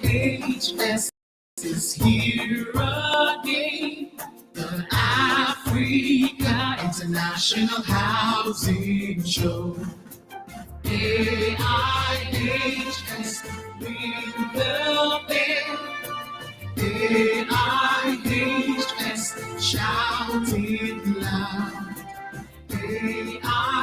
IHS is here again. The Africa International Housing Show. AIHS, ring the bell. AIHS, shout it loud.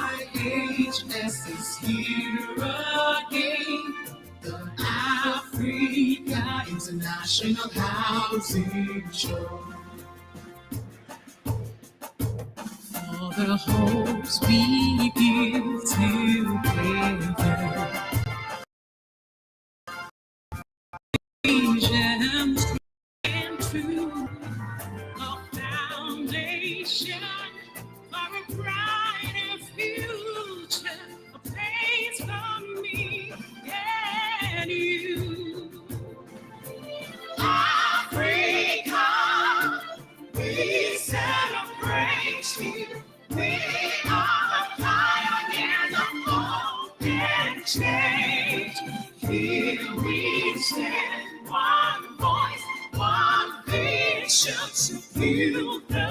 AIHS is here again. The Africa International Housing Show. For the hopes we give together, visions and true, a foundation for a brighter future, a place for me and you. Africa, we celebrate you. We are the pioneers of hope and change. Here we stand, one voice, one vision to build the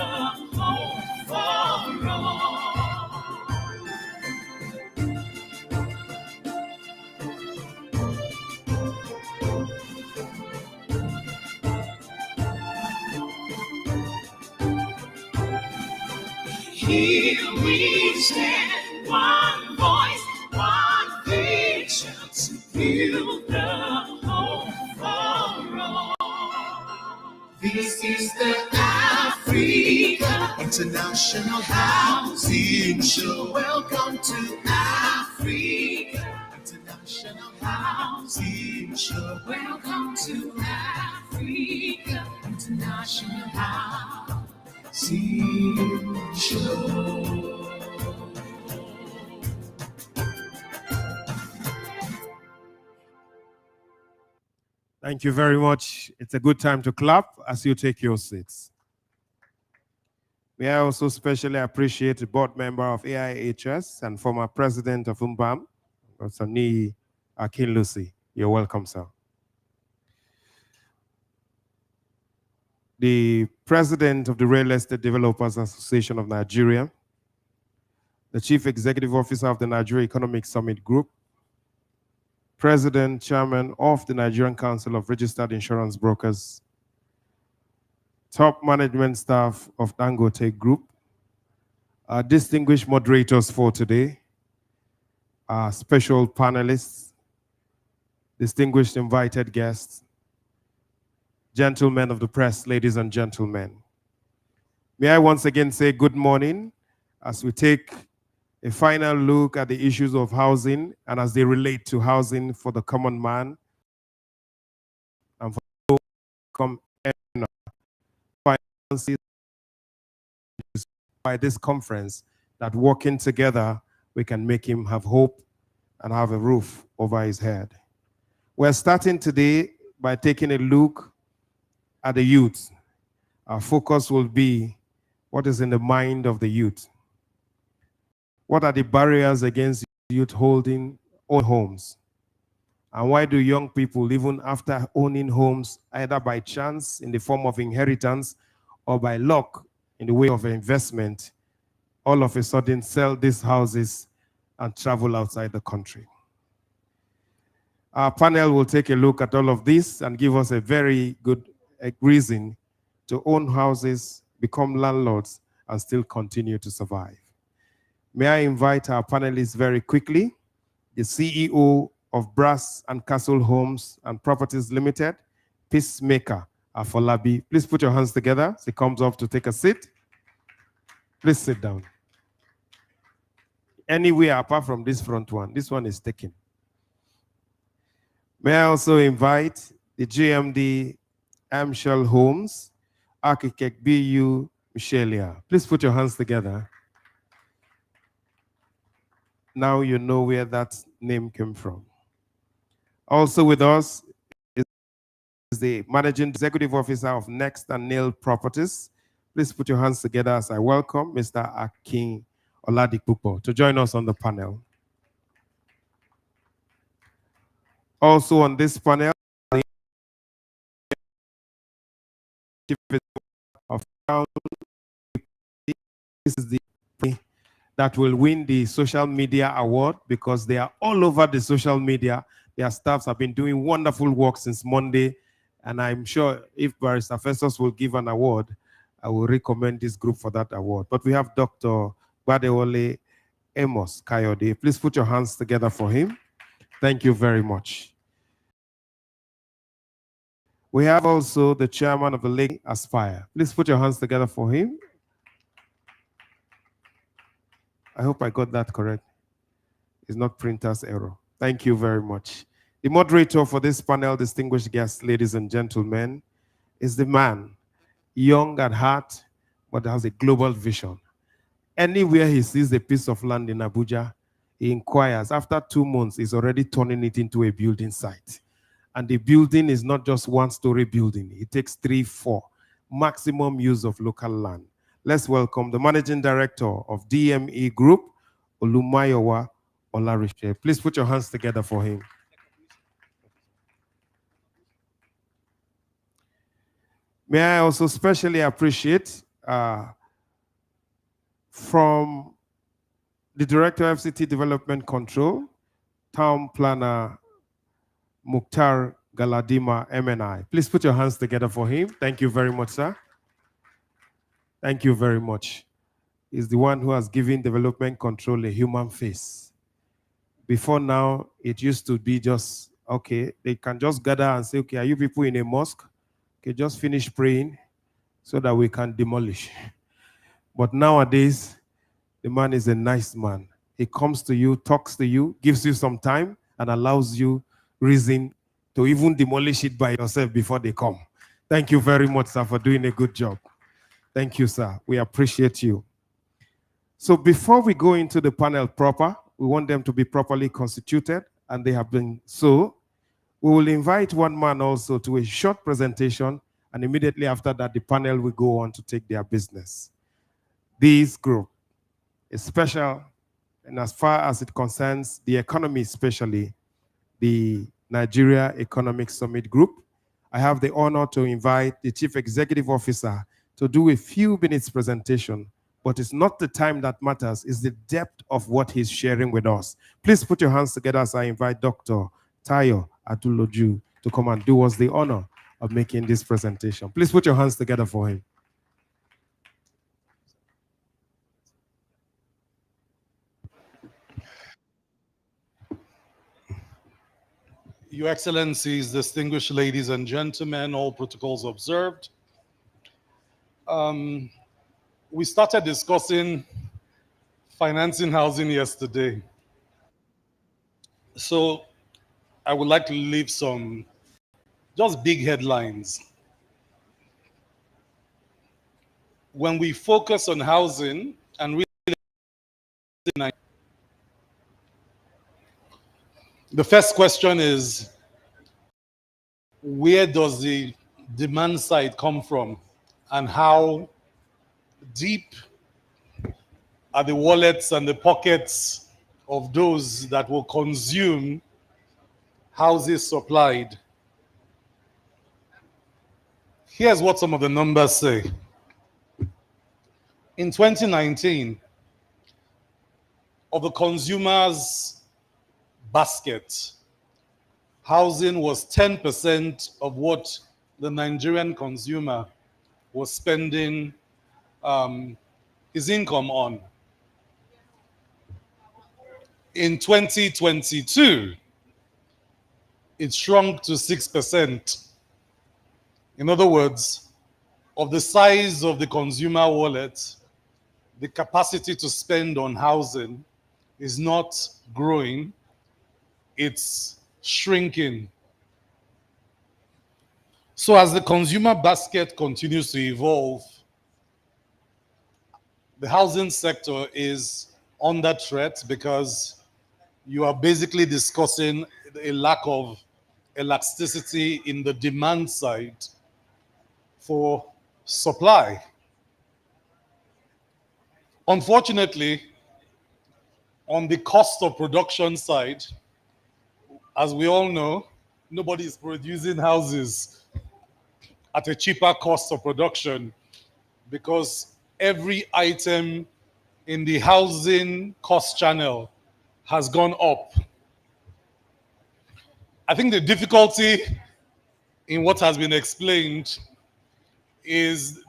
hope for all. Here we stand, one voice, one vision to build the hope for all. This is the Africa International Housing Show. Welcome to Africa International Housing Show. Welcome to Africa International Housing Show. Thank you very much. It's a good time to clap as you take your seats. May I also specially appreciate the board member of AIHS and former president of UMBAM, Dr. Niyi Akinlusi. You're welcome, sir. The president of the Real Estate Developers Association of Nigeria, the chief executive officer of the Nigeria Economic Summit Group, president, chairman of the Nigerian Council of Registered Insurance Brokers, top management staff of Dangote Group, our distinguished moderators for today, our special panelists, distinguished invited guests, gentlemen of the press, ladies and gentlemen. May I once again say good morning as we take a final look at the issues of housing and as they relate to housing for the common man and for the common finances by this conference, that working together we can make him have hope and have a roof over his head. We're starting today by taking a look at the youth. Our focus will be what is in the mind of the youth. What are the barriers against youth holding own homes? And why do young people, even after owning homes, either by chance in the form of inheritance or by luck in the way of investment, all of a sudden sell these houses and travel outside the country? Our panel will take a look at all of this and give us a very good reason to own houses, become landlords, and still continue to survive. May I invite our panelists very quickly, the CEO of Brass and Castle Homes and Properties Limited, Peacemaker Afolabi. Please put your hands together as he comes up to take a seat. Please sit down. Anywhere apart from this front one. This one is taken. May I also invite the GMD Amshel Homes, Architect B.U. Michelia. Please put your hands together. Now you know where that name came from. Also with us is the Managing Executive Officer of Next and Nail Properties. Please put your hands together as I welcome Mr. Akin Oladipupo to join us on the panel. Also on this panel, This is the that will win the social media award because they are all over the social media. Their staffs have been doing wonderful work since Monday. And I'm sure if Barrister Festus will give an award, I will recommend this group for that award. But we have Dr. Badewole Amos Kayode. Please put your hands together for him. Thank you very much. We have also the chairman of the Lake Aspire. Please put your hands together for him. I hope I got that correct. It's not printer's error. Thank you very much. The moderator for this panel, distinguished guests, ladies and gentlemen, is the man, young at heart, but has a global vision. Anywhere he sees a piece of land in Abuja, he inquires. After 2 months, he's already turning it into a building site. And the building is not just one-story building. It takes 3, 4, maximum use of local land. Let's welcome the Managing Director of DME Group, Olumayowa Olarise. Please put your hands together for him. May I also specially appreciate from the Director of FCT Development Control, Town Planner Mukhtar Galadima MNI. Please put your hands together for him. Thank you very much, sir. Thank you very much. He's the one who has given development control a human face. Before now, it used to be just, okay, they can just gather and say, okay, are you people in a mosque? Okay, just finish praying so that we can demolish. But nowadays, the man is a nice man. He comes to you, talks to you, gives you some time, and allows you reason to even demolish it by yourself before they come. Thank you very much, sir, for doing a good job. Thank you, sir. We appreciate you. So before we go into the panel proper, we want them to be properly constituted, and they have been so. We will invite one man also to a short presentation, and immediately after that, the panel will go on to take their business. This group is special, and as far as it concerns the economy, especially the Nigeria Economic Summit Group, I have the honor to invite the Chief Executive Officer to do a few minutes presentation, but it's not the time that matters, it's the depth of what he's sharing with us. Please put your hands together as I invite Dr. Tayo Atuloju to come and do us the honor of making this presentation. Please put your hands together for him. Your Excellencies, distinguished ladies and gentlemen, all protocols observed. We started discussing financing housing yesterday. So I would like to leave some just big headlines. When we focus on housing and really, the first question is, where does the demand side come from, and how deep are the wallets and the pockets of those that will consume houses supplied? Here's what some of the numbers say. In 2019, of the consumers' basket, housing was 10% of what the Nigerian consumer was spending his income on. In 2022, it shrunk to 6%. In other words, of the size of the consumer wallet, the capacity to spend on housing is not growing, it's shrinking. So as the consumer basket continues to evolve, the housing sector is under threat because you are basically discussing a lack of elasticity in the demand side for supply. Unfortunately, on the cost of production side, as we all know, nobody is producing houses at a cheaper cost of production because every item in the housing cost channel has gone up. I think the difficulty in what has been explained is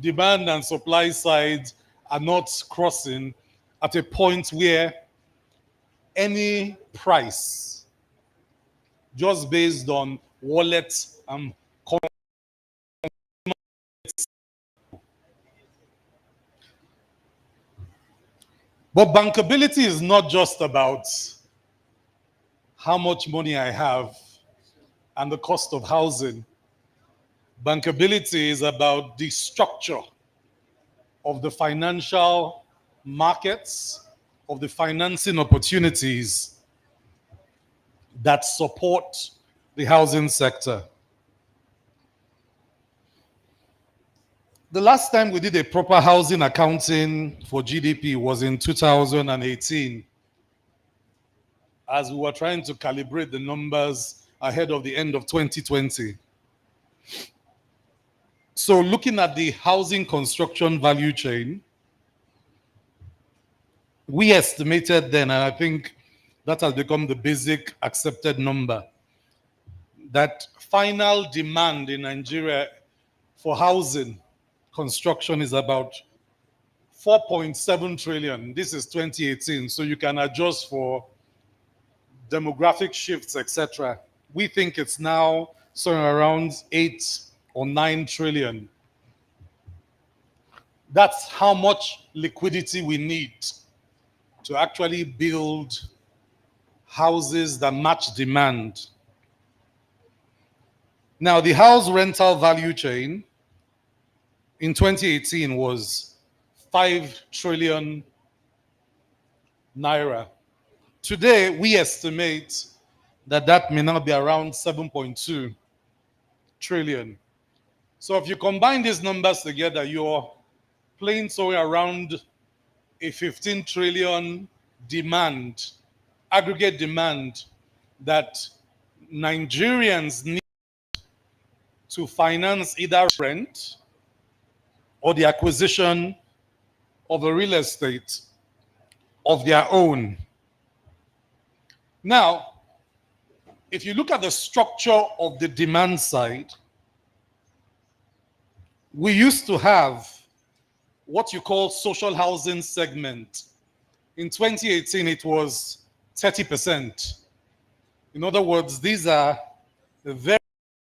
demand and supply sides are not crossing at a point where any price, just based on wallet and but bankability is not just about how much money I have and the cost of housing. Bankability is about the structure of the financial markets, of the financing opportunities that support the housing sector. The last time we did a proper housing accounting for GDP was in 2018, as we were trying to calibrate the numbers ahead of the end of 2020. So looking at the housing construction value chain, we estimated then, and I think that has become the basic accepted number, that final demand in Nigeria for housing construction is about 4.7 trillion. This is 2018, so you can adjust for demographic shifts, etc. We think it's now somewhere around 8 or 9 trillion. That's how much liquidity we need to actually build houses that match demand. Now, the house rental value chain in 2018 was 5 trillion naira. Today, we estimate that that may now be around 7.2 trillion. So if you combine these numbers together, you're playing somewhere around a 15 trillion demand, aggregate demand, that Nigerians need to finance either rent or the acquisition of a real estate of their own. Now, if you look at the structure of the demand side, we used to have what you call social housing segment. In 2018, it was 30%. In other words, these are very,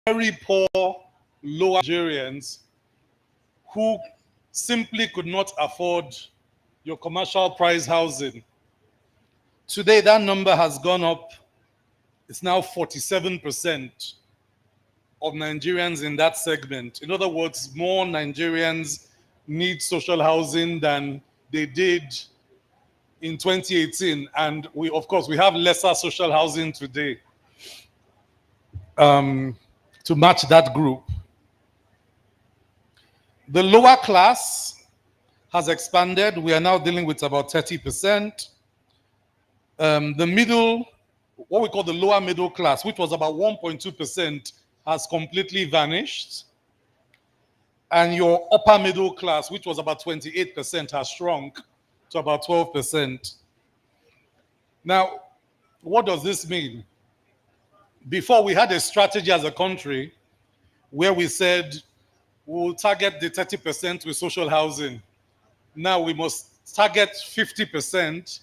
very poor, low Nigerians who simply could not afford your commercial price housing. Today, that number has gone up. It's now 47% of Nigerians in that segment. In other words, more Nigerians need social housing than they did in 2018. And we, of course, we have lesser social housing today to match that group. The lower class has expanded. We are now dealing with about 30%. The middle, what we call the lower middle class, which was about 1.2%, has completely vanished. And your upper middle class, which was about 28%, has shrunk to about 12%. Now, what does this mean? Before, we had a strategy as a country where we said we'll target the 30% with social housing. Now we must target 50%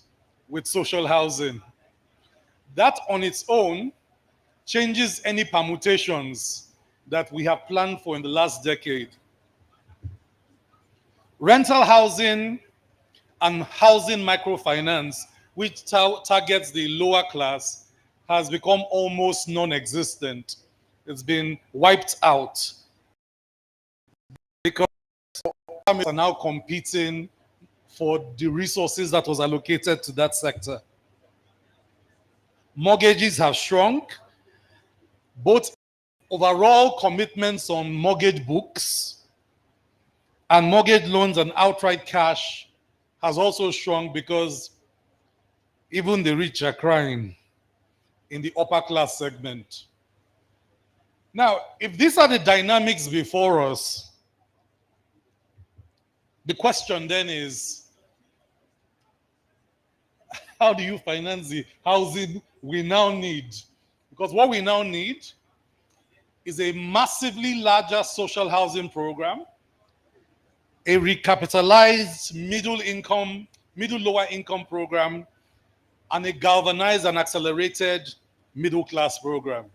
with social housing. That on its own changes any permutations that we have planned for in the last decade. Rental housing and housing microfinance, which targets the lower class, has become almost non-existent. It's been wiped out because farmers are now competing for the resources that was allocated to that sector. Mortgages have shrunk. Both overall commitments on mortgage books and mortgage loans and outright cash has also shrunk because even the rich are crying in the upper class segment. Now, if these are the dynamics before us, The question then is, how do you finance the housing we now need? Because what we now need is a massively larger social housing program, a recapitalized middle lower income program, and a galvanized and accelerated middle class program.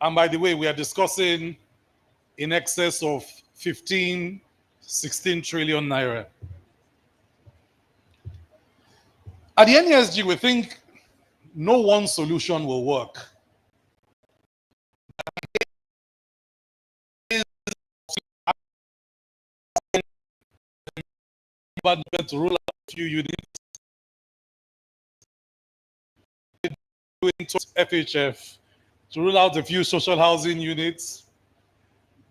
And by the way, we are discussing in excess of 15, 16 trillion naira. At the NESG, we think no one solution will work. To roll out a few units, FHF, to roll out a few social housing units.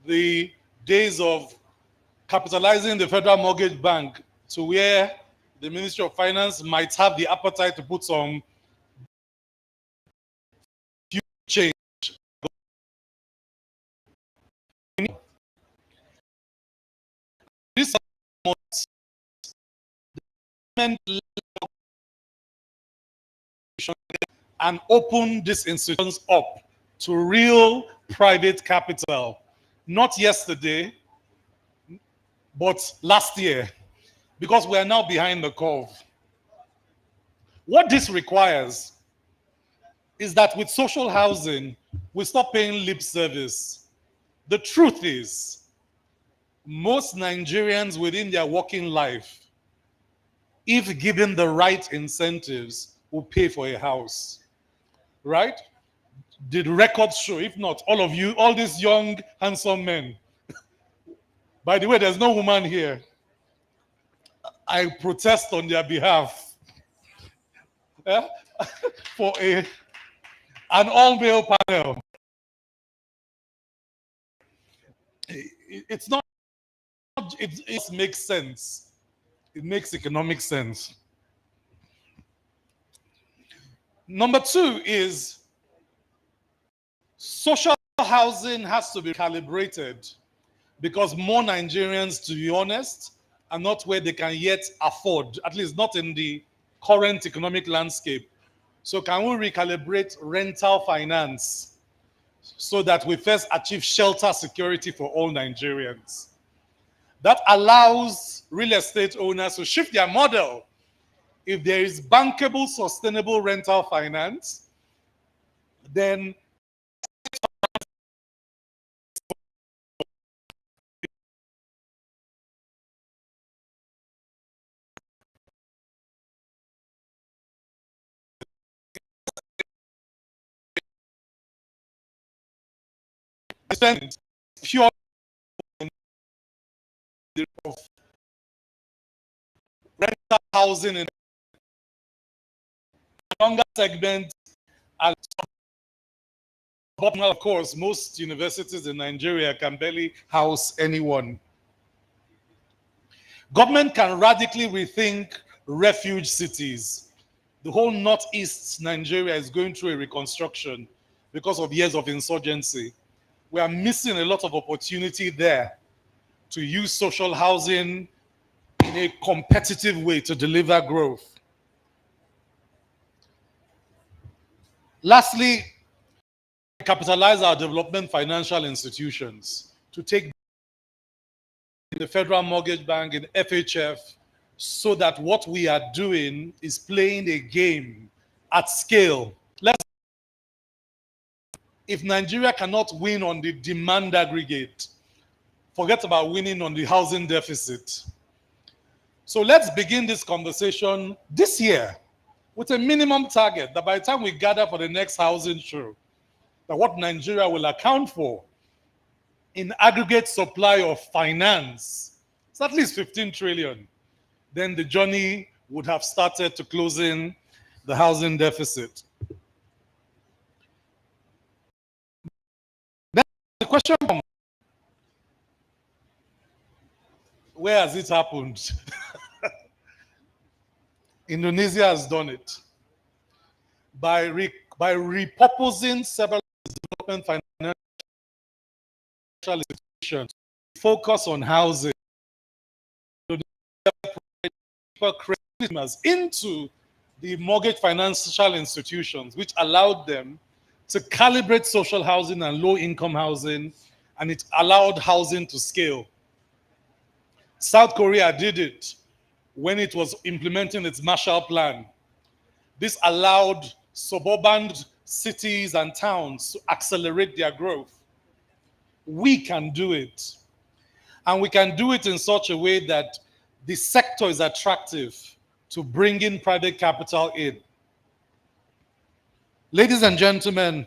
The days of capitalizing the Federal Mortgage Bank to where the Ministry of Finance might have the appetite to put some few change. This and open these institutions up to real private capital, not yesterday, but last year, because we are now behind the curve. What this requires is that with social housing, we stop paying lip service. The truth is, most Nigerians within their working life, if given the right incentives, will pay for a house, right? The records show, if not, all of you, all these young, handsome men. By the way, there's no woman here. I protest on their behalf for an all-male panel. It's not, it makes sense. It makes economic sense. Number two is social housing has to be calibrated because more Nigerians, to be honest, are not where they can yet afford, at least not in the current economic landscape. So can we recalibrate rental finance so that we first achieve shelter security for all Nigerians? That allows real estate owners to shift their model. If there is bankable, sustainable rental finance, then pure of rental housing in a longer segment. And of course, most universities in Nigeria can barely house anyone. Government can radically rethink refuge cities. The whole northeast Nigeria is going through a reconstruction because of years of insurgency. We are missing a lot of opportunity there to use social housing in a competitive way to deliver growth. Lastly, capitalize our development financial institutions to take the Federal Mortgage Bank and FHF so that what we are doing is playing a game at scale. If Nigeria cannot win on the demand aggregate, forget about winning on the housing deficit. So let's begin this conversation this year with a minimum target that by the time we gather for the next housing show, that what Nigeria will account for in aggregate supply of finance is at least 15 trillion. Then the journey would have started to closing the housing deficit. Then the question comes, where has it happened? Indonesia has done it by repurposing several development financial institutions focus on housing, creditors into the mortgage financial institutions, which allowed them to calibrate social housing and low-income housing, and it allowed housing to scale. South Korea did it when it was implementing its Marshall Plan. This allowed suburban cities and towns to accelerate their growth. We can do it. And we can do it in such a way that the sector is attractive to bring in private capital in. Ladies and gentlemen,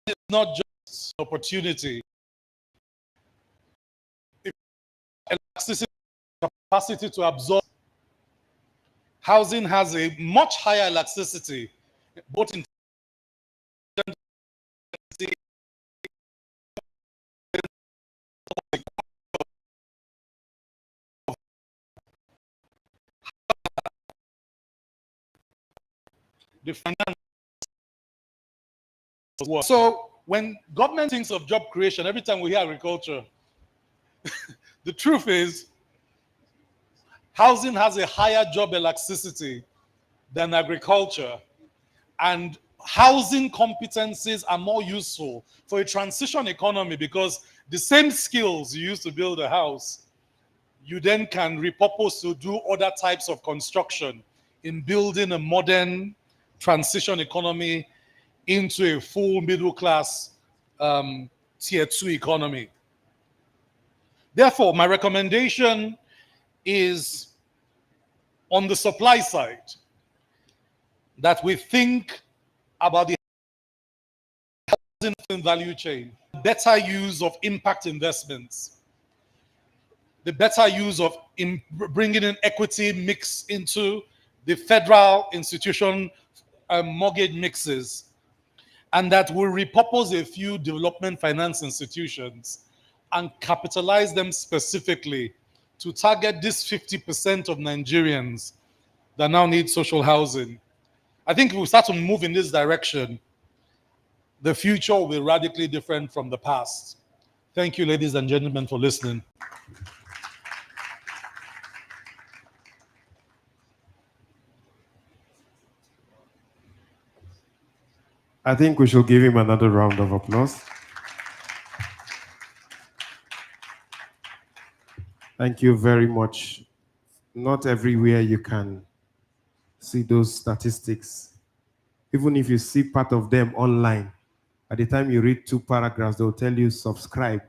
it's not just an opportunity. Elasticity, capacity to absorb. Housing has a much higher elasticity, both in the finance. So when government thinks of job creation, every time we hear agriculture, the truth is housing has a higher job elasticity than agriculture, and housing competencies are more useful for a transition economy because the same skills you use to build a house, you then can repurpose to do other types of construction in building a modern transition economy into a full middle class tier 2 economy. Therefore, my recommendation is on the supply side that we think about the housing value chain, better use of impact investments, the better use of bringing in equity mix into the federal institution mortgage mixes, and that will repurpose a few development finance institutions and capitalize them specifically to target this 50% of Nigerians that now need social housing. I think if we start to move in this direction, the future will be radically different from the past. Thank you, ladies and gentlemen, for listening. I think we should give him another round of applause. Thank you very much. Not everywhere you can see those statistics. Even if you see part of them online, by the time you read 2 paragraphs, they'll tell you subscribe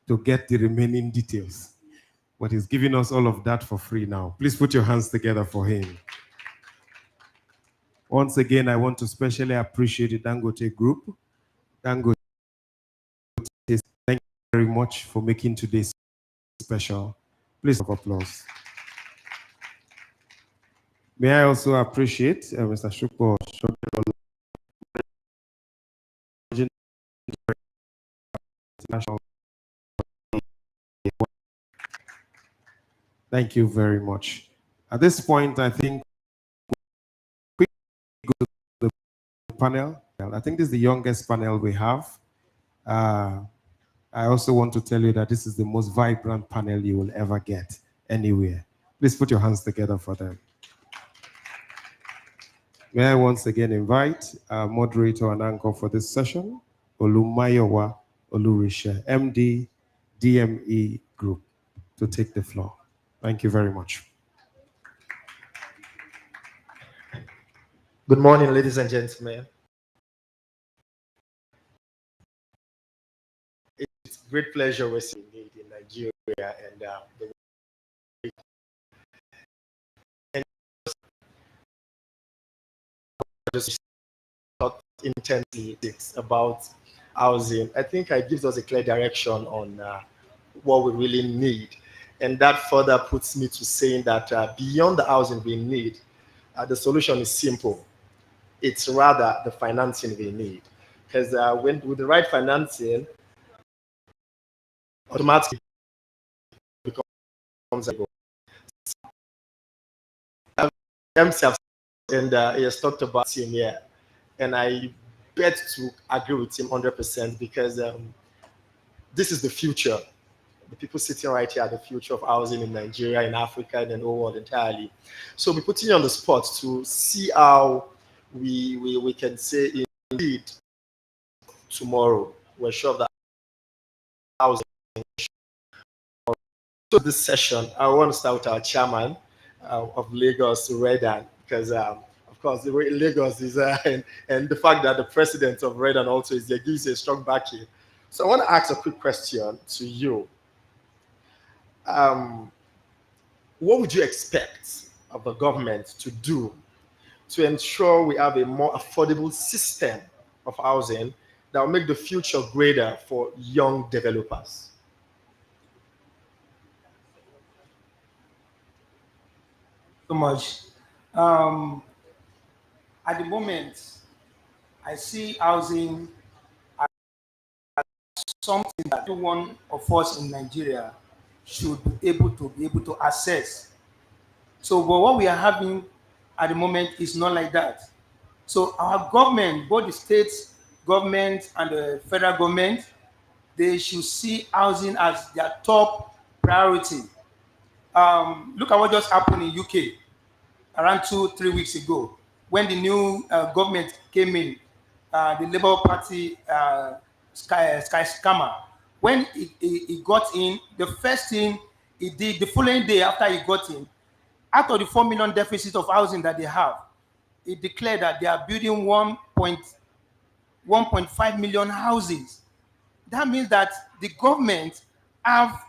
to get the remaining details. But he's giving us all of that for free now. Please put your hands together for him. Once again, I want to specially appreciate the Dangote Group. Dangote, thank you very much for making today special. Please have applause. May I also appreciate Mr. Shukbo. Thank you very much. At this point, I think we go to the panel. I think this is the youngest panel we have. I also want to tell you that this is the most vibrant panel you will ever get anywhere. Please put your hands together for them. May I once again invite our moderator and anchor for this session, Olumayowa Olurisha, MD, DME Group, to take the floor. Thank you very much. Good morning, ladies and gentlemen. It's a great pleasure we're seeing you in Nigeria and just talked intensely about housing. I think it gives us a clear direction on what we really need. And that further puts me to saying that beyond the housing we need, the solution is simple. It's rather the financing we need. Because with the right financing, automatically becomes a goal. And he has talked about him here. And I bet to agree with him 100% because this is the future. The people sitting right here are the future of housing in Nigeria, in Africa, and in the whole world entirely. So we're putting you on the spot to see how we can say indeed tomorrow we're sure of that housing. So this session, I want to start with our chairman of Lagos, Redan, because of course Lagos is and the fact that the president of Redan also is there gives a strong backing. So I want to ask a quick question to you. What would you expect of the government to do to ensure we have a more affordable system of housing that will make the future greater for young developers? So much. At the moment, I see housing as something that every one of us in Nigeria should be able to access. So, but what we are having at the moment is not like that. So our government, both the state government and the federal government, they should see housing as their top priority. Look at what just happened in UK around 2-3 weeks ago when the new government came in, the Labour Party Sky Scammer. When he got in, the first thing he did the following day after he got in, out of the 4 million deficit of housing that they have, he declared that they are building 1.5 million houses. That means that the government have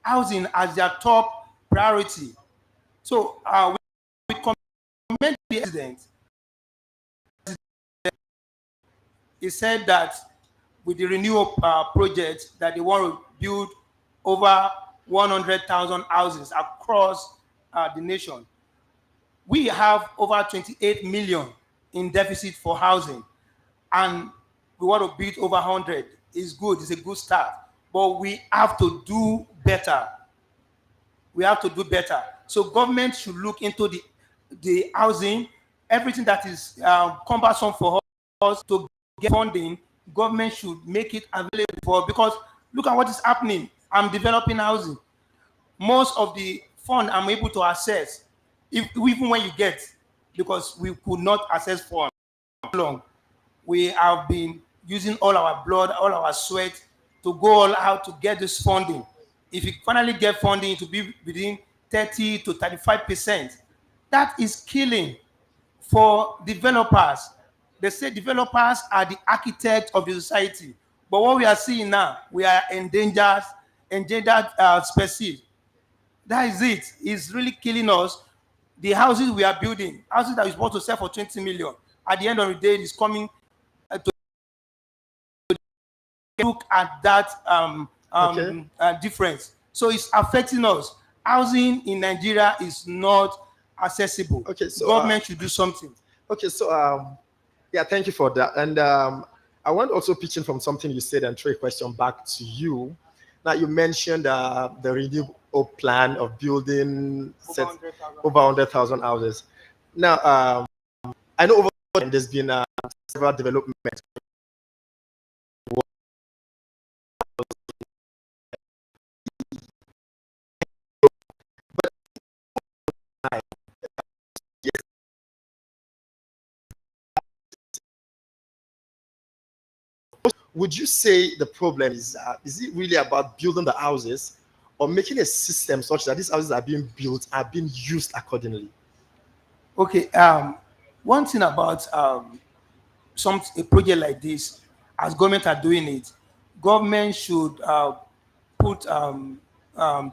housing as their top priority. So we commend the president. He said that with the renewal project that they want to build over 100,000 houses across the nation. We have over 28 million in deficit for housing, and we want to build over 100. It's good. It's a good start, but we have to do better. We have to do better. So government should look into the housing, everything that is cumbersome for us to get funding. Government should make it available for, because look at what is happening. I'm developing housing. Most of the fund I'm able to access, even when you get, because we could not access for long. We have been using all our blood, all our sweat to go all out to get this funding. If you finally get funding, to be within 30 to 35%. That is killing for developers. They say developers are the architect of the society. But what we are seeing now, we are endangered species. That is it. It's really killing us. The houses we are building, houses that we're supposed to sell for 20 million, at the end of the day, it's coming to look at that difference. So it's affecting us. Housing in Nigeria is not accessible. Okay, so government should do something. Okay, so yeah, thank you for that. And I want to also pitch in from something you said and throw a question back to you. Now, you mentioned the renewal plan of building over 100,000 houses. Now, I know over time there's been several developments. Would you say the problem is it really about building the houses or making a system such that these houses are being built, are being used accordingly? Okay, one thing about a project like this, as government are doing it, government should put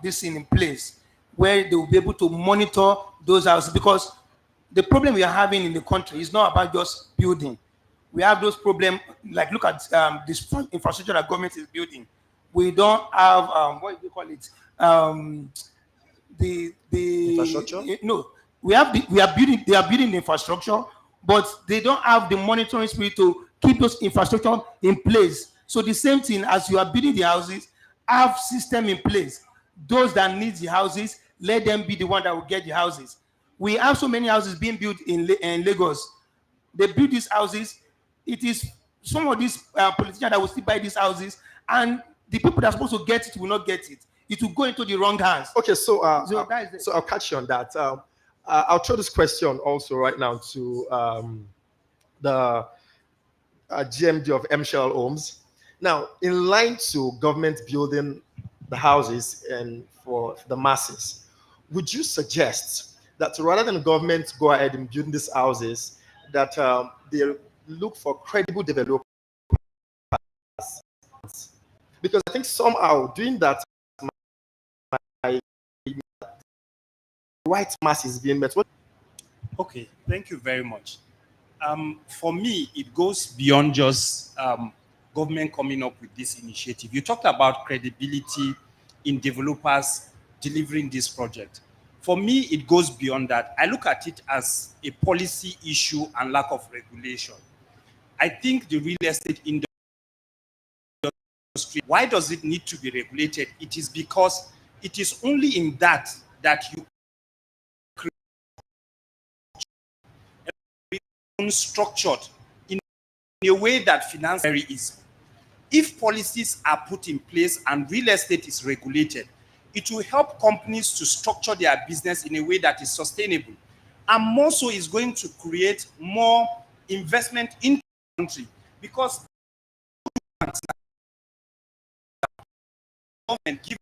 this in place where they will be able to monitor those houses, because the problem we are having in the country is not about just building. We have those problems, like look at this infrastructure that government is building. We don't have what do you call it? The infrastructure? No, they are building the infrastructure, but they don't have the monitoring spirit to keep those infrastructure in place. So the same thing as you are building the houses, have system in place. Those that need the houses, let them be the one that will get the houses. We have so many houses being built in Lagos. They build these houses. It is some of these politicians that will still buy these houses, and the people that are supposed to get it will not get it. It will go into the wrong hands. Okay, so that is it. so I'll catch you on that. I'll throw this question also right now to the GMD of MShell Homes. Now, in line to government building the houses and for the masses, would you suggest that rather than government go ahead and build these houses, that they look for credible developers? Because I think somehow doing that, right mass is being met. Okay, thank you very much. For me, it goes beyond just government coming up with this initiative. You talked about credibility in developers delivering this project. For me, it goes beyond that. I look at it as a policy issue and lack of regulation. I think the real estate industry, why does it need to be regulated? It is because it is only in that you create structured in a way that finance very easy. If policies are put in place and real estate is regulated, it will help companies to structure their business in a way that is sustainable. And more so is going to create more investment in the country, because government give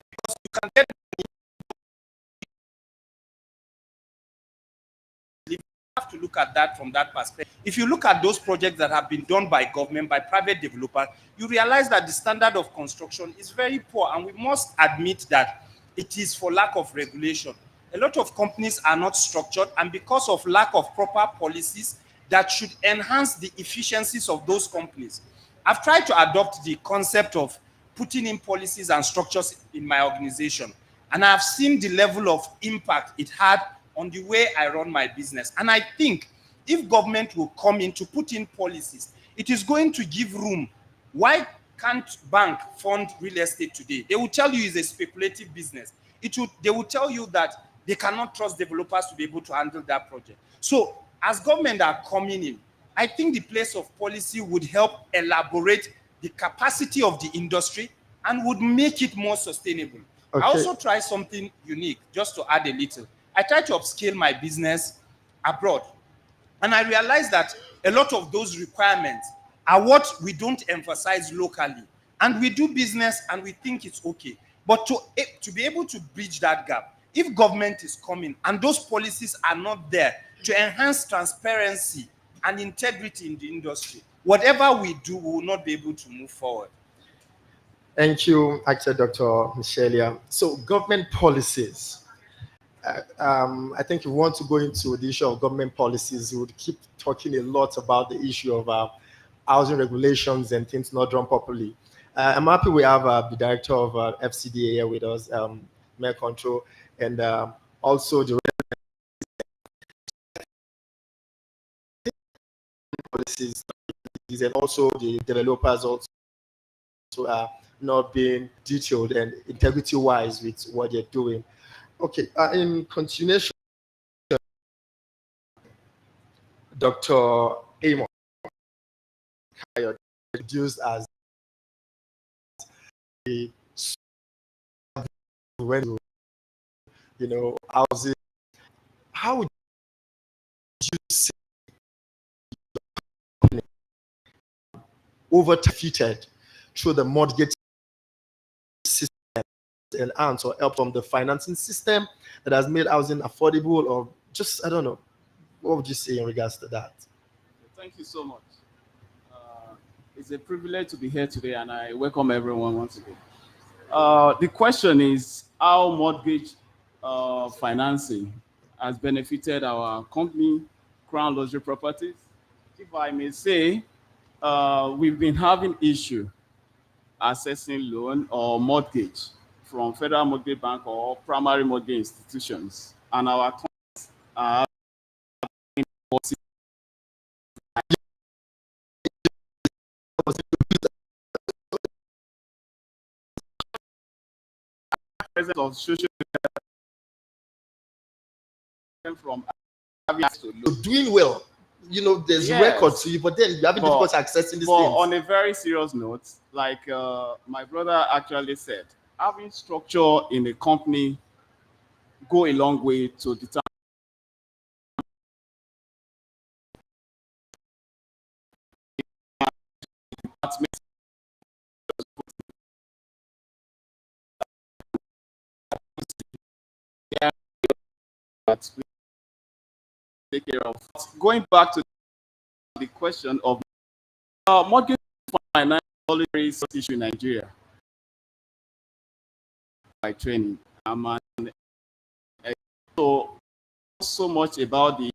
because you can get have to look at that from that perspective. If you look at those projects that have been done by government, by private developers, you realize that the standard of construction is very poor, and we must admit that it is for lack of regulation. A lot of companies are not structured, and because of lack of proper policies that should enhance the efficiencies of those companies. I've tried to adopt the concept of putting in policies and structures in my organization, and I've seen the level of impact it had on the way I run my business. And I think if government will come in to put in policies, it is going to give room. Why can't bank fund real estate today? They will tell you it's a speculative business. They will tell you that they cannot trust developers to be able to handle that project. So as government are coming in, I think the place of policy would help elaborate the capacity of the industry and would make it more sustainable. Okay. I also try something unique, just to add a little. I try to upscale my business abroad. And I realized that a lot of those requirements are what we don't emphasize locally. And we do business and we think it's okay. But to be able to bridge that gap, if government is coming and those policies are not there to enhance transparency and integrity in the industry, whatever we do, we will not be able to move forward. Thank you, Actor Dr. Michelia. So government policies. I think if we want to go into the issue of government policies, we would keep talking a lot about the issue of housing regulations and things not done properly. I'm happy we have the director of FCDA here with us, Mayor Control, and also the policies, and also the developers also are not being detailed and integrity-wise with what they're doing. Okay, in continuation, Dr. Amos introduced as a when housing. How would you say over-defeated through the mortgage system and or help from the financing system that has made housing affordable, or just, I don't know, what would you say in regards to that? Thank you so much. It's a privilege to be here today, and I welcome everyone once again. The question is how mortgage financing has benefited our company, Crown Luxury Properties. If I may say, we've been having issue accessing loan or mortgage from Federal Mortgage Bank or primary mortgage institutions, and our clients are presence of social from Doing well, there's Yes. record to you, but then you having But- difficulty accessing these But things. on a very serious note, like my brother actually said, having structure in a company go a long way to determine that we take care of. Going back to the question of mortgage finance is a very serious issue in Nigeria by training. So much about the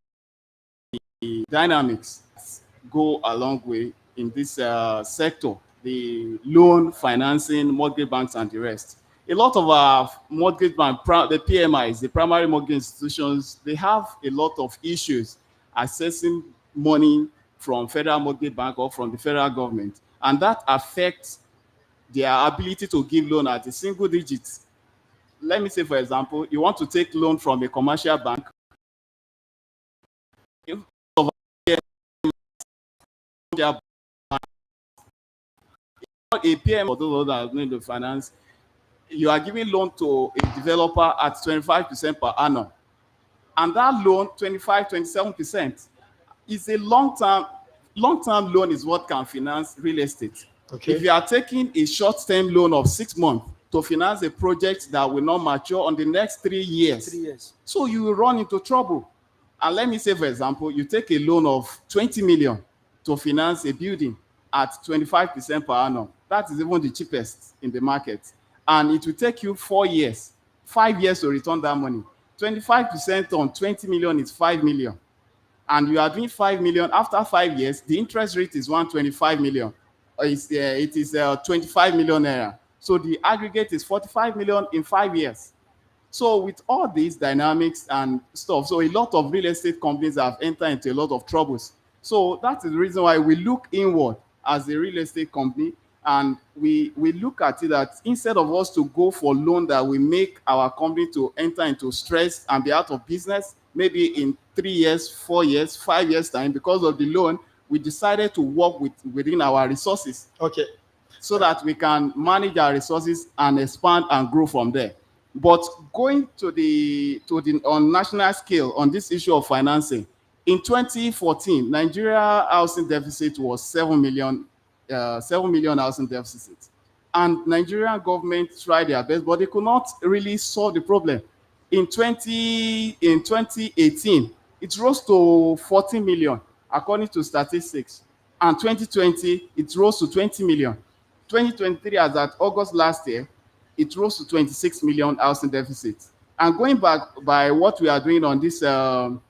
dynamics go a long way in this sector, the loan, financing, mortgage banks, and the rest. A lot of our mortgage bank, the PMIs, the primary mortgage institutions, they have a lot of issues accessing money from federal mortgage bank or from the federal government, and that affects their ability to give loan at a single digit. Let me say, for example, you want to take loan from a commercial bank. A PM or those that are going to finance, you are giving loan to a developer at 25% per annum. And that loan, 25, 27%, is a long-term loan is what can finance real estate. Okay. If you are taking a short-term loan of 6 months to finance a project that will not mature on the next 3 years, 3 years. so you will run into trouble. And let me say, for example, you take a loan of 20 million to finance a building at 25% per annum. That is even the cheapest in the market. And it will take you 4 years, 5 years to return that money. 25% on 20 million is 5 million. And you are doing 5 million. After 5 years, the interest rate is 125 million. It is 25 million naira. So the aggregate is 45 million in 5 years. So with all these dynamics and stuff, so a lot of real estate companies have entered into a lot of troubles. So that is the reason why we look inward as a real estate company, and we look at it that instead of us to go for loan that will make our company to enter into stress and be out of business, maybe in 3 years, 4 years, 5 years time, because of the loan, we decided to work within our resources. Okay. So that we can manage our resources and expand and grow from there. But going to the on national scale on this issue of financing, in 2014, Nigeria housing deficit was 7 million housing deficit. And Nigerian government tried their best, but they could not really solve the problem. In 2018, it rose to 14 million, according to statistics. And 2020, it rose to 20 million. 2023, as at August last year, it rose to 26 million housing deficit. And going back by what we are doing on this, the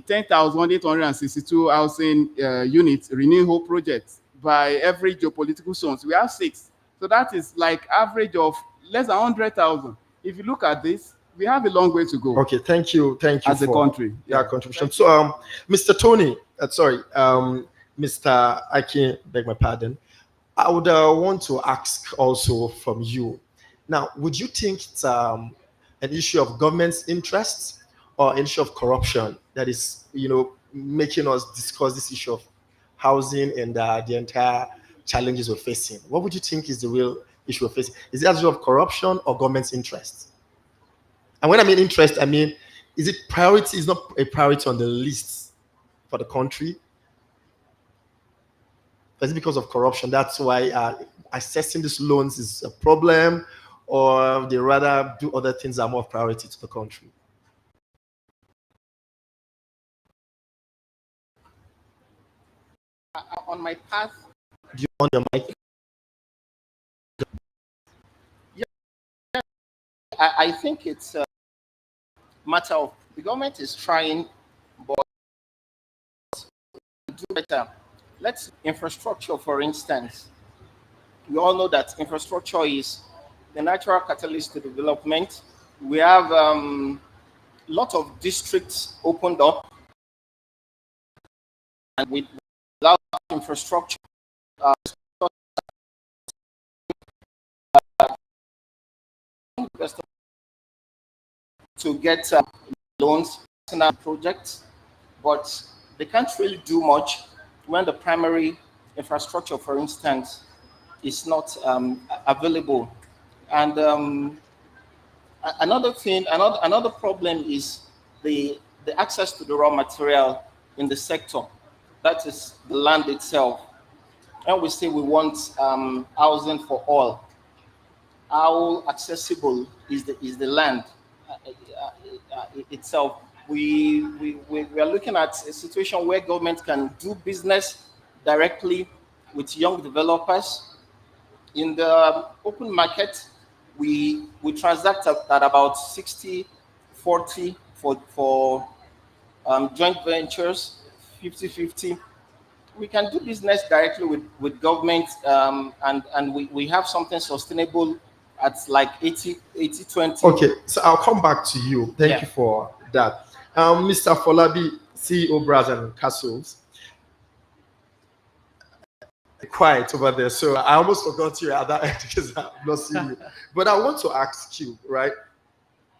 10,862 housing units renewal project by every geopolitical zones, we have 6. So that is like average of less than 100,000. If you look at this, we have a long way to go. Okay, thank you as a for country. your contribution. So, Mr. Tony, Mr. Akin, beg my pardon. I would want to ask also from you. Now, would you think it's an issue of government's interest or an issue of corruption that is, making us discuss this issue of housing and the entire challenges we're facing? What would you think is the real issue we're facing? Is it an issue of corruption or government's interest? And when I mean interest, I mean, is it priority? Is not a priority on the list for the country? Is it because of corruption? That's why assessing these loans is a problem, or they rather do other things that are more priority to the country? On my path, Do you want your mic? I think it's a matter of the government is trying, but do better. Let's infrastructure, for instance. We all know that infrastructure is the natural catalyst to development. We have a lot of districts opened up, and without infrastructure, to get loans, personal projects, but they can't really do much when the primary infrastructure, for instance, is not available. And another thing, another problem is the access to the raw material in the sector. That is the land itself. And we say we want housing for all. How accessible is the land itself? We are looking at a situation where government can do business directly with young developers. In the open market, we transact at about 60-40 for joint ventures, 50-50. We can do business directly with government, and we have something sustainable at like 80-20. Okay, so I'll come back to you. Thank you for that. Mr. Folabi, CEO, Brazen Castles. Quiet over there, so I almost forgot you at that end because I'm not seeing you. But I want to ask you, right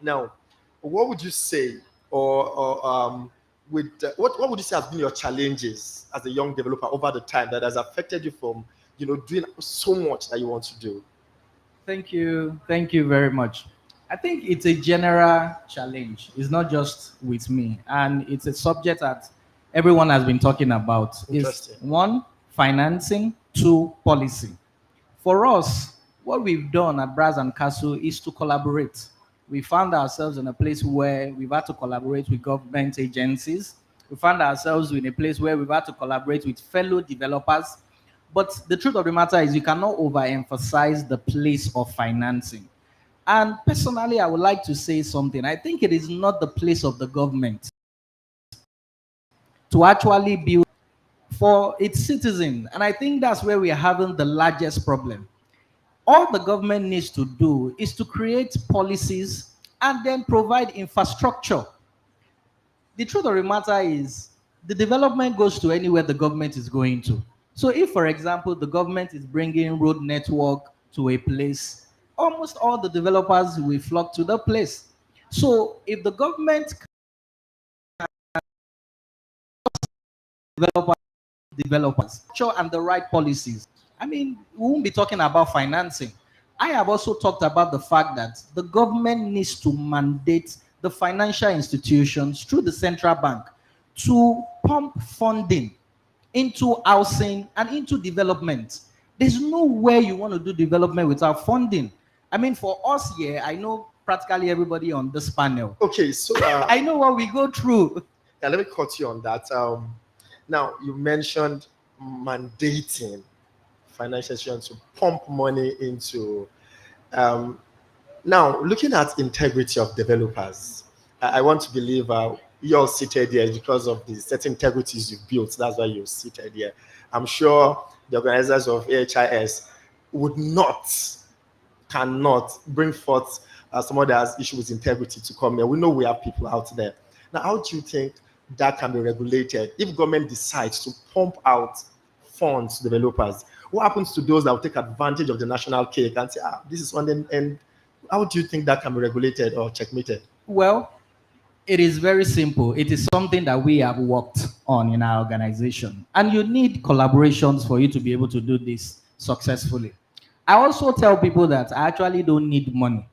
now, what would you say, what would you say has been your challenges as a young developer over the time that has affected you from, doing so much that you want to do? Thank you very much. I think it's a general challenge. It's not just with me, and it's a subject that everyone has been talking about. It's one, financing, two, policy. For us, what we've done at Brazen Castle is to collaborate. We found ourselves in a place where we've had to collaborate with government agencies. We found ourselves in a place where we've had to collaborate with fellow developers. But the truth of the matter is you cannot overemphasize the place of financing. And personally, I would like to say something. I think it is not the place of the government to actually build for its citizens. And I think that's where we're having the largest problem. All the government needs to do is to create policies and then provide infrastructure. The truth of the matter is the development goes to anywhere the government is going to. So if, for example, the government is bringing road network to a place, almost all the developers will flock to the place. So if the government developers and the right policies, I mean, we won't be talking about financing. I have also talked about the fact that the government needs to mandate the financial institutions through the central bank to pump funding into housing and into development. There's no way you want to do development without funding. I mean, for us here, I know practically everybody on this panel. Okay, so I know what we go through. Yeah, let me cut you on that. Now, you mentioned mandating financial institutions to pump money into. Now, looking at integrity of developers, I want to believe you're seated here because of the certain integrities you've built. That's why you're seated here. I'm sure the organizers of AHIS cannot bring forth someone that has issues with integrity to come here. We know we have people out there. Now, how do you think that can be regulated if government decides to pump out funds to developers? What happens to those that will take advantage of the national cake and say, this is one, and how do you think that can be regulated or checkmated? Well, it is very simple. It is something that we have worked on in our organization. And you need collaborations for you to be able to do this successfully. I also tell people that I actually don't need money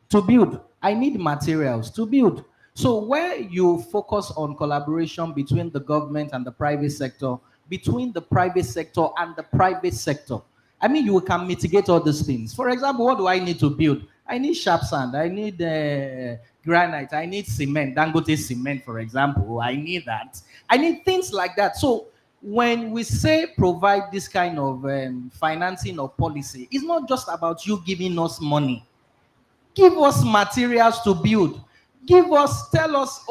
to build. I need materials to build. So where you focus on collaboration between the government and the private sector, between the private sector and the private sector, I mean, you can mitigate all these things. For example, what do I need to build? I need sharp sand. I need granite. I need cement. Dangote cement, for example. I need that. I need things like that. So when we say provide this kind of financing or policy, it's not just about you giving us money. Give us materials to build. Tell us,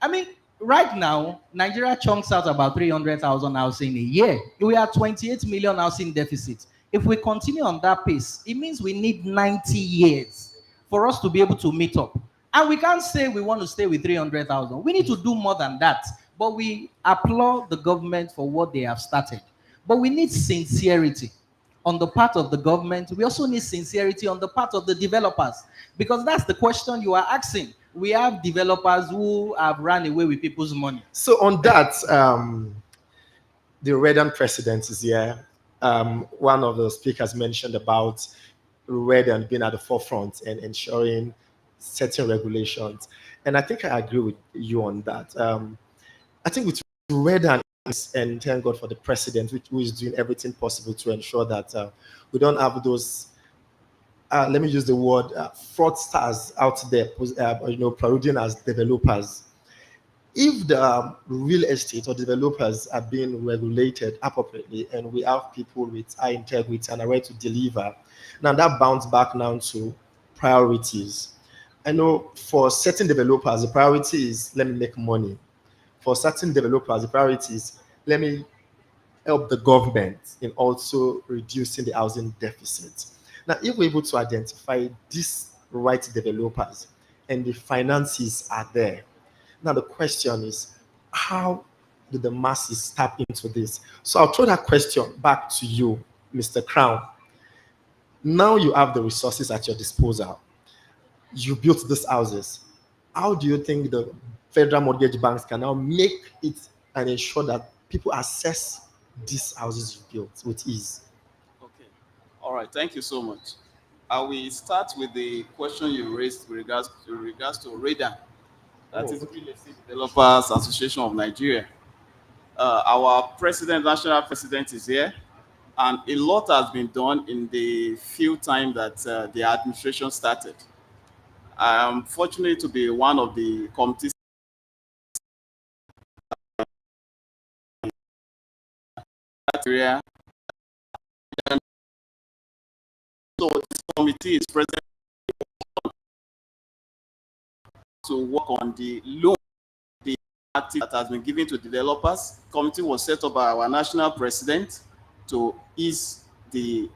I mean, right now, Nigeria chunks out about 300,000 housing a year. We are 28 million housing deficit. If we continue on that pace, it means we need 90 years for us to be able to meet up. And we can't say we want to stay with 300,000. We need to do more than that. But we applaud the government for what they have started. But we need sincerity on the part of the government. We also need sincerity on the part of the developers. Because that's the question you are asking. we have developers who have run away with people's money. So on that, the Redan president is here. One of the speakers mentioned about Redan being at the forefront and ensuring certain regulations. And I think I agree with you on that. I think with Redan, and thank God for the president, who is doing everything possible to ensure that we don't have those, let me use the word, fraudsters out there, parading as developers. If the real estate or developers are being regulated appropriately and we have people with high integrity and are ready to deliver, now that bounces back now to priorities. I know for certain developers, the priority is let me make money. For certain developers, the priority is let me help the government in also reducing the housing deficit. Now, if we're able to identify these right developers and the finances are there, now the question is, how do the masses tap into this? So I'll throw that question back to you, Mr. Crown. Now you have the resources at your disposal. You built these houses. How do you think the federal mortgage banks can now make it and ensure that people access these houses you built with ease? Okay. All right. Thank you so much. I will start with the question you raised with regards to Redan. That is Real Estate Developers Association of Nigeria. Our president, national president, is here, and a lot has been done in the few time that the administration started. I am fortunate to be one of the committees area. So this committee is present to work on the loan that has been given to developers. Committee was set up by our national president to ease the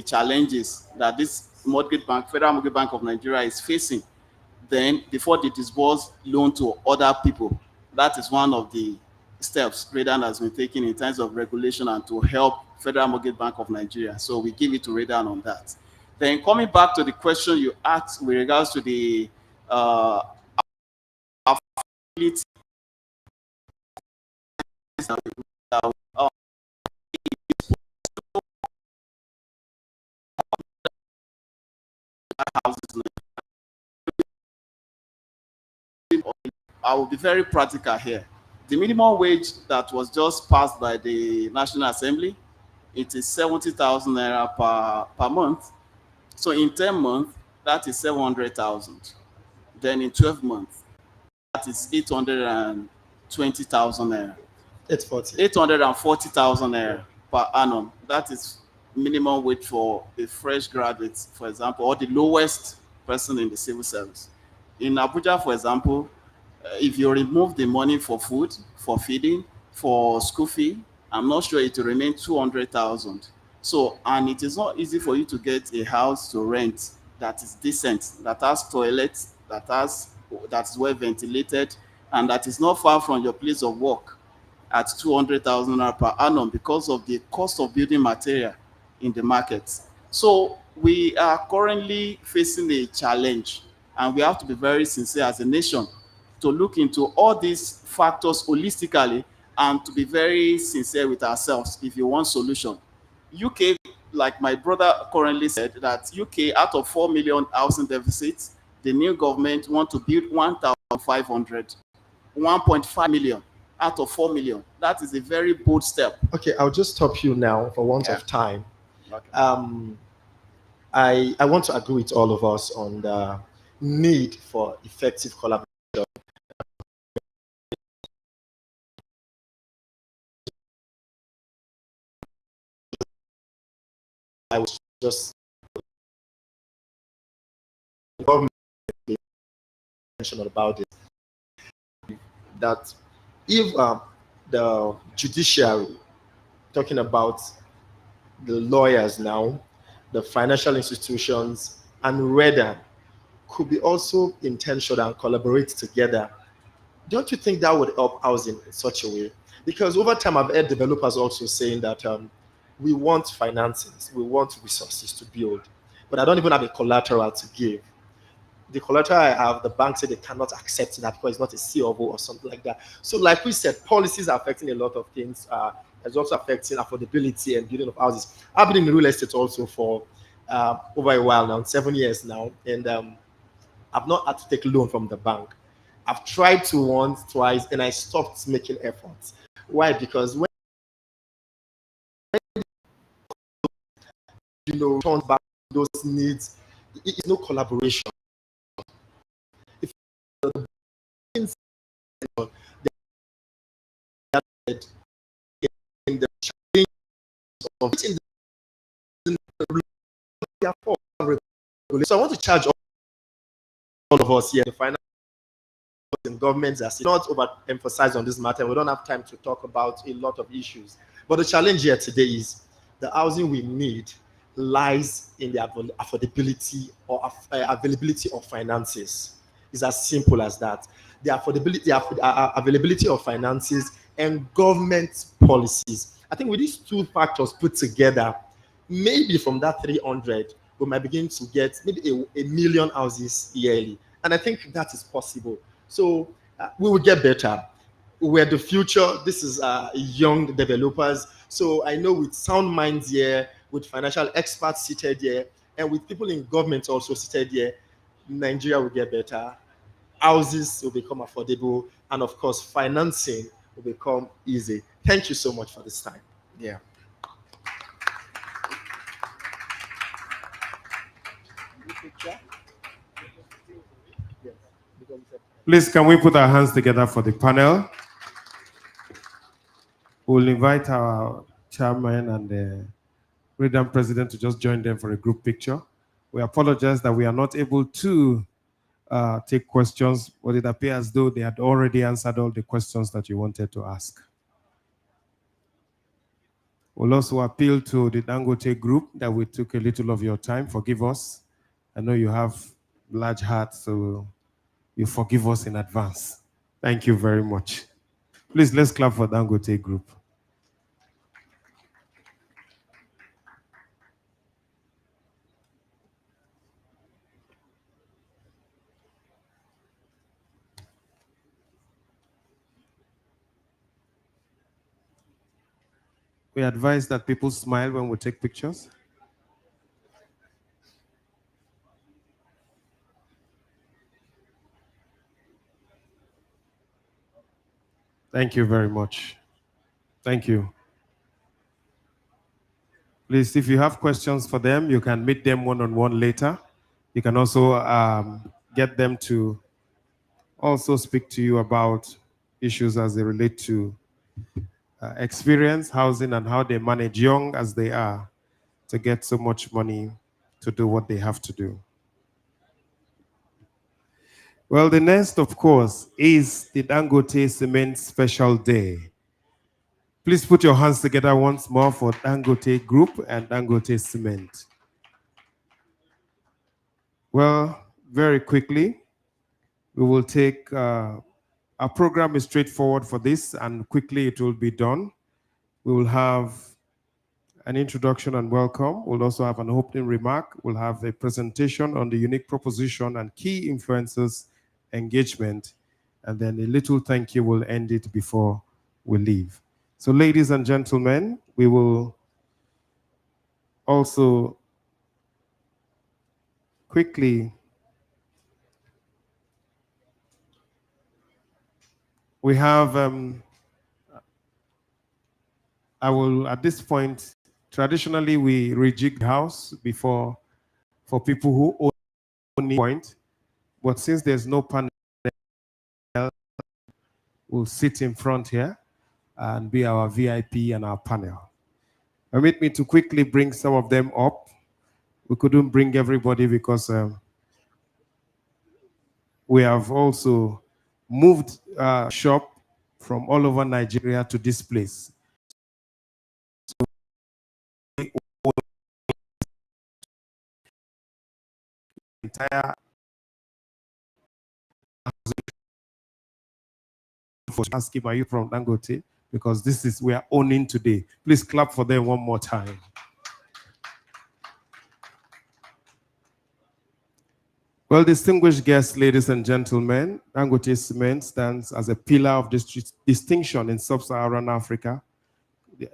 challenges that this mortgage bank, Federal Mortgage Bank of Nigeria, is facing. Then, before they disburse loan to other people, that is one of the steps Redan has been taking in terms of regulation and to help Federal Mortgage Bank of Nigeria. So we give it to Redan on that. Then, coming back to the question you asked with regards to the affiliate houses. I will be very practical here. The minimum wage that was just passed by the National Assembly, it is 70,000 naira per month. So in 10 months, that is 700,000. Then in 12 months, that is 820,000 naira. 840,000 naira per annum. That is minimum wage for a fresh graduate, for example, or the lowest person in the civil service. In Abuja, for example, if you remove the money for food, for feeding, for school fee, I'm not sure it will remain 200,000. So, and it is not easy for you to get a house to rent that is decent, that has toilets, that's well ventilated, and that is not far from your place of work at 200,000 per annum because of the cost of building material in the market. So we are currently facing a challenge, and we have to be very sincere as a nation to look into all these factors holistically and to be very sincere with ourselves if you want solution. UK, like my brother currently said, that UK, out of 4 million housing deficits, the new government want to build 1,500, 1.5 million out of 4 million. That is a very bold step. Okay, I'll just stop you now for want of time. Okay. I want to agree with all of us on the need for effective collaboration. I was just government about it, that if the judiciary, talking about the lawyers now, the financial institutions, and Redan could be also intentional and collaborate together, don't you think that would help housing in such a way? Because over time, I've heard developers also saying that we want finances, we want resources to build, but I don't even have a collateral to give. the collateral I have, the bank said they cannot accept that because it's not a C of O or something like that. So like we said, policies are affecting a lot of things. It's also affecting affordability and building of houses. I've been in real estate also for over a while now, 7 years now, and I've not had to take a loan from the bank. I've tried to once, twice, and I stopped making efforts. Why? Because when turns back those needs, it's no collaboration. If the in the change of so I want to charge all of us here, the finance and governments, are not overemphasized on this matter. We don't have time to talk about a lot of issues. But the challenge here today is the housing we need lies in the affordability or availability of finances. It's as simple as that. The affordability, availability of finances and government policies. I think with these two factors put together, maybe from that 300, we might begin to get maybe a million houses yearly. And I think that is possible. So we will get better. We're the future. This is young developers. So I know with sound minds here, with financial experts seated here, and with people in government also seated here, Nigeria will get better. Houses will become affordable. And of course, financing will become easy. Thank you so much for this time. Yeah. Please, can we put our hands together for the panel? We'll invite our chairman and the Freedom President to just join them for a group picture. We apologize that we are not able to take questions, but it appears as though they had already answered all the questions that you wanted to ask. We'll also appeal to the Dangote Group that we took a little of your time. Forgive us. I know you have large hearts, so you forgive us in advance. Thank you very much. Please, let's clap for Dangote Group. We advise that people smile when we take pictures. Thank you very much. Thank you. Please, if you have questions for them, you can meet them one-on-one later. You can also get them to also speak to you about issues as they relate to experience, housing, and how they manage, young as they are, to get so much money to do what they have to do. Well, the next, of course, is the Dangote Cement Special Day. Please put your hands together once more for Dangote Group and Dangote Cement. Well, very quickly, we will take, our program is straightforward for this, and quickly it will be done. We will have an introduction and welcome. We'll also have an opening remark. We'll have a presentation on the unique proposition and key influencers engagement, and then a little thank you will end it before we leave. So ladies and gentlemen, we will also quickly, we have, I will, at this point, traditionally we rejig the house before, for people who own point, but since there's no panel, we'll sit in front here and be our VIP and our panel. Permit me to quickly bring some of them up. We couldn't bring everybody because we have also moved shop from all over Nigeria to this place. So entire for asking, are you from Dangote? Because this is, we are owning today. Please clap for them one more time. Well, distinguished guests, ladies and gentlemen, Dangote Cement stands as a pillar of distinction in sub-Saharan Africa,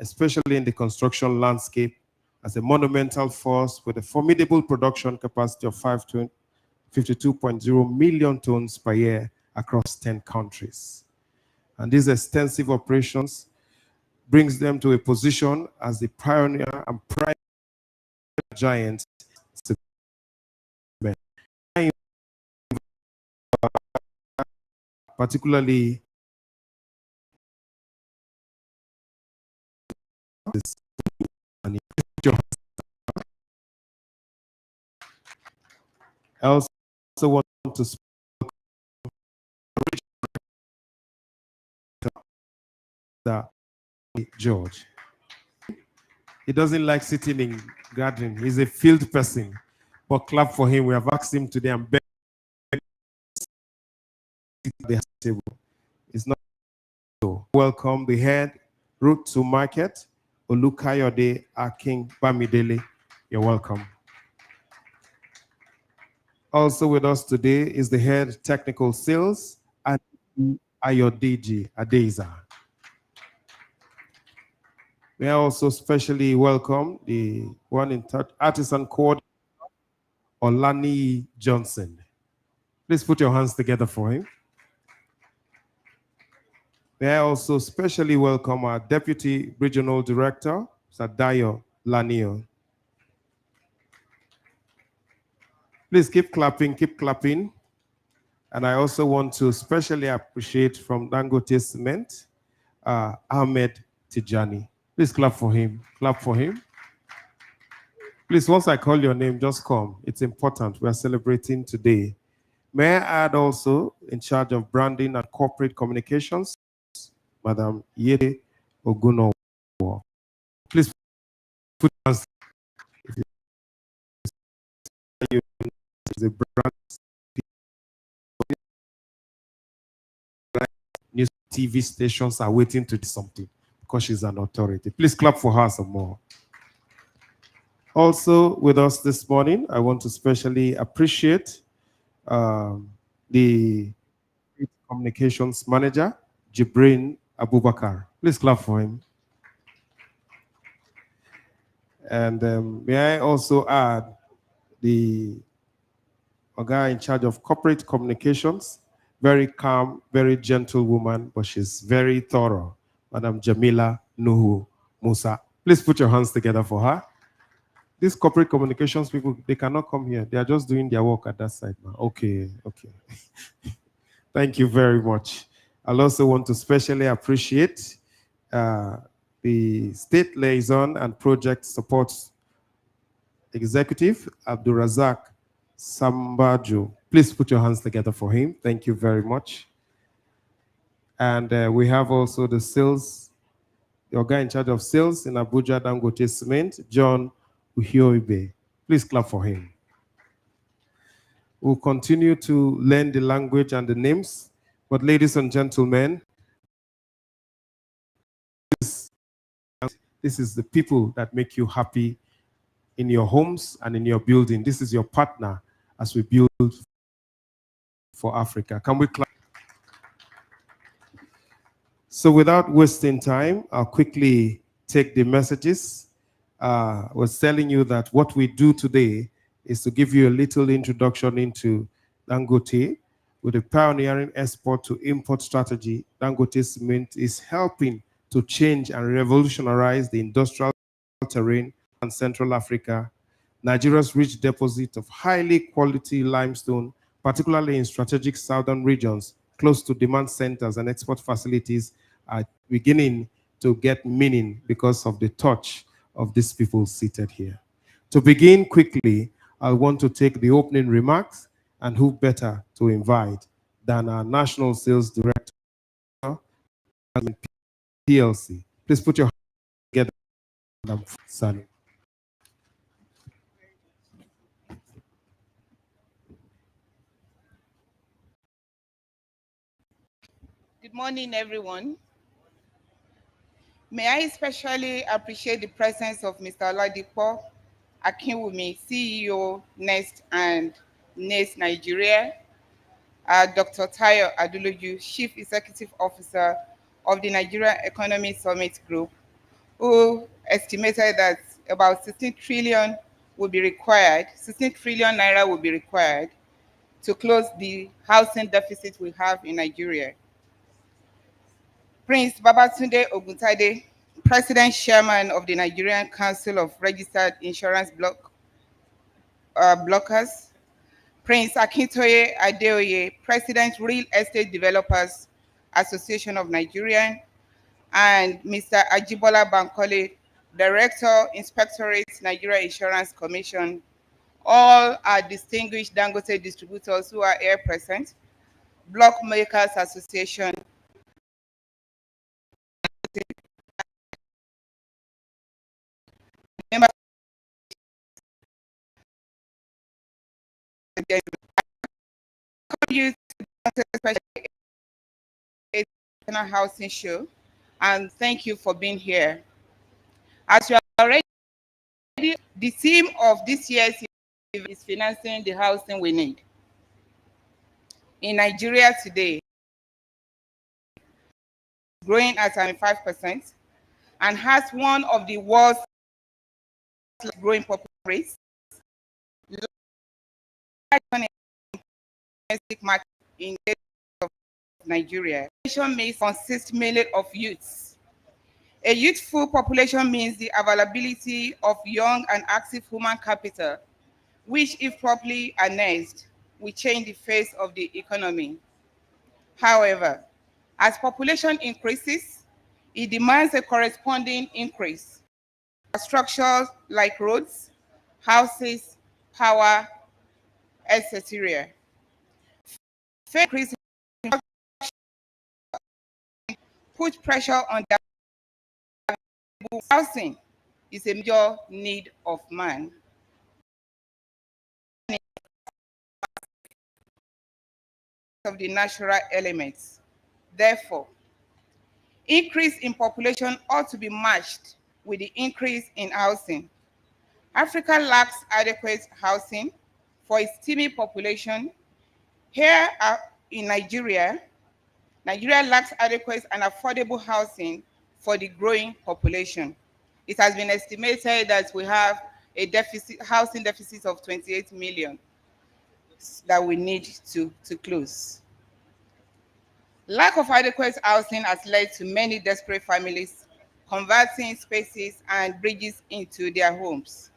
especially in the construction landscape, as a monumental force with a formidable production capacity of 52.0 million tons per year across 10 countries. And these extensive operations brings them to a position as the pioneer and prime giant, particularly I also want to speak to George. He doesn't like sitting in gathering. He's a field person. But clap for him. We have asked him today and begged the table. It's not so. Welcome the head route to market, Olukayode Akin Bamidele. You're welcome. Also with us today is the head technical sales at Ayodeji Adeza. May I also specially welcome the one in touch artisan coordinator, Olani Johnson. Please put your hands together for him. May I also specially welcome our Deputy Regional Director, Sadayo Lanio. Please keep clapping, keep clapping. And I also want to specially appreciate from Dangote Cement, Ahmed Tijani. Please clap for him, clap for him. Please, once I call your name, just come. It's important. We are celebrating today. May I add also, in charge of branding and corporate communications, Madam Yede Ogunowo. Please put hands. The brand news TV stations are waiting to do something because she's an authority. Please clap for her some more. Also with us this morning, I want to specially appreciate the communications manager, Jibrin Abubakar. Please clap for him. And may I also add the guy in charge of corporate communications, very calm, very gentle woman, but she's very thorough, Madam Jamila Nuhu Musa. Please put your hands together for her. These corporate communications people, they cannot come here. They are just doing their work at that side now. Okay, okay. Thank you very much. I'll also want to specially appreciate the State Liaison and Project Support Executive, Abdurazak Sambajo. Please put your hands together for him. Thank you very much. And we have also the sales, the guy in charge of sales in Abuja Dangote Cement, John Uhioibe. Please clap for him. We'll continue to learn the language and the names. But ladies and gentlemen, this is the people that make you happy in your homes and in your building. This is your partner as we build for Africa. Can we clap? So without wasting time, I'll quickly take the messages. I was telling you that what we do today is to give you a little introduction into Dangote. With a pioneering export to import strategy, Dangote Cement is helping to change and revolutionize the industrial terrain in Central Africa. Nigeria's rich deposit of highly quality limestone, particularly in strategic southern regions, close to demand centers and export facilities, are beginning to get meaning because of the touch of these people seated here. To begin quickly, I want to take the opening remarks, and who better to invite than our National Sales Director, PLC. Please put your hands together, Madam Sani. Good morning, everyone. May I especially appreciate the presence of Mr. Oladipo Akinwumi, CEO, Nest, and NACE Nigeria, Dr. Tayo Aduloju, Chief Executive Officer of the Nigeria Economy Summit Group, who estimated that about 16 trillion will be required, 16 trillion naira will be required to close the housing deficit we have in Nigeria. Prince Babatunde Oguntade, President Chairman of the Nigerian Council of Registered Insurance Brokers, Prince Akintoye Adeoye, President Real Estate Developers Association of Nigeria, and Mr. Ajibola Bankole, Director, Inspectorate Nigeria Insurance Commission. All are distinguished Dangote distributors who are here present, Block Makers Association, members you to the Special Housing Show, and thank you for being here. As you are already, the theme of this year's event is financing the housing we need. In Nigeria today, growing at 5% and has one of the world's growing population rates, domestic market in Nigeria. Population may consist mainly of youths. A youthful population means the availability of young and active human capital, which, if properly harnessed, will change the face of the economy. However, as population increases, it demands a corresponding increase. Structures like roads, houses, power, etc. Increase put pressure on the housing is a major need of man. Of the natural elements. Therefore, increase in population ought to be matched with the increase in housing. Africa lacks adequate housing for its teeming population. Here in Nigeria, Nigeria lacks adequate and affordable housing for the growing population. It has been estimated that we have a housing deficit of 28 million that we need to close. Lack of adequate housing has led to many desperate families converting spaces and bridges into their homes.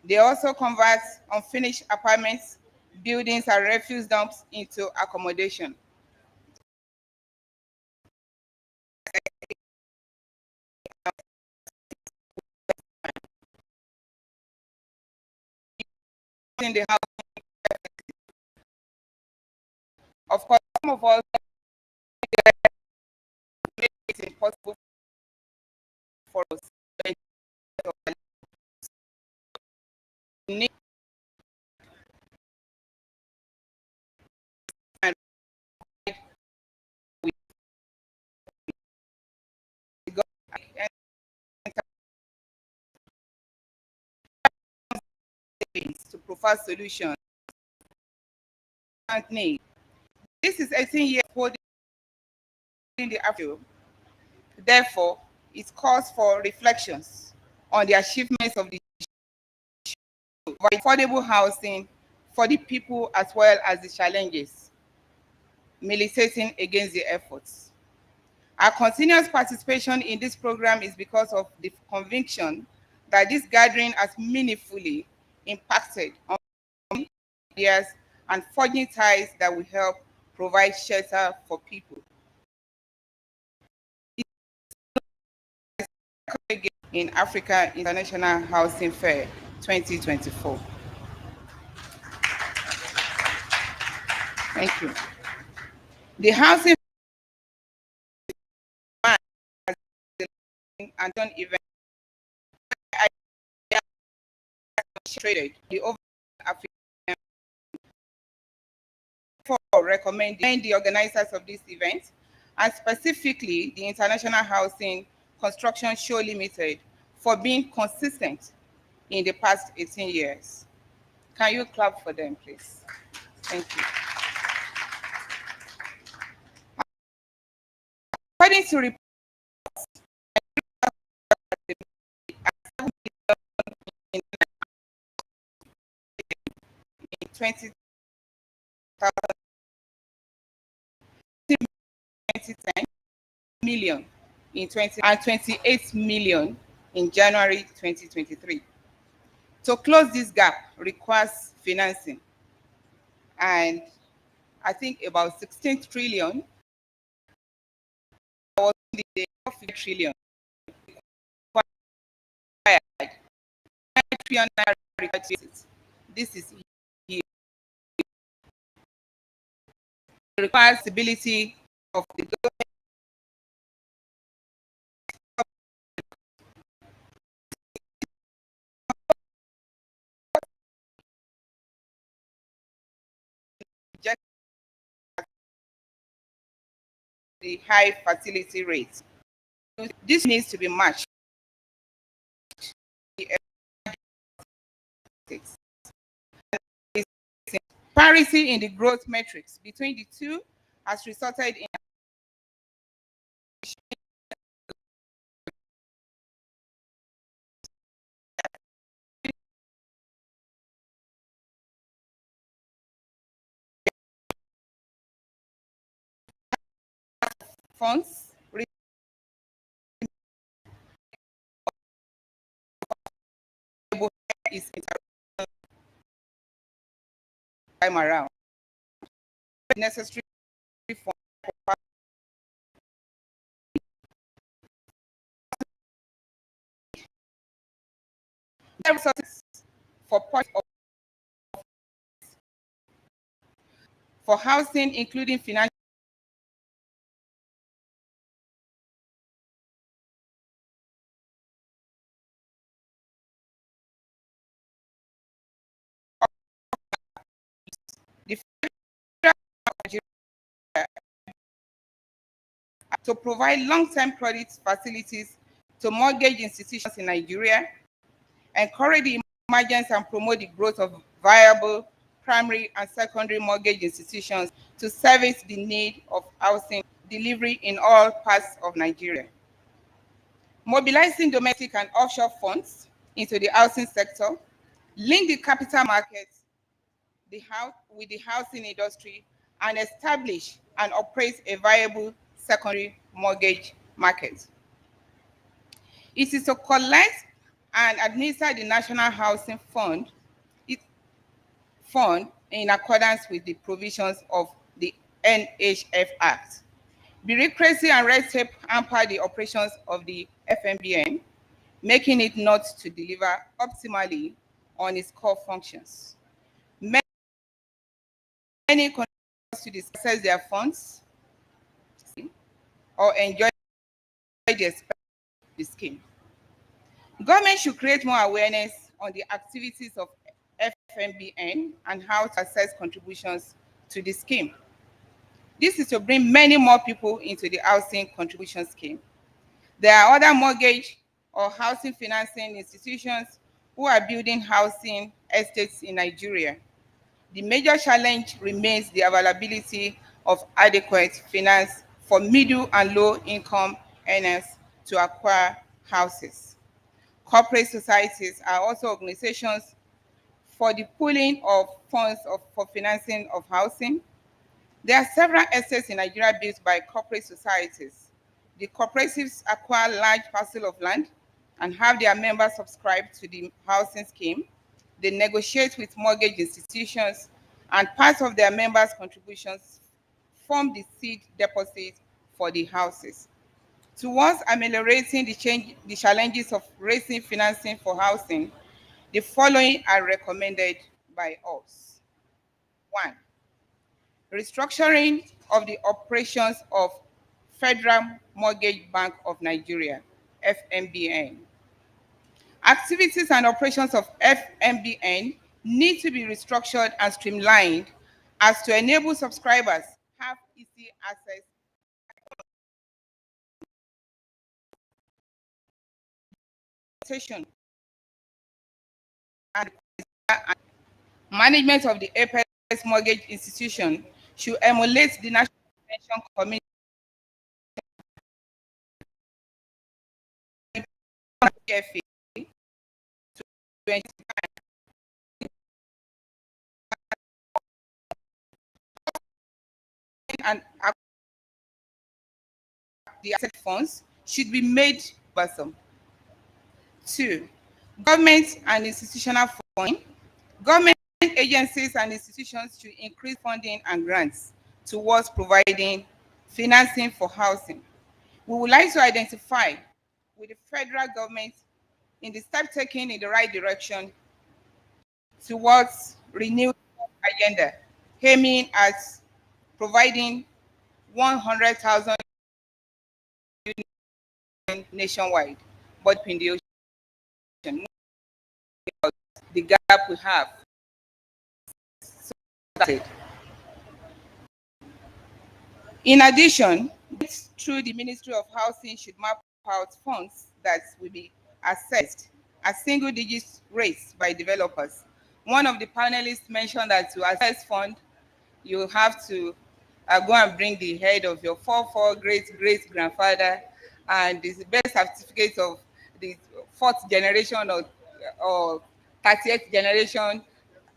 They also convert unfinished apartments, buildings, and refuse dumps into accommodation. In the house, of course, some of us make it impossible for us. To provide solutions and need. This is 18 years holding the Africa. Therefore, it calls for reflections on the achievements of the affordable housing for the people as well as the challenges militating against the efforts. Our continuous participation in this program is because of the conviction that this gathering has meaningfully impacted on ideas and forging ties that will help provide shelter for people. In Africa International Housing Fair 2024. Thank you. The housing and done event traded the over African for recommending the organizers of this event, and specifically the International Housing Construction Show Limited for being consistent in the past 18 years. Can you clap for them, please? Thank you. According to reports, in 2010 million in 20 and 28 million in January 2023. To close this gap requires financing, and I think about 16 trillion or the 5 trillion required. 9 trillion required. This is here. It requires stability of the government. The high fertility rate. This needs to be matched. Parity in the growth metrics between the two has resulted in funds is time around. Necessary for resources for housing, including financial to provide long-term credit facilities to mortgage institutions in Nigeria, encourage the emergence and promote the growth of viable primary and secondary mortgage institutions to service the need of housing delivery in all parts of Nigeria. Mobilizing domestic and offshore funds into the housing sector, link the capital markets with the housing industry, and establish and operate a viable secondary mortgage market. It is to collect and administer the National Housing Fund in accordance with the provisions of the NHF Act. Bureaucracy and red tape hamper the operations of the FMBN, making it not to deliver optimally on its core functions. Many continue to discuss their funds or enjoy the scheme. Government should create more awareness on the activities of FMBN and how to access contributions to the scheme. This is to bring many more people into the housing contribution scheme. There are other mortgage or housing financing institutions who are building housing estates in Nigeria. The major challenge remains the availability of adequate finance for middle and low income earners to acquire houses. Corporate societies are also organizations for the pooling of funds for financing of housing. There are several estates in Nigeria built by corporate societies. The cooperatives acquire large parcels of land and have their members subscribe to the housing scheme. They negotiate with mortgage institutions, and part of their members' contributions form the seed deposit for the houses. Towards ameliorating the challenges of raising financing for housing, the following are recommended by us. 1. Restructuring of the operations of Federal Mortgage Bank of Nigeria, FMBN. Activities and operations of FMBN need to be restructured and streamlined as to enable subscribers have easy access and management of the Apex mortgage institution should emulate the National Pension Commission PFA to and the asset funds should be made burdensome. 2. Government and institutional funding. Government agencies and institutions should increase funding and grants towards providing financing for housing. We would like to identify with the federal government in the step taken in the right direction towards renewed agenda, aiming at providing 100,000 nationwide, but in the ocean, the gap we have. In addition, through the Ministry of Housing should map out funds that will be assessed at single-digit rates by developers. One of the panelists mentioned that to assess fund, you have to go and bring the head of your great-grandfather and the birth certificate of the 4th generation or 30th generation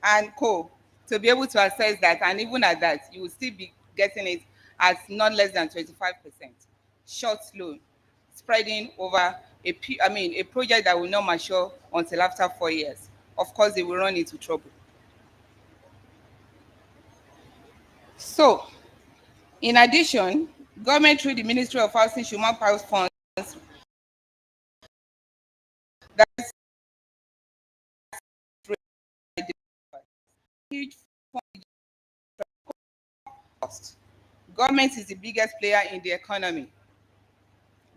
and co. to be able to assess that, and even at that, you will still be getting it at not less than 25%. Short loan, spreading over a project that will not mature until after 4 years. Of course, they will run into trouble. So, in addition, government through the Ministry of Housing should map out funds that's huge cost. Government is the biggest player in the economy.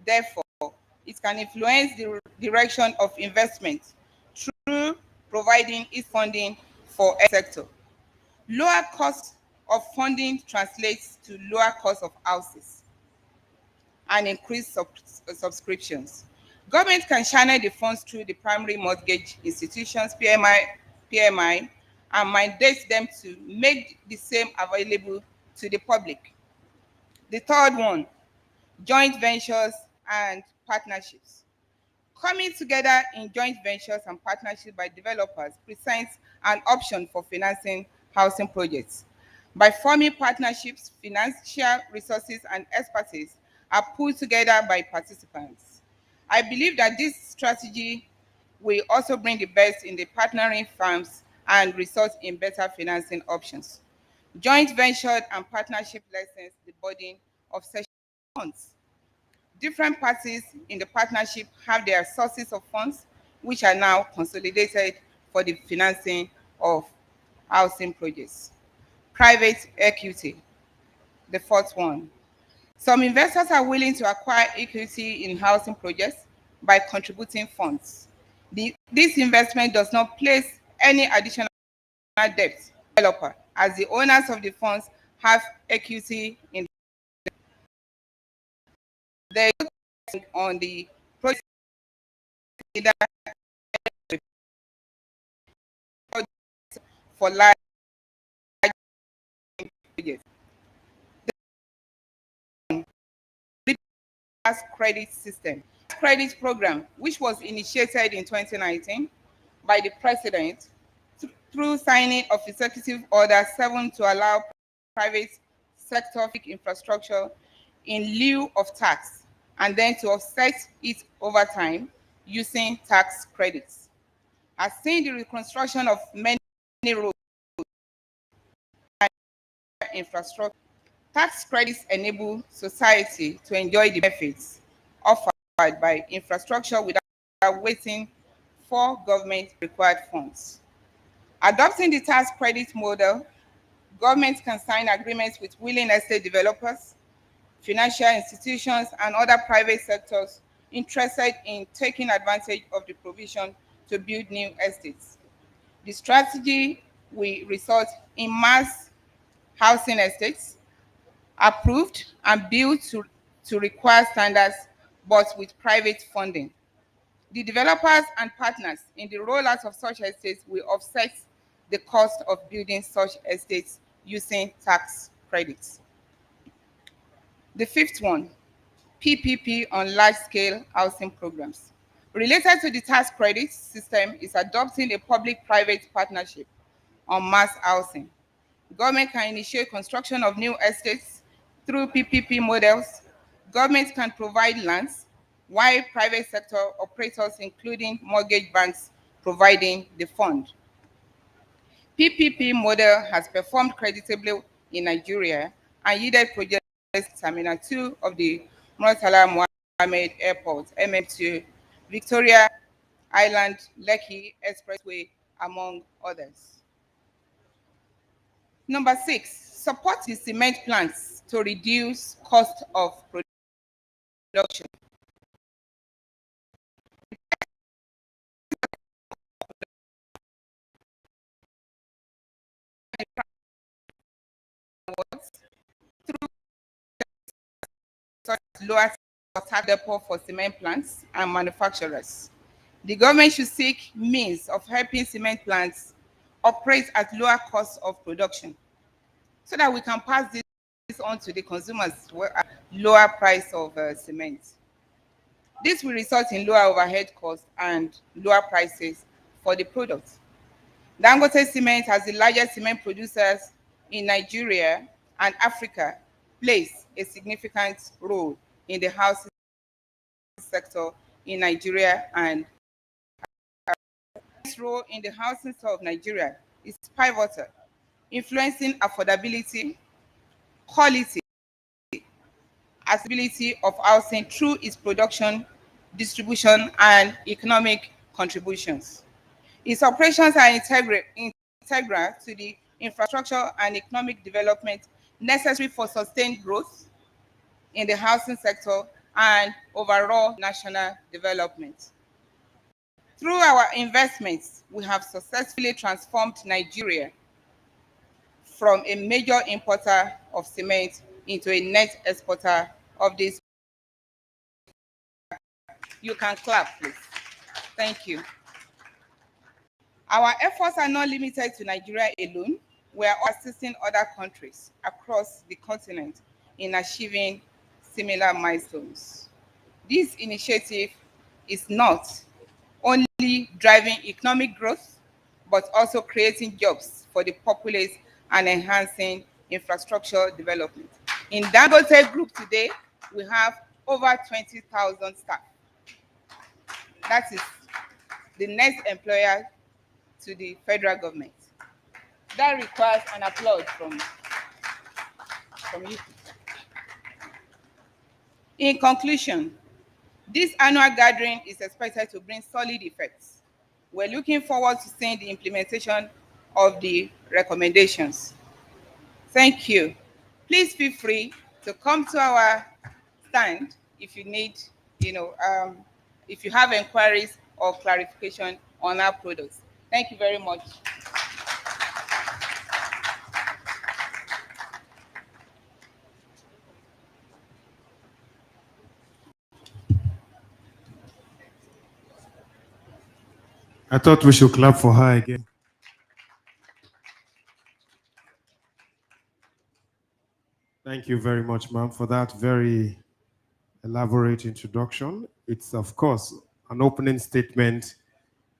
Therefore, it can influence the direction of investment through providing its funding for a sector. Lower cost of funding translates to lower cost of houses and increased subscriptions. Government can channel the funds through the primary mortgage institutions, PMI, and mandate them to make the same available to the public. The third one, joint ventures and partnerships. Coming together in joint ventures and partnerships by developers presents an option for financing housing projects. By forming partnerships, financial resources and expertise are pulled together by participants. I believe that this strategy will also bring the best in the partnering firms and result in better financing options. Joint venture and partnership lessens the burden of such funds. Different parties in the partnership have their sources of funds, which are now consolidated for the financing of housing projects. Private equity, the fourth one. Some investors are willing to acquire equity in housing projects by contributing funds. This investment does not place any additional debt to the developer, as the owners of the funds have equity in the on the project for large projects. The credit system. Credit program, which was initiated in 2019 by the President through signing of Executive Order 7 to allow private sector infrastructure in lieu of tax, and then to offset it over time using tax credits. Has seen the reconstruction of many roads and infrastructure. Tax credits enable society to enjoy the benefits offered by infrastructure without waiting for government required funds. Adopting the tax credit model, government can sign agreements with willing estate developers, financial institutions, and other private sectors interested in taking advantage of the provision to build new estates. The strategy will result in mass housing estates approved and built to require standards, but with private funding. The developers and partners in the rollout of such estates will offset the cost of building such estates using tax credits. The fifth one, PPP on large-scale housing programs. Related to the tax credit system is adopting a public-private partnership on mass housing. Government can initiate construction of new estates through PPP models. Government can provide lands, while private sector operators, including mortgage banks, providing the fund. PPP model has performed creditably in Nigeria and yielded projects Terminal 2 of the Murtala Mohammed Airport, MM2, Victoria Island, Lekki Expressway, among others. Number 6, support the cement plants to reduce cost of production. Lower tax depot for cement plants and manufacturers. The government should seek means of helping cement plants operate at lower cost of production so that we can pass this on to the consumers at lower price of cement. This will result in lower overhead costs and lower prices for the product. Dangote Cement, as the largest cement producers in Nigeria and Africa, plays a significant role in the housing sector in Nigeria, and its role in the housing sector of Nigeria is pivotal, influencing affordability, quality, accessibility of housing through its production, distribution, and economic contributions. Its operations are integral to the infrastructure and economic development necessary for sustained growth in the housing sector and overall national development. Through our investments, we have successfully transformed Nigeria from a major importer of cement into a net exporter of this. You can clap, please. Thank you. Our efforts are not limited to Nigeria alone. We are assisting other countries across the continent in achieving similar milestones. This initiative is not only driving economic growth, but also creating jobs for the populace and enhancing infrastructure development. In Dangote Group today, we have over 20,000 staff. That is the next employer to the federal government. That requires an applause from you. In conclusion, this annual gathering is expected to bring solid effects. We're looking forward to seeing the implementation of the recommendations. Thank you. Please feel free to come to our stand if you need, if you have inquiries or clarification on our products. Thank you very much. I thought we should clap for her again. Thank you very much, ma'am, for that very elaborate introduction. It's, of course, an opening statement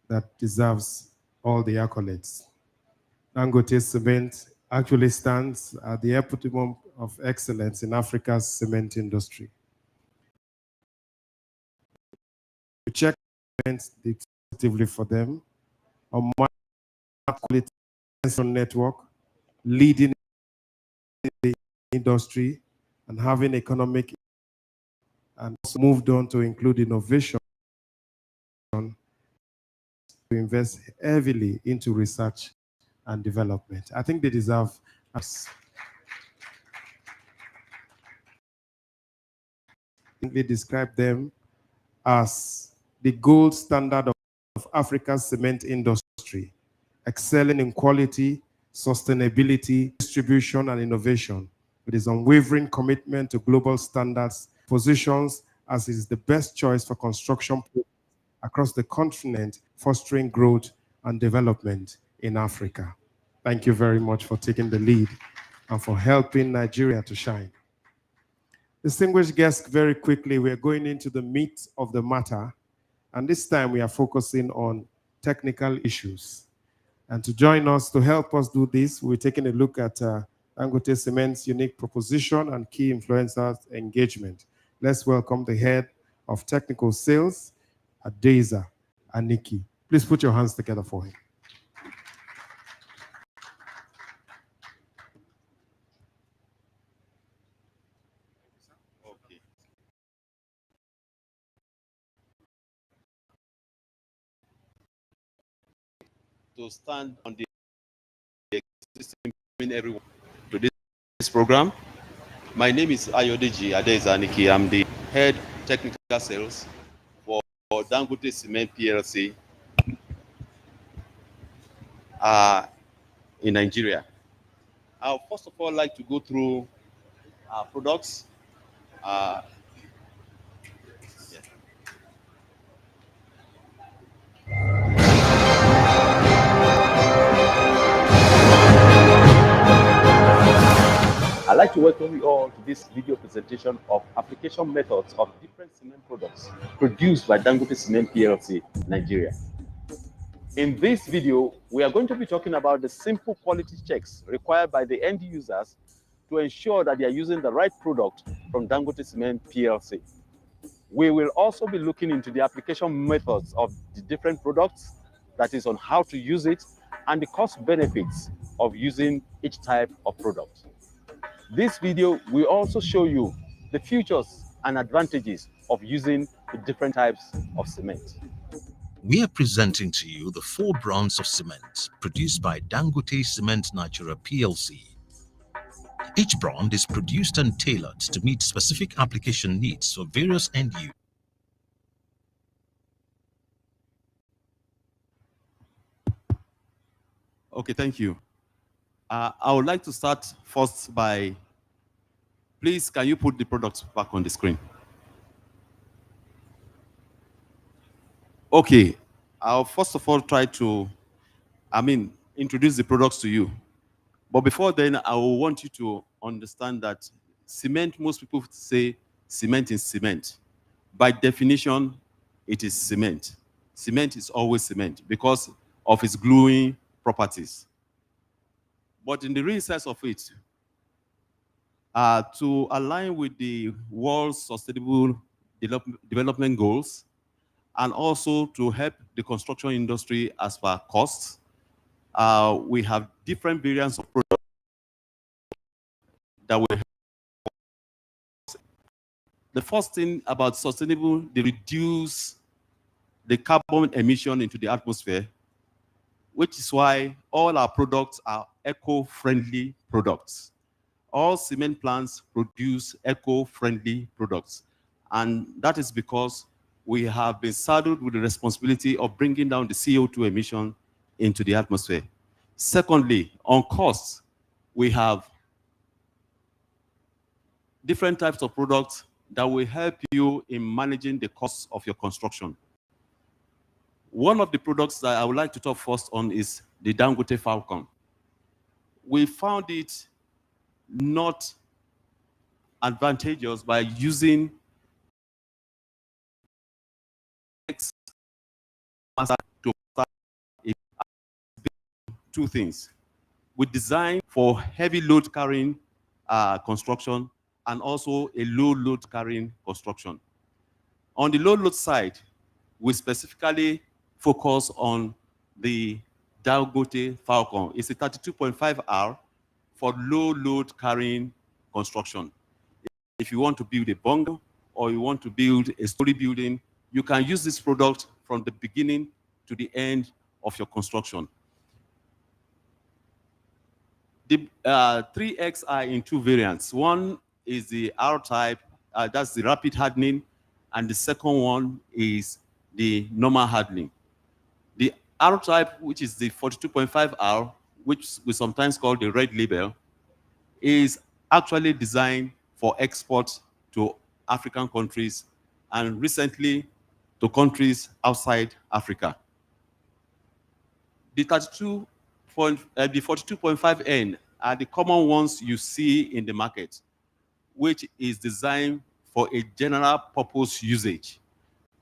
that deserves all the accolades. Dangote Cement actually stands at the epitome of excellence in Africa's cement industry. We check positively for them on quality network, leading the industry and having economic, and also moved on to include innovation, to invest heavily into research and development. I think they deserve us. They describe them as the gold standard of Africa's cement industry, excelling in quality, sustainability, distribution, and innovation. With its unwavering commitment to global standards, positions as is the best choice for construction across the continent, fostering growth and development in Africa. Thank you very much for taking the lead and for helping Nigeria to shine. Distinguished guests, very quickly, we're going into the meat of the matter. And this time we are focusing on technical issues. And to join us, to help us do this, we're taking a look at Dangote Cement's unique proposition and key influencers engagement. Let's welcome the head of technical sales, Adeza Aniki. Please put your hands together for him. Okay. To stand on the existing everyone to this program. My name is Ayodeji Adeza Aniki. I'm the head technical sales for Dangote Cement PLC in Nigeria. I would first of all like to go through our products. I'd like to welcome you all to this video presentation of application methods of different cement products produced by Dangote Cement PLC, Nigeria. In this video, we are going to be talking about the simple quality checks required by the end users to ensure that they are using the right product from Dangote Cement PLC. We will also be looking into the application methods of the different products, that is on how to use it, and the cost benefits of using each type of product. This video will also show you the features and advantages of using the different types of cement. We are presenting to you the 4 brands of cement produced by Dangote Cement Nigeria PLC. Each brand is produced and tailored to meet specific application needs for various end users. Okay, thank you. I would like to start first by, please, can you put the products back on the screen? Okay, I'll first of all try to, introduce the products to you. But before then, I will want you to understand that cement, most people say cement is cement. By definition, it is cement. Cement is always cement because of its gluing properties. But in the real sense of it, to align with the world's sustainable development goals, and also to help the construction industry as per costs, we have different variants of products that will help. The first thing about sustainable, they reduce the carbon emission into the atmosphere, which is why all our products are eco-friendly products. All cement plants produce eco-friendly products. And that is because we have been saddled with the responsibility of bringing down the CO2 emission into the atmosphere. Secondly, on costs, we have different types of products that will help you in managing the costs of your construction. One of the products that I would like to talk first on is the Dangote Falcon. We found it not advantageous by using to two things. We design for heavy load carrying construction and also a low load carrying construction. On the low load side, we specifically focus on the Dangote Falcon. It's a 32.5R for low load carrying construction. If you want to build a bungalow or you want to build a story building, you can use this product from the beginning to the end of your construction. The 3X are in 2 variants. One is the R-type, that's the rapid hardening, and the second one is the normal hardening. The R-type, which is the 42.5R, which we sometimes call the red label, is actually designed for export to African countries and recently to countries outside Africa. The For the 42.5N are the common ones you see in the market, which is designed for a general purpose usage.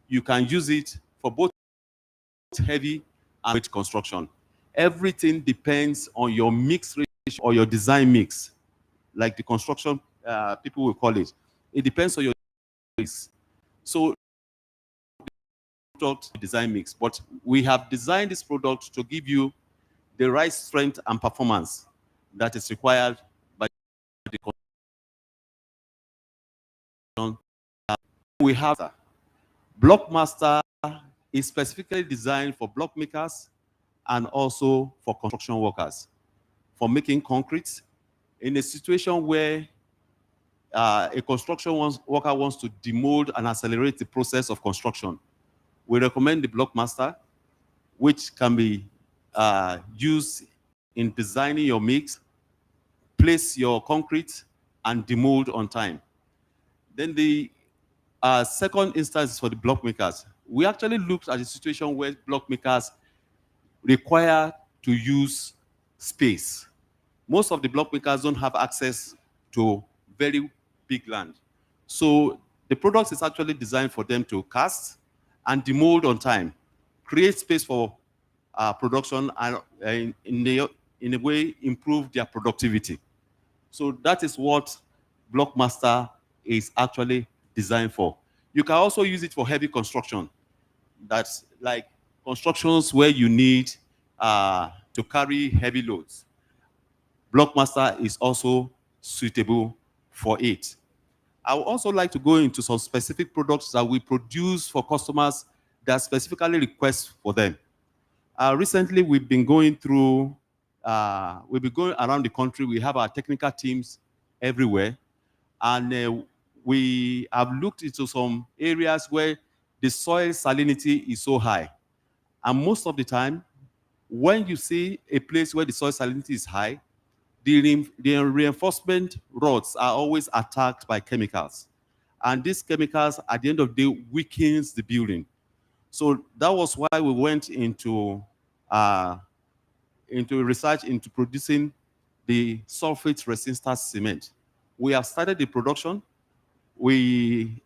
You can use it for both heavy and weight construction. Everything depends on your mix ratio or your design mix, like the construction people will call it. It depends on your mix. So product design mix, but we have designed this product to give you the right strength and performance that is required by the construction. We have Blockmaster is specifically designed for block makers and also for construction workers for making concrete. In a situation where a construction worker wants to demold and accelerate the process of construction, we recommend the Blockmaster, which can be used in designing your mix, place your concrete, and demold on time. Then the second instance is for the block makers. We actually looked at a situation where block makers require to use space. Most of the block makers don't have access to very big land. So the product is actually designed for them to cast and demold on time, create space for production, and in a way improve their productivity. So that is what Blockmaster is actually designed for. You can also use it for heavy construction. That's like constructions where you need to carry heavy loads. Blockmaster is also suitable for it. I would also like to go into some specific products that we produce for customers that specifically request for them. Recently, we've been going around the country. We have our technical teams everywhere. And we have looked into some areas where the soil salinity is so high. And most of the time, when you see a place where the soil salinity is high, the reinforcement rods are always attacked by chemicals. And these chemicals, at the end of the day, weakens the building. So that was why we went into research into producing the sulfate-resistant cement. We have started the production. We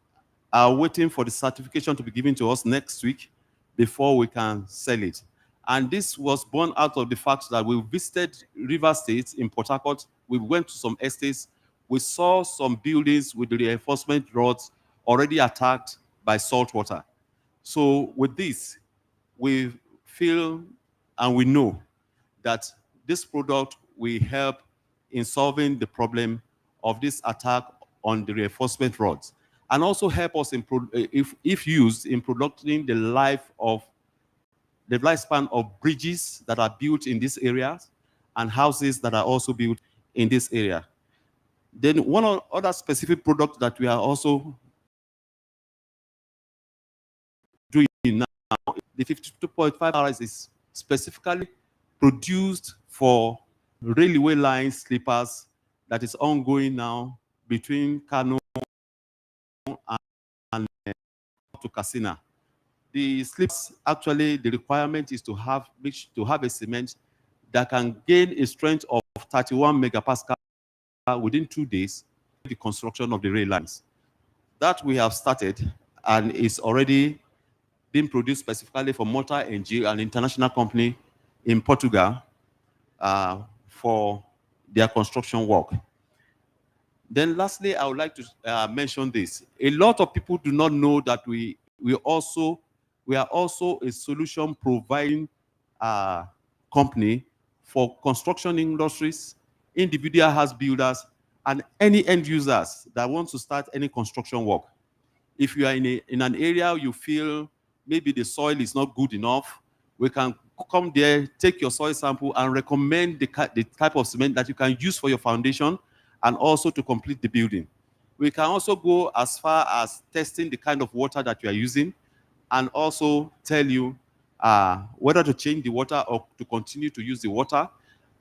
are waiting for the certification to be given to us next week before we can sell it. And this was born out of the fact that we visited River State in Port Harcourt. We went to some estates. We saw some buildings with the reinforcement rods already attacked by salt water. So with this, we feel and we know that this product will help in solving the problem of this attack on the reinforcement rods, and also help us in if used in prolonging the lifespan of bridges that are built in this area and houses that are also built in this area. Then one other specific product that we are also doing now, the 52.5 hours is specifically produced for railway line sleepers that is ongoing now between Kano and to Katsina. The slips, actually, the requirement is to have a cement that can gain a strength of 31 megapascal within 2 days, the construction of the rail lines. That we have started and is already being produced specifically for Motor NG, an international company in Portugal, for their construction work. Then lastly, I would like to mention this. A lot of people do not know that we are also a solution providing company for construction industries, individual house builders, and any end users that want to start any construction work. If you are in an area you feel maybe the soil is not good enough, we can come there, take your soil sample, and recommend the type of cement that you can use for your foundation and also to complete the building. We can also go as far as testing the kind of water that you are using and also tell you whether to change the water or to continue to use the water.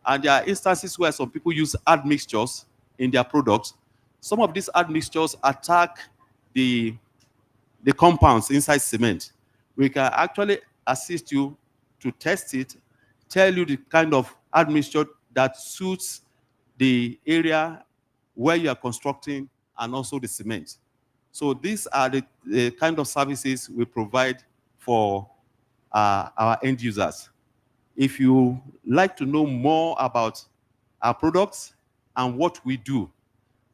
And there are instances where some people use admixtures in their products. Some of these admixtures attack the compounds inside cement. We can actually assist you to test it, tell you the kind of admixture that suits the area where you are constructing and also the cement. So these are the kind of services we provide for our end users. If you like to know more about our products and what we do,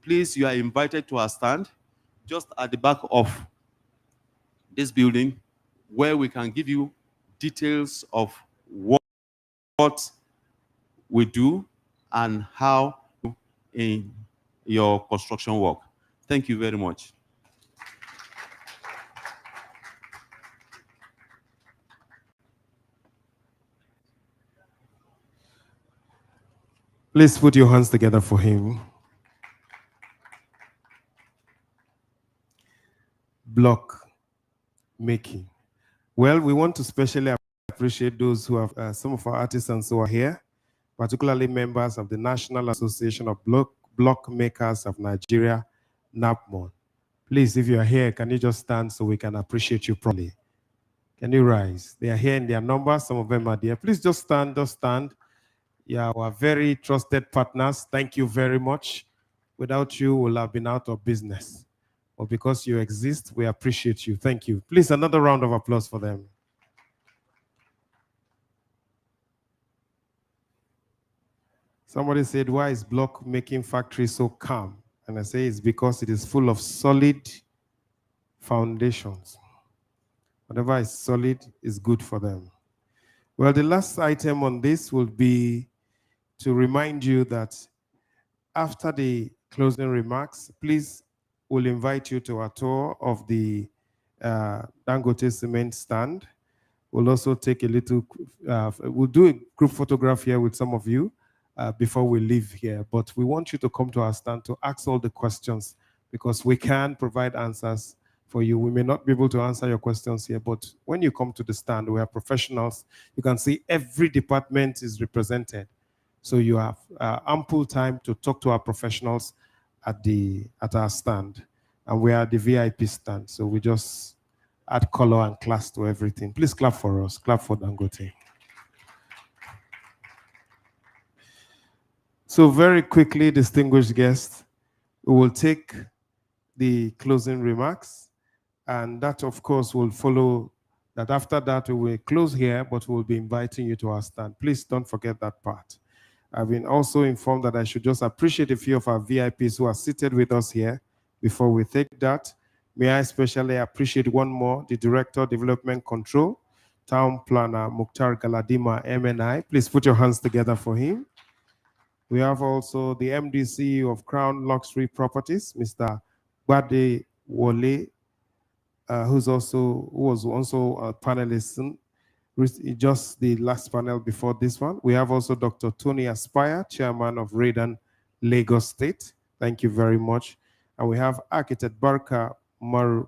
please, you are invited to our stand just at the back of this building, where we can give you details of what we do and how in your construction work. Thank you very much. Please put your hands together for him. Block making. Well, we want to specially appreciate those who have, some of our artisans who are here, particularly members of the National Association of Block Makers of Nigeria, NAPMON. Please, if you are here, can you just stand so we can appreciate you properly? Can you rise? They are here in their numbers. Some of them are there. Please just stand, just stand. You are our very trusted partners. Thank you very much. Without you, we'll have been out of business. But because you exist, we appreciate you. Thank you. Please, another round of applause for them. Somebody said, why is block making factory so calm? And I say it's because it is full of solid foundations. Whatever is solid is good for them. Well, the last item on this will be to remind you that after the closing remarks, please, we'll invite you to a tour of the Dangote Cement stand. We'll also take a little, we'll do a group photograph here with some of you before we leave here. But we want you to come to our stand to ask all the questions, because we can provide answers for you. We may not be able to answer your questions here, but when you come to the stand, we are professionals. You can see every department is represented. So you have ample time to talk to our professionals at our stand. And we are the VIP stand. So we just add color and class to everything. Please clap for us. Clap for Dangote. So very quickly, distinguished guests, we will take the closing remarks. And that, of course, will follow that. After that, we will close here, but we'll be inviting you to our stand. Please don't forget that part. I've been also informed that I should just appreciate a few of our VIPs who are seated with us here. Before we take that, may I especially appreciate one more, the Director of Development Control, Town Planner Mukhtar Galadima, MNI. Please put your hands together for him. We have also the MD of Crown Luxury Properties, Mr. Bade Wole, who was also a panelist, just the last panel before this one. We have also Dr. Tony Aspire, Chairman of Radan Lagos State. Thank you very much. And we have Architect Barka Maru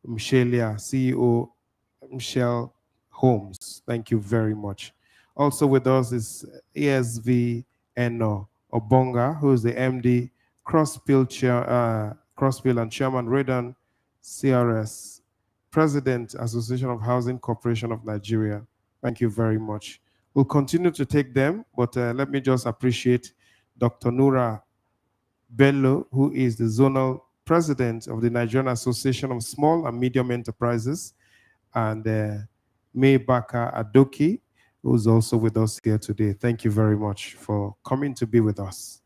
Michelia, CEO Michelle Holmes. Thank you very much. Also with us is ASV Eno Obonga, who is the MD, Crosspill and Chairman Radan CRS, President, Association of Housing Corporation of Nigeria. Thank you very much. We'll continue to take them, but let me just appreciate Dr. Nura Bello, who is the Zonal President of the Nigerian Association of Small and Medium Enterprises, and May Baka Adoki, who's also with us here today. Thank you very much for coming to be with us.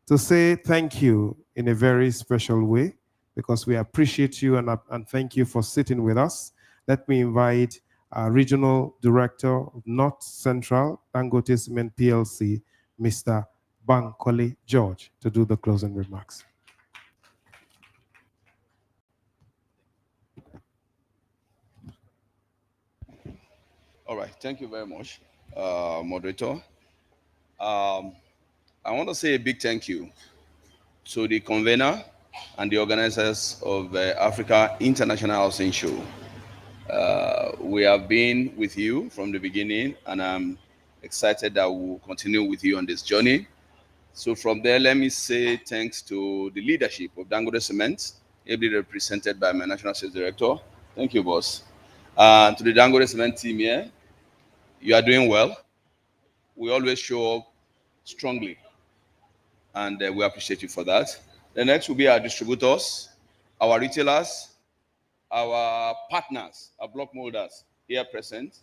To say thank you in a very special way, because we appreciate you and thank you for sitting with us. Let me invite our Regional Director of North Central Dangote Cement PLC, Mr. Bankole George, to do the closing remarks. All right, thank you very much, moderator. I want to say a big thank you to the convener and the organizers of the Africa International Housing Show. We have been with you from the beginning, and I'm excited that we'll continue with you on this journey. So from there, let me say thanks to the leadership of Dangote Cement, ably represented by my National Sales Director. Thank you, boss. To the Dangote Cement team here, you are doing well. we always show up strongly, and we appreciate you for that. The next will be our distributors, our retailers, our partners, our block molders here present.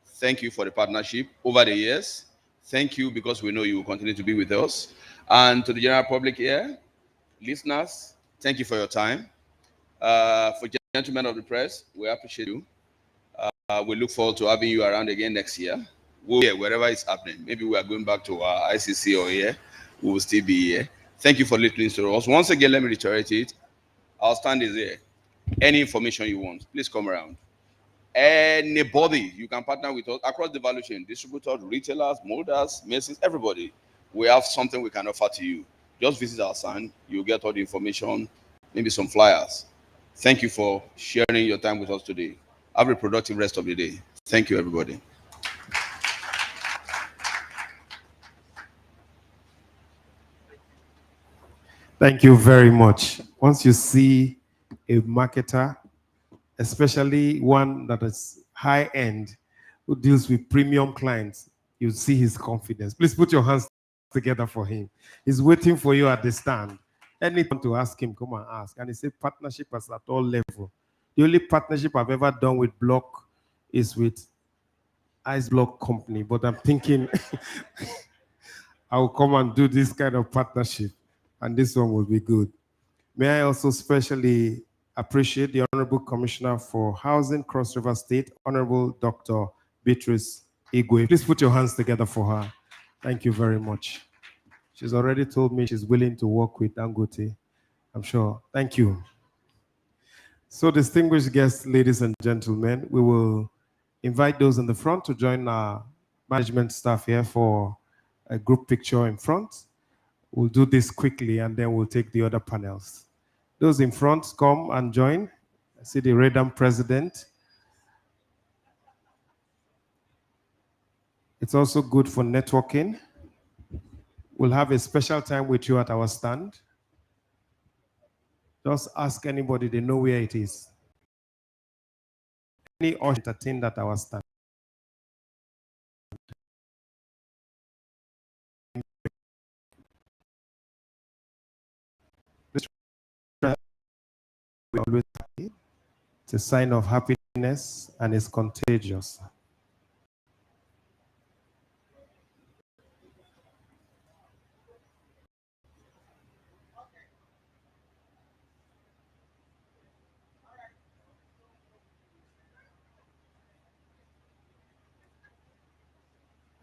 Thank you for the partnership over the years. Thank you because we know you will continue to be with us. And to the general public here, listeners, thank you for your time. For gentlemen of the press, we appreciate you. We look forward to having you around again next year. We'll be here wherever it's happening. Maybe we are going back to our ICC or here. We will still be here. Thank you for listening to us. Once again, let me reiterate it. Our stand is here. Any information you want, please come around. Anybody, you can partner with us across the value chain, distributors, retailers, molders, masons, everybody. We have something we can offer to you. Just visit our stand. You'll get all the information, maybe some flyers. Thank you for sharing your time with us today. Have a productive rest of the day. Thank you, everybody. Thank you very much. Once you see a marketer, especially one that is high-end, who deals with premium clients, you see his confidence. Please put your hands together for him. He's waiting for you at the stand. Anything to ask him, come and ask. And he said partnership is at all levels. The only partnership I've ever done with Block is with Ice Block Company, but I'm thinking I will come and do this kind of partnership, and this one will be good. May I also specially appreciate the Honorable Commissioner for Housing, Cross River State, Honorable Dr. Beatrice Igwe. Please put your hands together for her. Thank you very much. She's already told me she's willing to work with Dangote, I'm sure. Thank you. So distinguished guests, ladies and gentlemen, we will invite those in the front to join our management staff here for a group picture in front. We'll do this quickly and then we'll take the other panels. Those in front, come and join. I see the Redam president. It's also good for networking. We'll have a special time with you at our stand. Just ask anybody, they know where it is. Any entertained at our stand. We're always happy. It's a sign of happiness and it's contagious.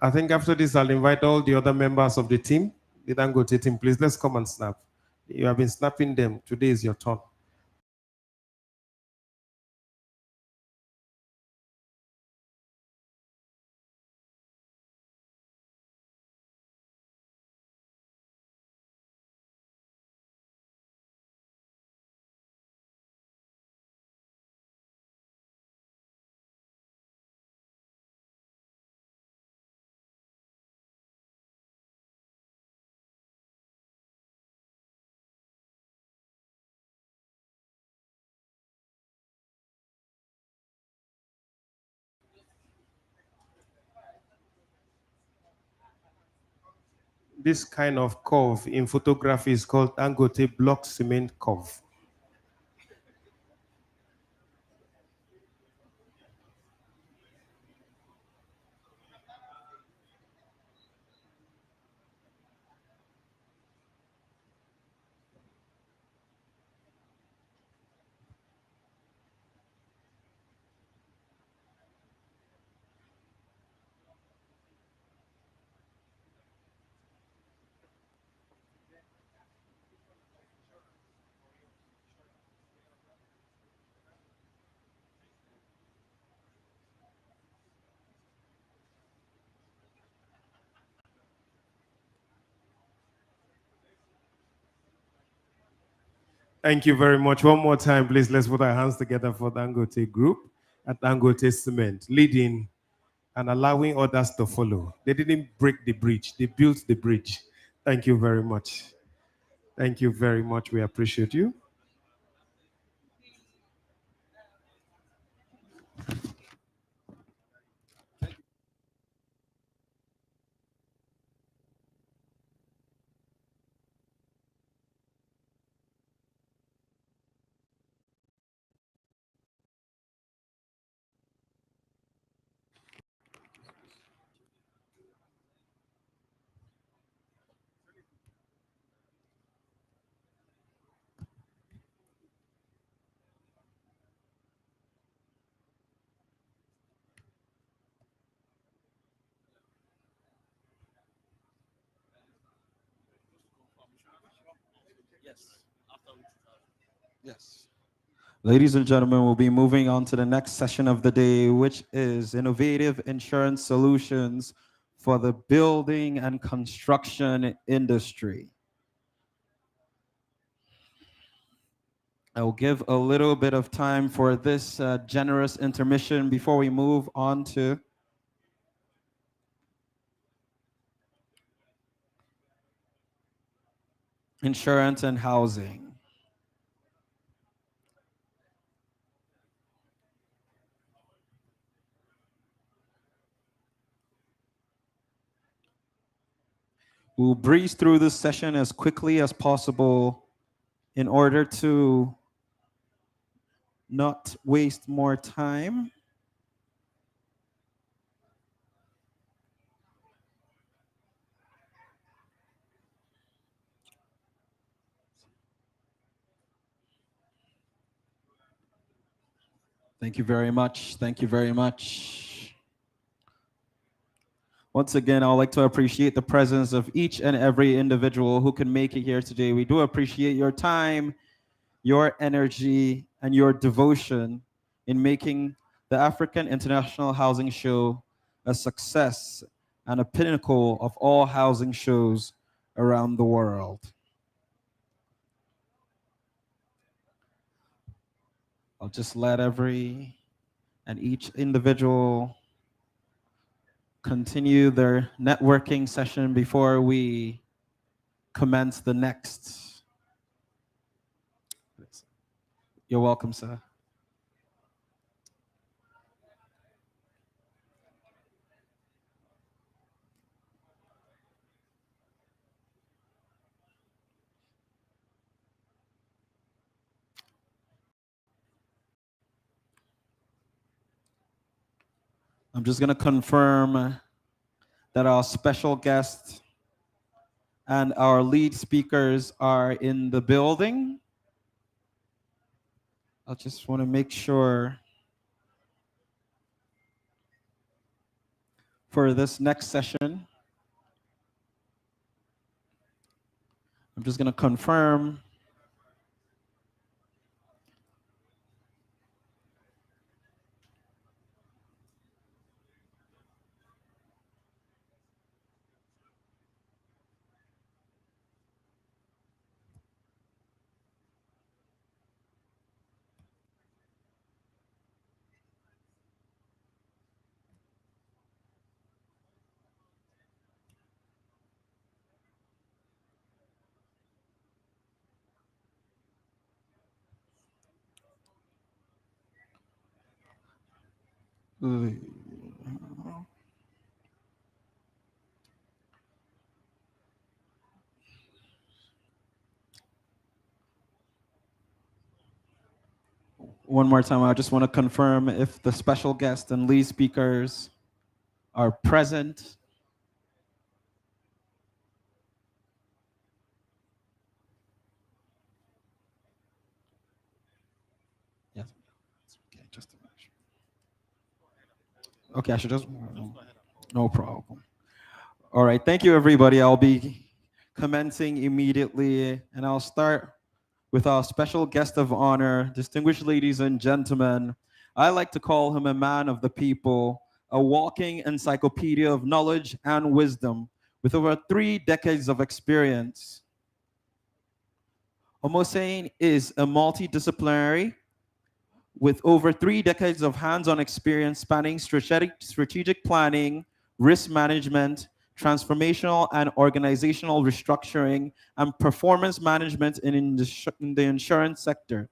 I think after this, I'll invite all the other members of the team, the Dangote team. Please, let's come and snap. You have been snapping them. Today is your turn. This kind of curve in photography is called Dangote block cement curve. Thank you very much. One more time, please. Let's put our hands together for Dangote Group at Dangote Cement, leading and allowing others to follow. They didn't break the bridge. They built the bridge. Thank you very much. Thank you very much. We appreciate you. Yes. Ladies and gentlemen, we'll be moving on to the next session of the day, which is innovative insurance solutions for the building and construction industry. I will give a little bit of time for this generous intermission before we move on to insurance and housing. We'll breeze through this session as quickly as possible in order to not waste more time. Thank you very much. Thank you very much. Once again, I would like to appreciate the presence of each and every individual who can make it here today. We do appreciate your time, your energy, and your devotion in making the African International Housing Show a success and a pinnacle of all housing shows around the world. I'll just let every and each individual continue their networking session before we commence the next. You're welcome, sir. I'm just going to confirm that our special guest and our lead speakers are in the building. I just want to make sure for this next session. I'm just going to confirm one more time. I just want to confirm if the special guest and lead speakers are present. Yes. Okay, just to make sure. Okay, I should just. No problem. All right, thank you, everybody. I'll be commencing immediately, and I'll start with our special guest of honor, distinguished ladies and gentlemen. I like to call him a man of the people, a walking encyclopedia of knowledge and wisdom with over 3 decades of experience. Omoseyin is a multidisciplinary with over 3 decades of hands-on experience spanning strategic planning, risk management, transformational and organizational restructuring, and performance management in the insurance sector.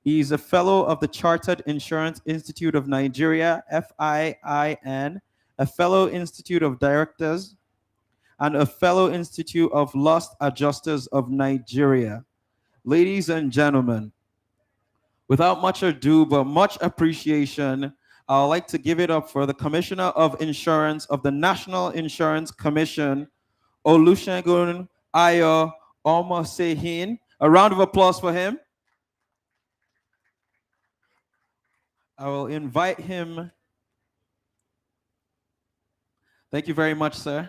He is a fellow of the Chartered Insurance Institute of Nigeria, FIIN, a fellow Institute of Directors, and a fellow Institute of Loss Adjusters of Nigeria. Ladies and gentlemen, without much ado but much appreciation, I would like to give it up for the Commissioner of Insurance of the National Insurance Commission, Olusegun Ayo Omoseyin. A round of applause for him. I will invite him. Thank you very much, sir.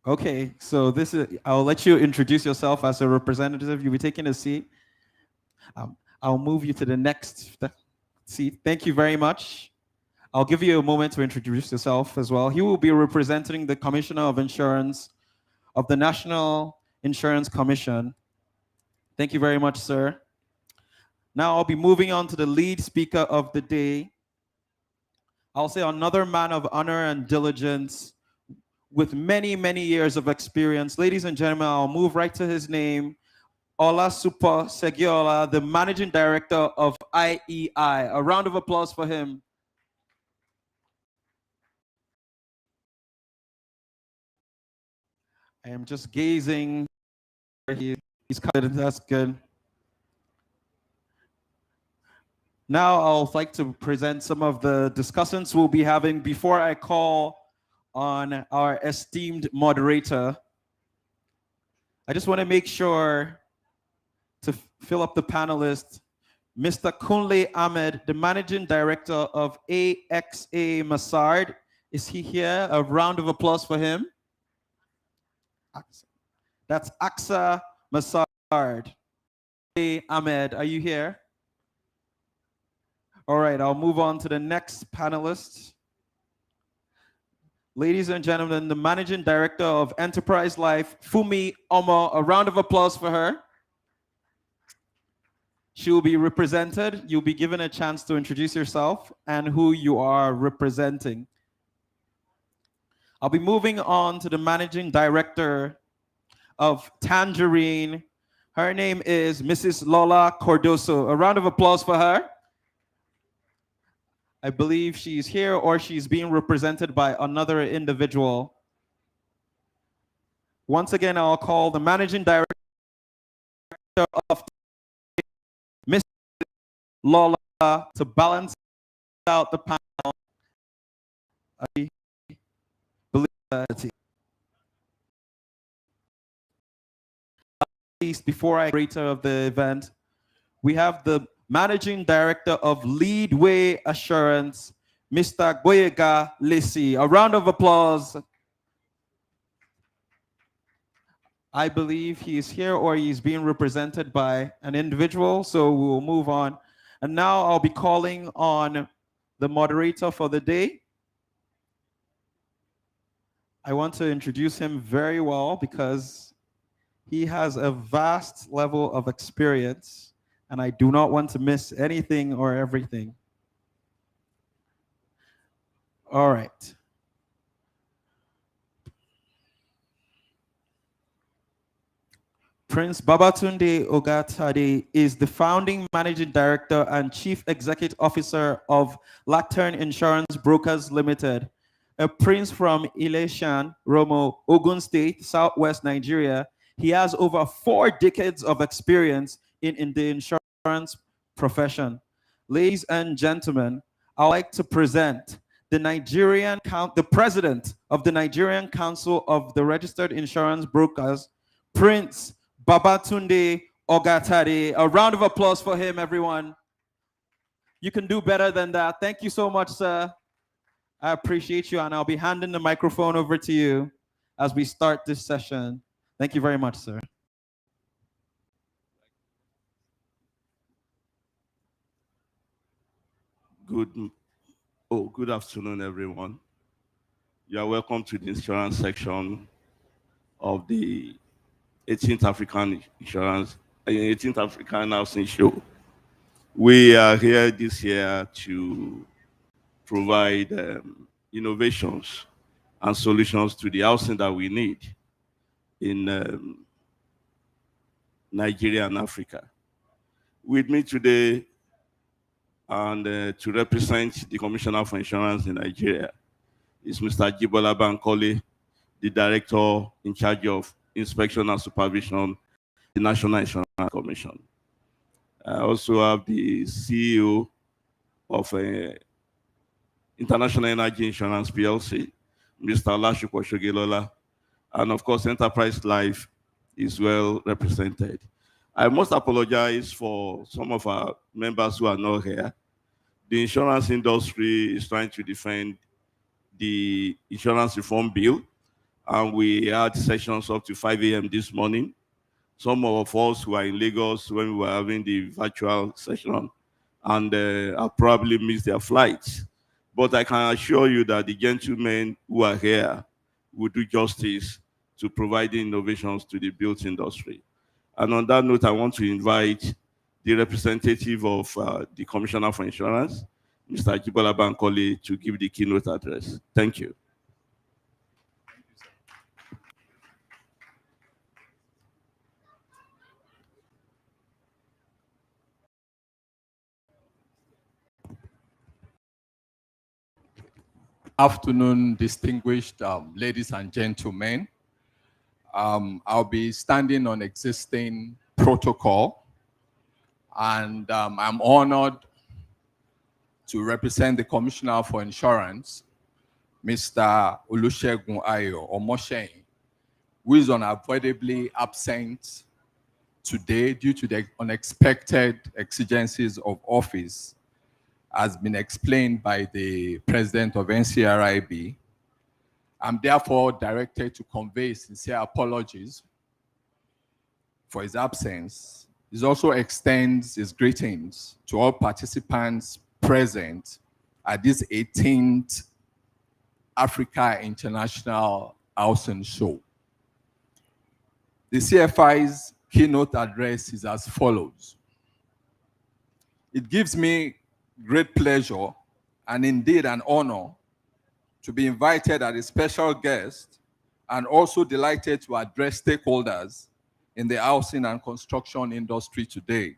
Okay, so this is, I'll let you introduce yourself as a representative. You'll be taking a seat. I'll move you to the next seat. Thank you very much. I'll give you a moment to introduce yourself as well. He will be representing the Commissioner of Insurance of the National Insurance Commission. Thank you very much, sir. Now I'll be moving on to the lead speaker of the day. I'll say another man of honor and diligence with many, many years of experience. Ladies and gentlemen, I'll move right to his name. Olasupo Segiola, the Managing Director of IEI. A round of applause for him. I am just gazing. He's covered. That's good. Now I'll like to present some of the discussants we'll be having before I call on our esteemed moderator. I just want to make sure to fill up the panelists. Mr. Kunle Ahmed, the Managing Director of AXA Massard. Is he here? A round of applause for him. That's AXA Massard. Hey, Ahmed, are you here? All right, I'll move on to the next panelist. Ladies and gentlemen, the Managing Director of Enterprise Life, Fumi Omo. A round of applause for her. She will be represented. You'll be given a chance to introduce yourself and who you are representing. I'll be moving on to the Managing Director of Tangerine. Her name is Mrs. Lola Cordoso. A round of applause for her. I believe she's here or she's being represented by another individual. Once again, I'll call the Managing Director of Miss Lola to balance out the panel. I believe that before I creator of the event, we have the Managing Director of Leadway Assurance, Mr. Goyega Lisi. A round of applause. I believe he is here or he's being represented by an individual, so we'll move on. And now I'll be calling on the moderator for the day. I want to introduce him very well because he has a vast level of experience, and I do not want to miss anything or everything. All right. Prince Babatunde Ogatade is the founding Managing Director and Chief Executive Officer of Lactern Insurance Brokers Limited, a prince from Ileshan, Romo, Ogun State, Southwest Nigeria. He has over 4 decades of experience in the insurance profession. Ladies and gentlemen, I'd like to present the president of the Nigerian Council of the Registered Insurance Brokers, Prince Babatunde Ogatade. A round of applause for him, everyone. You can do better than that. Thank you so much, sir. I appreciate you, and I'll be handing the microphone over to you as we start this session. Thank you very much, sir. Good afternoon, everyone. You are welcome to the insurance section of the 18th African Housing Show. We are here this year to provide innovations and solutions to the housing that we need in Nigeria and Africa. With me today, and to represent the Commissioner for Insurance in Nigeria, is Mr. Jibola Bankole, the Director in charge of Inspection and Supervision, the National Insurance Commission. I also have the CEO of International Energy Insurance PLC, Mr. Olasupo Shogilola, and of course, Enterprise Life is well represented. I must apologize for some of our members who are not here. The insurance industry is trying to defend the insurance reform bill, and we had sessions up to 5 a.m. this morning. Some of us were in Lagos when we were having the virtual session, and have probably missed their flights. But I can assure you that the gentlemen who are here will do justice to providing innovations to the built industry. And on that note, I want to invite the representative of the Commissioner for Insurance, Mr. Jibola Bankole, to give the keynote address. Thank you. Afternoon, distinguished ladies and gentlemen. I'll be standing on existing protocol, and I'm honored to represent the Commissioner for Insurance, Mr. Olusegun Ayo Omoshein, who is unavoidably absent today due to the unexpected exigencies of office, has been explained by the President of NCRIB. I'm therefore directed to convey sincere apologies for his absence. He also extends his greetings to all participants present at this 18th Africa International Housing Show. The CFI's keynote address is as follows. It gives me great pleasure and indeed an honor to be invited as a special guest and also delighted to address stakeholders in the housing and construction industry today.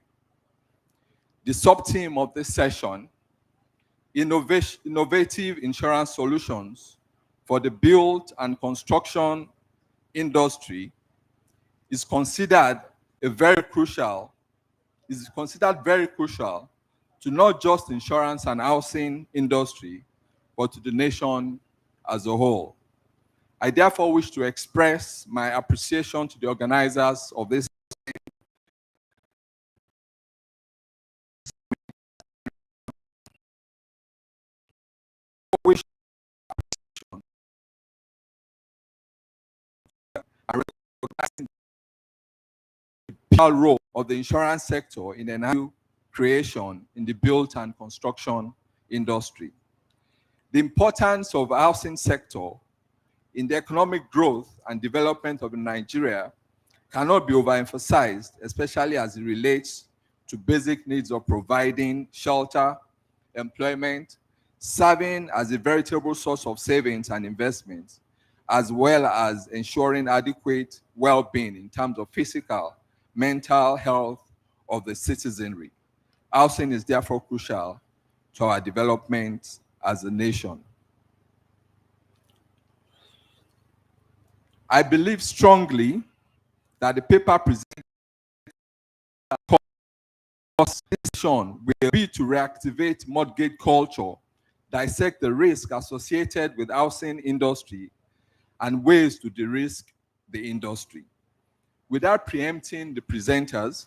The sub-theme of this session, Innovative Insurance Solutions for the Built and Construction Industry, is considered very crucial to not just insurance and housing industry, but to the nation as a whole. I therefore wish to express my appreciation to the organizers of this role of the insurance sector in a new creation in the built and construction industry. The importance of the housing sector in the economic growth and development of Nigeria cannot be overemphasized, especially as it relates to basic needs of providing shelter, employment, serving as a veritable source of savings and investments, as well as ensuring adequate well-being in terms of physical, mental health of the citizenry. Housing is therefore crucial to our development as a nation. I believe strongly that the paper presented will be to reactivate mortgage culture, dissect the risk associated with housing industry, and ways to de-risk the industry. Without preempting the presenters,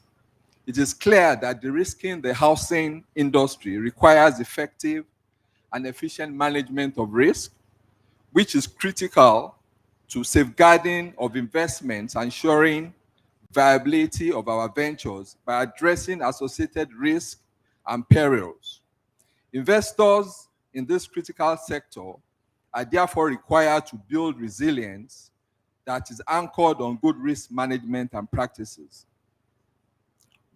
it is clear that de-risking the housing industry requires effective and efficient management of risk, which is critical to safeguarding of investments, ensuring viability of our ventures by addressing associated risks and perils. Investors in this critical sector are therefore required to build resilience that is anchored on good risk management and practices.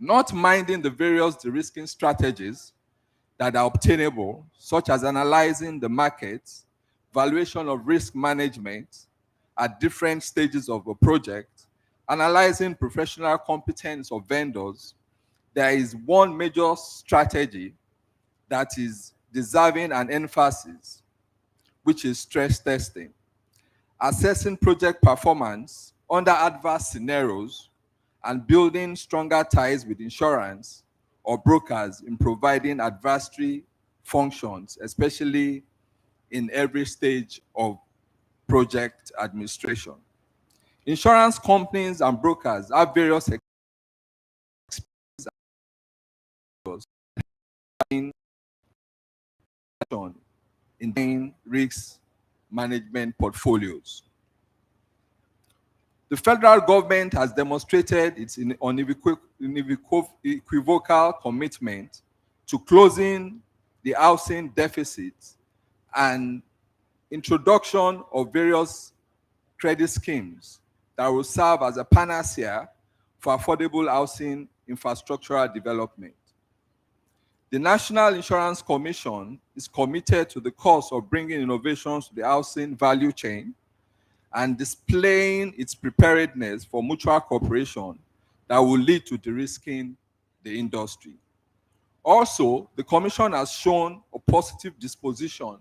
Not minding the various de-risking strategies that are obtainable, such as analyzing the markets, valuation of risk management at different stages of a project, analyzing professional competence of vendors, there is one major strategy that is deserving an emphasis, which is stress testing. Assessing project performance under adverse scenarios and building stronger ties with insurance or brokers in providing advisory functions, especially in every stage of project administration. Insurance companies and brokers have various in risk management portfolios. The federal government has demonstrated its unequivocal commitment to closing the housing deficit and introduction of various credit schemes that will serve as a panacea for affordable housing infrastructural development. The National Insurance Commission is committed to the cause of bringing innovations to the housing value chain and displaying its preparedness for mutual cooperation that will lead to de-risking the industry. Also, the Commission has shown a positive disposition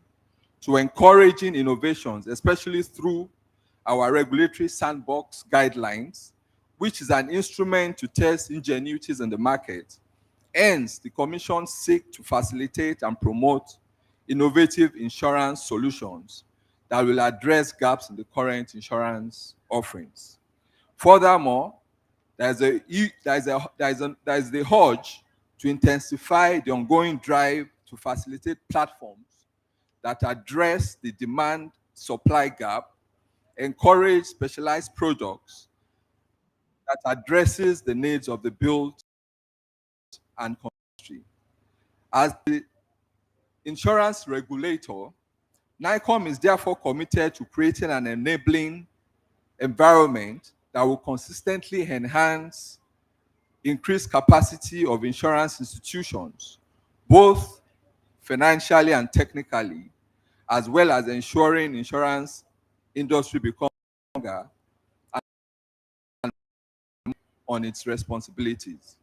to encouraging innovations, especially through our regulatory sandbox guidelines, which is an instrument to test ingenuities in the market. Hence, the Commission seeks to facilitate and promote innovative insurance solutions that will address gaps in the current insurance offerings. Furthermore, there is the urge to intensify the ongoing drive to facilitate platforms that address the demand-supply gap, encourage specialized products that addresses the needs of the built and industry. As the insurance regulator, NICOM is therefore committed to creating an enabling environment that will consistently enhance increased capacity of insurance institutions, both financially and technically, as well as ensuring insurance industry becomes stronger and on its responsibilities.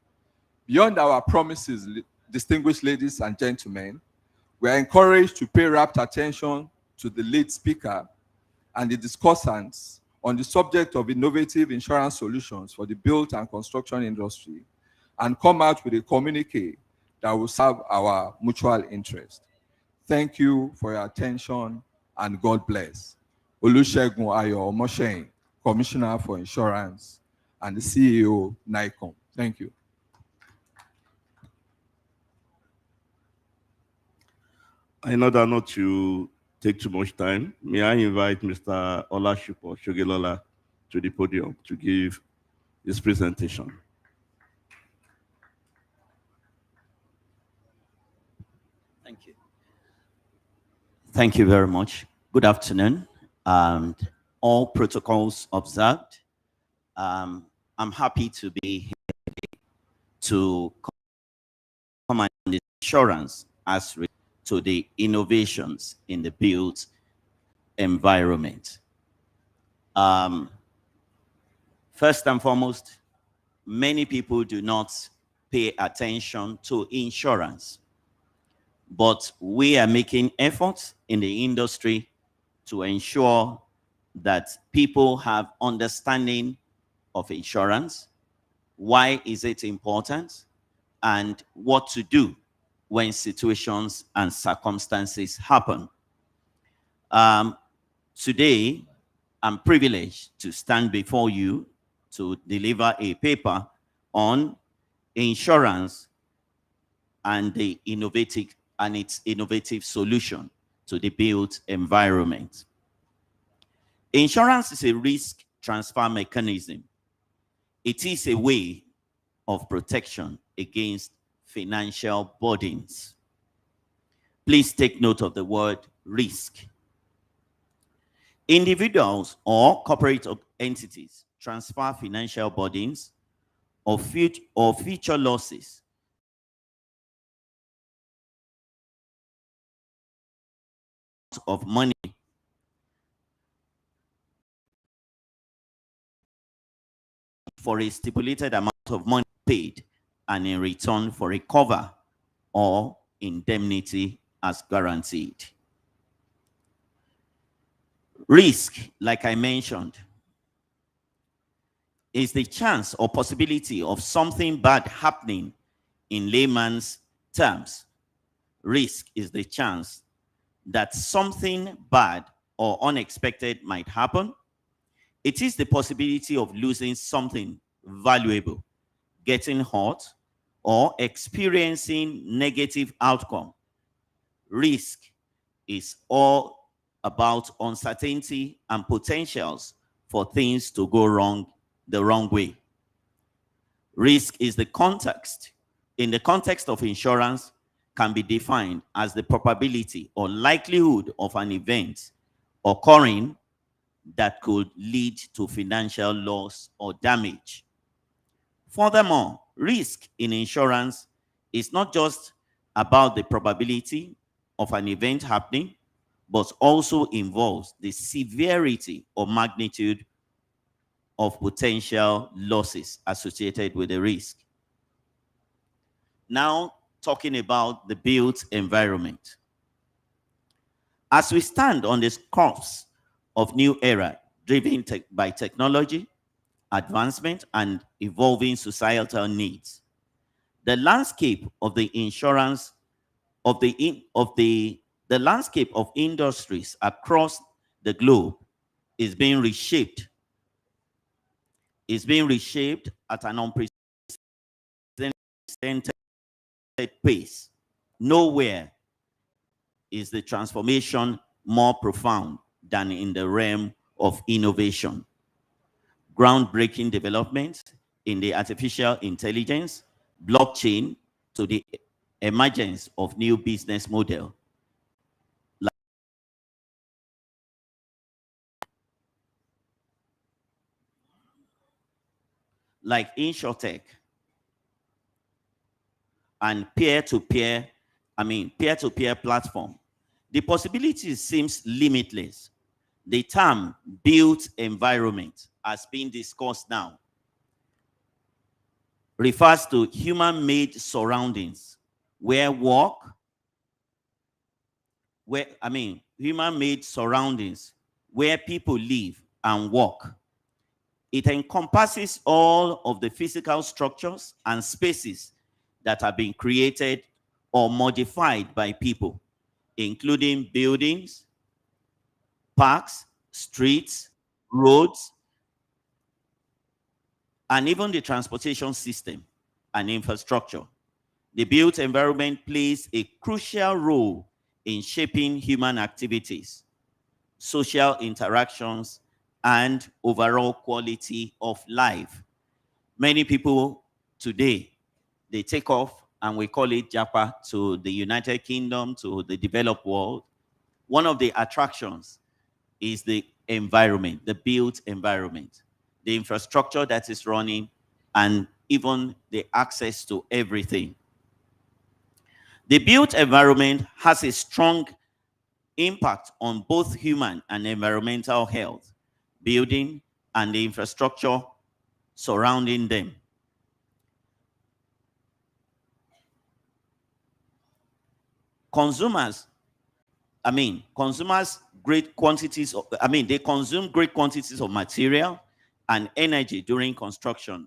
Beyond our promises, distinguished ladies and gentlemen, we are encouraged to pay rapt attention to the lead speaker and the discussants on the subject of innovative insurance solutions for the built and construction industry and come out with a communique that will serve our mutual interest. Thank you for your attention and God bless. Olusegun Ayo Omoshein, Commissioner for Insurance and the CEO, NICOM. Thank you. In order not to take too much time, may I invite Mr. Olashipo Shogilola to the podium to give his presentation. Thank you. Thank you very much. Good afternoon, and all protocols observed. I'm happy to be here to come on insurance as to the innovations in the built environment. First and foremost, many people do not pay attention to insurance, but we are making efforts in the industry to ensure that people have understanding of insurance, why is it important, and what to do when situations and circumstances happen. Today, I'm privileged to stand before you to deliver a paper on insurance and its innovative solution to the built environment. Insurance is a risk transfer mechanism. It is a way of protection against financial burdens. Please take note of the word risk. Individuals or corporate entities transfer financial burdens or future losses of money for a stipulated amount of money paid, and in return for a cover or indemnity as guaranteed. Risk, like I mentioned, is the chance or possibility of something bad happening. In layman's terms, risk is the chance that something bad or unexpected might happen. It is the possibility of losing something valuable, getting hurt, or experiencing negative outcome. Risk is all about uncertainty and potentials for things to go wrong the wrong way. Risk is the context. In the context of insurance, can be defined as the probability or likelihood of an event occurring that could lead to financial loss or damage. Furthermore, risk in insurance is not just about the probability of an event happening, but also involves the severity or magnitude of potential losses associated with the risk. Now, talking about the built environment. As we stand on the cusp of new era driven by technology, advancement, and evolving societal needs, the landscape of the insurance the landscape of industries across the globe is being reshaped. It's being reshaped at an unprecedented pace. Nowhere is the transformation more profound than in the realm of innovation. Groundbreaking developments in the artificial intelligence, blockchain, to the emergence of new business models like InsurTech and peer-to-peer platform. The possibilities seems limitless. The term built environment, as being discussed now, refers to human-made surroundings human-made surroundings where people live and work. It encompasses all of the physical structures and spaces that have been created or modified by people, including buildings, parks, streets, roads, and even the transportation system and infrastructure. The built environment plays a crucial role in shaping human activities, social interactions, and overall quality of life. Many people today, they take off, and we call it Japa, to the United Kingdom, to the developed world. One of the attractions is the environment, the built environment, the infrastructure that is running, and even the access to everything. The built environment has a strong impact on both human and environmental health, building and the infrastructure surrounding them. Consumers great quantities of, they consume great quantities of material and energy during construction,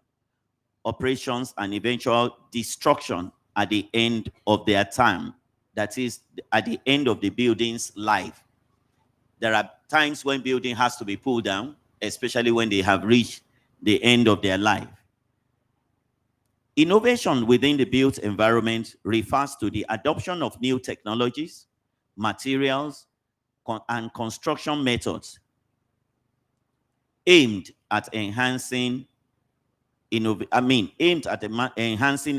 operations, and eventual destruction at the end of their time. That is, at the end of the building's life. There are times when building has to be pulled down, especially when they have reached the end of their life. Innovation within the built environment refers to the adoption of new technologies, materials, and construction methods aimed at enhancing enhancing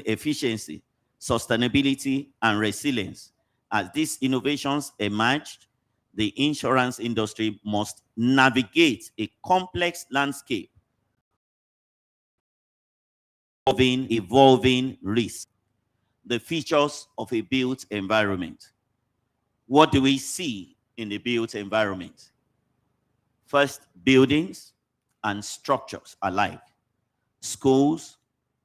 efficiency, sustainability, and resilience. As these innovations emerged, the insurance industry must navigate a complex landscape of evolving risk. The features of a built environment. What do we see in the built environment? First, buildings and structures alike. Schools,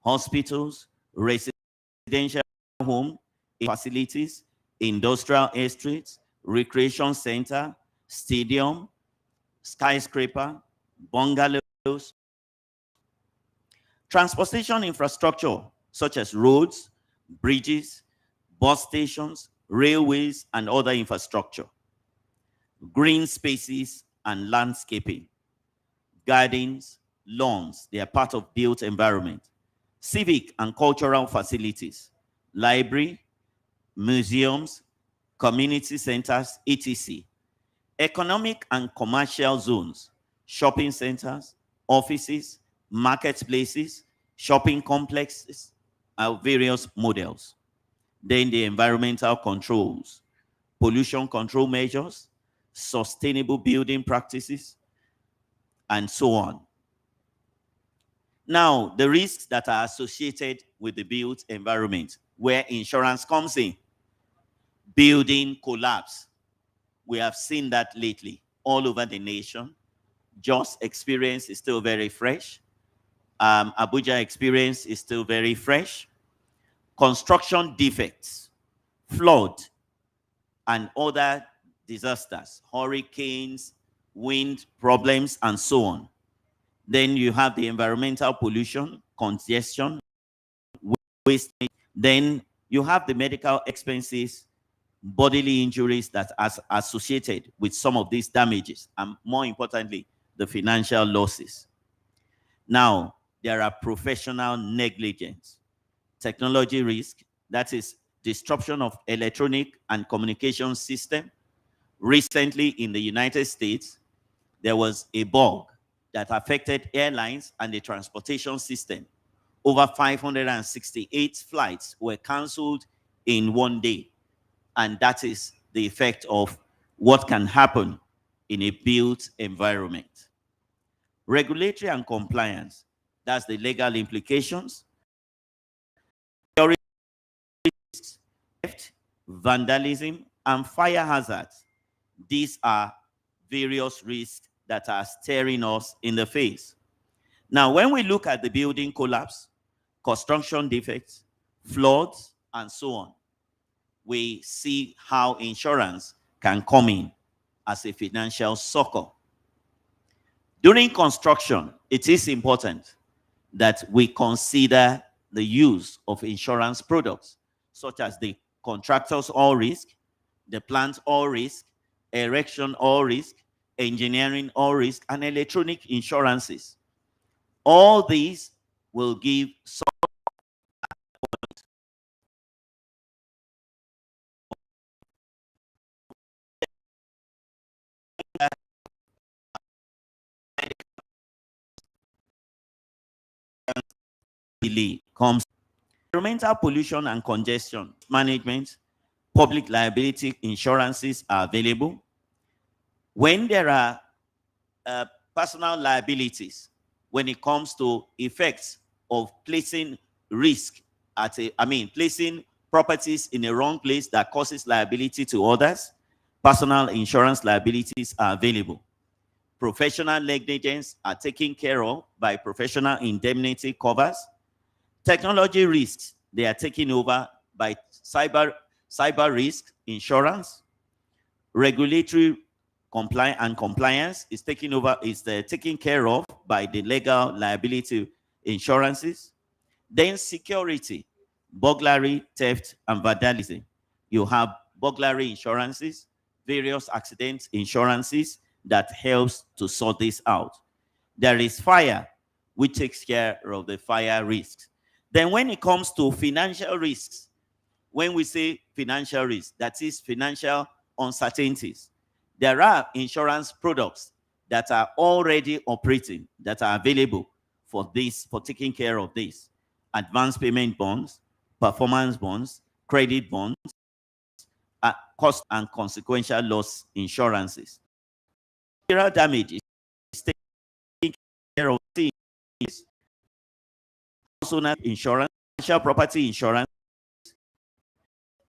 hospitals, residential home facilities, industrial estates, recreation center, stadium, skyscraper, bungalows. Transportation infrastructure such as roads, bridges, bus stations, railways, and other infrastructure. Green spaces and landscaping. Gardens, lawns, they are part of built environment. Civic and cultural facilities, library, museums, community centers, etc. Economic and commercial zones, shopping centers, offices, marketplaces, shopping complexes, various models. Then the environmental controls, pollution control measures, sustainable building practices, and so on. Now, the risks that are associated with the built environment, where insurance comes in. Building collapse. We have seen that lately all over the nation. Jos experience is still very fresh. Abuja experience is still very fresh. Construction defects, flood, and other disasters, hurricanes, wind problems, and so on. Then you have the environmental pollution, congestion, waste. Then you have the medical expenses, bodily injuries that are associated with some of these damages, and more importantly, the financial losses. Now, there are professional negligence, technology risk, that is disruption of electronic and communication system. Recently in the United States, there was a bug that affected airlines and the transportation system. Over 568 flights were canceled in one day. And that is the effect of what can happen in a built environment. Regulatory and compliance, that's the legal implications. Theft, vandalism, and fire hazards. These are various risks that are staring us in the face. Now, when we look at the building collapse, construction defects, floods, and so on, we see how insurance can come in as a financial succor. During construction, it is important that we consider the use of insurance products, such as the contractor's all risk, the plant all risk, erection all risk, engineering all risk, and electronic insurances. All these will give some comes. Environmental pollution and congestion management, public liability insurances are available. When there are personal liabilities, when it comes to effects of placing risk placing properties in a wrong place that causes liability to others, personal insurance liabilities are available. Professional negligence are taken care of by professional indemnity covers. Technology risks, they are taken over by cyber risk insurance. Regulatory compliance is taken care of by the legal liability insurances. Then security, burglary, theft, and vandalism. You have burglary insurances, various accident insurances that helps to sort this out. There is fire, which takes care of the fire risks. Then when it comes to financial risks, when we say financial risk, that is financial uncertainties, there are insurance products that are already operating, that are available for this, for taking care of this. Advance payment bonds, performance bonds, credit bonds, cost and consequential loss insurances. Material damage is taken care of things. Also not insurance, financial property insurance.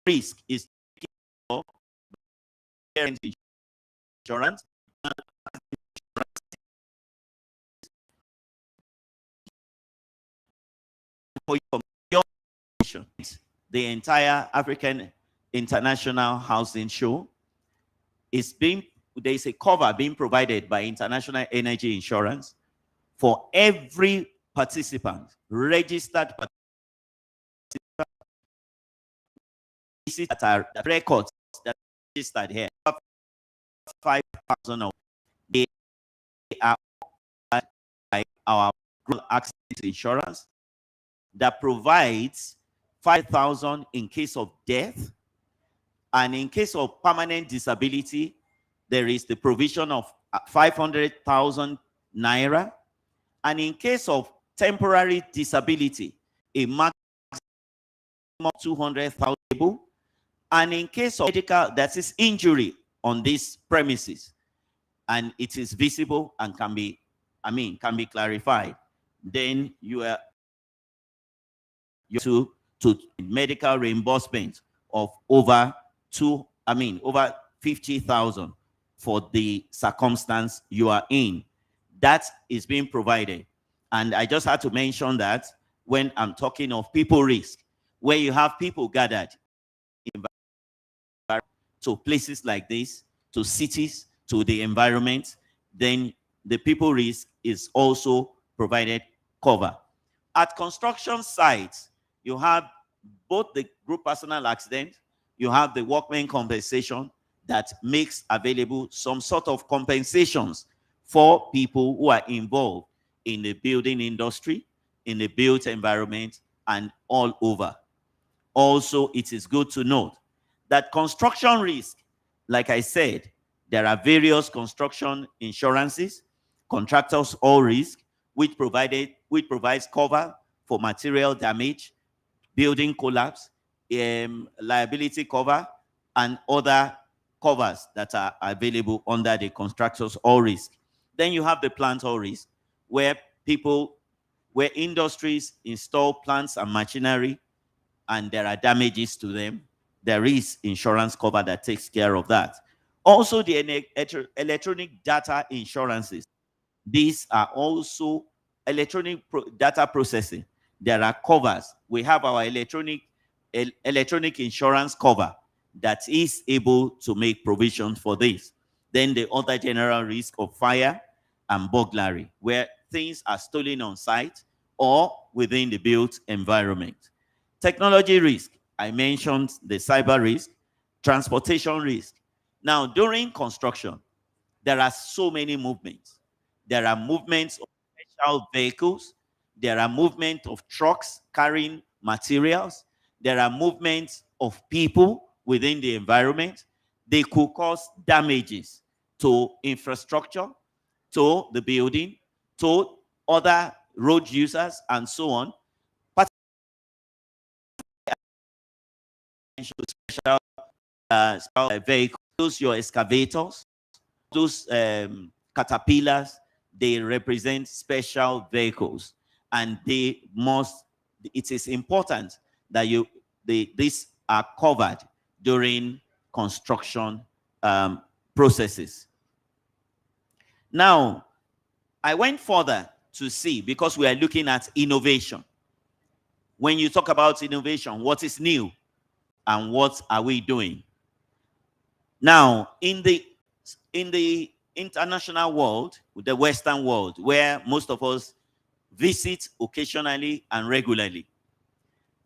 Risk is taken care of by insurance. The entire African International Housing Show is there is a cover being provided by International Energy Insurance for every participant, registered participant, that are the records that are registered here. 5,000 of they are by our accident insurance that provides 5,000 in case of death, and in case of permanent disability, there is the provision of 500,000 naira. And in case of temporary disability, a maximum of 200,000. And in case of medical, that is injury on these premises, and it is visible and can be, can be clarified, then you are to medical reimbursement of over over 50,000 for the circumstance you are in. That is being provided. And I just had to mention that when I'm talking of people risk, where you have people gathered to places like this, to cities, to the environment, then the people risk is also provided cover. At construction sites, you have both the group personal accident, you have the workmen compensation that makes available some sort of compensations for people who are involved in the building industry, in the built environment, and all over. Also, it is good to note that construction risk, like I said, there are various construction insurances, contractors all risk, which provides cover for material damage, building collapse, liability cover, and other covers that are available under the contractors all risk. Then you have the plant all risk, where industries install plants and machinery and there are damages to them. There is insurance cover that takes care of that. Also, the electronic data insurances. These are also electronic data processing. There are covers. We have our electronic insurance cover that is able to make provision for this. Then the other general risk of fire and burglary, where things are stolen on site or within the built environment. Technology risk, I mentioned the cyber risk, transportation risk. Now, during construction, there are so many movements. There are movements of special vehicles. There are movements of trucks carrying materials. There are movements of people within the environment. They could cause damages to infrastructure, to the building, to other road users, and so on. Special vehicles, your excavators, those caterpillars, they represent special vehicles, and it is important that these are covered during construction processes. Now, I went further to see, because we are looking at innovation. When you talk about innovation, what is new and what are we doing? Now, in the international world, the Western world, where most of us visit occasionally and regularly,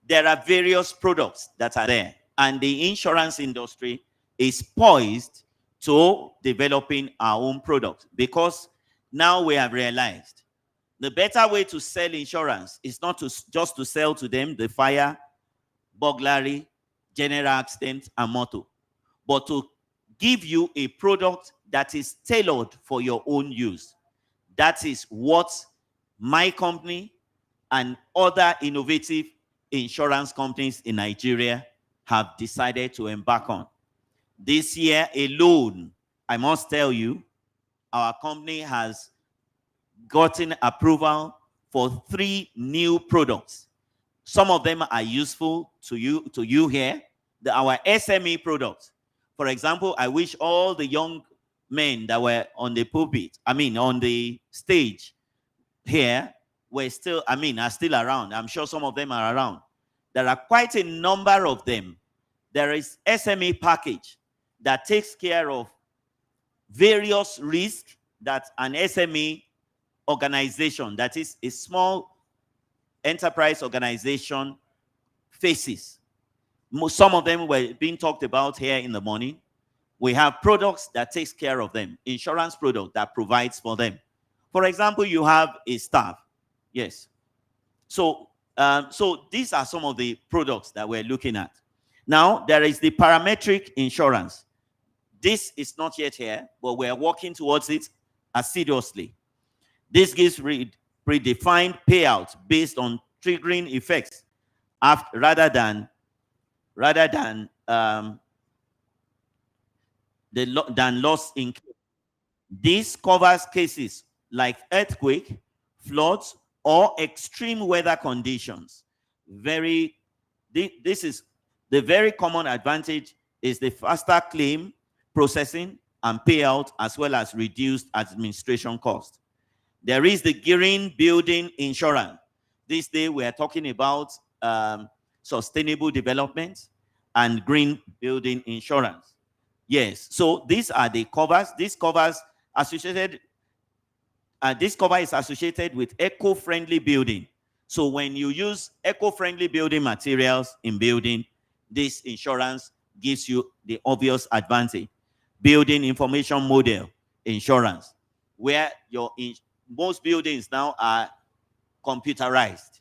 there are various products that are there, and the insurance industry is poised to developing our own product, because now we have realized the better way to sell insurance is not just to sell to them the fire, burglary, general accident, and motor, but to give you a product that is tailored for your own use. That is what my company and other innovative insurance companies in Nigeria have decided to embark on. This year alone, I must tell you, our company has gotten approval for 3 new products. Some of them are useful to you here. Our SME products. For example, I wish all the young men that were on the pulpit, on the stage here, are still around. I'm sure some of them are around. There are quite a number of them. There is SME package that takes care of various risks that an SME organization, that is a small enterprise organization, faces. Some of them were being talked about here in the morning. We have products that takes care of them, insurance product that provides for them. For example, you have a staff. Yes. So these are some of the products that we're looking at. Now, there is the parametric insurance. This is not yet here, but we're working towards it assiduously. This gives predefined payouts based on triggering effects rather than loss in. This covers cases like earthquake, floods, or extreme weather conditions. This is the very common advantage is the faster claim processing and payout, as well as reduced administration cost. There is the green building insurance. This day we are talking about sustainable development and green building insurance. Yes, so these are the covers. This cover is associated with eco-friendly building. So when you use eco-friendly building materials in building, this insurance gives you the obvious advantage. Building information model insurance, where most buildings now are computerized.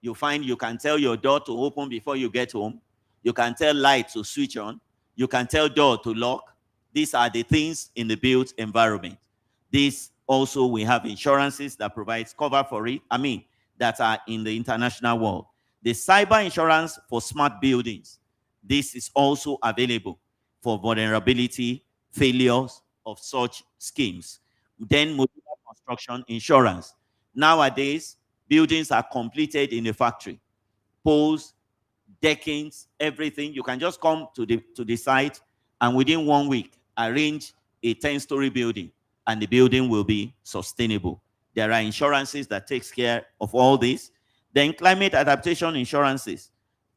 You find you can tell your door to open before you get home. You can tell light to switch on. You can tell door to lock. These are the things in the built environment. This also, we have insurances that provides cover for it. That are in the international world. The cyber insurance for smart buildings. This is also available for vulnerability, failures of such schemes. Then modular construction insurance. Nowadays, buildings are completed in a factory. Poles, deckings, everything. You can just come to the site and within 1 week, arrange a 10-story building and the building will be sustainable. There are insurances that takes care of all this. Then climate adaptation insurances.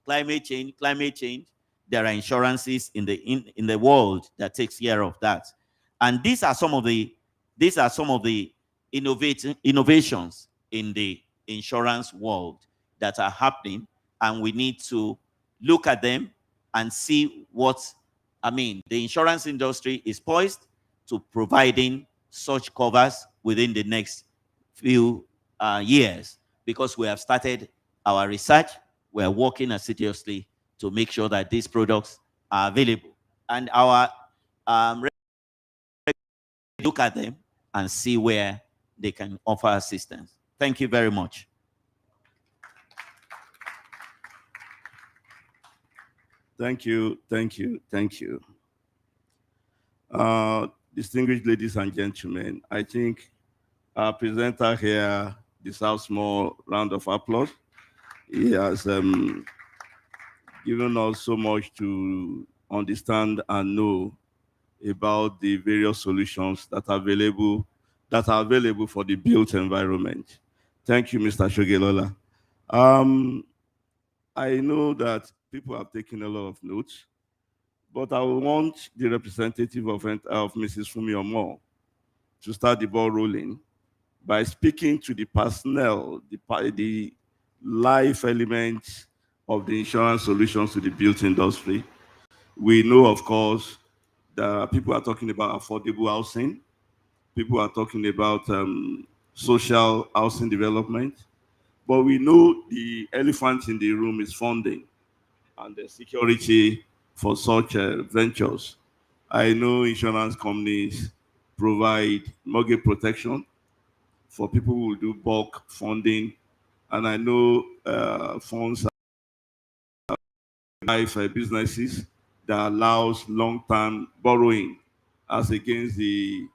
Climate change. There are insurances in the world that takes care of that. And these are some of the innovations in the insurance world that are happening, and we need to look at them and see the insurance industry is poised to providing such covers within the next few years, because we have started our research. We are working assiduously to make sure that these products are available, and our look at them and see where they can offer assistance. Thank you very much. Thank you. Distinguished ladies and gentlemen, I think our presenter here deserves more round of applause. He has given us so much to understand and know about the various solutions that are available for the built environment. Thank you, Mr. Shogelola. I know that people have taken a lot of notes, but I want the representative of Mrs. Fumi Omo to start the ball rolling by speaking to the personnel, the life elements of the insurance solutions to the built industry. We know, of course, that people are talking about affordable housing. People are talking about social housing development. But we know the elephant in the room is funding and the security for such ventures. I know insurance companies provide mortgage protection for people who do bulk funding, and I know funds for businesses that allows long-term borrowing as against the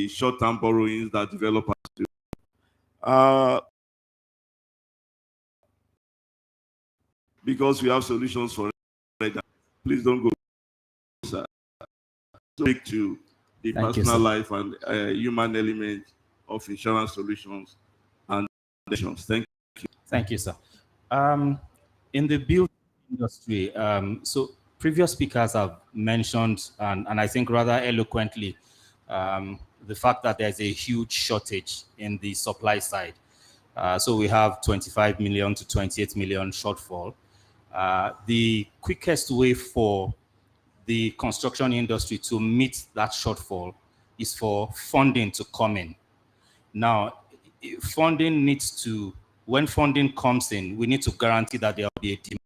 short-term borrowings that developers do. Because we have solutions for it, please don't go, sir. Speak to the personal life and human element of insurance solutions and solutions. Thank you. Thank you, sir. In the build industry, so previous speakers have mentioned, and I think rather eloquently, the fact that there's a huge shortage in the supply side. So we have 25 million to 28 million shortfall. The quickest way for the construction industry to meet that shortfall is for funding to come in. Now, funding needs to, when funding comes in, we need to guarantee that there will be a demand.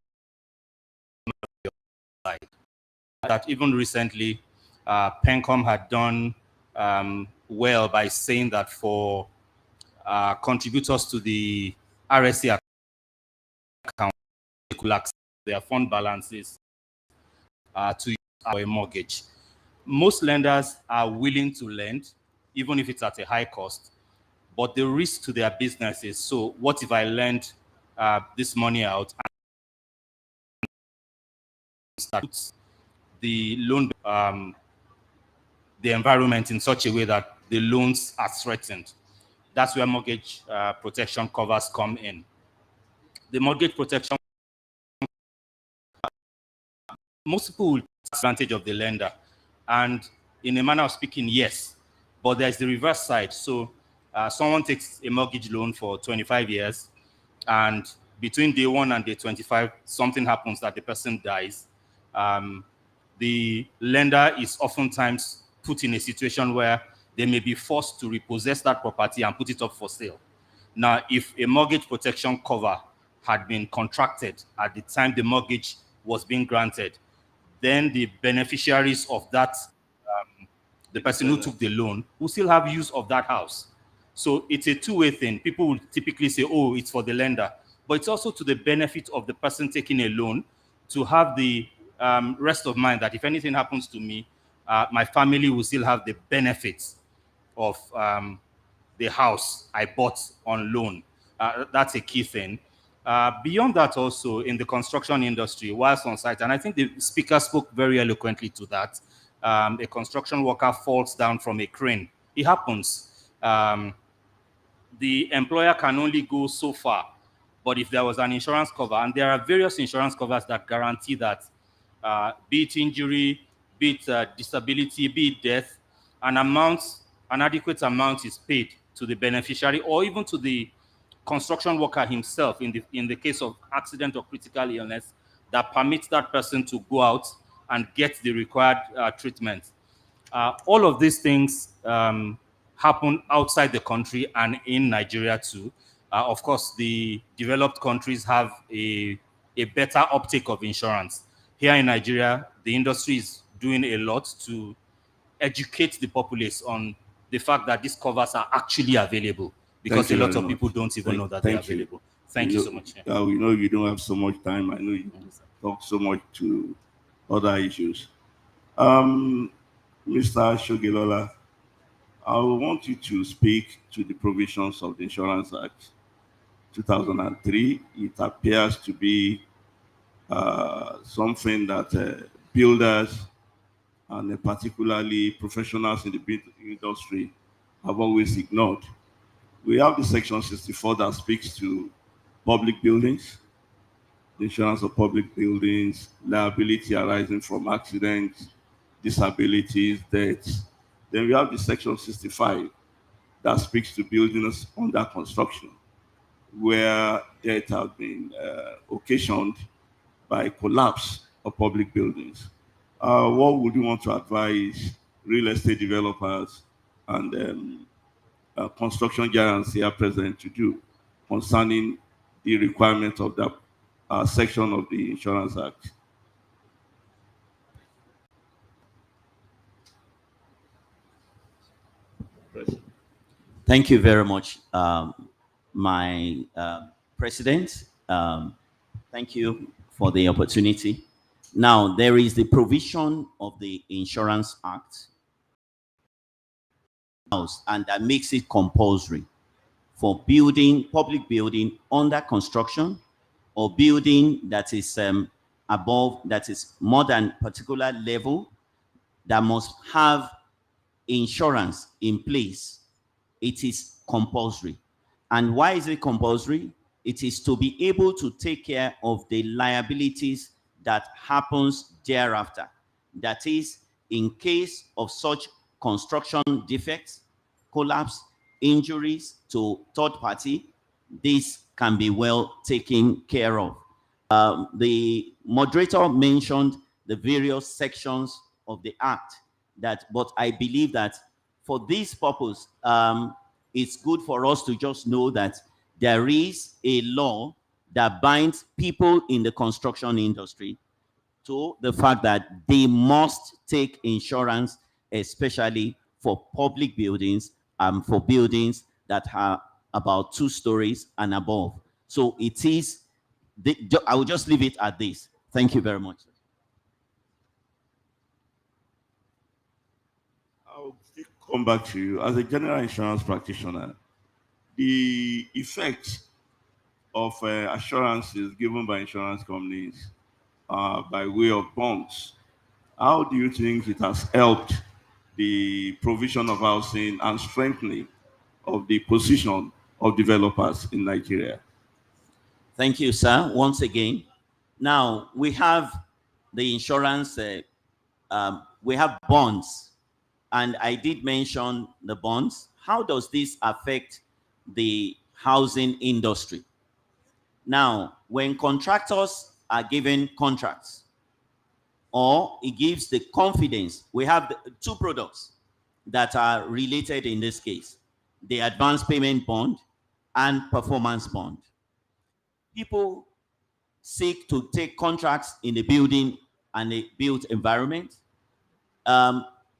That even recently, PENCOM had done well by saying that for contributors to the RSC account, they could access their fund balances to use our mortgage. Most lenders are willing to lend, even if it's at a high cost, but the risk to their business is, so what if I lend this money out and start the loan, the environment in such a way that the loans are threatened? That's where mortgage protection covers come in. The mortgage protection, most people will take advantage of the lender. And in a manner of speaking, yes, but there's the reverse side. So someone takes a mortgage loan for 25 years, and between day 1 and day 25, something happens that the person dies. The lender is oftentimes put in a situation where they may be forced to repossess that property and put it up for sale. Now, if a mortgage protection cover had been contracted at the time the mortgage was being granted, then the beneficiaries of that, the person who took the loan, will still have use of that house. So it's a two-way thing. People will typically say, oh, it's for the lender, but it's also to the benefit of the person taking a loan to have the rest of mind that if anything happens to me, my family will still have the benefits of the house I bought on loan. That's a key thing. Beyond that, also in the construction industry, whilst on site, and I think the speaker spoke very eloquently to that, a construction worker falls down from a crane. It happens. The employer can only go so far, but if there was an insurance cover, and there are various insurance covers that guarantee that, be it injury, be it disability, be it death, an adequate amount is paid to the beneficiary or even to the construction worker himself in the case of accident or critical illness that permits that person to go out and get the required treatment. All of these things happen outside the country and in Nigeria too. Of course, the developed countries have a better uptake of insurance. Here in Nigeria, the industry is doing a lot to educate the populace on the fact that these covers are actually available, because a lot of people don't even know that they're available. Thank you so much. We know you don't have so much time. I know you talk so much to other issues. Mr. Shogilola, I want you to speak to the provisions of the Insurance Act 2003. It appears to be something that builders and particularly professionals in the industry have always ignored. We have the section 64 that speaks to public buildings, the insurance of public buildings, liability arising from accidents, disabilities, deaths. Then we have the section 65 that speaks to buildings under construction, where death has been occasioned by collapse of public buildings. What would you want to advise real estate developers and construction giants here present to do concerning the requirement of that section of the Insurance Act? Thank you very much, my president. Thank you for the opportunity. Now, there is the provision of the Insurance Act, and that makes it compulsory for building, public building under construction, or building that is above, that is more than particular level, that must have insurance in place. It is compulsory. And why is it compulsory? It is to be able to take care of the liabilities that happens thereafter. That is, in case of such construction defects, collapse, injuries to third party, this can be well taken care of. The moderator mentioned the various sections of the Act, but I believe that for this purpose, it's good for us to just know that there is a law that binds people in the construction industry to the fact that they must take insurance, especially for public buildings and for buildings that are about 2 stories and above. So it is, I will just leave it at this. Thank you very much. I'll come back to you. As a general insurance practitioner, the effect of assurances given by insurance companies by way of bonds, how do you think it has helped the provision of housing and strengthening of the position of developers in Nigeria? Thank you, sir, once again. Now, we have the insurance, we have bonds, and I did mention the bonds. How does this affect the housing industry? Now, when contractors are given contracts, or it gives the confidence, we have 2 products that are related in this case, the advance payment bond and performance bond. People seek to take contracts in the building and the built environment.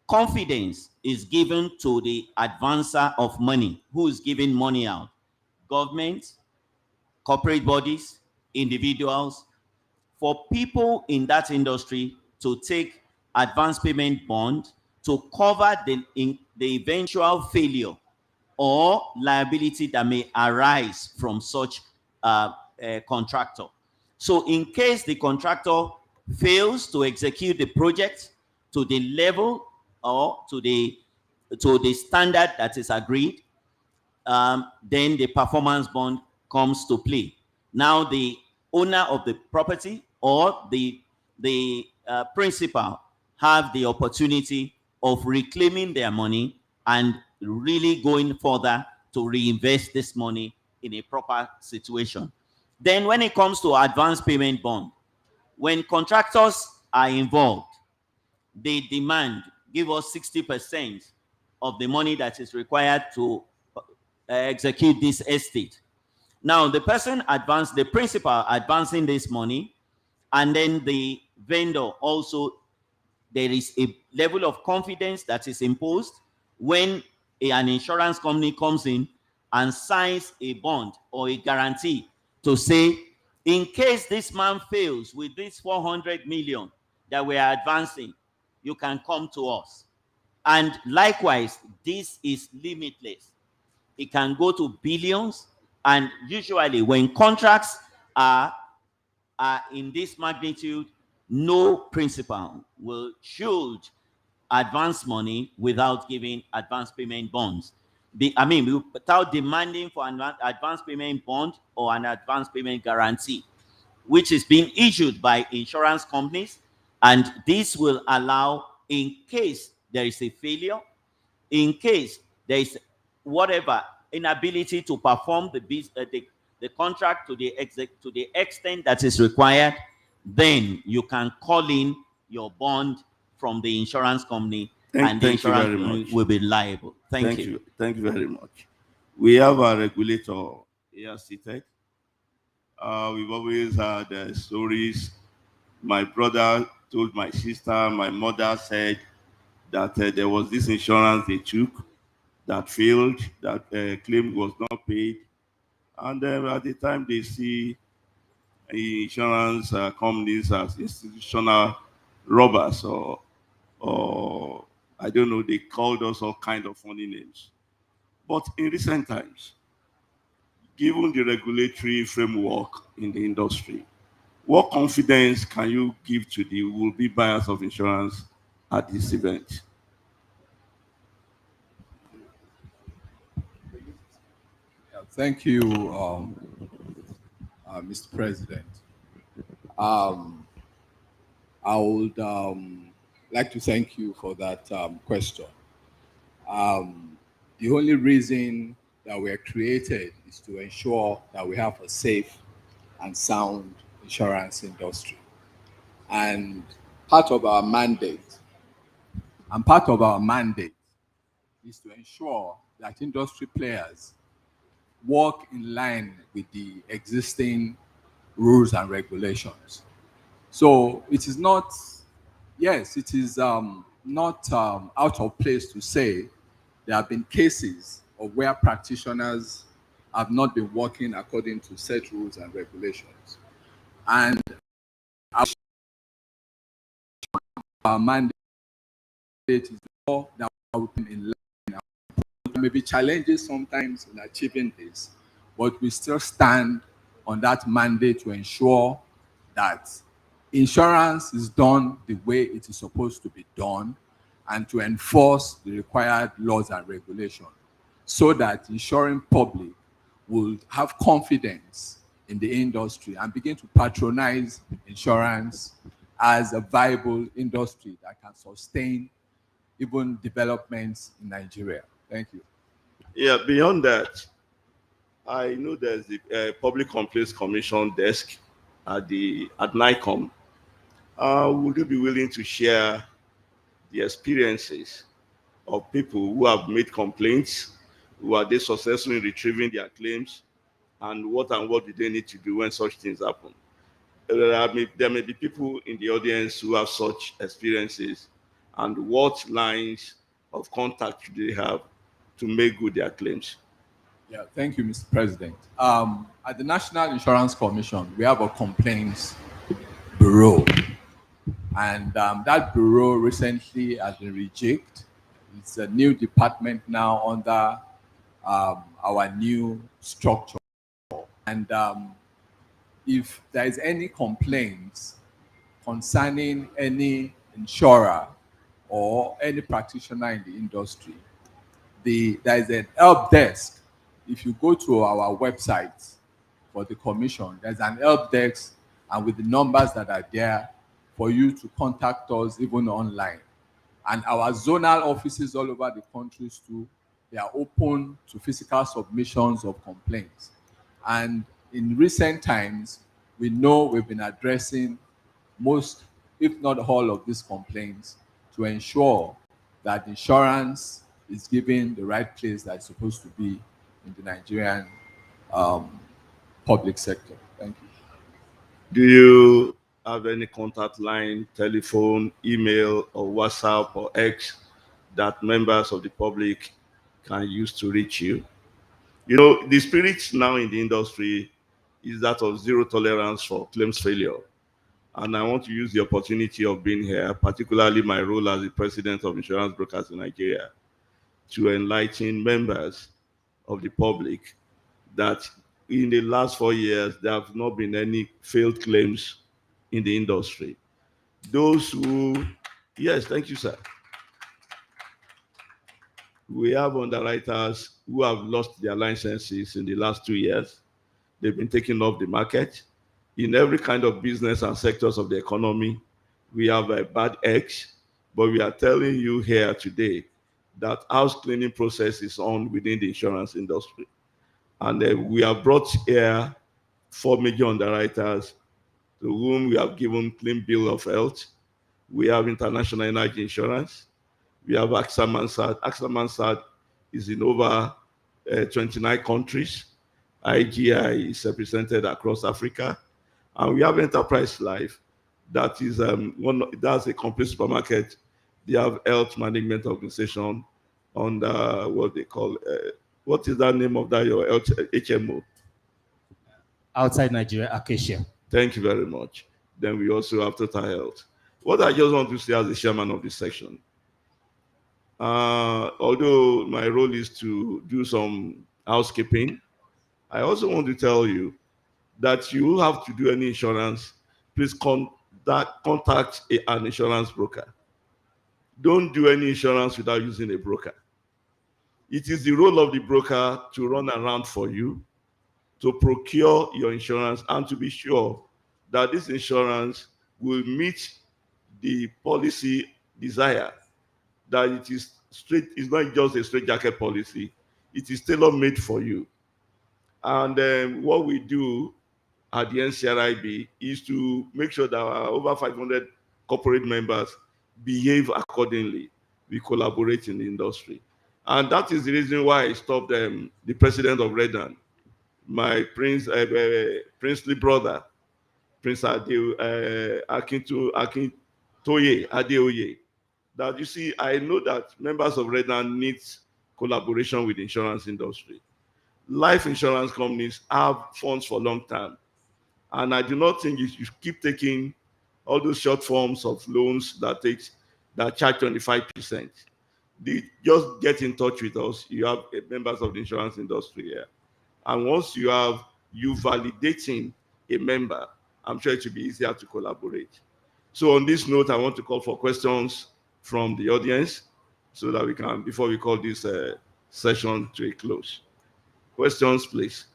Confidence is given to the advancer of money, who is giving money out. Government, corporate bodies, individuals. For people in that industry to take advance payment bond to cover the eventual failure or liability that may arise from such a contractor. So in case the contractor fails to execute the project to the level or to the standard that is agreed, then the performance bond comes to play. Now the owner of the property or the principal have the opportunity of reclaiming their money and really going further to reinvest this money in a proper situation. Then when it comes to advance payment bond, when contractors are involved, they demand, give us 60% of the money that is required to execute this estate. Now, the person the principal advancing this money, and then the vendor also, there is a level of confidence that is imposed when an insurance company comes in and signs a bond or a guarantee to say, in case this man fails with this 400 million that we are advancing, you can come to us. And likewise, this is limitless. It can go to billions. And usually when contracts are in this magnitude, no principal should advance money without giving advance payment bonds. Without demanding for an advance payment bond or an advance payment guarantee, which is being issued by insurance companies. And this will allow, in case there is a failure, in case there is whatever inability to perform the contract to the extent that is required, then you can call in your bond from the insurance company, and the insurance company will be liable. Thank you. Thank you very much. We have a regulator here seated. We've always had stories. My brother told my sister, my mother said that there was this insurance they took that failed, that claim was not paid. And at the time they see insurance companies as institutional robbers, or I don't know, they called us all kind of funny names. But in recent times, given the regulatory framework in the industry, what confidence can you give to the will-be buyers of insurance at this event? Thank you, Mr. President. I would like to thank you for that question. The only reason that we are created is to ensure that we have a safe and sound insurance industry. And part of our mandate is to ensure that industry players work in line with the existing rules and regulations. So it is not, yes, it is not out of place to say there have been cases of where practitioners have not been working according to set rules and regulations. And our mandate is more that we can in line. There may be challenges sometimes in achieving this, but we still stand on that mandate to ensure that insurance is done the way it is supposed to be done and to enforce the required laws and regulations so that insuring public will have confidence in the industry and begin to patronize insurance as a viable industry that can sustain even developments in Nigeria. Thank you. Yeah, beyond that, I know there's the Public Complaints Commission desk at NICOM. Would you be willing to share the experiences of people who have made complaints, who are they successful in retrieving their claims, and what do they need to do when such things happen? There may be people in the audience who have such experiences, and what lines of contact do they have to make good their claims? Yeah, thank you, Mr. President. At the National Insurance Commission, we have a complaints bureau, and that bureau recently has been rejigged. It's a new department now under our new structure. And if there is any complaints concerning any insurer or any practitioner in the industry, there is an help desk. If you go to our website for the commission, there's an help desk, and with the numbers that are there for you to contact us even online. And our zonal offices all over the countries too, they are open to physical submissions of complaints. And in recent times, we know we've been addressing most, if not all, of these complaints to ensure that insurance is given the right place that it's supposed to be in the Nigerian public sector. Thank you. Do you have any contact line, telephone, email, or WhatsApp or X that members of the public can use to reach you? You know, the spirit now in the industry is that of zero tolerance for claims failure. And I want to use the opportunity of being here, particularly my role as the president of Insurance Brokers in Nigeria, to enlighten members of the public that in the last 4 years, there have not been any failed claims in the industry. Those who, yes, thank you, sir. We have underwriters who have lost their licenses in the last 2 years. They've been taken off the market. In every kind of business and sectors of the economy, we have a bad eggs, but we are telling you here today that house cleaning process is on within the insurance industry. And we have brought here 4 major underwriters to whom we have given clean bill of health. We have International Energy Insurance. We have AXA Mansard. AXA Mansard is in over 29 countries. IGI is represented across Africa. And we have Enterprise Life. That is that's a complete supermarket. They have health management organization under what they call, what is that name of that, your health HMO? Outside Nigeria, Acacia. Thank you very much. Then we also have Total Health. What I just want to say as the chairman of this section, although my role is to do some housekeeping, I also want to tell you that you have to do any insurance, please contact an insurance broker. Don't do any insurance without using a broker. It is the role of the broker to run around for you, to procure your insurance, and to be sure that this insurance will meet the policy desire, that it is straight, it's not just a straitjacket policy, it is tailor-made for you. And what we do at the NCRIB is to make sure that our over 500 corporate members behave accordingly. We collaborate in the industry. And that is the reason why I stopped the president of Redan, my princely brother, Prince Akintoye Adeoye. That you see, I know that members of Redan need collaboration with the insurance industry. life insurance companies have funds for long term. And I do not think you should keep taking all those short forms of loans that charge 25%. Just get in touch with us. You have members of the insurance industry here. And once you validating a member, I'm sure it will be easier to collaborate. So on this note, I want to call for questions from the audience so that we can, before we call this session to a close. Questions, please.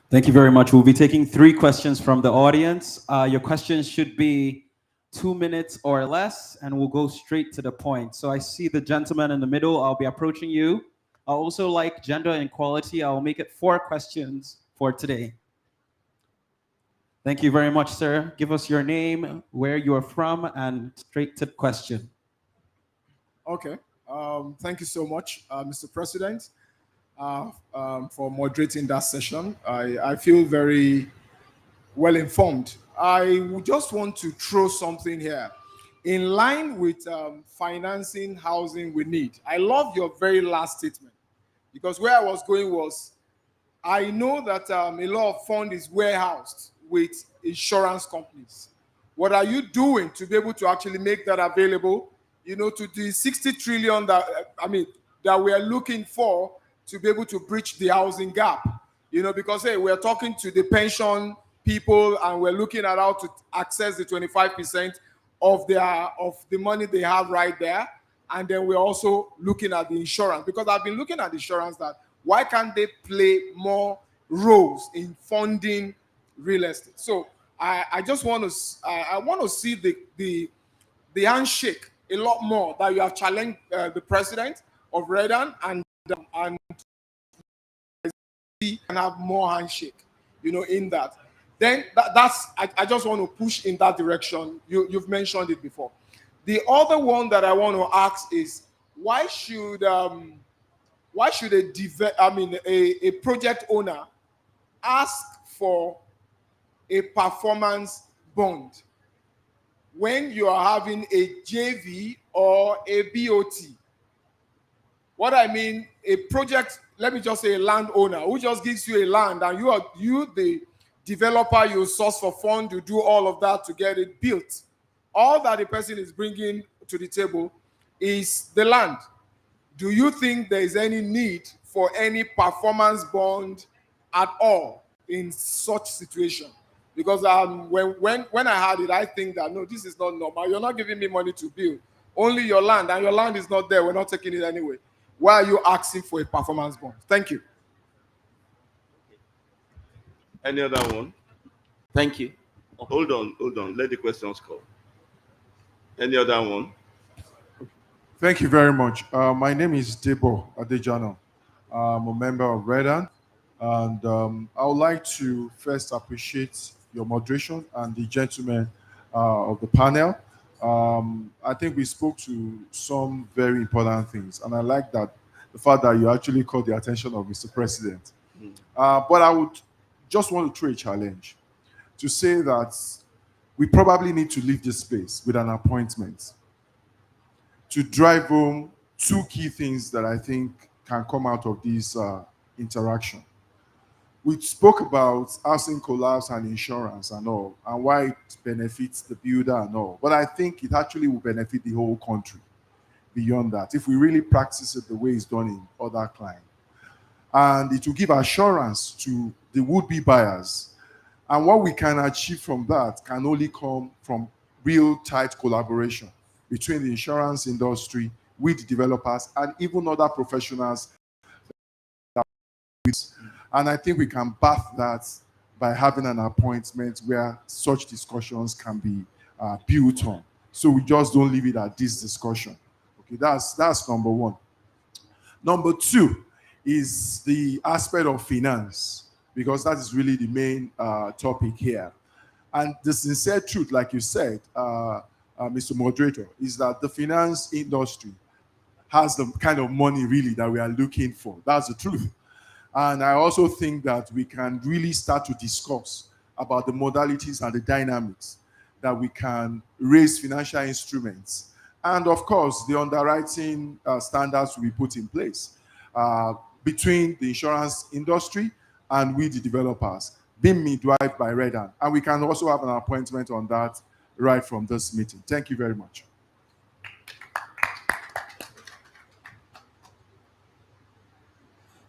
Thank you very much. We'll be taking 3 questions from the audience. Your questions should be 2 minutes or less, and we'll go straight to the point. So I see the gentleman in the middle. I'll be approaching you. I also like gender equality. I'll make it 4 questions for today. Thank you very much, sir. Give us your name, where you are from, and straight to the question. Okay. Thank you so much, Mr. President, for moderating that session. I feel very well informed. I just want to throw something here. In line with financing housing we need, I love your very last statement, because where I was going was, I know that a lot of fund is warehoused with insurance companies. What are you doing to be able to actually make that available, to the 60 trillion that we are looking for to be able to bridge the housing gap? Because hey, we're talking to the pension people and we're looking at how to access the 25% of the money they have right there. And then we're also looking at the insurance, because I've been looking at the insurance, that why can't they play more roles in funding real estate? So I just want to I want to see the handshake a lot more, that you have challenged the president of Redan and have more handshake, in that. Then I just want to push in that direction. You've mentioned it before. The other one that I want to ask is, why should a project owner ask for a performance bond when you are having a JV or a BOT? What I mean, a project, let me just say a landowner who just gives you a land, and you the developer, you source for fund, you do all of that to get it built. All that the person is bringing to the table is the land. Do you think there is any need for any performance bond at all in such situation? Because when I had it, I think that, no, this is not normal. You're not giving me money to build. Only your land, and your land is not there. We're not taking it anyway. Why are you asking for a performance bond? Thank you. Any other one? Thank you. Hold on. Let the questions come. Any other one? Thank you very much. My name is Debo Adejano. I'm a member of Redan, and I would like to first appreciate your moderation and the gentlemen of the panel. I think we spoke to some very important things, and I like that the fact that you actually called the attention of Mr. President. But I would just want to throw a challenge to say that we probably need to leave this space with an appointment to drive home 2 key things that I think can come out of this interaction. We spoke about housing collapse and insurance and all, and why it benefits the builder and all. But I think it actually will benefit the whole country beyond that, if we really practice it the way it's done in other clients. And it will give assurance to the would-be buyers. And what we can achieve from that can only come from real tight collaboration between the insurance industry, with developers, and even other professionals. And I think we can bath that by having an appointment where such discussions can be built on. So we just don't leave it at this discussion. Okay, that's number one. Number two is the aspect of finance, because that is really the main topic here. And the sincere truth, like you said, Mr. Moderator, is that the finance industry has the kind of money really that we are looking for. That's the truth. And I also think that we can really start to discuss about the modalities and the dynamics that we can raise financial instruments. And of course, the underwriting standards will be put in place between the insurance industry and we, the developers, being midwifed by Redan. And we can also have an appointment on that right from this meeting. Thank you very much.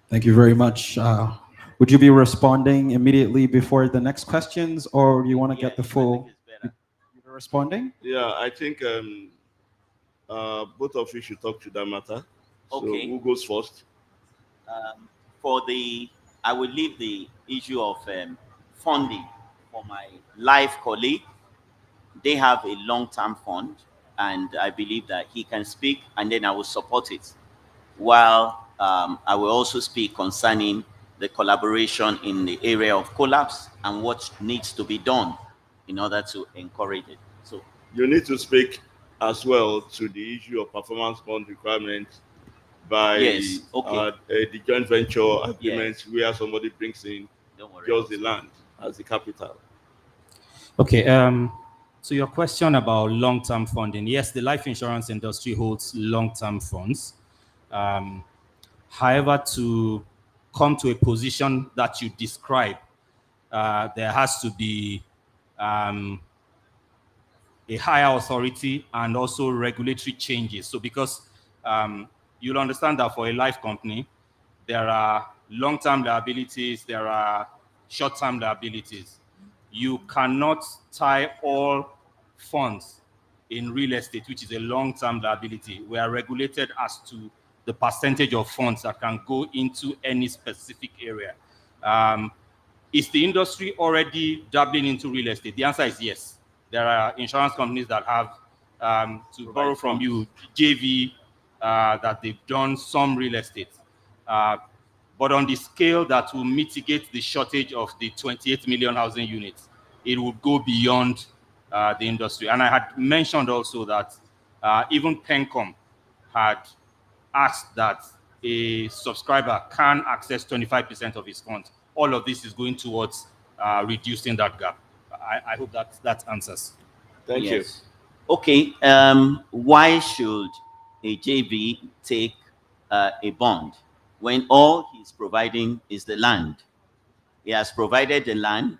Thank you very much. Would you be responding immediately before the next questions, or do you want to get the full? You're responding? Yeah, I think both of you should talk to that matter. Okay. So who goes first? I will leave the issue of funding for my life colleague. They have a long-term fund, and I believe that he can speak, and then I will support it. While I will also speak concerning the collaboration in the area of collapse and what needs to be done in order to encourage it. So you need to speak as well to the issue of performance bond requirements by yes, okay. The joint venture agreement where somebody brings in just the land as the capital. Okay, so your question about long-term funding. Yes, the life insurance industry holds long-term funds. However, to come to a position that you describe, there has to be a higher authority and also regulatory changes. So because you'll understand that for a life company, there are long-term liabilities, there are short-term liabilities. You cannot tie all funds in real estate, which is a long-term liability. We are regulated as to the percentage of funds that can go into any specific area. Is the industry already dabbling into real estate? The answer is yes. There are insurance companies that have, to borrow from you, JV, that they've done some real estate. But on the scale that will mitigate the shortage of the 28 million housing units, it will go beyond the industry. And I had mentioned also that even PENCOM had asked that a subscriber can access 25% of his funds. All of this is going towards reducing that gap. I hope that answers. Thank you. Okay, why should a JV take a bond when all he's providing is the land? He has provided the land,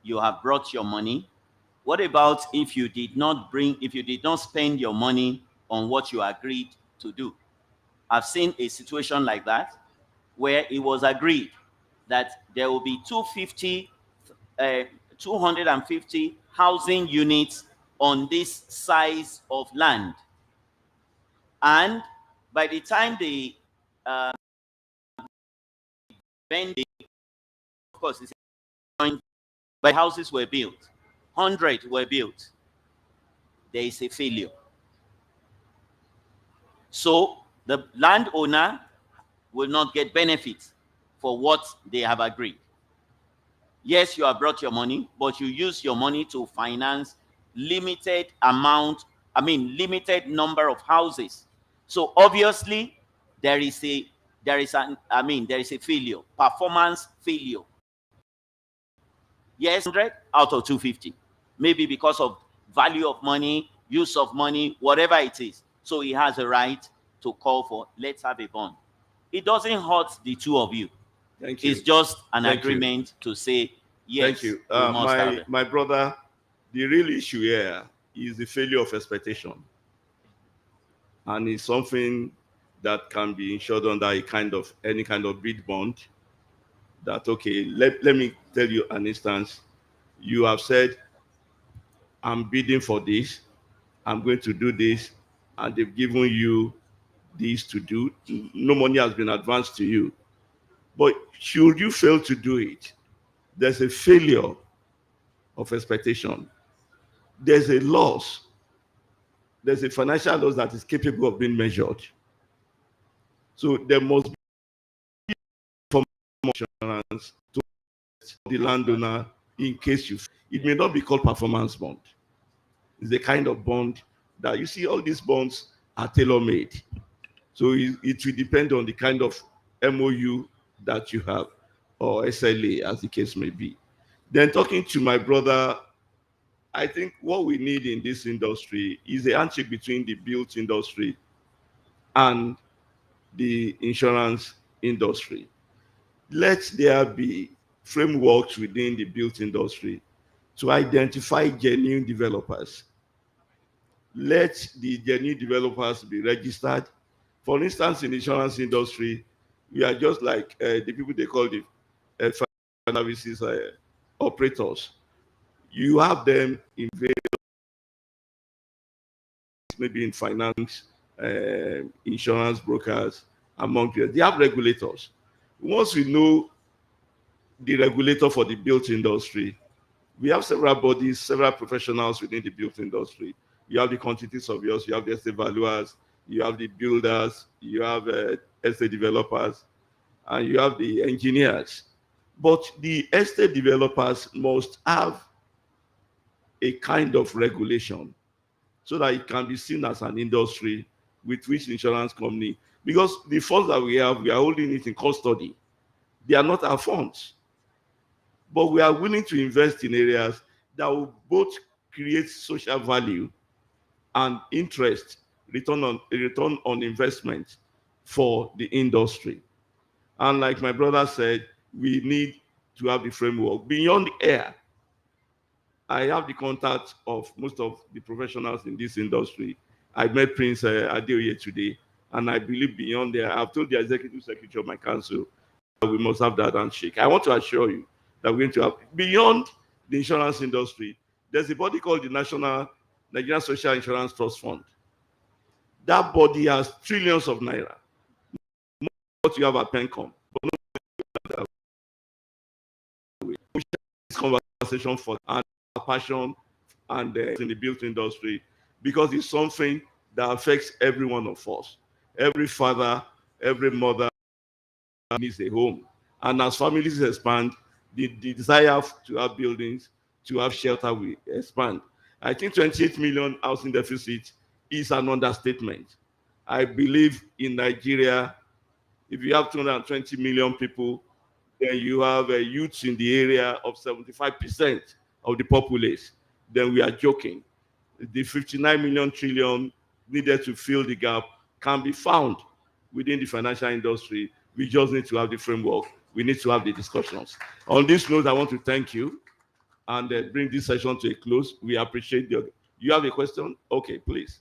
you have brought your money. What about if you did not spend your money on what you agreed to do? I've seen a situation like that where it was agreed that there will be 250 housing units on this size of land. And by the time the vending, of course, but houses were built, 100 were built, there is a failure. So the landowner will not get benefit for what they have agreed. Yes, you have brought your money, but you use your money to finance limited number of houses. So obviously there is a failure, performance failure. Yes, 100 out of 250, maybe because of value of money, use of money, whatever it is. So he has a right to call for, let's have a bond. It doesn't hurt the two of you. Thank you. It's just an agreement to say, yes, thank you. we must have it. My brother, the real issue here is the failure of expectation. And it's something that can be insured under any kind of bid bond. That, okay, let me tell you an instance. You have said, I'm bidding for this, I'm going to do this, and they've given you this to do. No money has been advanced to you. But should you fail to do it, there's a failure of expectation. There's a loss. There's a financial loss that is capable of being measured. So there must be insurance to the landowner in case you. It may not be called performance bond. It's the kind of bond that you see. All these bonds are tailor-made. So it will depend on the kind of MOU that you have, or SLA, as the case may be. Then talking to my brother I think what we need in this industry is a handshake between the built industry and the insurance industry. Let there be frameworks within the built industry to identify genuine developers. Let the genuine developers be registered. For instance, in the insurance industry, we are just like the people they call the services operators. You have them in various, maybe in finance, insurance brokers, among them. They have regulators. Once we know the regulator for the built industry, we have several bodies, several professionals within the built industry. You have the quantity surveyors, you have the estate valuers, you have the builders, you have estate developers, and you have the engineers. But the estate developers must have a kind of regulation so that it can be seen as an industry with which insurance company, because the funds that we are holding it in custody. They are not our funds. But we are willing to invest in areas that will both create social value and interest, return on investment for the industry. And like my brother said, we need to have the framework. Beyond the air, I have the contact of most of the professionals in this industry. I met Prince Adeoye today, and I believe beyond there, I've told the executive secretary of my council that we must have that handshake. I want to assure you that we're going to have, beyond the insurance industry, there's a body called the Nigerian Social Insurance Trust Fund. That body has trillions of naira. More what you have at PENCOM. But no, we share this conversation for our passion and in the built industry, because it's something that affects every one of us. Every father, every mother needs a home. And as families expand, the desire to have buildings, to have shelter will expand. I think 28 million housing deficit is an understatement. I believe in Nigeria, if you have 220 million people, then you have a youth in the area of 75% of the populace. Then we are joking. The 59 million trillion needed to fill the gap can be found within the financial industry. We just need to have the framework. We need to have the discussions. On this note, I want to thank you and bring this session to a close. We appreciate you. You have a question? Okay, please.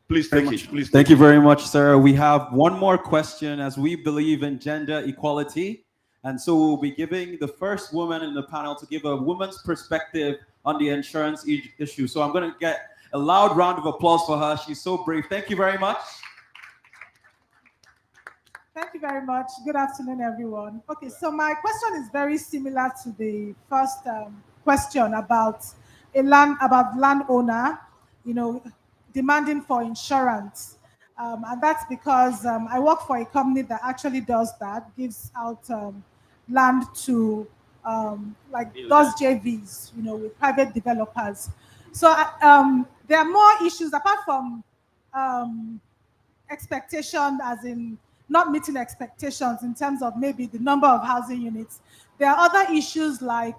Please take it. Please. Thank you very much, sir. We have one more question, as we believe in gender equality. And so we'll be giving the first woman in the panel to give a woman's perspective on the insurance issue. So I'm going to get a loud round of applause for her. She's so brave. Thank you very much. Thank you very much. Good afternoon, everyone. Okay, so my question is very similar to the first question about landowner, demanding for insurance. And that's because I work for a company that actually does that, gives out land to, does JVs, with private developers. So there are more issues apart from expectation, as in not meeting expectations in terms of maybe the number of housing units. There are other issues like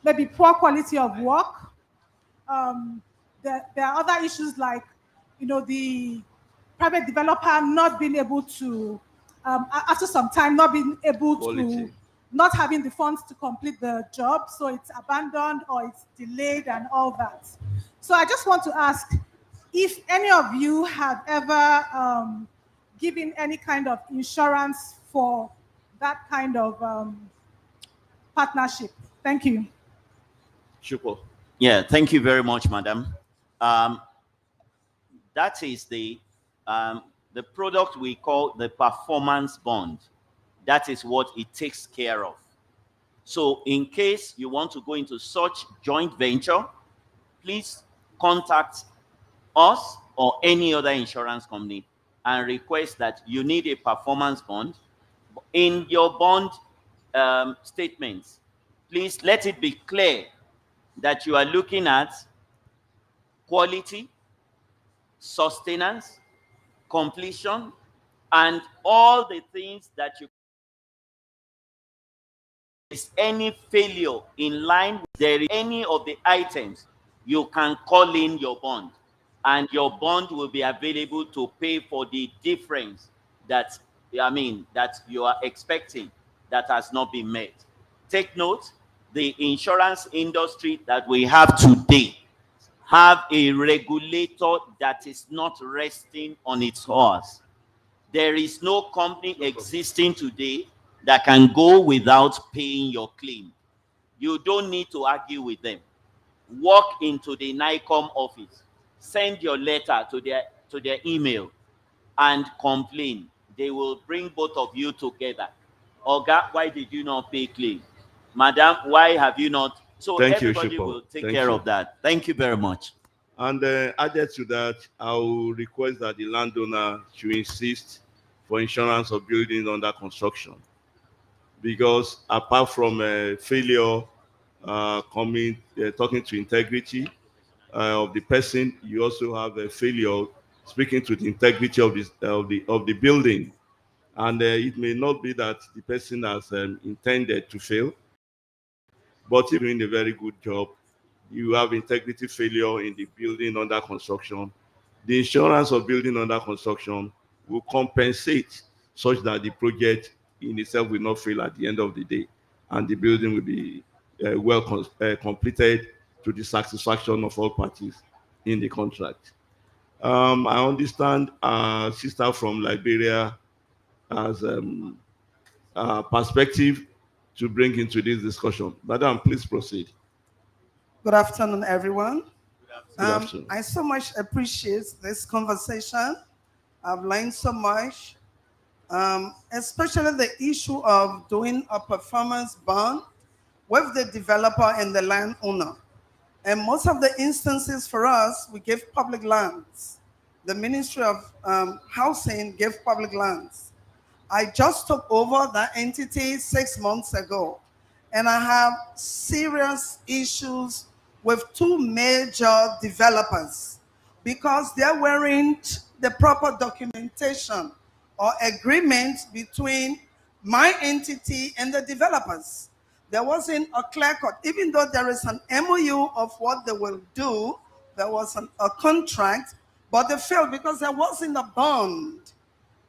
maybe poor quality of work. There are other issues like, the private developer not being able to, after some time, not being able to, not having the funds to complete the job. So it's abandoned or it's delayed and all that. So I just want to ask if any of you have ever given any kind of insurance for that kind of partnership. Thank you. Super. Yeah, thank you very much, madam. That is the product we call the performance bond. That is what it takes care of. So in case you want to go into such joint venture, please contact us or any other insurance company and request that you need a performance bond. In your bond statements, please let it be clear that you are looking at quality, sustenance, completion, and all the things that you is any failure in line with there is any of the items, you can call in your bond, and your bond will be available to pay for the difference that that you are expecting that has not been met. Take note, the insurance industry that we have today have a regulator that is not resting on its horse. There is no company existing today that can go without paying your claim. You don't need to argue with them. Walk into the NICOM office, send your letter to their email, and complain. They will bring both of you together. Oga, why did you not pay claim? Madam, why have you not? So Thank you, everybody Shipo. will take Thank care you. of that. Thank you very much. And added to that, I will request that the landowner should insist for insurance of buildings under construction. Because apart from failure talking to integrity of the person, you also have a failure speaking to the integrity of the building. And it may not be that the person has intended to fail, but if you're doing a very good job, you have integrity failure in the building under construction, the insurance of building under construction will compensate such that the project in itself will not fail at the end of the day, and the building will be completed to the satisfaction of all parties in the contract. I understand our sister from Liberia has a perspective to bring into this discussion. Madam, please proceed. Good afternoon, everyone. Good afternoon. I so much appreciate this conversation. I've learned so much, especially the issue of doing a performance bond with the developer and the landowner. And most of the instances for us, we give public lands. The Ministry of Housing gave public lands. I just took over that entity 6 months ago, and I have serious issues with two major developers because there weren't the proper documentation or agreement between my entity and the developers. There wasn't a clear cut, even though there is an MOU of what they will do, there was a contract, but they failed because there wasn't a bond.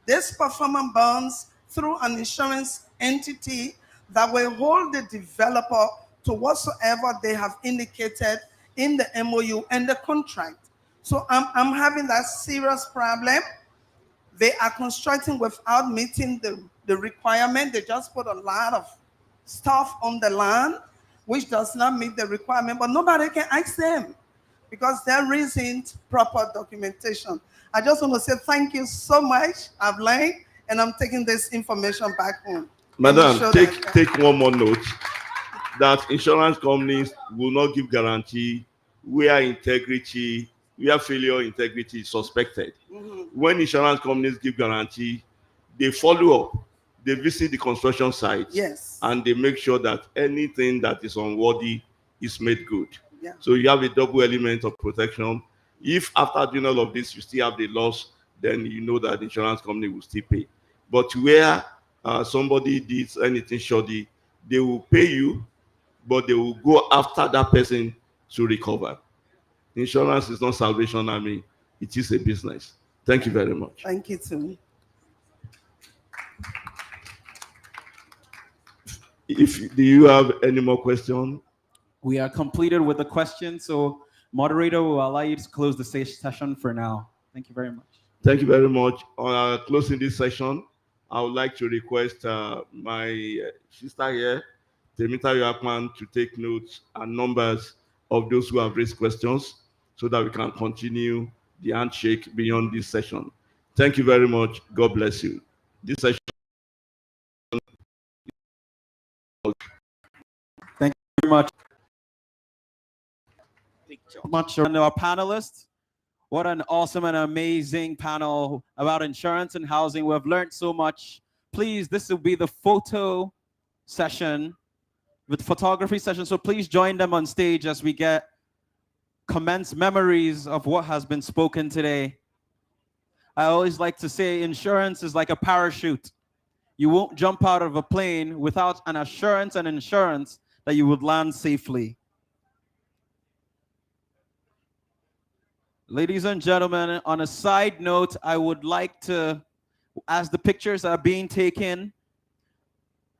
This performance bonds through an insurance entity that will hold the developer to whatsoever they have indicated in the MOU and the contract. So I'm having that serious problem. They are constructing without meeting the requirement. They just put a lot of stuff on the land, which does not meet the requirement, but nobody can ask them because there isn't proper documentation. I just want to say thank you so much. I've learned, and I'm taking this information back home. Madam, take one more note that insurance companies will not give guarantee where failure integrity is suspected. When insurance companies give guarantee, they follow up, they visit the construction site, yes, and they make sure that anything that is unworthy is made good. Yeah. So you have a double element of protection. If after doing all of this, you still have the loss, then you know that the insurance company will still pay. But where somebody did anything shoddy, they will pay you, but they will go after that person to recover. Insurance is not Salvation Army. It is a business. Thank you very much. Thank you too. Do you have any more questions? We are completed with the questions, so moderator will allow you to close the session for now. Thank you very much. Thank you very much. Closing this session, I would like to request my sister here, Temita Yakman, to take notes and numbers of those who have raised questions so that we can continue the handshake beyond this session. Thank you very much. God bless you. This session. Thank you very much. And our panelists. What an awesome and amazing panel about insurance and housing. We've learned so much. Please, this will be the photo session, with photography session. So please join them on stage as we commence memories of what has been spoken today. I always like to say insurance is like a parachute. You won't jump out of a plane without an assurance and insurance that you would land safely. Ladies and gentlemen, on a side note, I would like to, as the pictures are being taken,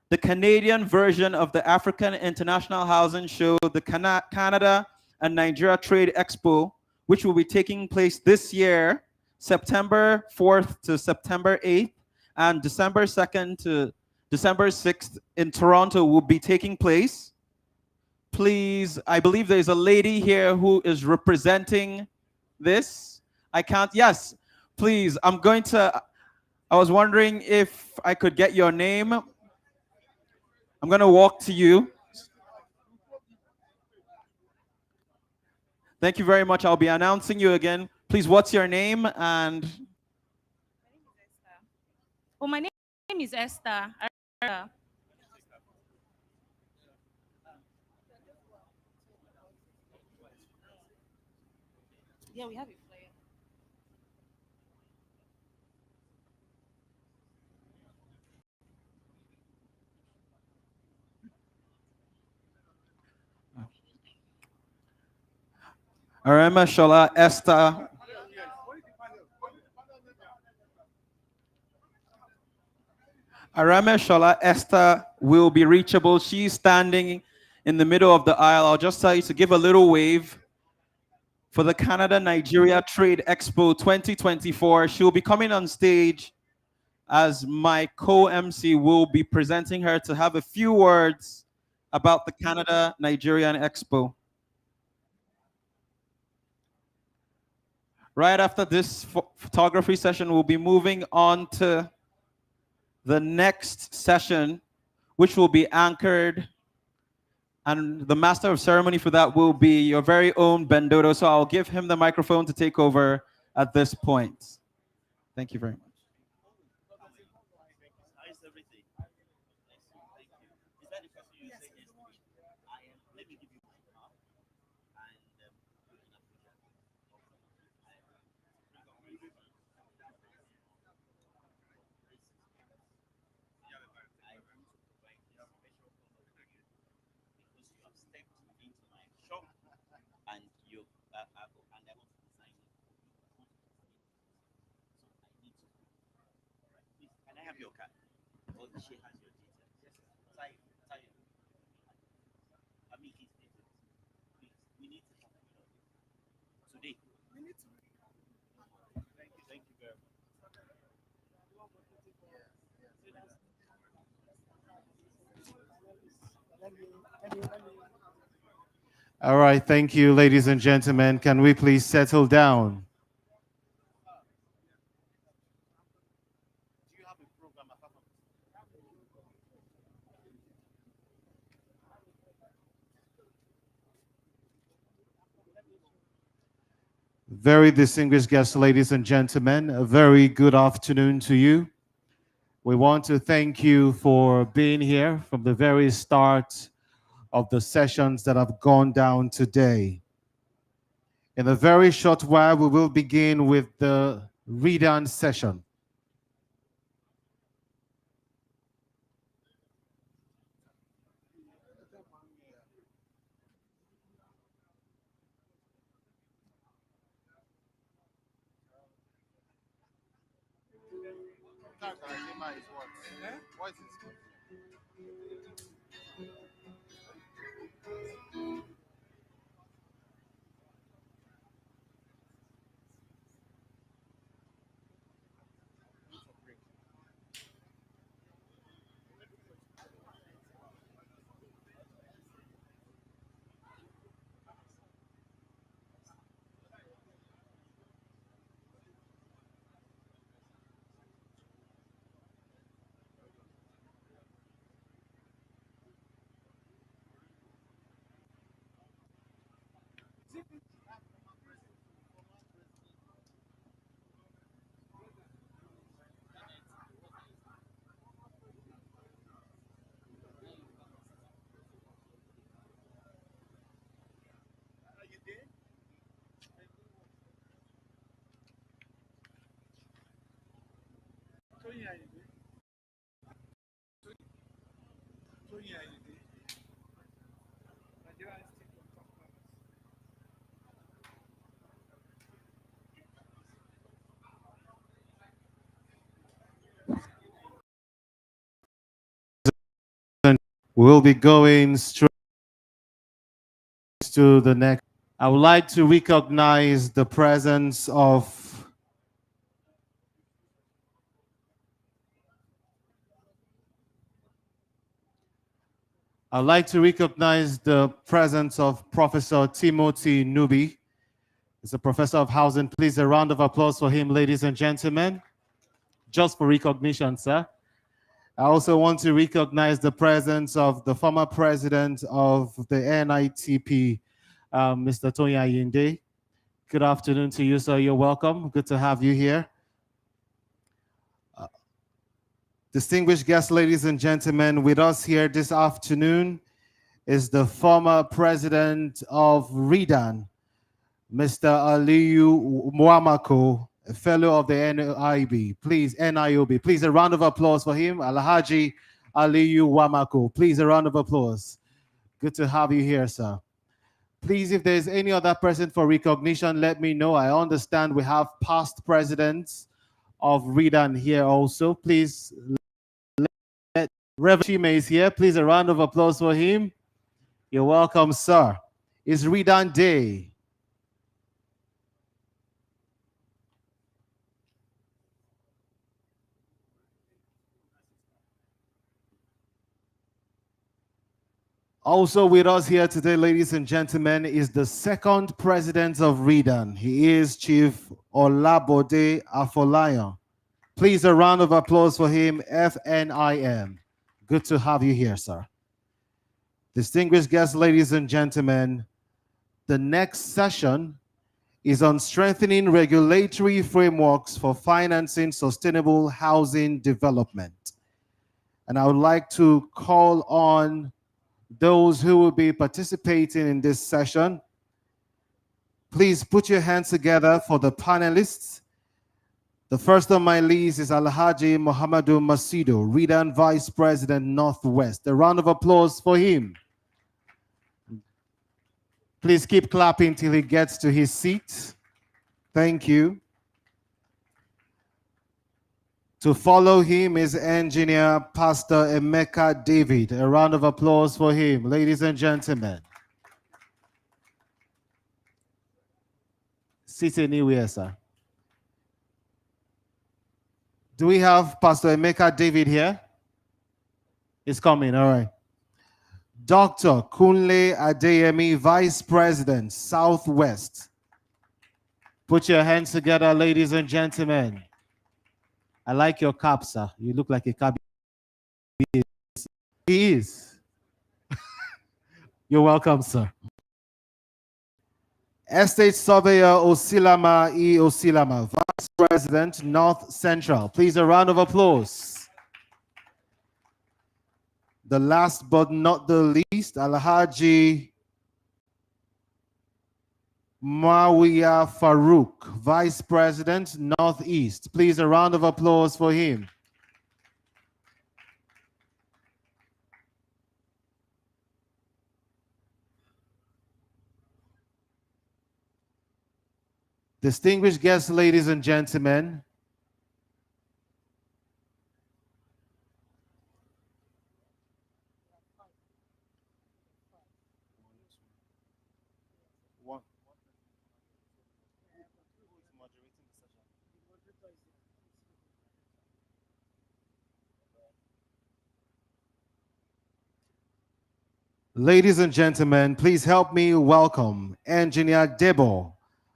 the Canadian version of the African International Housing Show, the Canada and Nigeria Trade Expo, which will be taking place this year, September 4th to September 8th, and December 2nd to December 6th in Toronto will be taking place. Please, I believe there's a lady here who is representing this. I can't, yes, please, I was wondering if I could get your name. I'm going to walk to you. Thank you very much. I'll be announcing you again. Please, what's your name? And Oh, my name is Esther. Yeah, we have it. Arema Shola Esther. Arame Shola Esther will be reachable. She's standing in the middle of the aisle. I'll just tell you to give a little wave for the Canada-Nigeria Trade Expo 2024. She'll be coming on stage as my co-MC will be presenting her to have a few words about the Canada-Nigerian Expo. Right after this photography session, we'll be moving on to the next session, which will be anchored, and the master of ceremony for that will be your very own Bendodo. So I'll give him the microphone to take over at this point. Thank you very much. All right, thank you, ladies and gentlemen. Can we please settle down? Very distinguished guests, ladies and gentlemen, a very good afternoon to you. We want to thank you for being here from the very start of the sessions that have gone down today. In a very short while, we will begin with the read-on session. We'll be going straight to the next. I would like to recognize the presence of Professor Timothy Nubi. He's a professor of housing. Please, a round of applause for him, ladies and gentlemen. Just for recognition, sir. I also want to recognize the presence of the former president of the NITP, Mr. Tony Ayinde. Good afternoon to you, sir. You're welcome. Good to have you here. Distinguished guests, ladies and gentlemen, with us here this afternoon is the former president of RIDAN, Mr. Aliyu Mwamako, a fellow of the NIOB. Please, a round of applause for him. Alhaji Aliyu Mwamako. Please, a round of applause. Good to have you here, sir. Please, if there's any other person for recognition, let me know. I understand we have past presidents of RIDAN here also. Please, let Reverend Chime is here. Please, a round of applause for him. You're welcome, sir. It's RIDAN Day. Also with us here today, ladies and gentlemen, is the second president of RIDAN. He is Chief Olabode Afolayan. Please, a round of applause for him, FNIM. Good to have you here, sir. Distinguished guests, ladies and gentlemen, the next session is on strengthening regulatory frameworks for financing sustainable housing development. And I would like to call on those who will be participating in this session. Please put your hands together for the panelists. The first on my list is Alhaji Muhammadu Masido, RIDAN Vice President Northwest. A round of applause for him. Please keep clapping till he gets to his seat. Thank you. To follow him is Engineer Pastor Emeka David. A round of applause for him, ladies and gentlemen. Sit anywhere, sir. Do we have Pastor Emeka David here? He's coming, all right. Dr. Kunle Adeyemi, Vice President, Southwest. Put your hands together, ladies and gentlemen. I like your cap, sir. You look like a cab. He is. You're welcome, sir. Estate Surveyor Osilama E. Osilama, Vice President, North Central. Please, a round of applause. The last but not the least, Alhaji Mawiya Farouk, Vice President, Northeast. Please, a round of applause for him. Distinguished guests, ladies and gentlemen, ladies and gentlemen, please help me welcome Engineer Debo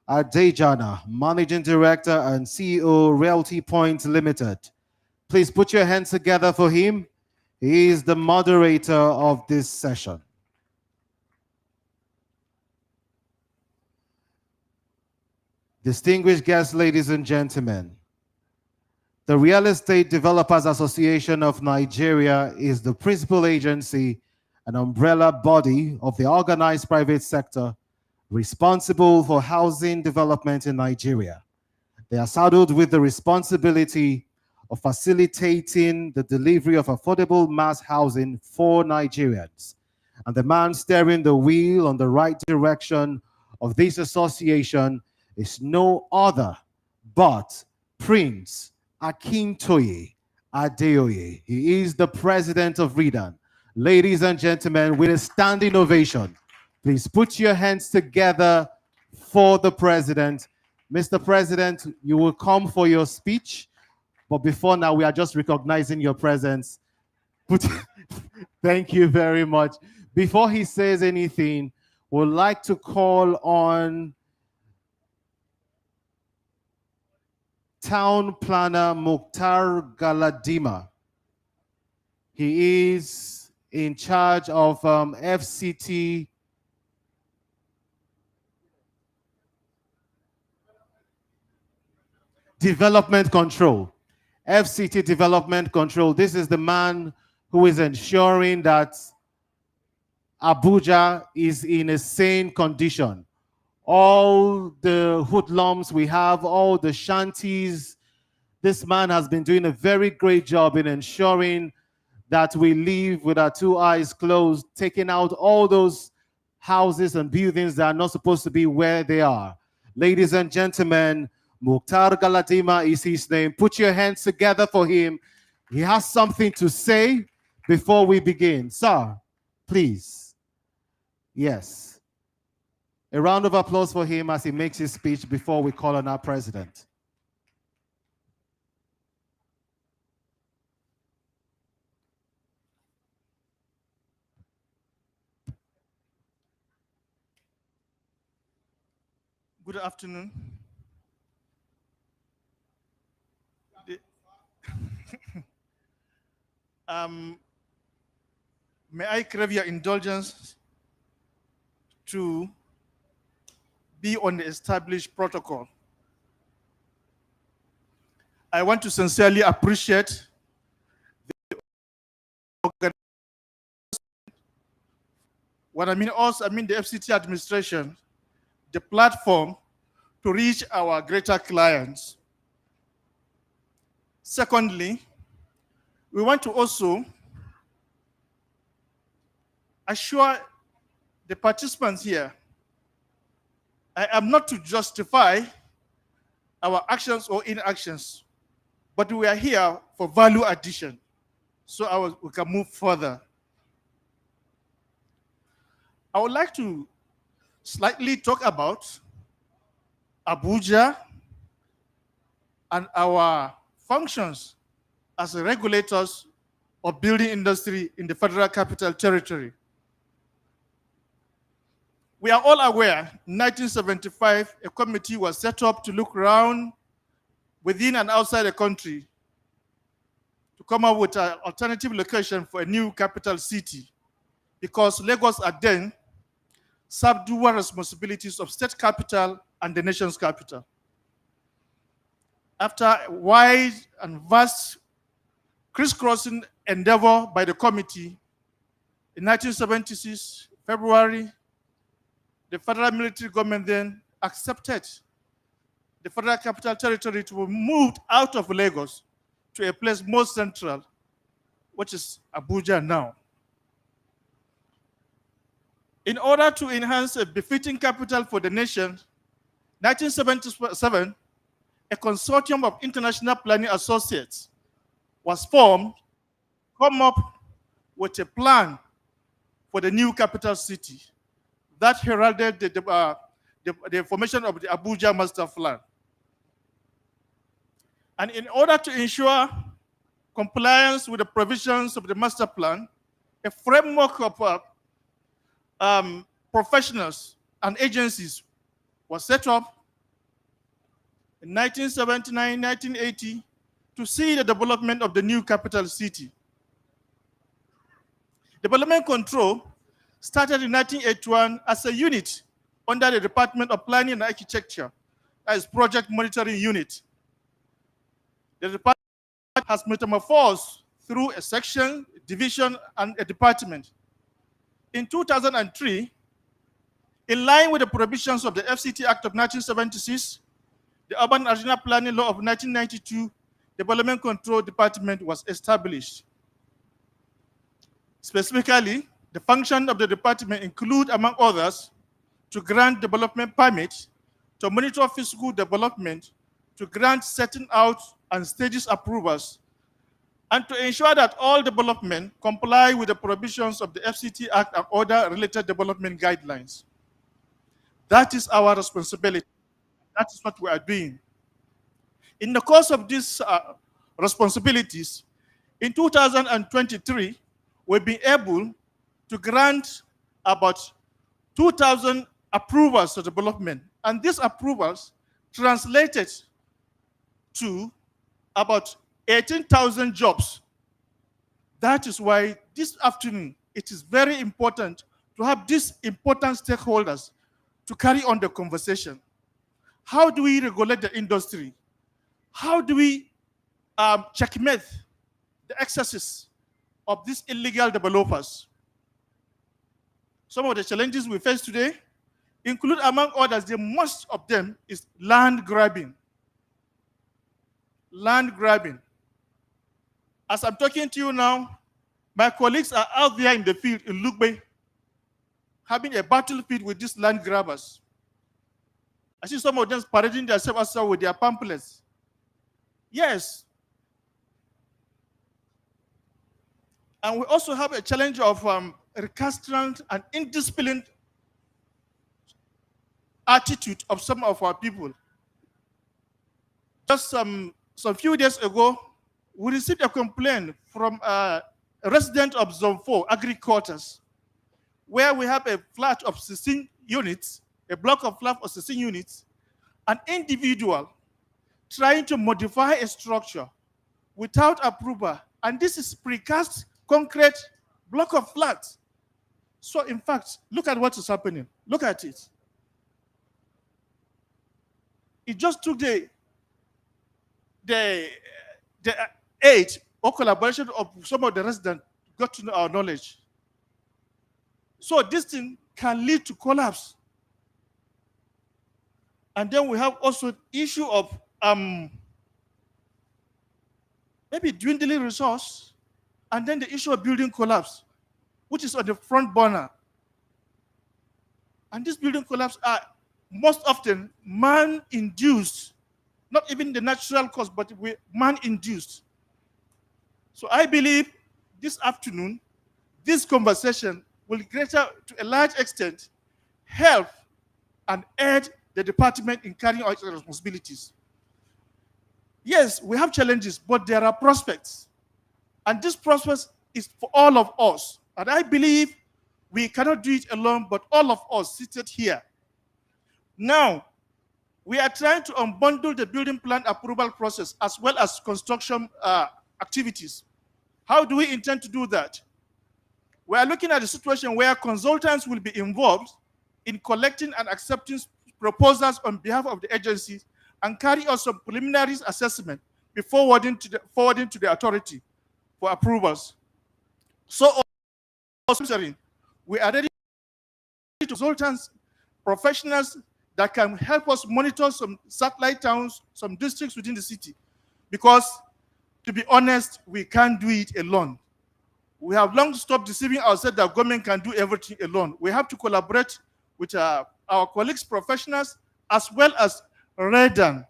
Adejana, Managing Director and CEO, Realty Point Limited. Please put your hands together for him. He is the moderator of this session. Distinguished guests, ladies and gentlemen, the Real Estate Developers Association of Nigeria is the principal agency and umbrella body of the organized private sector responsible for housing development in Nigeria. They are saddled with the responsibility of facilitating the delivery of affordable mass housing for Nigerians. And the man steering the wheel on the right direction of this association is no other but Prince Akintoye Adeoye. He is the president of RIDAN, Ladies and gentlemen, with a standing ovation, please put your hands together for the president. Mr. President, you will come for your speech, but before now, we are just recognizing your presence. Thank you very much. Before he says anything, we'd like to call on Town Planner Mukhtar Galadima. He is in charge of FCT Development Control. FCT Development Control. This is the man who is ensuring that Abuja is in a sane condition. All the hoodlums we have, all the shanties, this man has been doing a very great job in ensuring that we live with our two eyes closed, taking out all those houses and buildings that are not supposed to be where they are. Ladies and gentlemen, Mukhtar Galadima is his name. Put your hands together for him. He has something to say before we begin. Sir, please. Yes. A round of applause for him as he makes his speech before we call on our president. Good afternoon. May I crave your indulgence to be on the established protocol. I want to sincerely appreciate the organization. What I mean also, I mean the FCT administration, the platform to reach our greater clients. Secondly, we want to also assure the participants here, I am not to justify our actions or inactions, but we are here for value addition, so we can move further. I would like to slightly talk about Abuja and our functions as regulators of building industry in the Federal Capital Territory. We are all aware, in 1975, a committee was set up to look around within and outside the country to come up with an alternative location for a new capital city, because Lagos had then served dual responsibilities of state capital and the nation's capital. After a wide and vast crisscrossing endeavor by the committee, in 1976, February, the federal military government then accepted the Federal Capital Territory to be moved out of Lagos to a place more central, which is Abuja now. In order to enhance a befitting capital for the nation, 1977, a consortium of international planning associates was formed, come up with a plan for the new capital city that heralded the formation of the Abuja Master Plan. And in order to ensure compliance with the provisions of the Master Plan, a framework of professionals and agencies was set up in 1979, 1980 to see the development of the new capital city. Development control started in 1981 as a unit under the Department of Planning and Architecture as Project Monitoring Unit. The department has metamorphosed through a section, division, and a department. In 2003, in line with the provisions of the FCT Act of 1976, the Urban and Regional Planning Law of 1992, Development Control Department was established. Specifically, the function of the department include, among others, to grant development permits, to monitor physical development, to grant setting out and stages approvals, and to ensure that all development comply with the provisions of the FCT Act and other related development guidelines. That is our responsibility. That is what we are doing. In the course of these responsibilities, in 2023, we've been able to grant about 2,000 approvals to development. And these approvals translated to about 18,000 jobs. That is why this afternoon, it is very important to have these important stakeholders to carry on the conversation. How do we regulate the industry? How do we checkmate the excesses of these illegal developers? Some of the challenges we face today include, among others, the most of them is land grabbing. Land grabbing. As I'm talking to you now, my colleagues are out there in the field in Lugbe, having a battlefield with these land grabbers. I see some of them parading themselves outside with their pamphlets. Yes. And we also have a challenge of recalcitrant and indisciplined attitude of some of our people. Just some few days ago, we received a complaint from a resident of Zone 4, Agri-Quarters, where we have a flat of 16 units, a block of flat of 16 units, an individual trying to modify a structure without approval. And this is precast concrete block of flats. So in fact, look at what is happening. Look at it. It just took the aid or collaboration of some of the residents got to know our knowledge. So this thing can lead to collapse. And then we have also issue of maybe dwindling resource, and then the issue of building collapse, which is on the front burner. And these building collapse are most often man-induced, not even the natural cause, but man-induced. So I believe this afternoon, this conversation will greater, to a large extent, help and aid the department in carrying out its responsibilities. Yes, we have challenges, but there are prospects. And this prospect is for all of us. And I believe we cannot do it alone, but all of us seated here. Now, we are trying to unbundle the building plan approval process as well as construction activities. How do we intend to do that? We are looking at a situation where consultants will be involved in collecting and accepting proposals on behalf of the agencies and carry out some preliminary assessment before forwarding to the authority for approvals. So, we are ready to consultants, professionals that can help us monitor some satellite towns, some districts within the city. Because, to be honest, we can't do it alone. We have long stopped deceiving ourselves that government can do everything alone. We have to collaborate with our colleagues, professionals, as well as REDAN.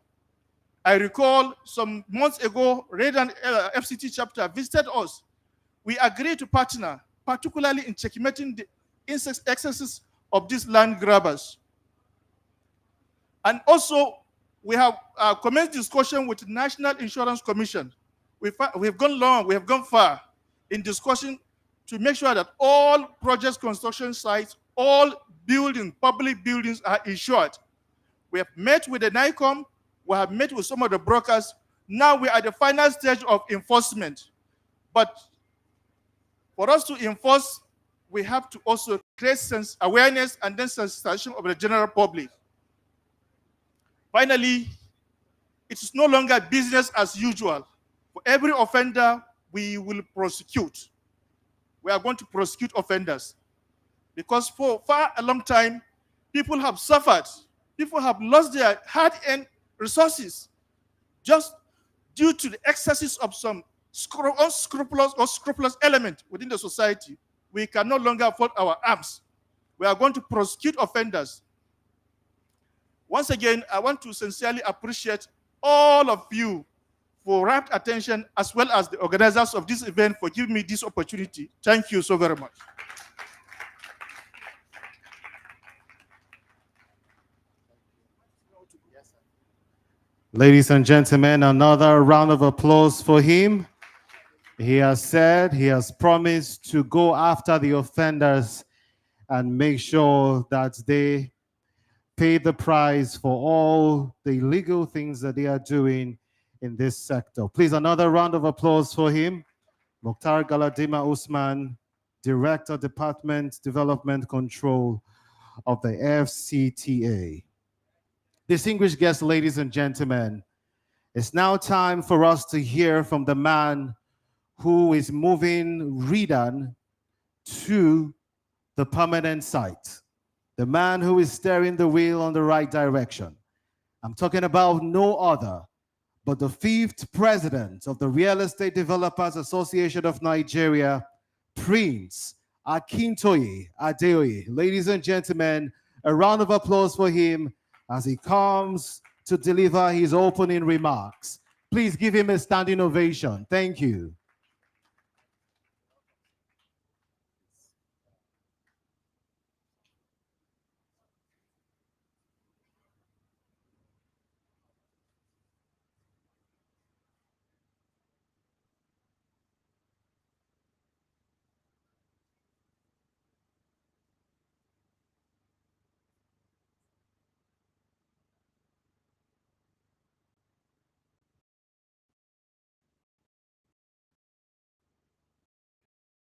I recall some months ago, REDAN FCT chapter visited us. We agreed to partner, particularly in checkmating the excesses of these land grabbers. And also, we have commenced discussion with the National Insurance Commission. We've gone long, we have gone far in discussion to make sure that all projects, construction sites, all buildings, public buildings are insured. We have met with the NICOM, we have met with some of the brokers. Now we are at the final stage of enforcement. But for us to enforce, we have to also create sense awareness and then sensitization of the general public. Finally, it is no longer business as usual. For every offender, we will prosecute. We are going to prosecute offenders. Because for a long time, people have suffered. People have lost their hard-earned resources just due to the excesses of some unscrupulous or scrupulous element within the society. We can no longer fold our arms. We are going to prosecute offenders. Once again, I want to sincerely appreciate all of you for rapt attention, as well as the organizers of this event for giving me this opportunity. Thank you so very much. Ladies and gentlemen, another round of applause for him. He has said, he has promised to go after the offenders and make sure that they pay the price for all the illegal things that they are doing in this sector. Please, another round of applause for him. Mokhtar Galadima Usman, Director, Department Development Control of the FCTA. Distinguished guests, ladies and gentlemen, it's now time for us to hear from the man who is moving Redan to the permanent site, the man who is steering the wheel on the right direction. I'm talking about no other but the 5th president of the Real Estate Developers Association of Nigeria, Prince Akintoye Adeoye. Ladies and gentlemen, a round of applause for him as he comes to deliver his opening remarks. Please give him a standing ovation. Thank you.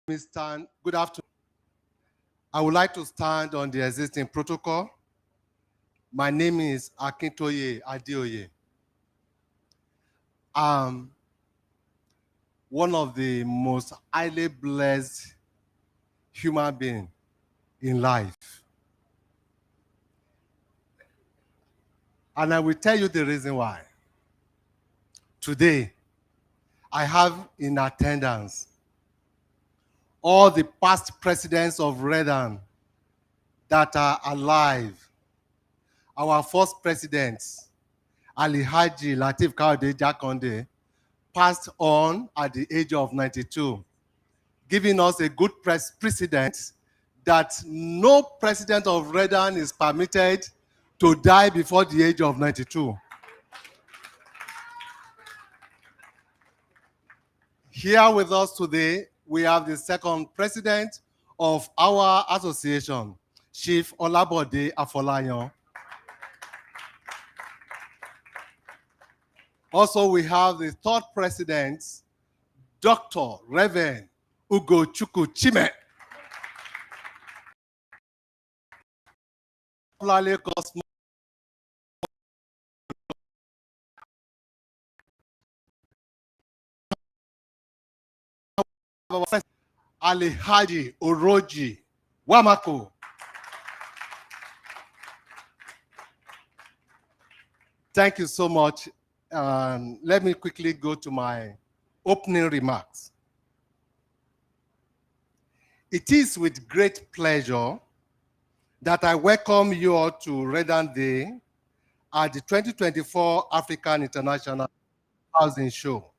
Good afternoon. I would like to stand on the existing protocol. My name is Akintoye Adeoye. I'm one of the most highly blessed human beings in life. And I will tell you the reason why. Today, I have in attendance all the past presidents of Redan that are alive. Our first president, Ali Haji Latif Kayode Jakonde, passed on at the age of 92, giving us a good precedent that no president of Redan is permitted to die before the age of 92. Here with us today, we have the second president of our association, Chief Olabode Afolayan. Also, we have the third president, Dr. Reverend Ugochukwu Chime. Ali Haji Oroji Wamako. Thank you so much. Let me quickly go to my opening remarks. It is with great pleasure that I welcome you all to Redan Day at the 2024 African International Housing Show.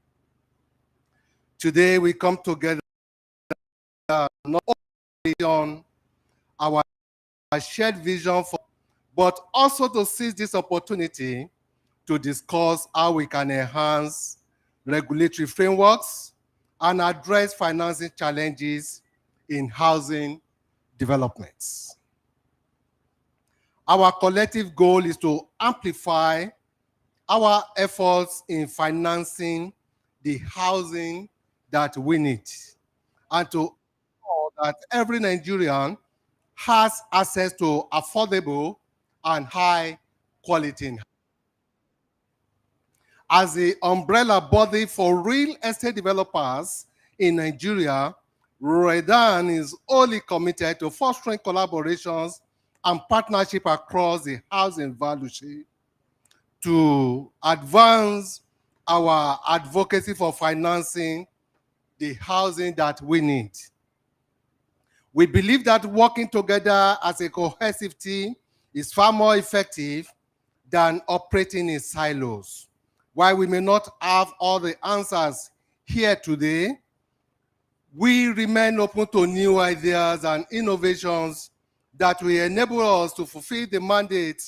Today we come together not only on our shared vision, but also to seize this opportunity to discuss how we can enhance regulatory frameworks and address financing challenges in housing developments. Our collective goal is to amplify our efforts in financing the housing that we need and to ensure that every Nigerian has access to affordable and high quality. As the umbrella body for real estate developers in Nigeria, Redan is wholly committed to fostering collaborations and partnership across the housing value chain to advance our advocacy for financing the housing that we need. We believe that working together as a cohesive team is far more effective than operating in silos. While we may not have all the answers here today, we remain open to new ideas and innovations that will enable us to fulfill the mandate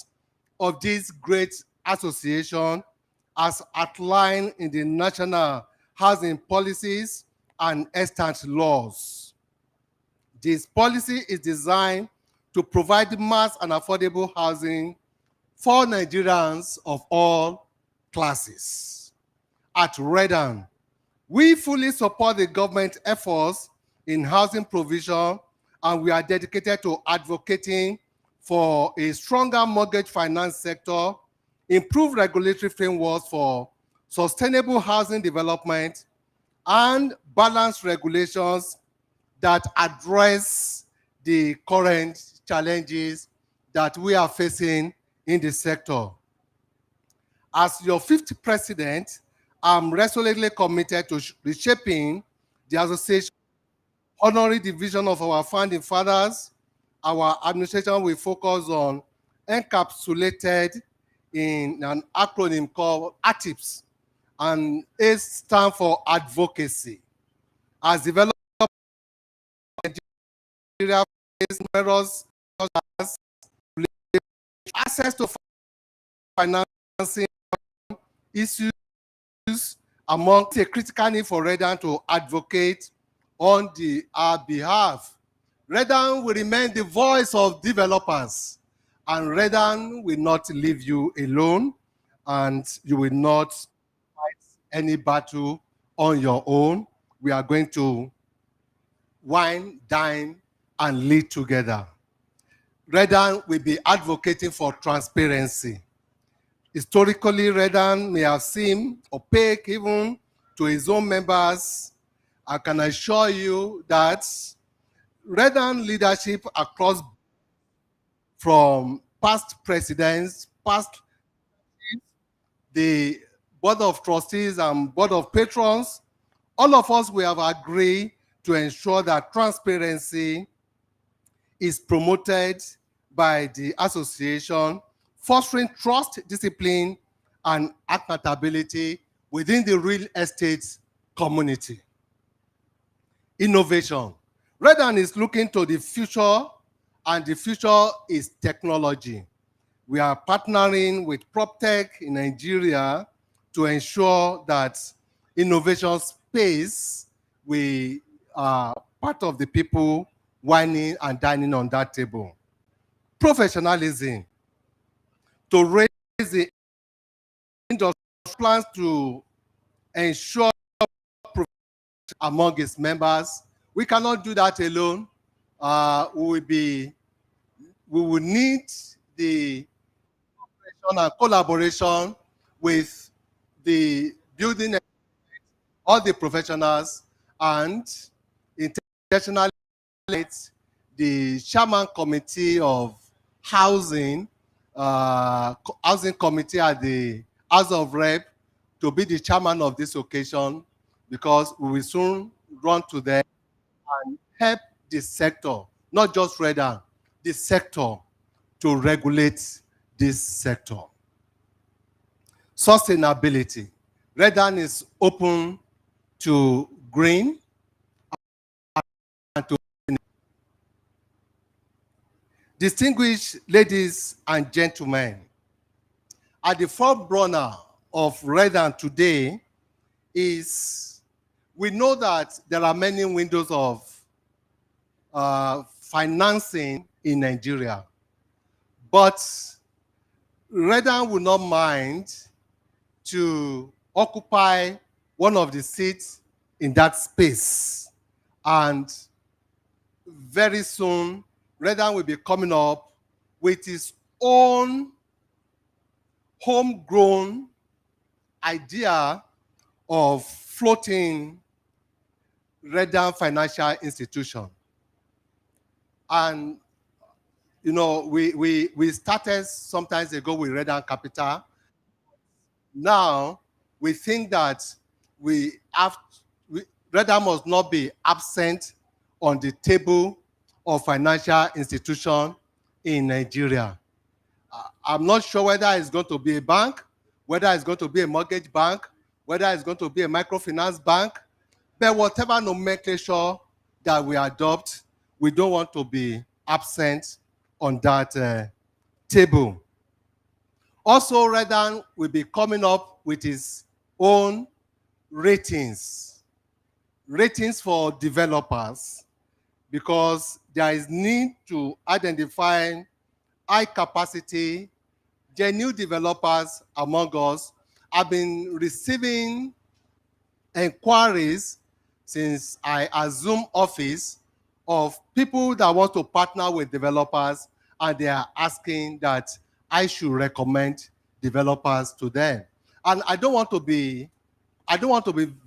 of this great association as outlined in the national housing policies and extant laws. This policy is designed to provide mass and affordable housing for Nigerians of all classes. At Redan, we fully support the government efforts in housing provision, and we are dedicated to advocating for a stronger mortgage finance sector, improved regulatory frameworks for sustainable housing development, and balanced regulations that address the current challenges that we are facing in the sector. As your fifth president, I'm resolutely committed to reshaping the association, honoring the vision of our founding fathers. Our administration will focus on encapsulated in an acronym called ATIPS, and it stands for advocacy. As developed Nigeria faces numerous access to financing issues among a critical need for Redan to advocate on our behalf. Redan will remain the voice of developers, and Redan will not leave you alone, and you will not fight any battle on your own. We are going to wine, dine, and lead together. Redan will be advocating for transparency. Historically, Redan may have seemed opaque even to his own members. I can assure you that Redan leadership across from past presidents, the Board of Trustees and Board of Patrons, all of us, we have agreed to ensure that transparency is promoted by the association, fostering trust, discipline, and accountability within the real estate community. Innovation. Redan is looking to the future, and the future is technology. We are partnering with PropTech in Nigeria to ensure that innovation space, we are part of the people whining and dining on that table. Professionalism. To raise the industry plans to ensure among its members. We cannot do that alone. We will need the cooperation and collaboration with the building, all the professionals, and internationally the Chairman Committee of Housing, Housing Committee at the House of Rep, to be the chairman of this occasion, because we will soon run to them and help the sector, not just Redan, the sector, to regulate this sector. Sustainability. Redan is open to green and to distinguished ladies and gentlemen. At the forerunner of Redan today is, we know that there are many windows of financing in Nigeria, but Redan will not mind to occupy one of the seats in that space. And very soon, Redan will be coming up with his own homegrown idea of floating Redan financial institution. And you know, we started some time ago with Redan Capital. Now we think that Redan must not be absent on the table of financial institution in Nigeria. I'm not sure whether it's going to be a bank, whether it's going to be a mortgage bank, whether it's going to be a microfinance bank, but whatever nomenclature that we adopt, we don't want to be absent on that table. Also, Redan will be coming up with his own ratings for developers, because there is need to identify high capacity, genuine developers among us. I've been receiving inquiries since I assumed office of people that want to partner with developers, and they are asking that I should recommend developers to them. And I don't want to be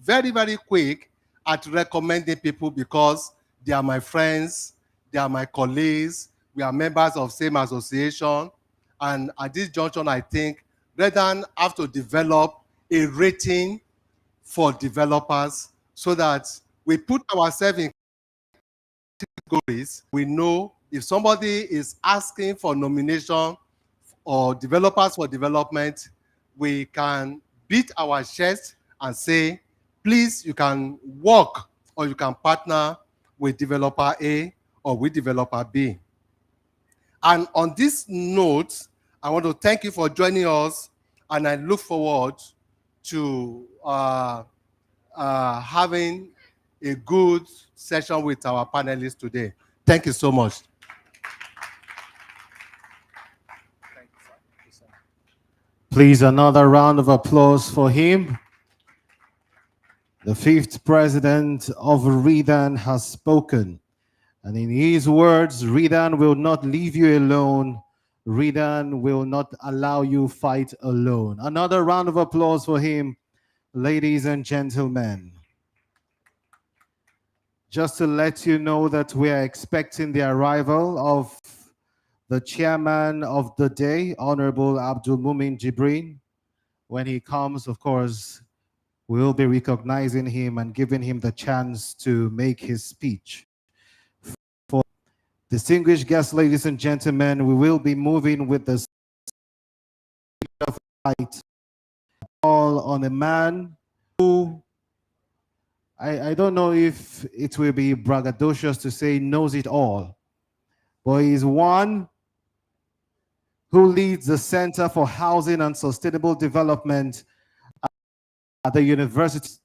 very, very quick at recommending people because they are my friends, they are my colleagues, we are members of same association. And at this junction, I think Redan have to develop a rating for developers so that we put ourselves in categories. We know if somebody is asking for nomination or developers for development, we can beat our chest and say, please, you can work or you can partner with developer A or with developer B. And on this note, I want to thank you for joining us, and I look forward to having a good session with our panelists today. Thank you so much. Please, another round of applause for him. The fifth president of Redan has spoken. And in his words, Redan will not leave you alone. Redan will not allow you fight alone. Another round of applause for him, ladies and gentlemen. Just to let you know that we are expecting the arrival of the chairman of the day, Honorable Abdul Mumin Jibrin. When he comes, of course, we will be recognizing him and giving him the chance to make his speech. For distinguished guests, ladies and gentlemen, we will be moving with the light all on a man who, I don't know if it will be braggadocious to say knows it all, but he's one who leads the Center for Housing and Sustainable Development at the university.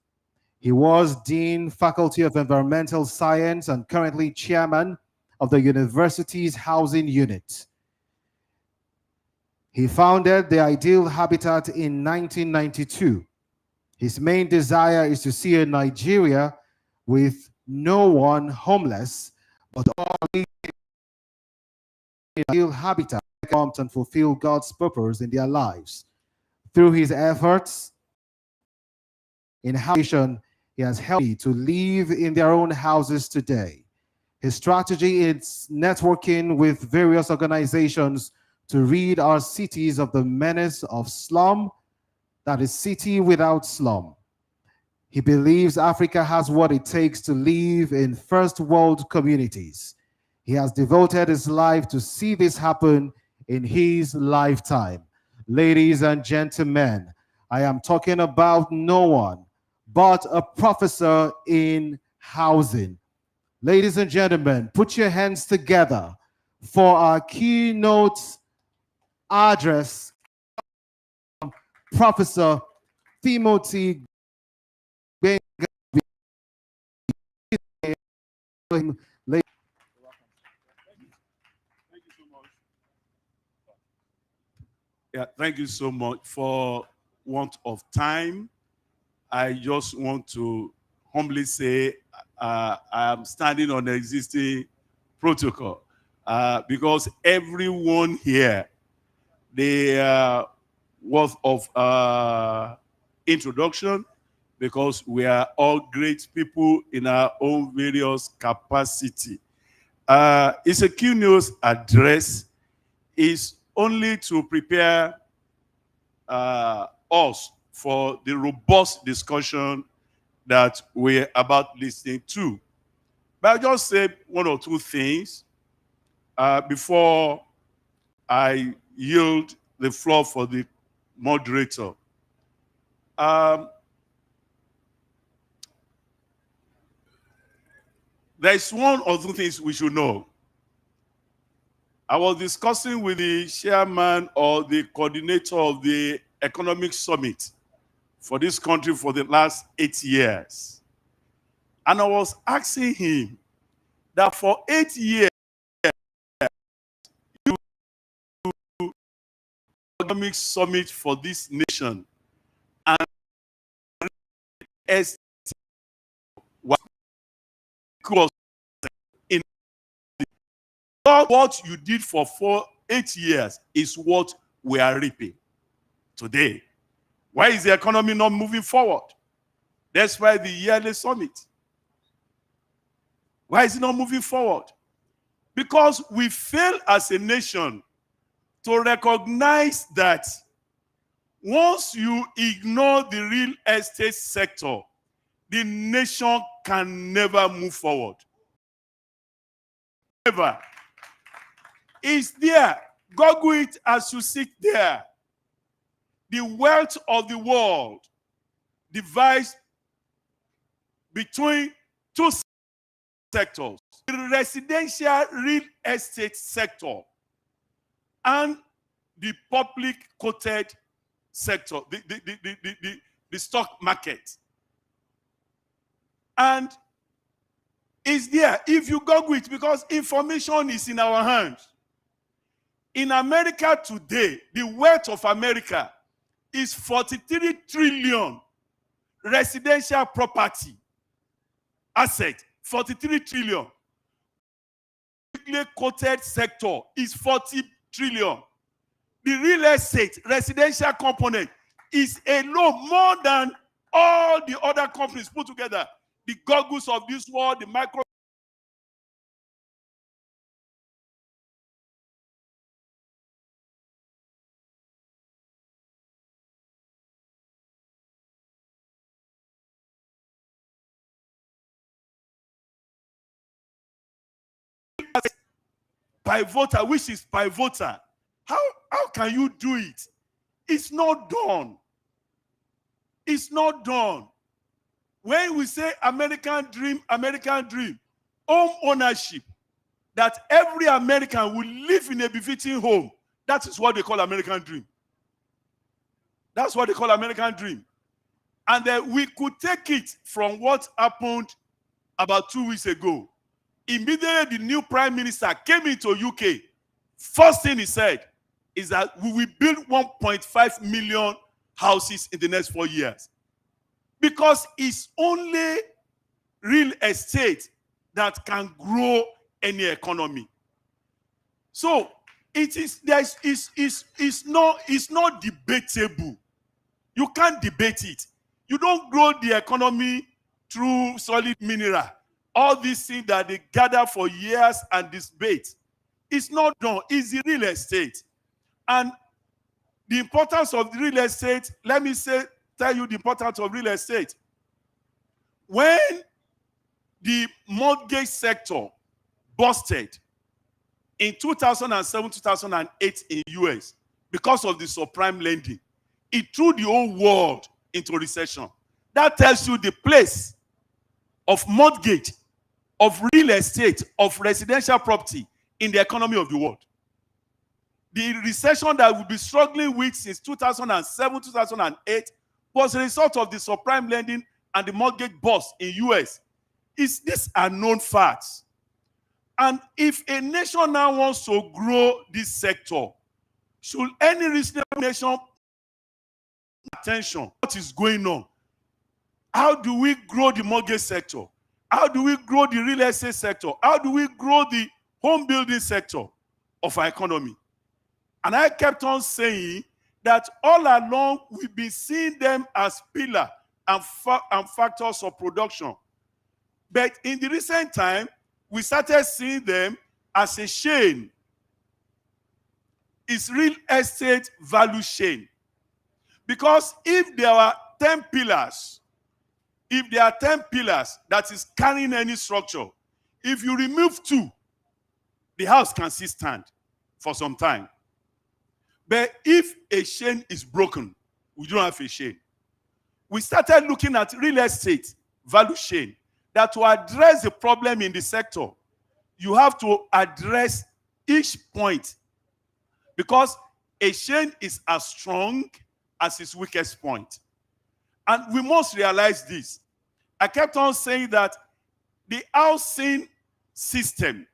He was Dean, Faculty of Environmental Science, and currently Chairman of the university's Housing Unit. He founded the Ideal Habitat in 1992. His main desire is to see a Nigeria with no one homeless, but all ideal habitat and fulfill God's purpose in their lives. Through his efforts in housing, he has helped to live in their own houses today. His strategy is networking with various organizations to rid our cities of the menace of slum, that is city without slum. He believes Africa has what it takes to live in first world communities. He has devoted his life to see this happen in his lifetime. Ladies and gentlemen, I am talking about no one but a professor in housing. Ladies and gentlemen, put your hands together for our keynote address, Professor Timothy Benga. Yeah, thank you so much. For want of time, I just want to humbly say I am standing on the existing protocol because everyone here, they are worth of introduction, because we are all great people in our own various capacity. It's a keynote address. It's only to prepare us for the robust discussion that we're about listening to. But I'll just say one or two things before I yield the floor for the moderator. There is one or two things we should know. I was discussing with the chairman or the coordinator of the Economic Summit for this country for the last 8 years. And I was asking him that for 8 years, Economic Summit for this nation, and in what you did for 8 years is what we are reaping today. Why is the economy not moving forward? That's why the yearly summit. Why is it not moving forward? Because we fail as a nation to recognize that once you ignore the real estate sector, the nation can never move forward. Never. It's there. Google it as you sit there. The wealth of the world divides between two sectors: the residential real estate sector and the public quoted sector, the stock market. And it's there if you Google it, because information is in our hands. In America today, the wealth of America is 43 trillion residential property asset, 43 trillion. Publicly quoted sector is 40 trillion. The real estate residential component is alone more than all the other companies put together. The Googles of this world, the micro. Pivotal, which is pivotal. How can you do it? It's not done. It's not done. When we say American dream, home ownership, that every American will live in a befitting home, that is what they call American dream. That's what they call American dream. And then we could take it from what happened about 2 weeks ago. Immediately the new prime minister came into UK. First thing he said is that we will build 1.5 million houses in the next 4 years. Because it's only real estate that can grow any economy. So it's not debatable. You can't debate it. You don't grow the economy through solid mineral. All these things that they gather for years and debate. It's not done. It's the real estate. And the importance of the real estate, let me tell you the importance of real estate. When the mortgage sector busted in 2007, 2008 in US because of the subprime lending, it threw the whole world into recession. That tells you the place of mortgage, of real estate, of residential property in the economy of the world. The recession that we've been struggling with since 2007, 2008 was a result of the subprime lending and the mortgage bust in US. These are known facts. And if a nation now wants to grow this sector, should any reasonable nation pay attention what is going on? How do we grow the mortgage sector? How do we grow the real estate sector? How do we grow the home building sector of our economy? And I kept on saying that all along we've been seeing them as pillars and factors of production. But in the recent time, we started seeing them as a chain. It's real estate value chain. Because if there are 10 pillars, that is carrying any structure, if you remove 2, the house can still stand for some time. But if a chain is broken, we don't have a chain. we started looking at real estate value chain, that to address the problem in the sector, you have to address each point, because a chain is as strong as its weakest point. And we must realize this. I kept on saying that the housing system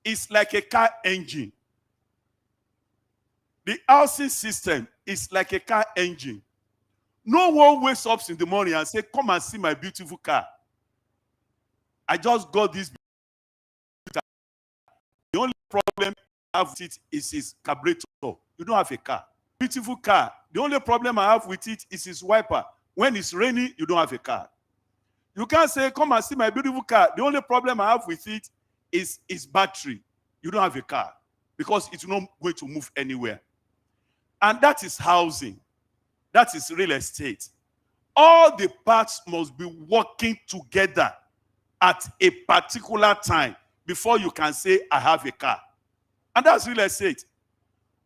is like a car engine. The housing system is like a car engine. No one wakes up in the morning and says, come and see my beautiful car. I just got this. The only problem I have with it is its carburetor. You don't have a car. Beautiful car. The only problem I have with it is its wiper. When it's raining, you don't have a car. You can't say, come and see my beautiful car. The only problem I have with it is its battery. You don't have a car because it's not going to move anywhere. And that is housing. That is real estate. All the parts must be working together at a particular time before you can say, I have a car. And that's real estate.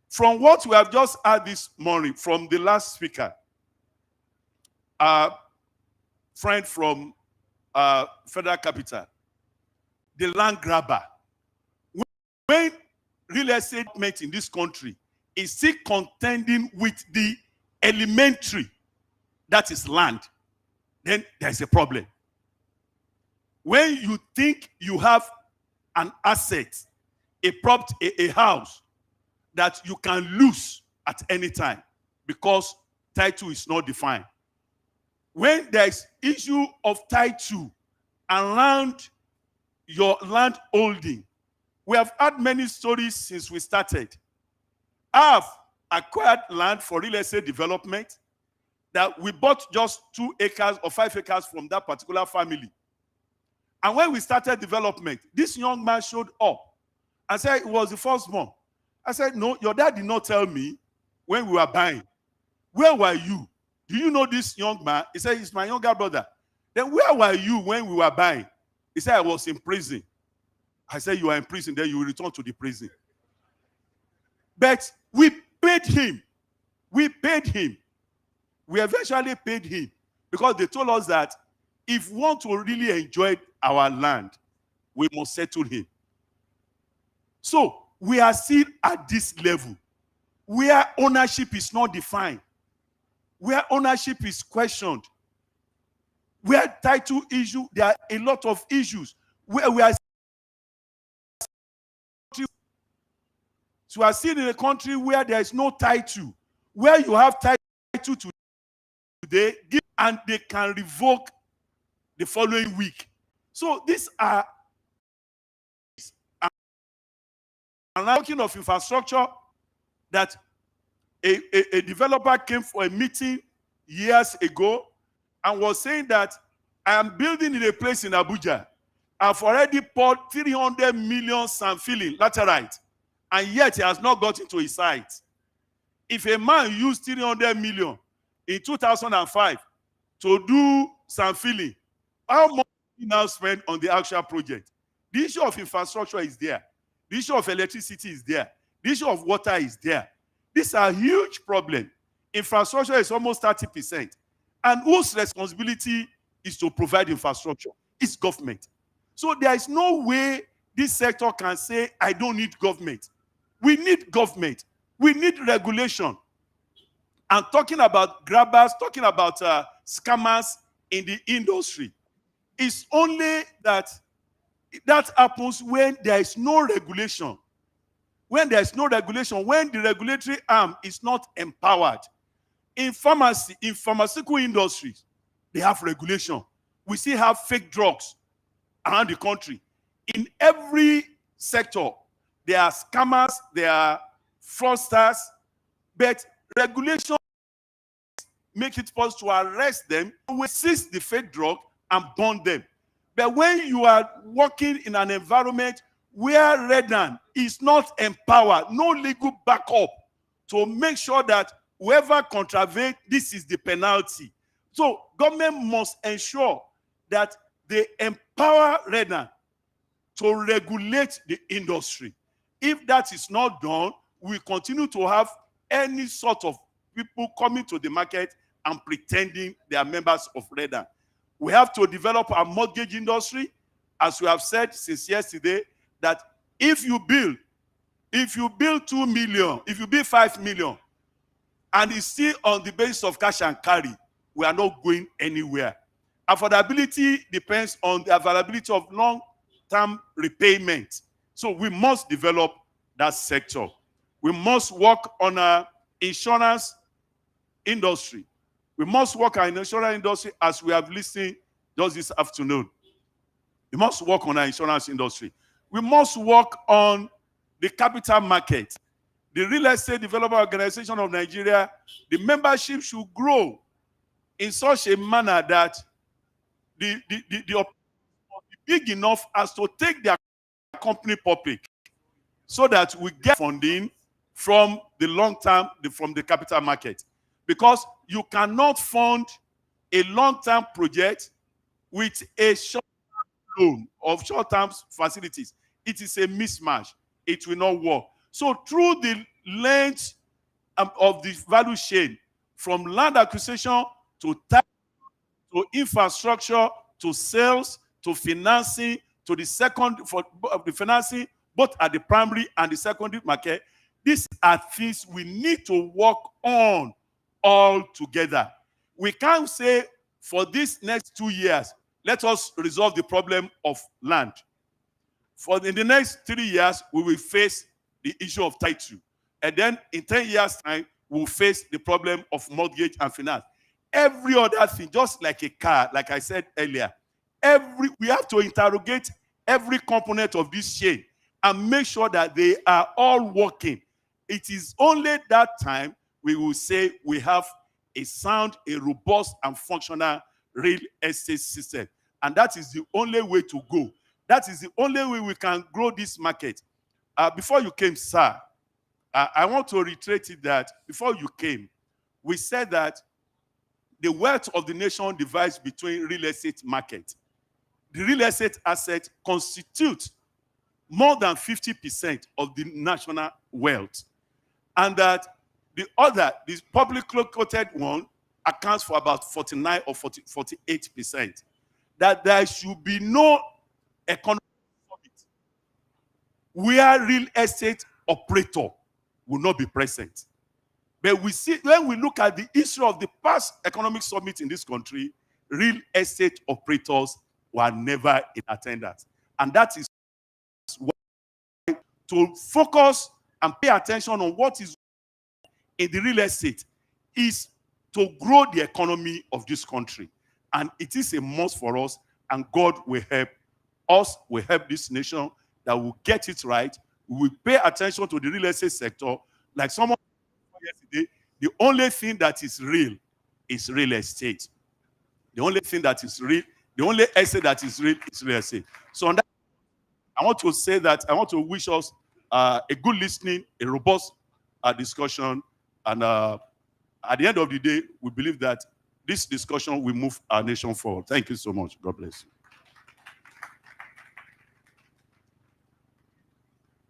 From what we have just heard this morning from the last speaker, friend from Federal Capital, the land grabber. When real estate movement in this country is still contending with the elementary, that is land, then there's a problem. When you think you have an asset, a property, a house that you can lose at any time because title is not defined. When there is issue of title around your land holding, we have had many stories since we started. I have acquired land for real estate development that we bought just 2 acres or 5 acres from that particular family. And when we started development, this young man showed up and said it was the firstborn. I said, no, your dad did not tell me when we were buying. Where were you? Do you know this young man? He said, he's my younger brother. Then where were you when we were buying? He said, I was in prison. I said, you are in prison, then you will return to the prison. But we paid him. We paid him. We eventually paid him because they told us that if we want to really enjoy our land, we must settle him. So we are still at this level where ownership is not defined, where ownership is questioned, where title issue, there are a lot of issues where we are still in a country where there is no title, where you have title today and they can revoke the following week. So these are, and talking of infrastructure, that a developer came for a meeting years ago and was saying that I am building in a place in Abuja. I've already poured 300 million sand filling, laterite, and yet he has not gotten to his site. If a man used 300 million in 2005 to do sand filling, how much he now spend on the actual project? The issue of infrastructure is there. The issue of electricity is there. The issue of water is there. These are huge problems. Infrastructure is almost 30%. And whose responsibility is to provide infrastructure? It's government. So there is no way this sector can say, I don't need government. We need government. We need regulation. And talking about grabbers, talking about scammers in the industry, it's only that happens when there is no regulation. When there is no regulation, when the regulatory arm is not empowered. In pharmacy, in pharmaceutical industries, they have regulation. We still have fake drugs around the country. In every sector, there are scammers, there are fraudsters, but regulation make it possible to arrest them, seize the fake drug and burn them. But when you are working in an environment where REDAN is not empowered, no legal backup to make sure that whoever contravenes, this is the penalty. So government must ensure that they empower REDAN to regulate the industry. If that is not done, we continue to have any sort of people coming to the market and pretending they are members of REDA. We have to develop our mortgage industry, as we have said since yesterday, that if you build 2 million, if you build 5 million, and it's still on the basis of cash and carry, we are not going anywhere. Affordability depends on the availability of long-term repayment. So we must develop that sector. We must work on our insurance industry. We must work on the insurance industry as we have listened just this afternoon. We must work on our insurance industry. We must work on the capital market. The Real Estate Development Organization of Nigeria, the membership should grow in such a manner that the big enough as to take their company public, so that we get funding from the long term, from the capital market. Because you cannot fund a long-term project with a short-term loan of short-term facilities. It is a mismatch. It will not work. So through the length of the value chain, from land acquisition to tax, to infrastructure, to sales, to financing, to the the financing, both at the primary and the secondary market, these are things we need to work on all together. We can't say for these next 2 years, let us resolve the problem of land. In the next 3 years, we will face the issue of title. And then in 10 years' time, we'll face the problem of mortgage and finance. Every other thing, just like a car, like I said earlier, we have to interrogate every component of this chain and make sure that they are all working. It is only that time we will say we have a sound, a robust, and functional real estate system. And that is the only way to go. That is the only way we can grow this market. Before you came, sir, I want to reiterate it that before you came, we said that the wealth of the nation divides between real estate market. The real estate asset constitutes more than 50% of the national wealth. And that the other, the publicly quoted one, accounts for about 49 or 48%. That there should be no economic summit where real estate operator will not be present. But we see, when we look at the history of the past economic summit in this country, real estate operators were never in attendance. And that is why to focus and pay attention on what is in the real estate is to grow the economy of this country. And it is a must for us, and God will help us, will help this nation, that will get it right. We will pay attention to the real estate sector. Like someone said yesterday, the only thing that is real is real estate. The only thing that is real, the only asset that is real is real estate. So on that, I want to say that I want to wish us a good listening, a robust discussion, and at the end of the day, we believe that this discussion will move our nation forward. Thank you so much. God bless you.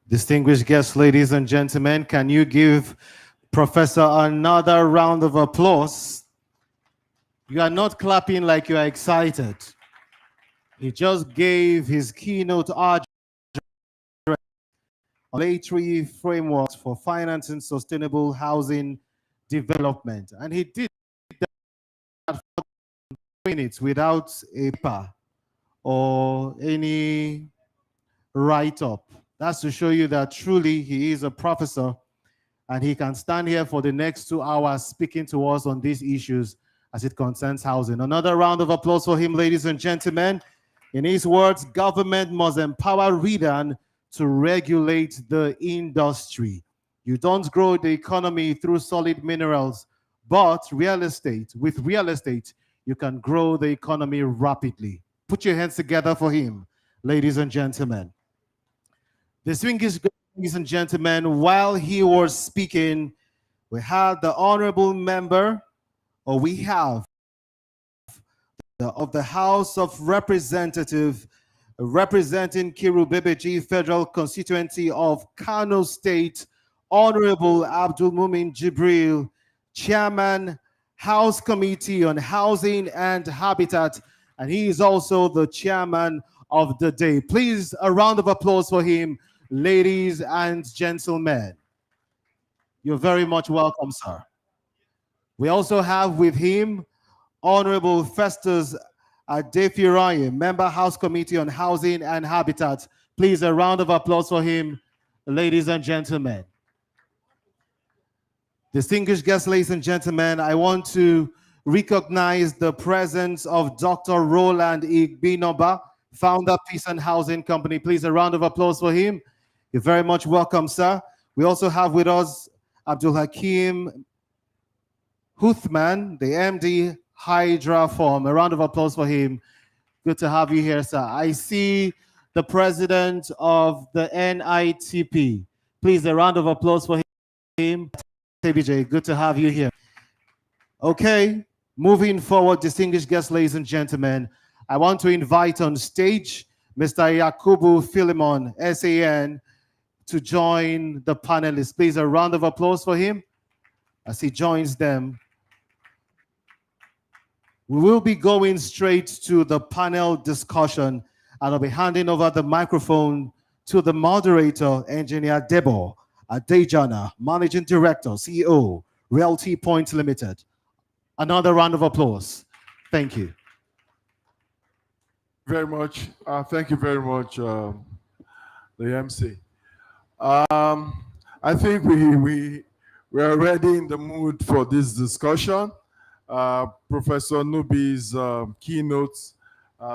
Distinguished guests, ladies and gentlemen, can you give Professor another round of applause? You are not clapping like you are excited. He just gave his keynote address on regulatory frameworks for financing sustainable housing development. And he did that for minutes without a paper or any write-up. That's to show you that truly he is a professor and he can stand here for the next 2 hours speaking to us on these issues as it concerns housing. Another round of applause for him, ladies and gentlemen. In his words, government must empower REDAN to regulate the industry. You don't grow the economy through solid minerals, but real estate, with real estate, you can grow the economy rapidly. Put your hands together for him, ladies and gentlemen. Distinguished ladies and gentlemen, while he was speaking, we had the honorable member, or we have of the House of Representatives representing Kiru-Bebeji Federal Constituency of Kano State, Honorable Abdul Mumin Jibril, Chairman, House Committee on Housing and Habitat, and he is also the chairman of the day. Please, a round of applause for him, ladies and gentlemen. You're very much welcome, sir. We also have with him Honorable Festus Adefiraye, Member House Committee on Housing and Habitat. Please, a round of applause for him, ladies and gentlemen. Distinguished guests, ladies and gentlemen, I want to recognize the presence of Dr. Roland Igbinoba, founder, Peace and Housing Company. Please, a round of applause for him. You're very much welcome, sir. We also have with us Abdul Hakim Huthman, the MD, Hydra Form. A round of applause for him. Good to have you here, sir. I see the president of the NITP. Please, a round of applause for him. TBJ, good to have you here. Okay, moving forward, distinguished guests, ladies and gentlemen, I want to invite on stage Mr. Yakubu Philemon, SAN, to join the panelists. Please, a round of applause for him as he joins them. We will be going straight to the panel discussion, and I'll be handing over the microphone to the moderator, Engineer Debo Adejana, Managing Director, CEO, Realty Point Limited. Another round of applause. Thank you. Very much. Thank you very much, the MC. I think we're already in the mood for this discussion. Professor Nubi's keynotes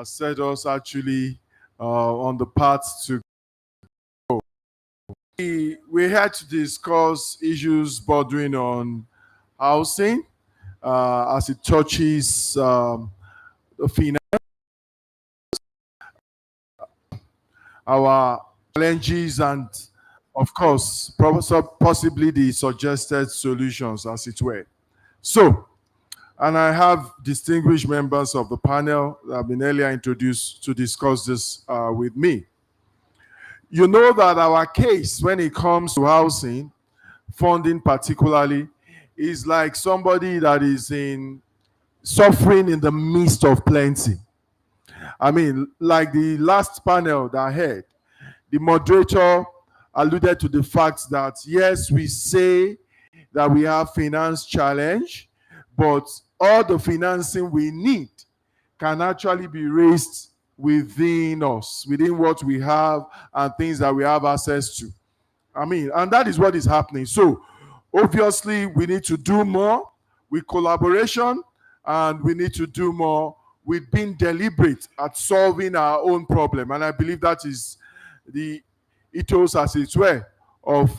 set us actually on the path to go. We had to discuss issues bordering on housing as it touches the finance, our challenges, and of course, possibly the suggested solutions, as it were. So, and I have distinguished members of the panel that have been earlier introduced to discuss this with me. You know that our case when it comes to housing, funding particularly, is like somebody that is suffering in the midst of plenty. I mean, like the last panel that I had, the moderator alluded to the fact that, yes, we say that we have finance challenge, but all the financing we need can actually be raised within us, within what we have and things that we have access to. I mean, and that is what is happening. So obviously we need to do more with collaboration, and we need to do more with being deliberate at solving our own problem. And I believe that is the ethos, as it were, of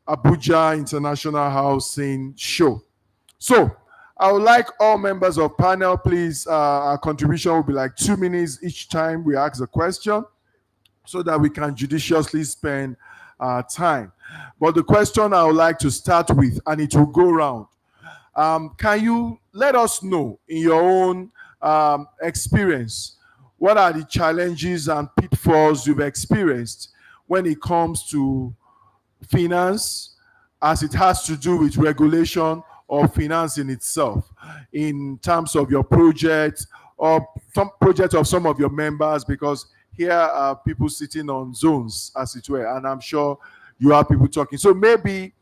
Abuja International Housing Show. So I would like all members of panel, please, our contribution will be like 2 minutes each time we ask a question so that we can judiciously spend time. But the question I would like to start with, and it will go round, can you let us know in your own experience, what are the challenges and pitfalls you've experienced when it comes to finance, as it has to do with regulation or financing itself, in terms of your project or some project of some of your members, because here are people sitting on zones, as it were, and I'm sure you have people talking. So maybe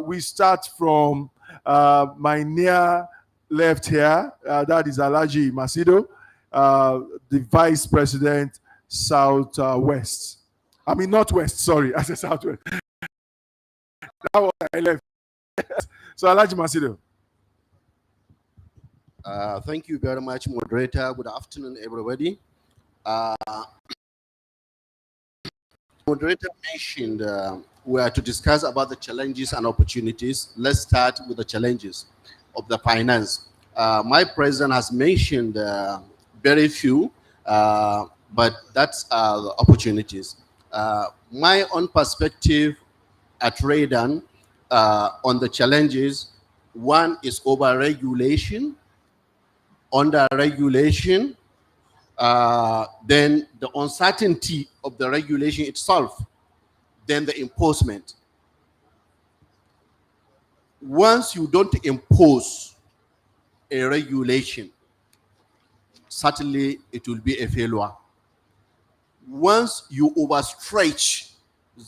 we start from my near left here, that is Alhaji Masido, the Vice President, Southwest. I mean, Northwest, sorry, I said Southwest. That was I left. So Alhaji Masido. Thank you very much, moderator. Good afternoon, everybody. Moderator mentioned we are to discuss about the challenges and opportunities. Let's start with the challenges of the finance. My president has mentioned very few, but that's the opportunities. My own perspective at Radan on the challenges, one is over-regulation, under-regulation, then the uncertainty of the regulation itself, then the enforcement. once you don't impose a regulation, certainly it will be a failure. Once you overstretch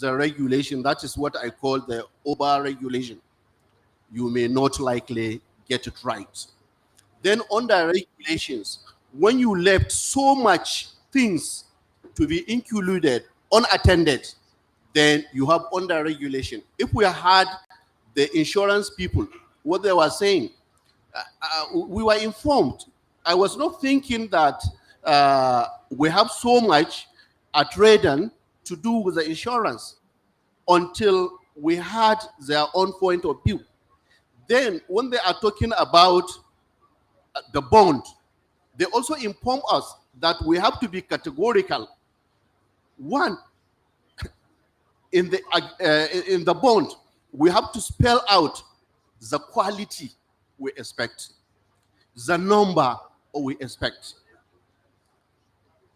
the regulation, that is what I call the over-regulation, you may not likely get it right. Then under regulations, when you left so much things to be included unattended, then you have under regulation. If we had the insurance people, what they were saying, we were informed. I was not thinking that we have so much at Redan to do with the insurance until we had their own point of view. Then when they are talking about the bond, they also inform us that we have to be categorical. One, in the bond, we have to spell out the quality we expect, the number we expect,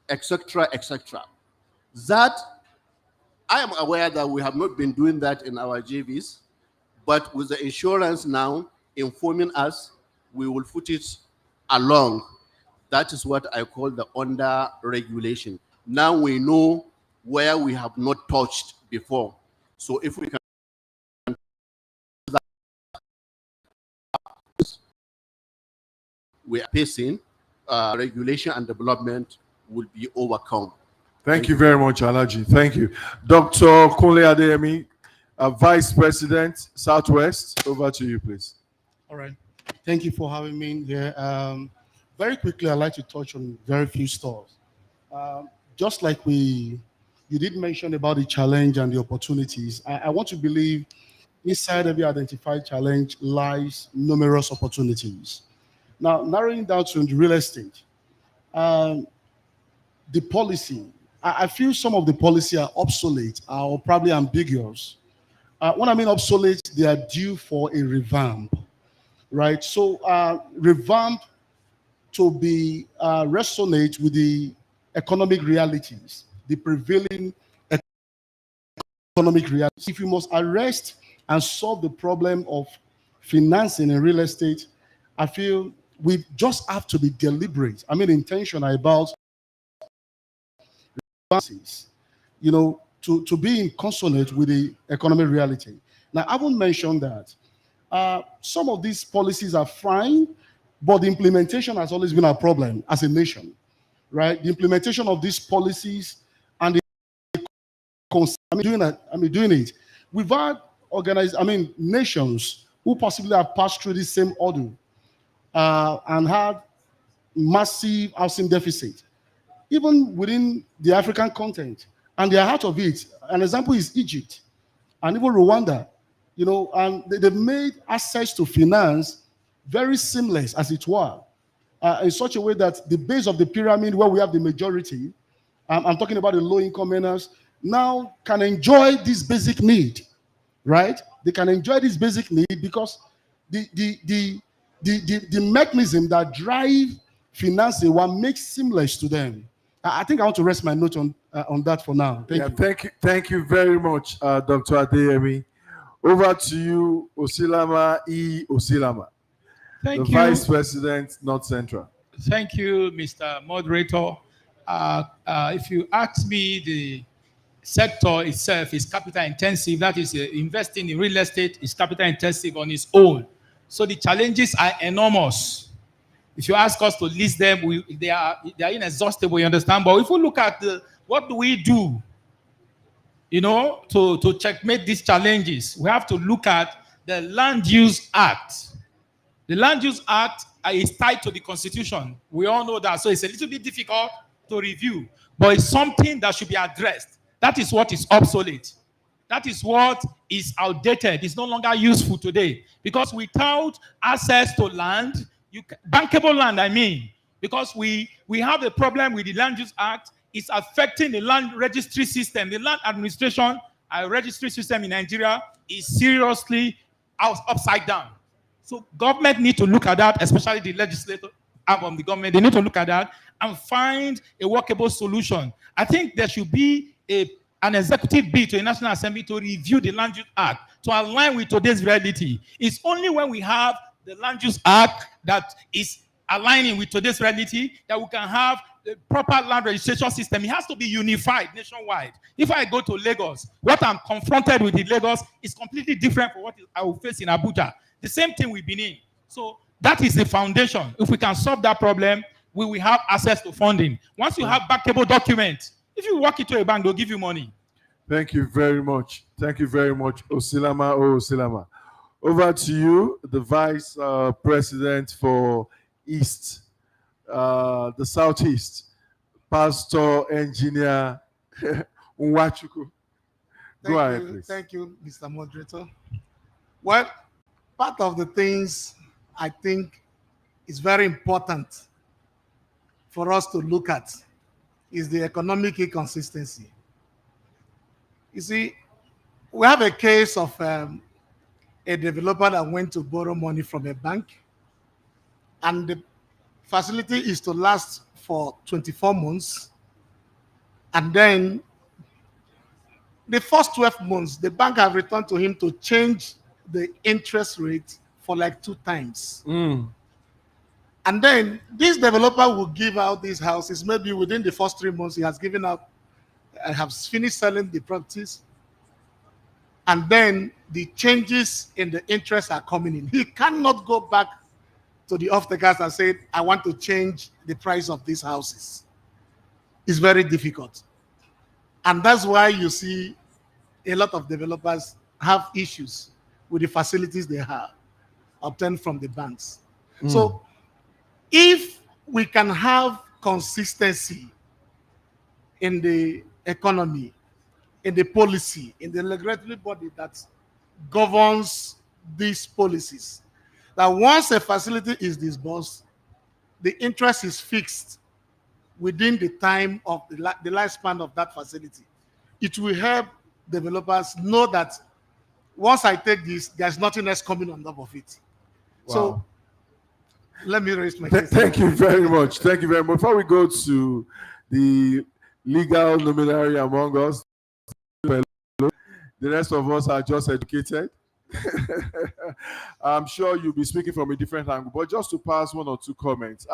etc., etc. That, I am aware that we have not been doing that in our JVs, but with the insurance now informing us, we will put it along. That is what I call the under regulation. Now we know where we have not touched before. So if we can, we are facing, regulation and development will be overcome. Thank you very much, Alaji. Thank you. Dr. Kunle Adeyemi, Vice President, Southwest. Over to you, please. All right. Thank you for having me here. Very quickly, I'd like to touch on very few stuff. Just like you did mention about the challenge and the opportunities, I want to believe inside every identified challenge lies numerous opportunities. Now, narrowing down to the real estate, the policy, I feel some of the policy are obsolete or probably ambiguous. When I mean obsolete, they are due for a revamp, right? So revamp to be resonate with the economic realities, the prevailing economic realities. If you must arrest and solve the problem of financing in real estate, I feel we just have to be deliberate. I mean, intentional about, you know, to be in consonant with the economic reality. Now, I haven't mentioned that some of these policies are fine, but the implementation has always been a problem as a nation, right? The implementation of these policies and doing it. We've had nations who possibly have passed through the same order and had massive housing deficit, even within the African continent, and they are out of it. An example is Egypt and even Rwanda, you know, and they've made access to finance very seamless, as it were, in such a way that the base of the pyramid, where we have the majority, I'm talking about the low-income earners, now can enjoy this basic need, right? They can enjoy this basic need because the mechanism that drive financing one makes seamless to them. I think I want to rest my note on that for now. Thank you. Thank you very much, Dr. Adeyemi. Over to you, Osilama E. Osilama, the Vice President, North Central. Thank you, Mr. Moderator. If you ask me, the sector itself is capital intensive. That is, investing in real estate is capital intensive on its own. So the challenges are enormous. If you ask us to list them, they are inexhaustible, you understand? But if we look at what do we do, you know, to checkmate these challenges, we have to look at the Land Use Act. The Land Use Act is tied to the Constitution. We all know that. So it's a little bit difficult to review, but it's something that should be addressed. That is what is obsolete. That is what is outdated. It's no longer useful today. Because without access to land, bankable land, I mean, because we have a problem with the Land Use Act. It's affecting the land registry system. The land administration registry system in Nigeria is seriously upside down. So government need to look at that, especially the legislator arm of the government. They need to look at that and find a workable solution. I think there should be an executive bill to the National Assembly to review the Land Use Act to align with today's reality. It's only when we have the Land Use Act that is aligning with today's reality that we can have the proper land registration system. It has to be unified nationwide. If I go to Lagos, what I'm confronted with in Lagos is completely different from what I will face in Abuja. The same thing with Benin. So that is the foundation. If we can solve that problem, we will have access to funding. Once you have backable documents, if you walk into a bank, they'll give you money. Thank you very much. Thank you very much, Osilama Osilama. Over to you, the Vice President for East, the Southeast, Pastor Engineer Nwachuku. Go ahead, please. Thank you, Mr. Moderator. Well, part of the things I think is very important for us to look at is the economic inconsistency. You see, we have a case of a developer that went to borrow money from a bank, and the facility is to last for 24 months. And then the first 12 months, the bank have returned to him to change the interest rate for like 2 times. And then this developer will give out these houses. Maybe within the first 3 months, he has given out, has finished selling the properties. And then the changes in the interest are coming in. He cannot go back to the off-takers and say, I want to change the price of these houses. It's very difficult. And that's why you see a lot of developers have issues with the facilities they have obtained from the banks. So if we can have consistency in the economy, in the policy, in the regulatory body that governs these policies, that once a facility is disbursed, the interest is fixed within the time of the lifespan of that facility. It will help developers know that once I take this, there's nothing else coming on top of it. Wow. So let me raise my case. Thank you very much. Thank you very much. Before we go to the legal luminary among us, the rest of us are just educated. I'm sure you'll be speaking from a different angle, but just to pass 1 or 2 comments.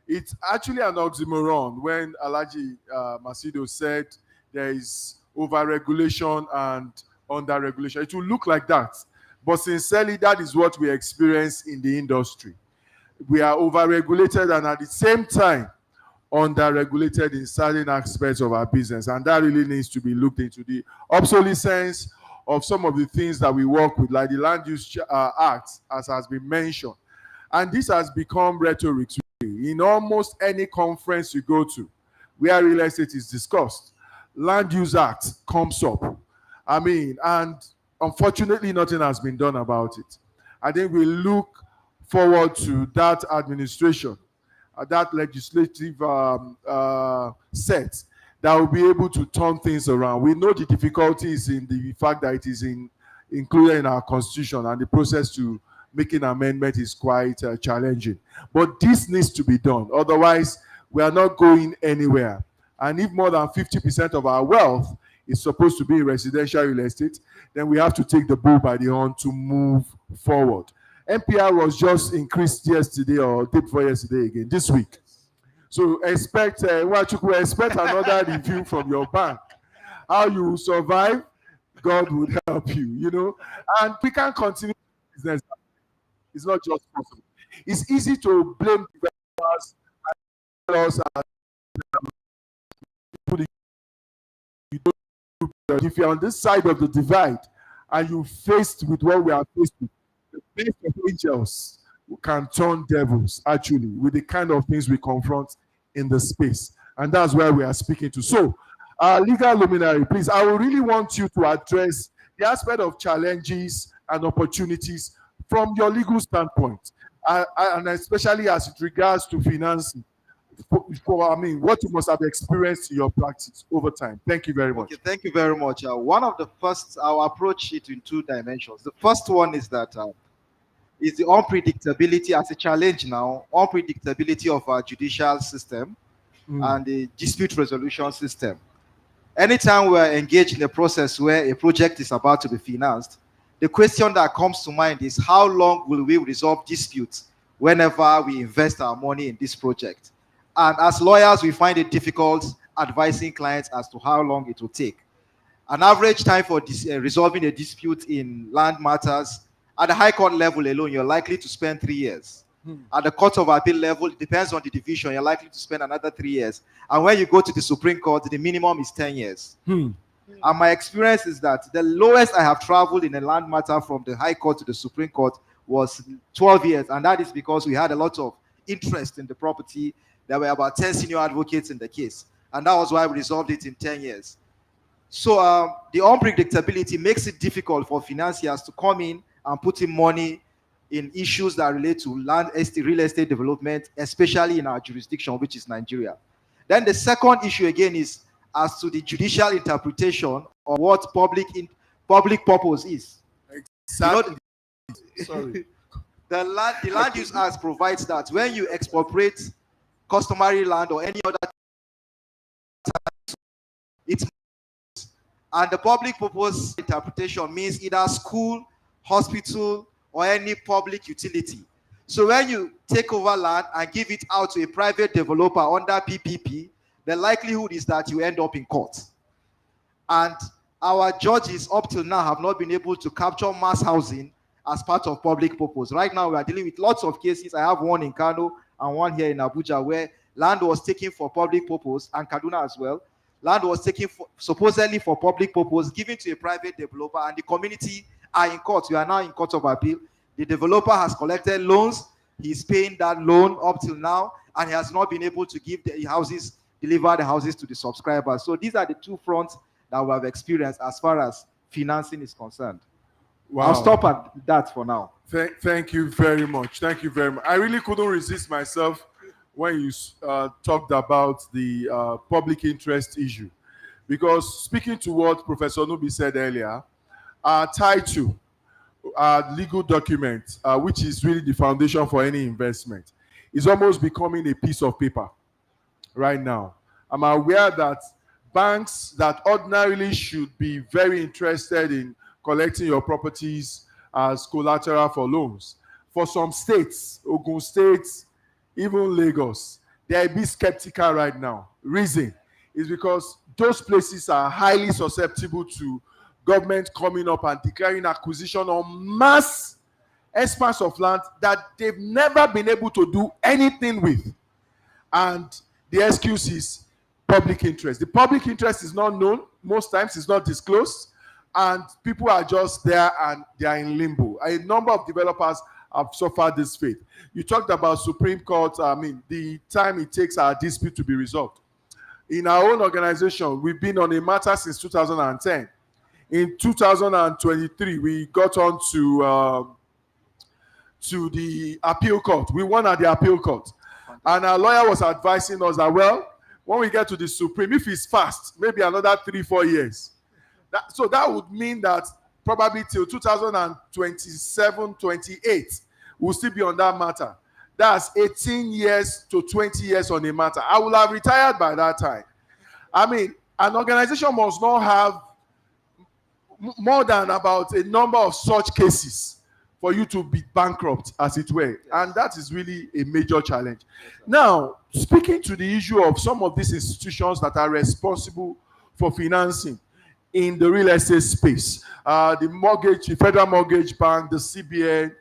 It's actually an oxymoron when Alhaji Masido said there is over-regulation and under-regulation. It will look like that, but sincerely, that is what we experience in the industry. We are over-regulated and at the same time, under-regulated in certain aspects of our business, and that really needs to be looked into. The obsolescence of some of the things that we work with, like the Land Use Act, as has been mentioned. And this has become rhetoric today. In almost any conference you go to where real estate is discussed, Land Use Act comes up. I mean, and unfortunately, nothing has been done about it. I think we look forward to that administration, that legislative set that will be able to turn things around. We know the difficulties in the fact that it is included in our constitution, and the process to making amendment is quite challenging. But this needs to be done. Otherwise, we are not going anywhere. And if more than 50% of our wealth is supposed to be in residential real estate, then we have to take the bull by the horn to move forward. NPR was just increased yesterday or day before yesterday again, this week. So expect another review from your bank. How you will survive, God would help you, you know. And we can't continue business. It's not just possible. It's easy to blame developers and if you're on this side of the divide and you're faced with what we are faced with, the best of angels can turn devils, actually, with the kind of things we confront in the space. And that's where we are speaking to. So, legal luminary, please, I would really want you to address the aspect of challenges and opportunities from your legal standpoint, and especially as it regards to financing. I mean, what you must have experienced in your practice over time. Thank you very much. Okay, thank you very much. One of the first, I'll approach it in 2 dimensions. The first one is that is the unpredictability as a challenge now, unpredictability of our judicial system and the dispute resolution system. Anytime we're engaged in a process where a project is about to be financed, the question that comes to mind is how long will we resolve disputes whenever we invest our money in this project? And as lawyers, we find it difficult advising clients as to how long it will take. An average time for resolving a dispute in land matters, at the High Court level alone, you're likely to spend 3 years. At the Court of Appeal level, it depends on the division, you're likely to spend another 3 years. And when you go to the Supreme Court, the minimum is 10 years. And my experience is that the lowest I have traveled in a land matter from the High Court to the Supreme Court was 12 years. And that is because we had a lot of interest in the property. There were about 10 senior advocates in the case. And that was why we resolved it in 10 years. So the unpredictability makes it difficult for financiers to come in and put in money in issues that relate to real estate development, especially in our jurisdiction, which is Nigeria. Then the second issue again is as to the judicial interpretation of what public purpose is. Exactly. Sorry. The Land Use Act provides that when you expropriate customary land or any other, it's, and the public purpose interpretation means either school, hospital, or any public utility. So when you take over land and give it out to a private developer under PPP, the likelihood is that you end up in court. And our judges up till now have not been able to capture mass housing as part of public purpose. Right now, we are dealing with lots of cases. I have one in Kano and one here in Abuja where land was taken for public purpose, and Kaduna as well. Land was taken supposedly for public purpose, given to a private developer, and the community are in court. We are now in Court of Appeal. The developer has collected loans. He's paying that loan up till now, and he has not been able to deliver the houses to the subscribers. So these are the two fronts that we have experienced as far as financing is concerned. Wow. I'll stop at that for now. Thank you very much. Thank you very much. I really couldn't resist myself when you talked about the public interest issue. Because speaking to what Professor Nubi said earlier, title, legal document, which is really the foundation for any investment, is almost becoming a piece of paper right now. I'm aware that banks that ordinarily should be very interested in collecting your properties as collateral for loans, for some states, Ogun State, even Lagos, they are a bit skeptical right now. Reason is because those places are highly susceptible to government coming up and declaring acquisition on mass expanse of land that they've never been able to do anything with. And the excuse is public interest. The public interest is not known. Most times it's not disclosed. And people are just there and they are in limbo. A number of developers have suffered this fate. You talked about Supreme Court, the time it takes our dispute to be resolved. In our own organization, we've been on a matter since 2010. In 2023, we got on to the appeal court. We won at the appeal court. And our lawyer was advising us that, well, when we get to the Supreme, if it's fast, maybe another 3-4 years. So that would mean that probably till 2027, 28, we'll still be on that matter. That's 18 years to 20 years on a matter. I will have retired by that time. I mean, an organization must not have more than about a number of such cases for you to be bankrupt, as it were. And that is really a major challenge. Now, speaking to the issue of some of these institutions that are responsible for financing in the real estate space, the Federal Mortgage Bank, the CBN,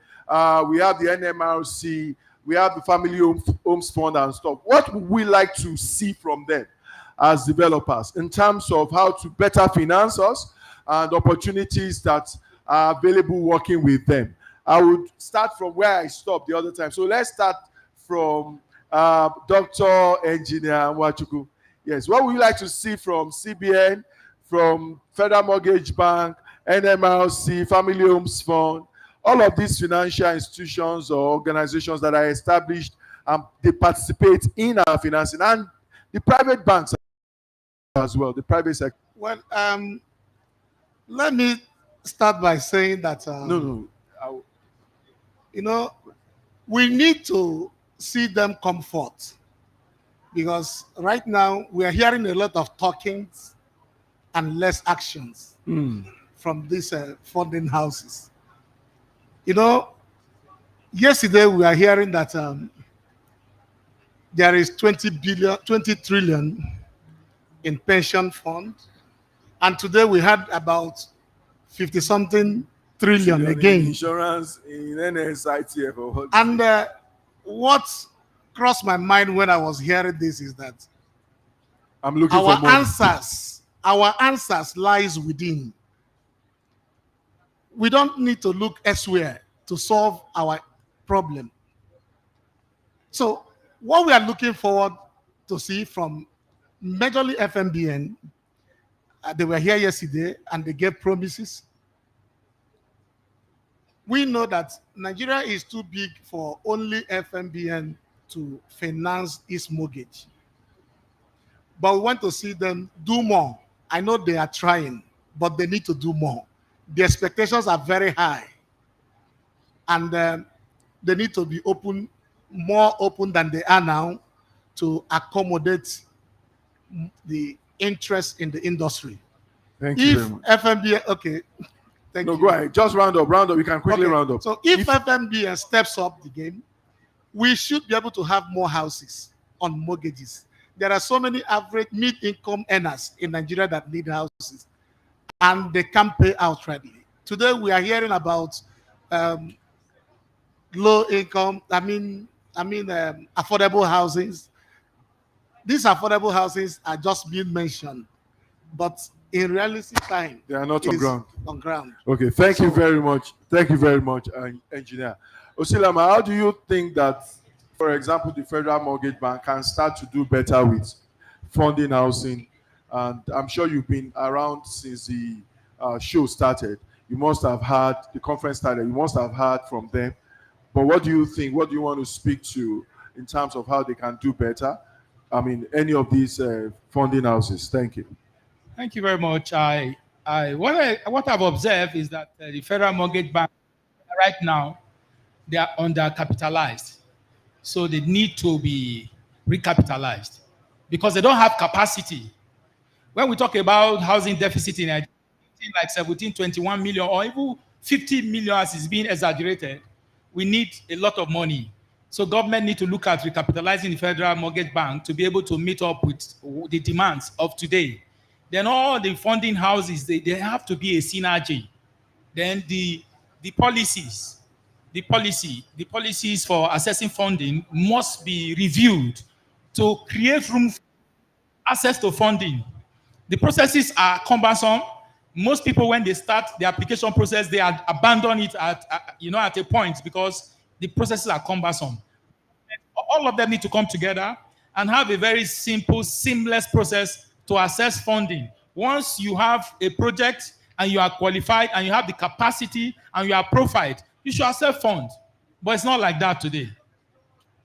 we have the NMRC, we have the Family Homes Fund and stuff. What would we like to see from them as developers in terms of how to better finance us and opportunities that are available working with them? I would start from where I stopped the other time. So let's start from Dr. Engineer Nwachukwu. Yes, what would you like to see from CBN, from Federal Mortgage Bank, NMRC, Family Homes Fund, all of these financial institutions or organizations that are established and they participate in our financing, and the private banks as well, the private sector? Well, let me start by saying that we need to see them come forth, because right now we are hearing a lot of talkings and less actions. from these funding houses. You know, yesterday we are hearing that there is 20 trillion in pension fund, and today we had about 50-something trillion again. Insurance in NSITF. And what crossed my mind when I was hearing this is that I'm looking our for more. answers lies within. We don't need to look elsewhere to solve our problem. So what we are looking forward to see from majorly FMBN, they were here yesterday and they gave promises. We know that Nigeria is too big for only FMBN to finance its mortgage. But we want to see them do more. I know they are trying, but they need to do more. The expectations are very high. And they need to be open, more open than they are now, to accommodate the interest in the industry. Thank you very If much. FMBN, okay, thank you. Go ahead. Just round up. Round up. You can quickly Okay, round up. So if FMBN steps up the game, we should be able to have more houses on mortgages. There are so many average mid-income earners in Nigeria that need houses, and they can't pay outrightly. Today we are hearing about low income, affordable housings. These affordable houses are just being mentioned, but in reality time, They are not it on is ground. on ground. Okay, thank you very much. Thank you very much, Engineer. Osilama, how do you think that, for example, the Federal Mortgage Bank can start to do better with funding housing? And I'm sure you've been around since the show started. You must have heard, the conference started, you must have heard from them. But what do you think? What do you want to speak to in terms of how they can do better? I mean, any of these funding houses. Thank you. Thank you very much. What I've observed is that the Federal Mortgage Bank right now, they are undercapitalized. So they need to be recapitalized because they don't have capacity. When we talk about housing deficit in Nigeria, like 17, 21 million or even 50 million as is being exaggerated, we need a lot of money. So government need to look at recapitalizing the Federal Mortgage Bank to be able to meet up with the demands of today. Then all the funding houses, they have to be a synergy. Then the policies for assessing funding must be reviewed to create room for access to funding. The processes are cumbersome. Most people, when they start the application process, they abandon it at a point because the processes are cumbersome. All of them need to come together and have a very simple, seamless process to assess funding. Once you have a project and you are qualified and you have the capacity and you are profiled, you should accept funds. But it's not like that today.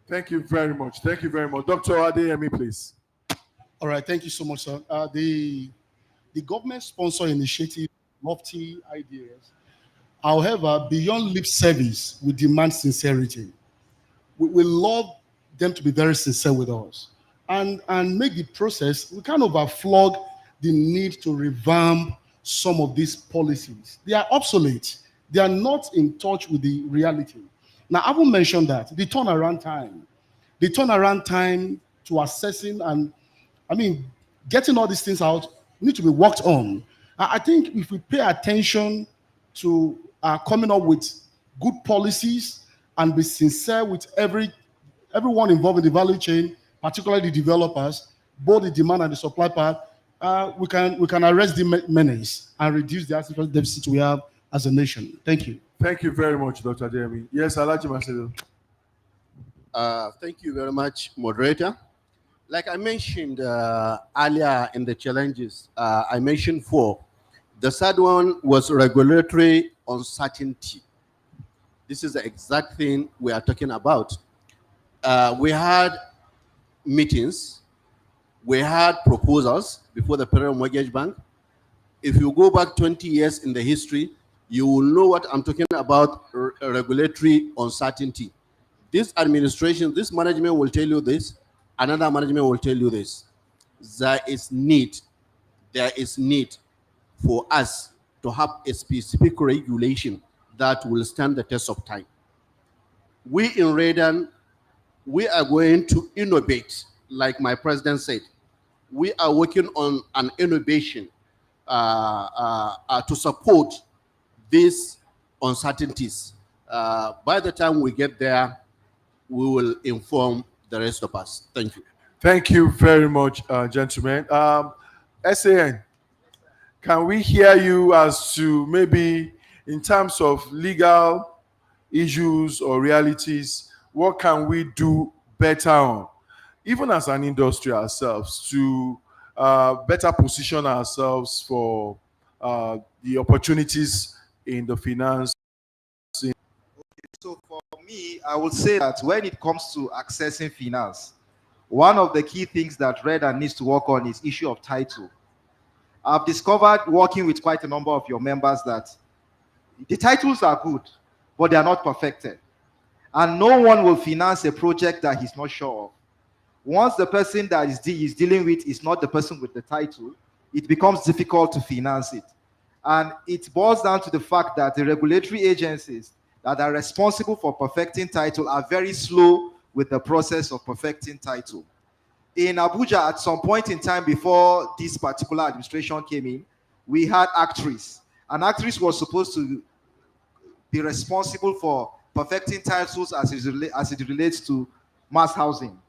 Thank you very much. Thank you very much. Dr. Adeyemi, please. All right, thank you so much, sir. The government sponsor initiative, lofty ideas. However, beyond lip service, we demand sincerity. We love them to be very sincere with us and make the process, we kind of flog the need to revamp some of these policies. They are obsolete. They are not in touch with the reality. Now, I will mention that the turnaround time to assessing and, getting all these things out need to be worked on. I think if we pay attention to coming up with good policies and be sincere with everyone involved in the value chain, particularly the developers, both the demand and the supply part, we can arrest the menace and reduce the asset deficit we have as a nation. Thank you. Thank you very much, Dr. Adeyemi. Yes, Alhaji Macedo. Thank you very much, moderator. Like I mentioned earlier in the challenges, I mentioned 4. The third one was regulatory uncertainty. This is the exact thing we are talking about. We had meetings, we had proposals before the Federal Mortgage Bank. If you go back 20 years in the history, you will know what I'm talking about, regulatory uncertainty. This administration, this management will tell you this, another management will tell you this. There is need for us to have a specific regulation that will stand the test of time. We in Redan, we are going to innovate, like my president said. We are working on an innovation to support these uncertainties. By the time we get there, we will inform the rest of us. Thank you. Thank you very much, gentlemen. SAN, can we hear you as to maybe in terms of legal issues or realities, what can we do better on, even as an industry ourselves, to better position ourselves for the opportunities in the finance? So for me, I would say that when it comes to accessing finance, one of the key things that Redan needs to work on is issue of title. I've discovered working with quite a number of your members that the titles are good, but they are not perfected. And no one will finance a project that he's not sure of. Once the person that is dealing with is not the person with the title, it becomes difficult to finance it. And it boils down to the fact that the regulatory agencies that are responsible for perfecting title are very slow with the process of perfecting title. In Abuja, at some point in time before this particular administration came in, we had Actress. And Actress was supposed to be responsible for perfecting titles as it relates to mass housing.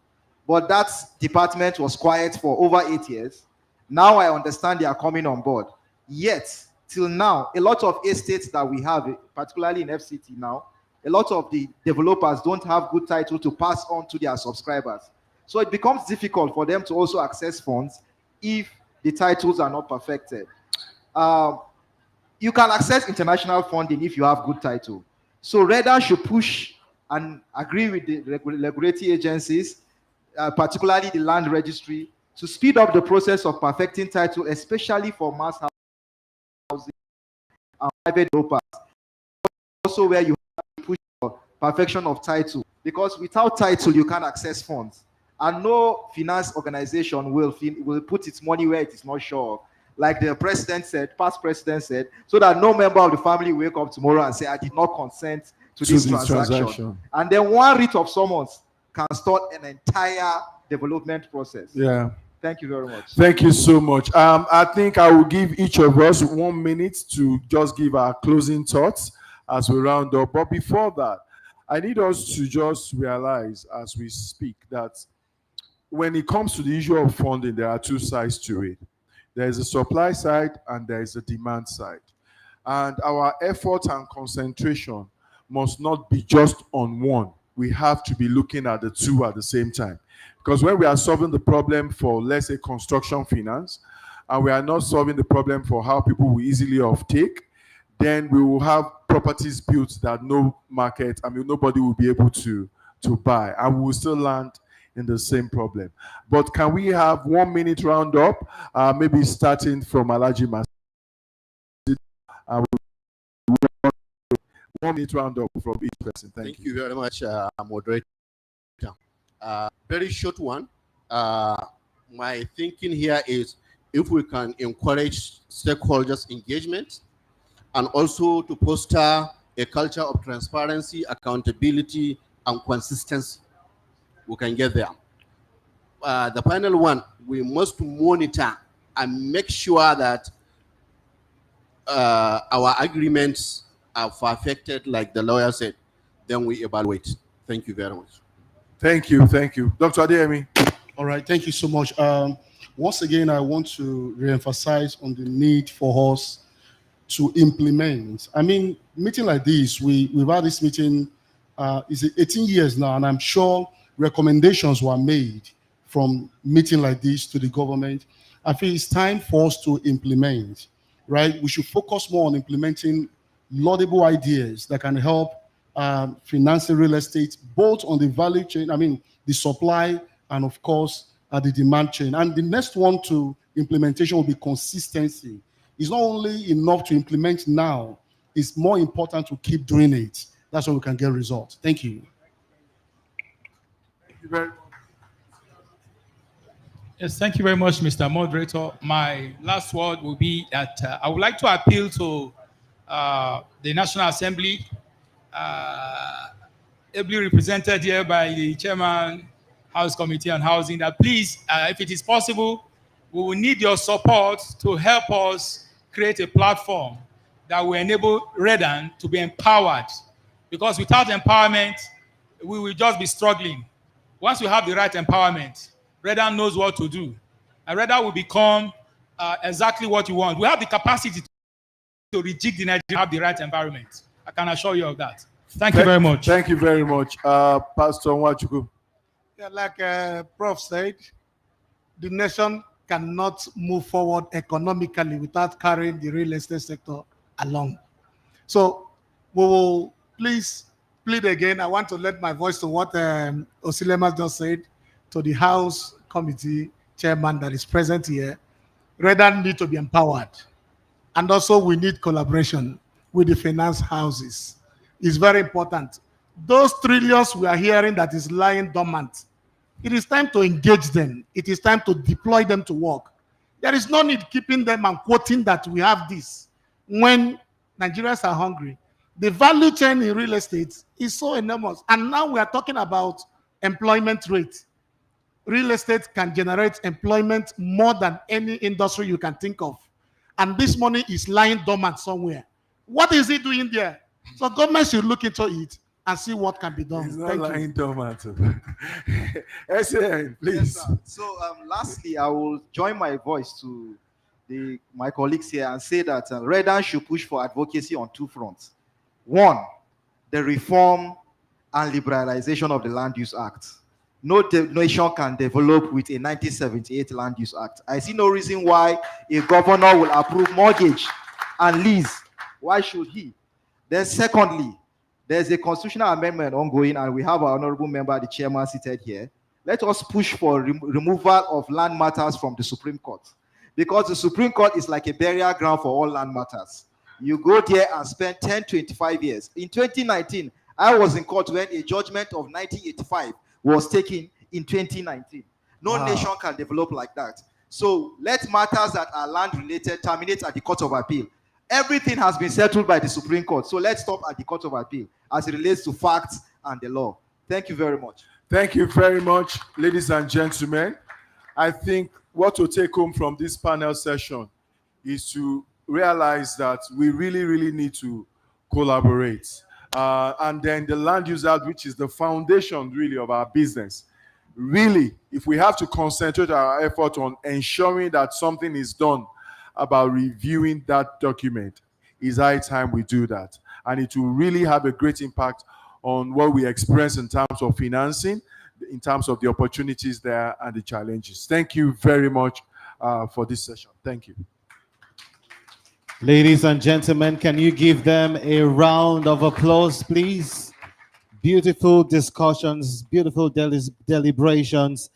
But that department was quiet for over 8 years. Now I understand they are coming on board. Yet, till now, a lot of estates that we have, particularly in FCT now, a lot of the developers don't have good title to pass on to their subscribers. So it becomes difficult for them to also access funds if the titles are not perfected. You can access international funding if you have good title. So Redan should push and agree with the regulatory agencies, particularly the land registry, to speed up the process of perfecting title, especially for mass housing and private developers. Also where you have to push for perfection of title, because without title, you can't access funds. And no finance organization will put its money where it is not sure of. Like the president said, past president said, so that no member of the family will wake up tomorrow and say, I did not consent to this transaction. And then one writ of summons can start an entire development process. Yeah. Thank you very much. Thank you so much. I think I will give each of us 1 minute to just give our closing thoughts as we round up. But before that, I need us to just realize as we speak that when it comes to the issue of funding, there are two sides to it. There is a supply side and there is a demand side. And our effort and concentration must not be just on one. We have to be looking at the two at the same time. Because when we are solving the problem for, let's say, construction finance, and we are not solving the problem for how people will easily offtake, then we will have properties built that no market, nobody will be able to buy, and we will still land in the same problem. But can we have 1 minute roundup, maybe starting from Alhaji Masih? 1 minute roundup from each person. Thank you. Thank you very much, moderator. Very short one. My thinking here is if we can encourage stakeholders' engagement and also to foster a culture of transparency, accountability, and consistency, we can get there. The final one, we must monitor and make sure that our agreements are perfected, like the lawyer said. Then we evaluate. Thank you very much. Thank you. Thank you. Dr. Adeyemi. All right. Thank you so much. Once again, I want to reemphasize on the need for us to implement. Meeting like this, we've had this meeting, it's 18 years now, and I'm sure recommendations were made from meeting like this to the government. I feel it's time for us to implement, right? We should focus more on implementing laudable ideas that can help financing real estate, both on the value chain, the supply, and of course, the demand chain. And the next one to implementation will be consistency. It's not only enough to implement now, it's more important to keep doing it. That's how we can get results. Thank you. Thank you very much. Yes, thank you very much, Mr. Moderator. My last word will be that I would like to appeal to the National Assembly, ably represented here by the Chairman, House Committee on Housing, that please, if it is possible, we will need your support to help us create a platform that will enable Redan to be empowered. Because without empowerment, we will just be struggling. Once we have the right empowerment, Redan knows what to do. And Redan will become exactly what you want. We have the capacity to rejig the Nigeria, have the right environment. I can assure you of that. Thank you very much. Thank you very much, Pastor Nwachukwu. Yeah, like Prof said, the nation cannot move forward economically without carrying the real estate sector along. So we will please plead again. I want to let my voice to what Osilema just said to the House Committee Chairman that is present here. Redan need to be empowered. And also we need collaboration with the finance houses. It's very important. Those trillions we are hearing that is lying dormant, it is time to engage them. It is time to deploy them to work. There is no need keeping them and quoting that we have this when Nigerians are hungry. The value chain in real estate is so enormous. And now we are talking about employment rate. Real estate can generate employment more than any industry you can think of. And this money is lying dormant somewhere. What is it doing there? So government should look into it and see what can be done. It's not Thank lying you. dormant. SAN, please. Yes, so lastly, I will join my voice to my colleagues here and say that Redan should push for advocacy on two fronts. One, the reform and liberalization of the Land Use Act. No nation can develop with a 1978 Land Use Act. I see no reason why a governor will approve mortgage and lease. Why should he? Then secondly, there's a constitutional amendment ongoing, and we have our honorable member, the chairman, seated here. Let us push for removal of land matters from the Supreme Court, because the Supreme Court is like a burial ground for all land matters. You go there and spend 10, 25 years. In 2019, I was in court when a judgment of 1985 was taken in 2019. No nation can develop like that. So let matters that are land related terminate at the Court of Appeal. Everything has been settled by the Supreme Court. So let's stop at the Court of Appeal as it relates to facts and the law. Thank you very much. Thank you very much, ladies and gentlemen. I think what to take home from this panel session is to realize that we really, really need to collaborate. And then the Land Use Act, which is the foundation really of our business. Really, if we have to concentrate our effort on ensuring that something is done about reviewing that document, it's high time we do that. And it will really have a great impact on what we experience in terms of financing, in terms of the opportunities there and the challenges. Thank you very much for this session. Thank you. Ladies and gentlemen, can you give them a round of applause, please? Beautiful discussions, beautiful deliberations.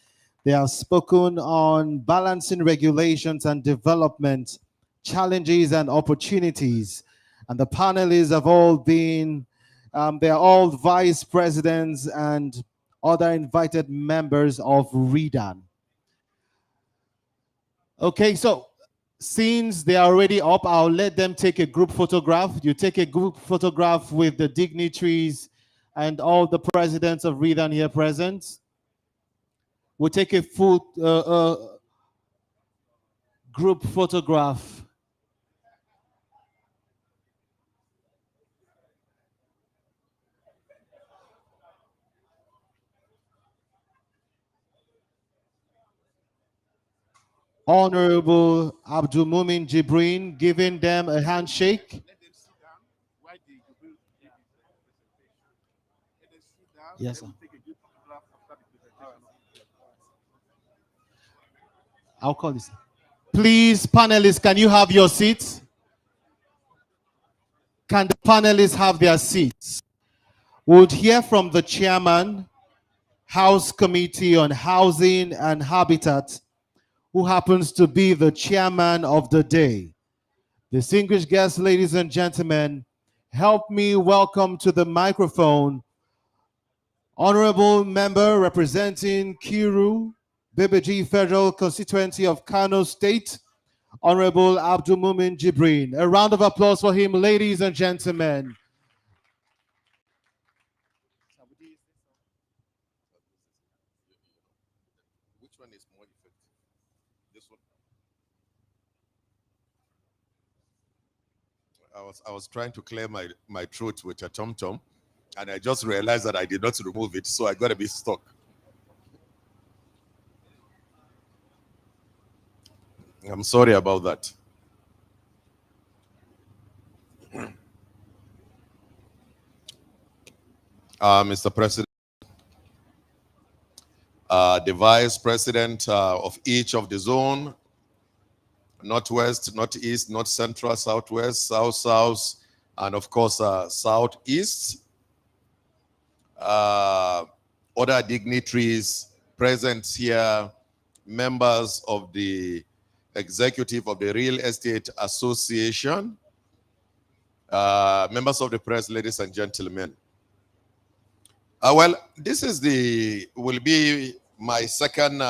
They have spoken on balancing regulations and development, challenges and opportunities. And the panelists have all been, they're all vice presidents and other invited members of Redan. Okay, so since they are already up, I'll let them take a group photograph. You take a group photograph with the dignitaries and all the presidents of Redan here present. We'll take a full group photograph. Honorable Abdul Mumin Jibrin giving them a handshake. Yes, sir. I'll call this. Please, panelists, can you have your seats? Can the panelists have their seats? We'll hear from the chairman, House Committee on Housing and Habitat, who happens to be the chairman of the day. Distinguished guests, ladies and gentlemen, help me welcome to the microphone Honorable Member representing Kiru, Bebeji Federal Constituency of Kano State, Honorable Abdul Mumin Jibrin. A round of applause for him, ladies and gentlemen. Which one is more effective? This one? I was trying to clear my throat with a tom-tom, and I just realized that I did not remove it, so I got a bit stuck. I'm sorry about that. Mr. President, the Vice President of each of the zone, Northwest, Northeast, North Central, Southwest, South, and of course, Southeast. Other dignitaries present here, members of the executive of the Real Estate Association, members of the press, ladies and gentlemen. Well, this is will be my second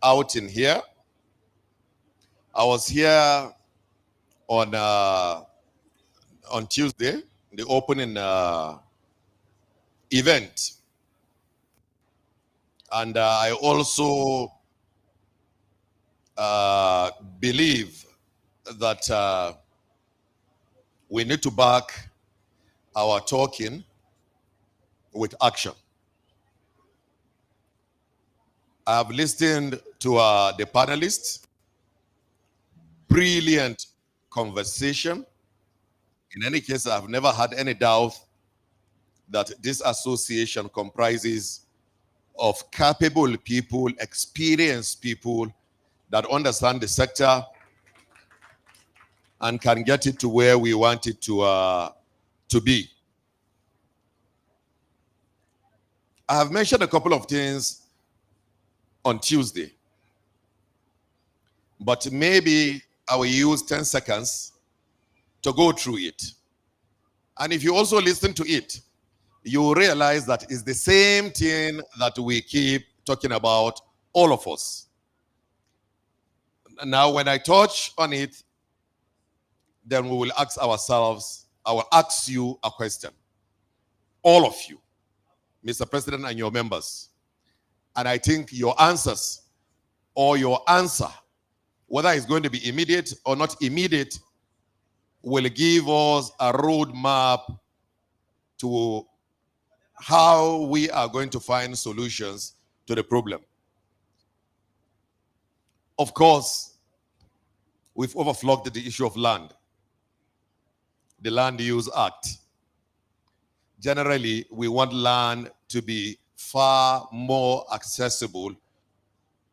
outing here. I was here on Tuesday, the opening event. And I also believe that we need to back our talking with action. I have listened to the panelists. Brilliant conversation. In any case, I've never had any doubt that this association comprises of capable people, experienced people that understand the sector and can get it to where we want it to be. I have mentioned a couple of things on Tuesday, but maybe I will use 10 seconds to go through it. And if you also listen to it, you will realize that it's the same thing that we keep talking about, all of us. Now, when I touch on it, then we will ask ourselves, I will ask you a question. All of you, Mr. President and your members. And I think your answers or your answer, whether it's going to be immediate or not immediate, will give us a roadmap to how we are going to find solutions to the problem. Of course, we've overflogged the issue of land, the Land Use Act. Generally, we want land to be far more accessible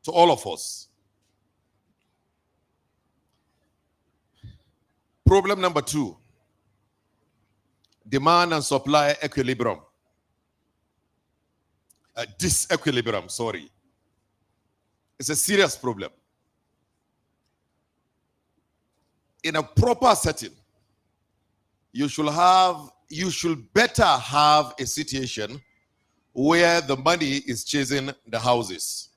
to all of us. Problem number 2, demand and supply equilibrium. Disequilibrium, sorry. It's a serious problem. In a proper setting, you should better have a situation where the money is chasing the houses.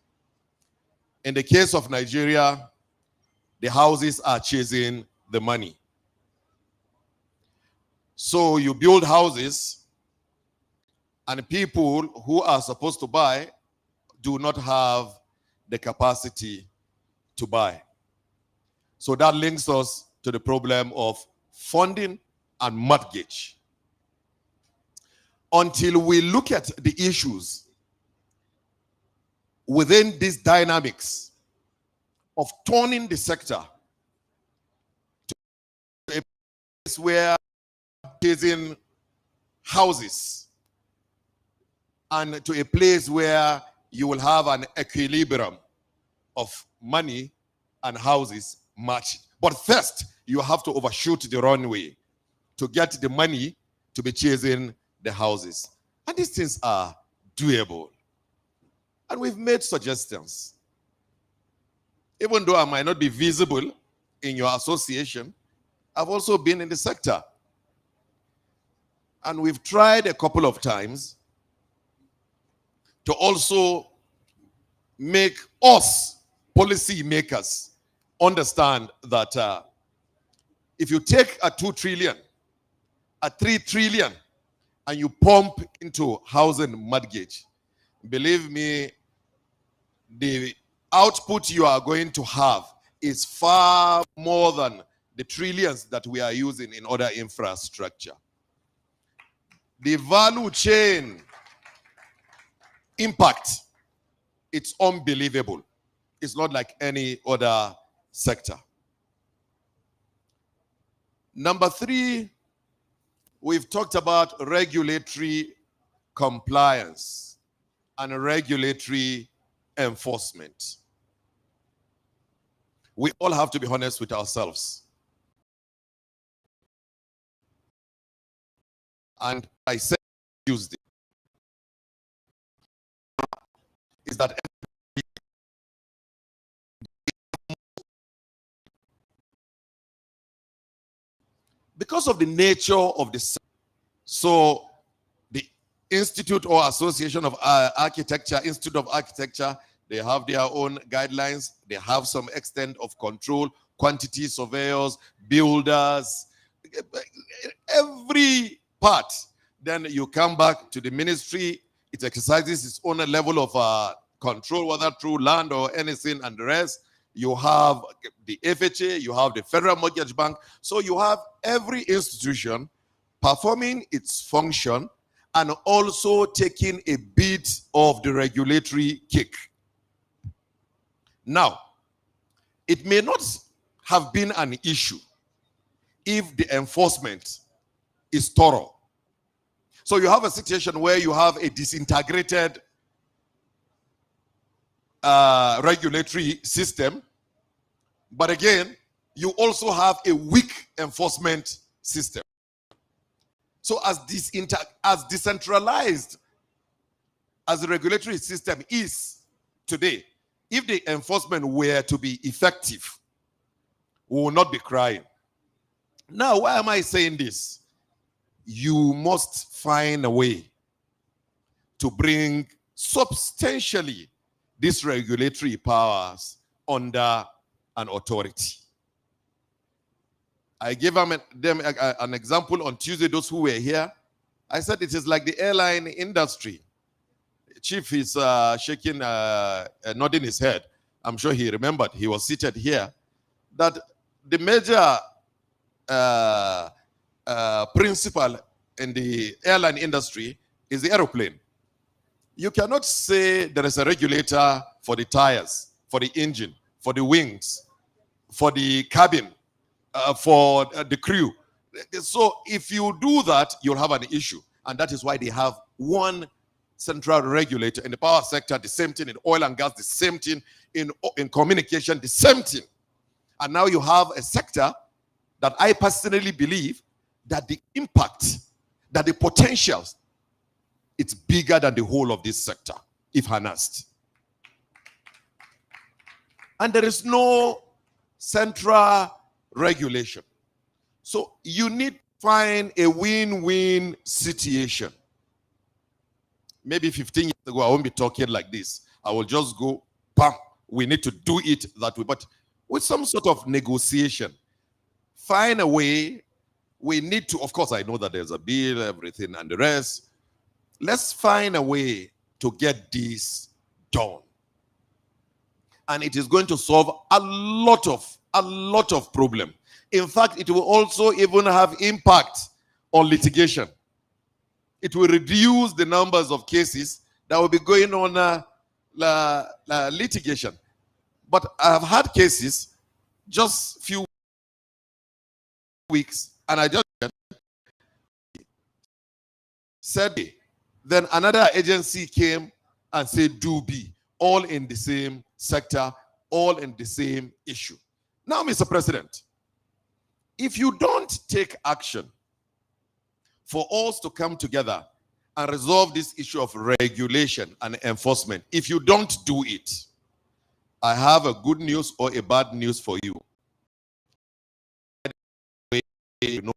In the case of Nigeria, the houses are chasing the money. So you build houses, and people who are supposed to buy do not have the capacity to buy. So that links us to the problem of funding and mortgage. Until we look at the issues within these dynamics of turning the sector to a place where chasing houses and to a place where you will have an equilibrium of money and houses matched. But first, you have to overshoot the runway to get the money to be chasing the houses. And these things are doable. And we've made suggestions. Even though I might not be visible in your association, I've also been in the sector. And we've tried a couple of times to also make us policy makers understand that if you take a 2 trillion, a 3 trillion, and you pump into housing mortgage, believe me, the output you are going to have is far more than the trillions that we are using in other infrastructure. The value chain impact, it's unbelievable. It's not like any other sector. Number 3, we've talked about regulatory compliance and regulatory enforcement. We all have to be honest with ourselves. And I said Tuesday is that because of the nature of the, so the Institute or Association of Architecture, Institute of Architecture, they have their own guidelines. They have some extent of control, quantity surveyors, builders, every part. Then you come back to the ministry. It exercises its own level of control, whether through land or anything and the rest. You have the FHA, you have the Federal Mortgage Bank. So you have every institution performing its function and also taking a bit of the regulatory cake. Now, it may not have been an issue if the enforcement is thorough. So you have a situation where you have a disintegrated regulatory system, but again, you also have a weak enforcement system. So as decentralized as the regulatory system is today, if the enforcement were to be effective, we will not be crying. Now, why am I saying this? You must find a way to bring substantially these regulatory powers under an authority. I gave them an example on Tuesday, those who were here. I said it is like the airline industry. Chief is shaking, nodding his head. I'm sure he remembered, he was seated here, that the major principle in the airline industry is the aeroplane. You cannot say there is a regulator for the tires, for the engine, for the wings, for the cabin, for the crew. So if you do that, you'll have an issue. And that is why they have one central regulator. In the power sector, the same thing. In oil and gas, the same thing. In communication, the same thing. And now you have a sector that I personally believe that the impact, that the potentials, it's bigger than the whole of this sector, if harnessed. And there is no central regulation. So you need to find a win-win situation. Maybe 15 years ago, I won't be talking like this. I will just go, bam, we need to do it that way. But with some sort of negotiation, find a way. We need to, of course, I know that there's a bill, everything, and the rest. Let's find a way to get this done. And it is going to solve a lot of problem. In fact, it will also even have impact on litigation. It will reduce the numbers of cases that will be going on litigation. But I have had cases just few weeks, and I just said, then another agency came and said, do be, all in the same sector, all in the same issue. Now, Mr. President, if you don't take action for us to come together and resolve this issue of regulation and enforcement, if you don't do it, I have a good news or a bad news for you. You know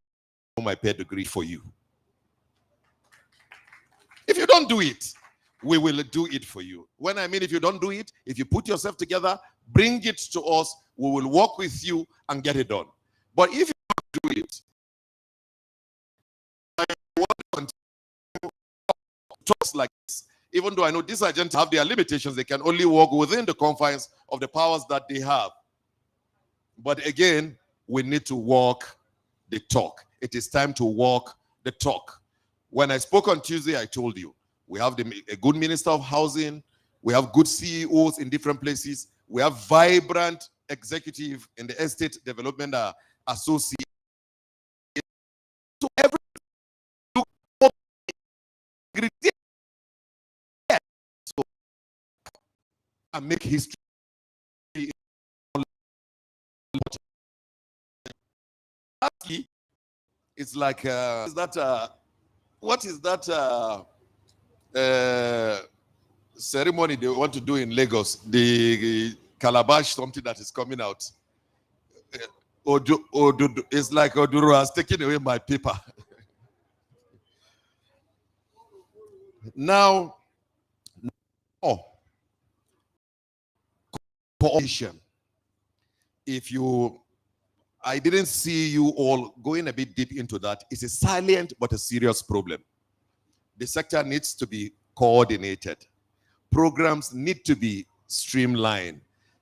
my pedigree for you. If you don't do it, we will do it for you. When I mean if you don't do it, if you put yourself together, bring it to us, we will work with you and get it done. But if you don't do it, I want to continue talks like this. Even though I know these agents have their limitations, they can only work within the confines of the powers that they have. But again, we need to walk the talk. It is time to walk the talk. When I spoke on Tuesday, I told you, we have a good Minister of Housing, we have good CEOs in different places, we have vibrant executive in the Estate Development Association. So every and make history. It's like is that what is that ceremony they want to do in Lagos? The calabash, something that is coming out. It's like Oduro has taken away my paper. Now, coalition. If you, I didn't see you all going a bit deep into that. It's a silent but a serious problem. The sector needs to be coordinated. Programs need to be streamlined.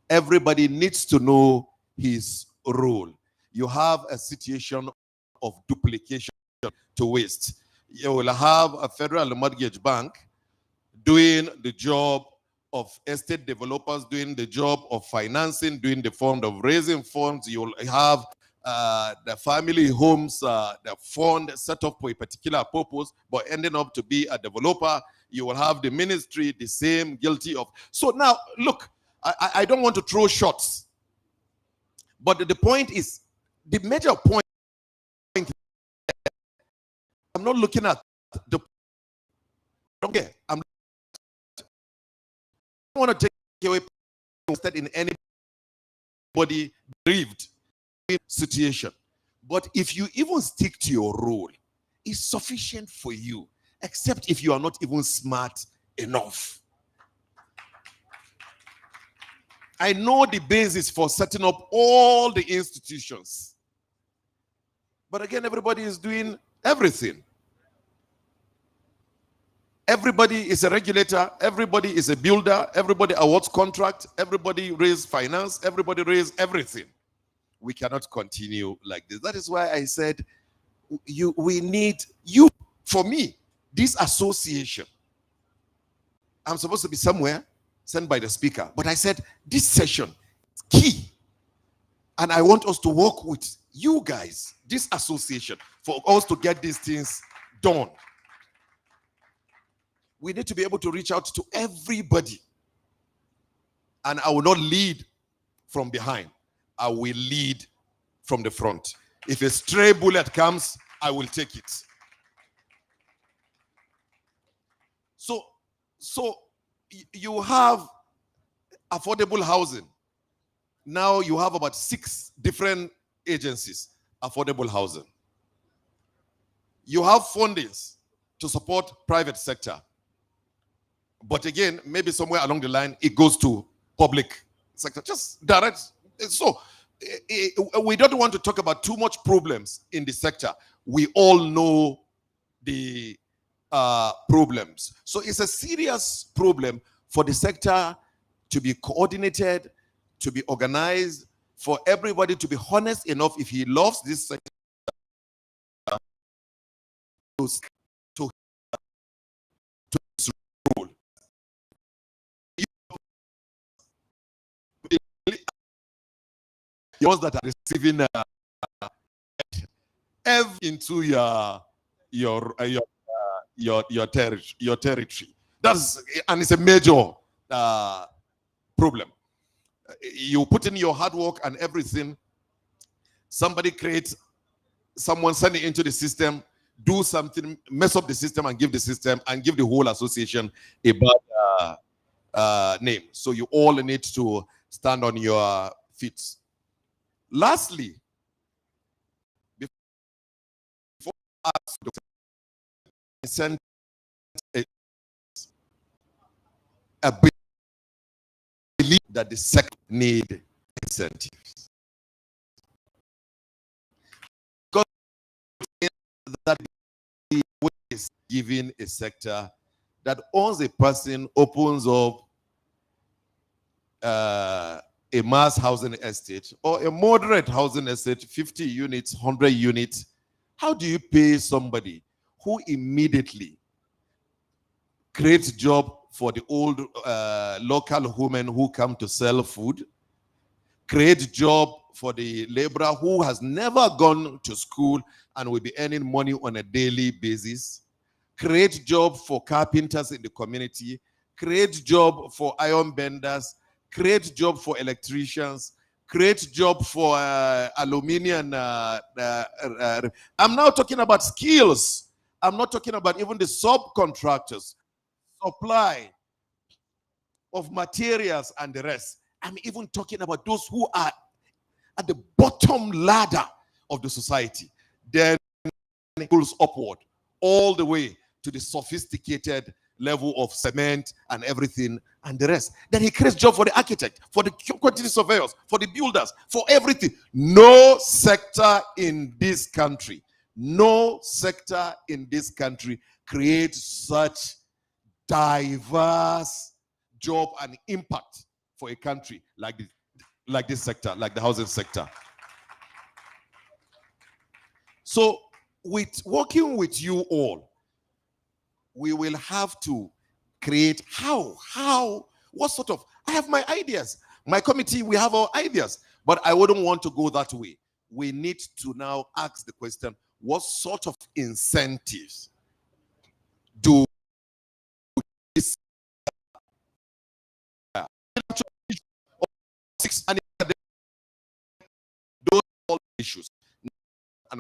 Everybody needs to know his role. You have a situation of duplication to waste. You will have a federal mortgage bank doing the job of estate developers, doing the job of financing, doing the fund of raising funds. You'll have the family homes, the fund set up for a particular purpose, but ending up to be a developer. You will have the ministry, the same, guilty of. So now, look, I don't want to throw shots, but the point is, the major point, I'm not looking at the, okay, I don't want to take away in anybody bereaved situation. But if you even stick to your role, it's sufficient for you, except if you are not even smart enough. I know the basis for setting up all the institutions. But again, everybody is doing everything. Everybody is a regulator, everybody is a builder, everybody awards contract, everybody raises finance, everybody raises everything. We cannot continue like this. That is why I said we need you. For me, this association, I'm supposed to be somewhere, sent by the speaker, but I said this session is key. And I want us to work with you guys, this association, for us to get these things done. We need to be able to reach out to everybody. And I will not lead from behind. I will lead from the front. If a stray bullet comes, I will take it. So you have affordable housing. Now you have about 6 different agencies, affordable housing. You have fundings to support private sector. But again, maybe somewhere along the line, it goes to public sector. Just direct. So we don't want to talk about too much problems in the sector. We all know the problems. So it's a serious problem for the sector to be coordinated, to be organized, for everybody to be honest enough if he loves this sector to his role. Yours that are receiving into your territory. That's, and it's a major problem. You put in your hard work and everything. Somebody creates, someone send it into the system, do something, mess up the system and give the system and give the whole association a bad name. So you all need to stand on your feet. Lastly, before I ask Dr. a belief that the sector need incentives. Because that the way is giving a sector that once a person opens up a mass housing estate or a moderate housing estate, 50 units, 100 units, how do you pay somebody who immediately creates job for the old local women who come to sell food, create job for the laborer who has never gone to school and will be earning money on a daily basis, create job for carpenters in the community, create job for iron benders, create job for electricians, create job for aluminium. I'm now talking about skills. I'm not talking about even the subcontractors, supply of materials and the rest. I'm even talking about those who are at the bottom ladder of the society. Then it goes upward all the way to the sophisticated level of cement and everything and the rest. Then he creates job for the architect, for the quantity surveyors, for the builders, for everything. No sector in this country, no sector in this country creates such diverse job and impact for a country like this sector, like the housing sector. So with working with you all, we will have to create what sort of, I have my ideas. My committee, we have our ideas, but I wouldn't want to go that way. We need to now ask the question, what sort of incentives do this and those all issues and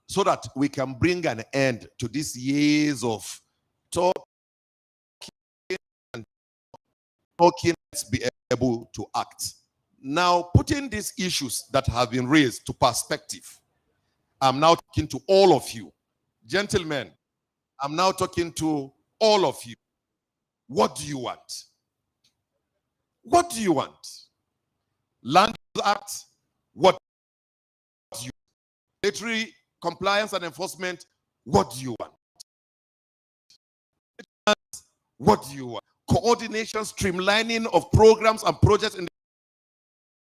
so that we can bring an end to these years of talking and talking, let's be able to act. Now, putting these issues that have been raised to perspective, I'm now talking to all of you. Gentlemen, I'm now talking to all of you. What do you want? What do you want? Land Use Act, what do you want? Military compliance and enforcement, what do you want? What do you want? Coordination, streamlining of programs and projects in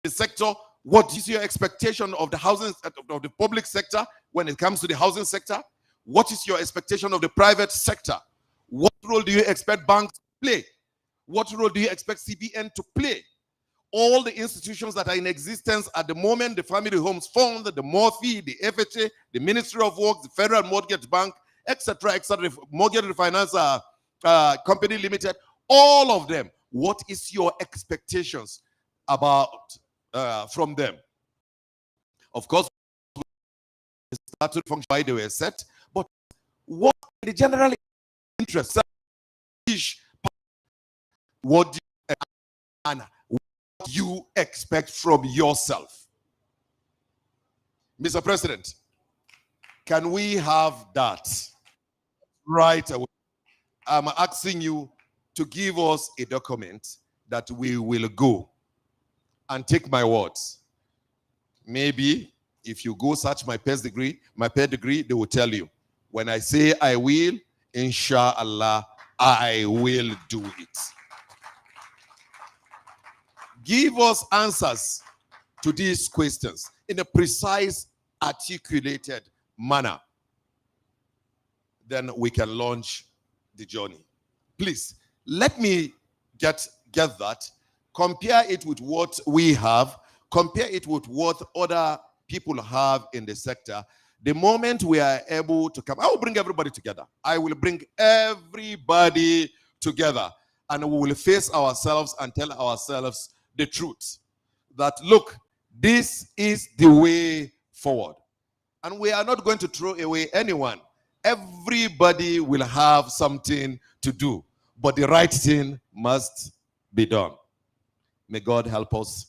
the sector, what is your expectation of the housing, of the public sector when it comes to the housing sector? What is your expectation of the private sector? What role do you expect banks to play? What role do you expect CBN to play? All the institutions that are in existence at the moment, the Family Homes Fund, the MOFI, the FHA, the Ministry of Works, the Federal Mortgage Bank, etc., etc., Mortgage Refinance Company Limited, all of them, what is your expectations about from them? Of course, they started function by the way set, but what the general interest? What do you, and what you expect from yourself? Mr. President, can we have that right away? I'm asking you to give us a document that we will go and take my words. Maybe if you go search my pedigree, they will tell you. When I say I will, inshallah, I will do it. Give us answers to these questions in a precise, articulated manner. Then we can launch the journey. Please, let me get that. Compare it with what we have. Compare it with what other people have in the sector. The moment we are able to come, I will bring everybody together. I will bring everybody together, and we will face ourselves and tell ourselves the truth. That, look, this is the way forward. And we are not going to throw away anyone. Everybody will have something to do, but the right thing must be done. May God help us.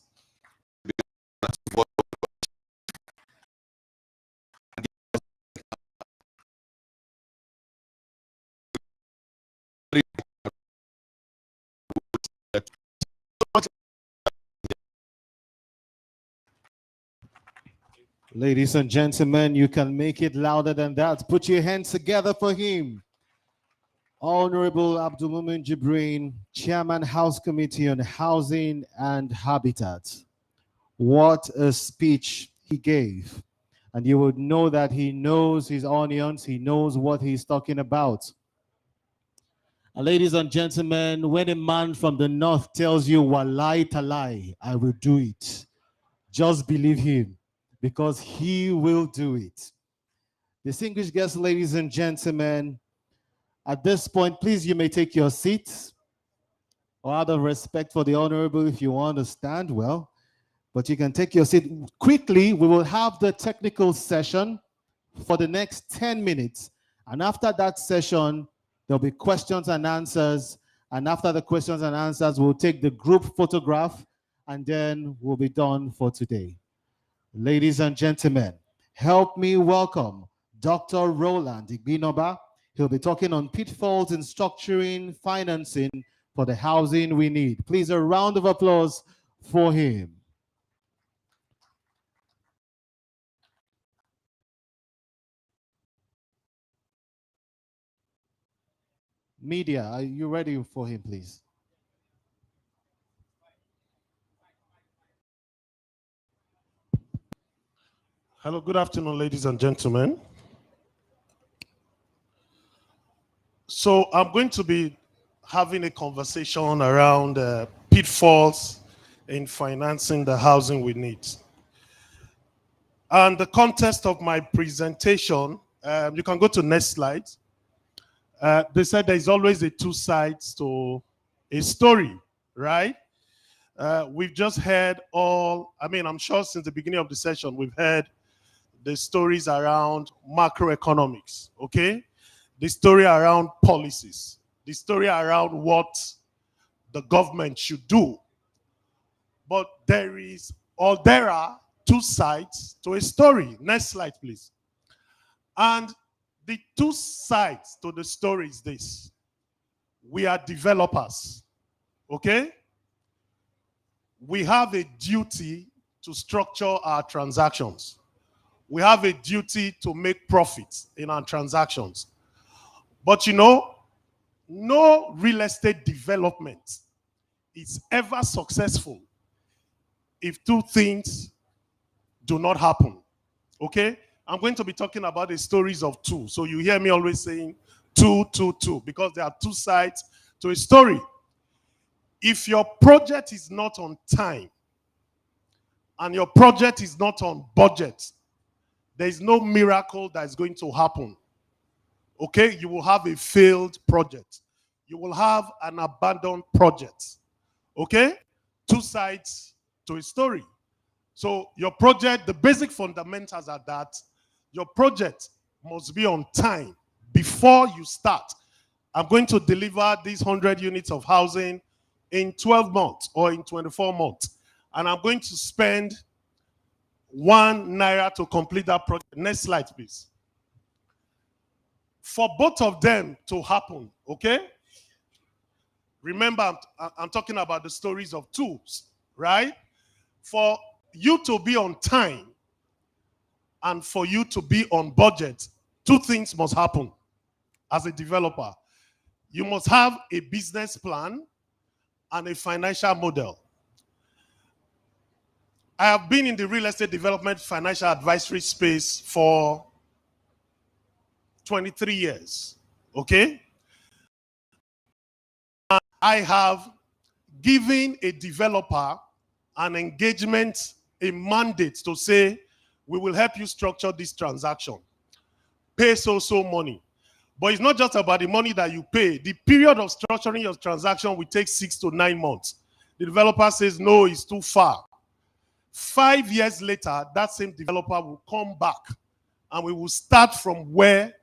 Ladies and gentlemen, you can make it louder than that. Put your hands together for him. Honorable Abdulmumin Jibreen, Chairman House Committee on Housing and Habitat. What a speech he gave. And you would know that he knows his onions, he knows what he's talking about. And ladies and gentlemen, when a man from the north tells you, Walai talai, I will do it, just believe him, because he will do it. Distinguished guests, ladies and gentlemen, at this point, please, you may take your seats. Or out of respect for the honorable, if you want to stand, well, but you can take your seat. Quickly, we will have the technical session for the next 10 minutes. And after that session, there'll be questions and answers. And after the questions and answers, we'll take the group photograph, and then we'll be done for today. Ladies and gentlemen, help me welcome Dr. Roland Igbinoba. He'll be talking on pitfalls in structuring financing for the housing we need. Please, a round of applause for him. Media, are you ready for him, please? Hello, good afternoon, ladies and gentlemen. So I'm going to be having a conversation around pitfalls in financing the housing we need. And the context of my presentation, you can go to next slide. They said there's always two sides to a story, right? We've just heard I'm sure since the beginning of the session, we've heard the stories around macroeconomics, okay? The story around policies, the story around what the government should do. But there are two sides to a story. Next slide, please. And the two sides to the story is this. We are developers, okay? We have a duty to structure our transactions. We have a duty to make profits in our transactions. But you know, no real estate development is ever successful if two things do not happen, okay? I'm going to be talking about the stories of two. So you hear me always saying two, because there are two sides to a story. If your project is not on time and your project is not on budget, there is no miracle that is going to happen. Okay, you will have a failed project. You will have an abandoned project. Okay, two sides to a story. So your project, the basic fundamentals are that your project must be on time before you start. I'm going to deliver these 100 units of housing in 12 months or in 24 months. And I'm going to spend 1 naira to complete that project. Next slide, please. For both of them to happen, okay? Remember, I'm talking about the stories of twos, right? For you to be on time and for you to be on budget, two things must happen as a developer. You must have a business plan and a financial model. I have been in the real estate development financial advisory space for 23 years, okay? And I have given a developer an engagement, a mandate to say, we will help you structure this transaction. Pay so money. But it's not just about the money that you pay. The period of structuring your transaction will take 6 to 9 months. The developer says, no, it's too far. 5 years later, that same developer will come back and we will start from where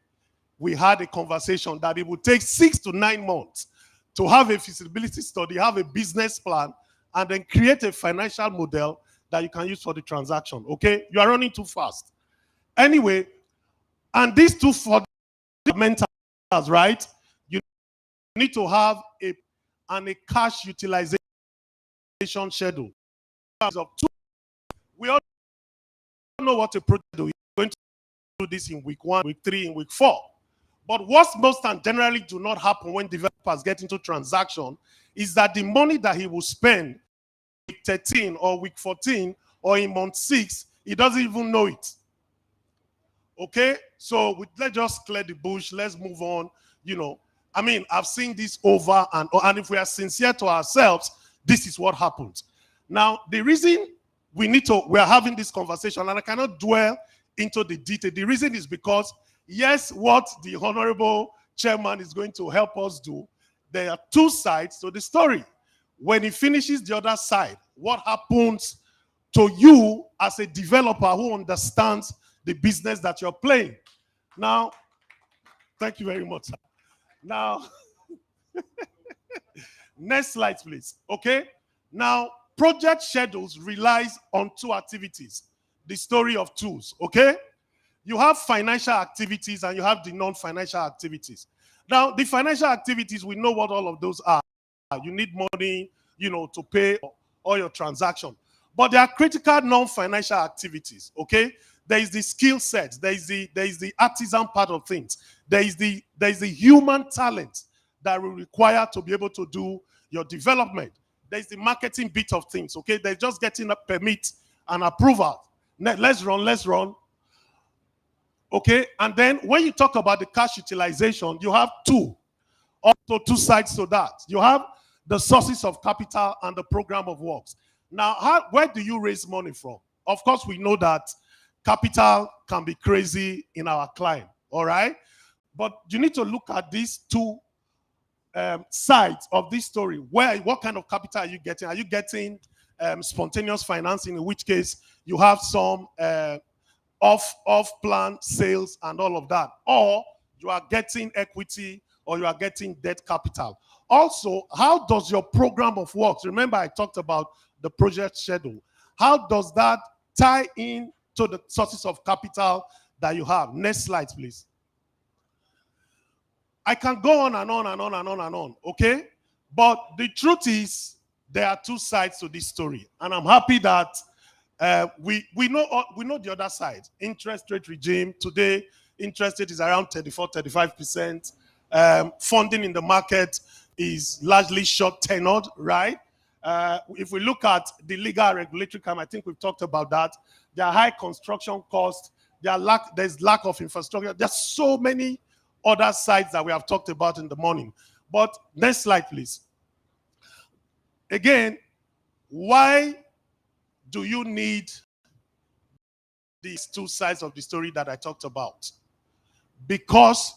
we had a conversation that it would take 6 to 9 months to have a feasibility study, have a business plan, and then create a financial model that you can use for the transaction, okay? You are running too fast. Anyway, and these two fundamentals, right? You need to have a cash utilization schedule. We all know what a project is. You're going to do this in week 1, week 3, in week 4. But what most and generally do not happen when developers get into transaction is that the money that he will spend week 13 or week 14 or in month 6, he doesn't even know it. Okay? So let's just clear the bush. Let's move on. I mean, I've seen this over and if we are sincere to ourselves, this is what happens. Now, the reason we are having this conversation, and I cannot dwell into the detail. The reason is because, yes, what the Honorable Chairman is going to help us do, there are 2 sides to the story. When he finishes the other side, what happens to you as a developer who understands the business that you're playing? Now, thank you very much, sir. Now, next slide, please. Okay? Now, project schedules relies on 2 activities. The story of tools, okay? You have financial activities and you have the non-financial activities. Now, the financial activities, we know what all of those are. You need money, to pay all your transactions. But there are critical non-financial activities, okay? There is the skill set. There is the artisan part of things. There is the human talent that will require to be able to do your development. There is the marketing bit of things, okay? They're just getting a permit and approval. Let's run. Okay, and then when you talk about the cash utilization, you have 2 sides to that. You have the sources of capital and the program of works. Now, where do you raise money from? Of course, we know that capital can be crazy in our climate, all right? But you need to look at these 2 sides of this story. What kind of capital are you getting? Are you getting spontaneous financing, in which case you have some off-plan sales and all of that, or you are getting equity or you are getting debt capital? Also, how does your program of works, remember I talked about the project schedule, how does that tie in to the sources of capital that you have? Next slide, please. I can go on and on and on and on and on, okay? But the truth is, there are 2 sides to this story, and I'm happy that we know the other side. Interest rate regime today, interest rate is around 34-35%. Funding in the market is largely short-tenured, right? If we look at the legal and regulatory crime, I think we've talked about that. There are high construction costs. There's lack of infrastructure. There's so many other sides that we have talked about in the morning. But next slide, please. Again, why do you need these 2 sides of the story that I talked about? Because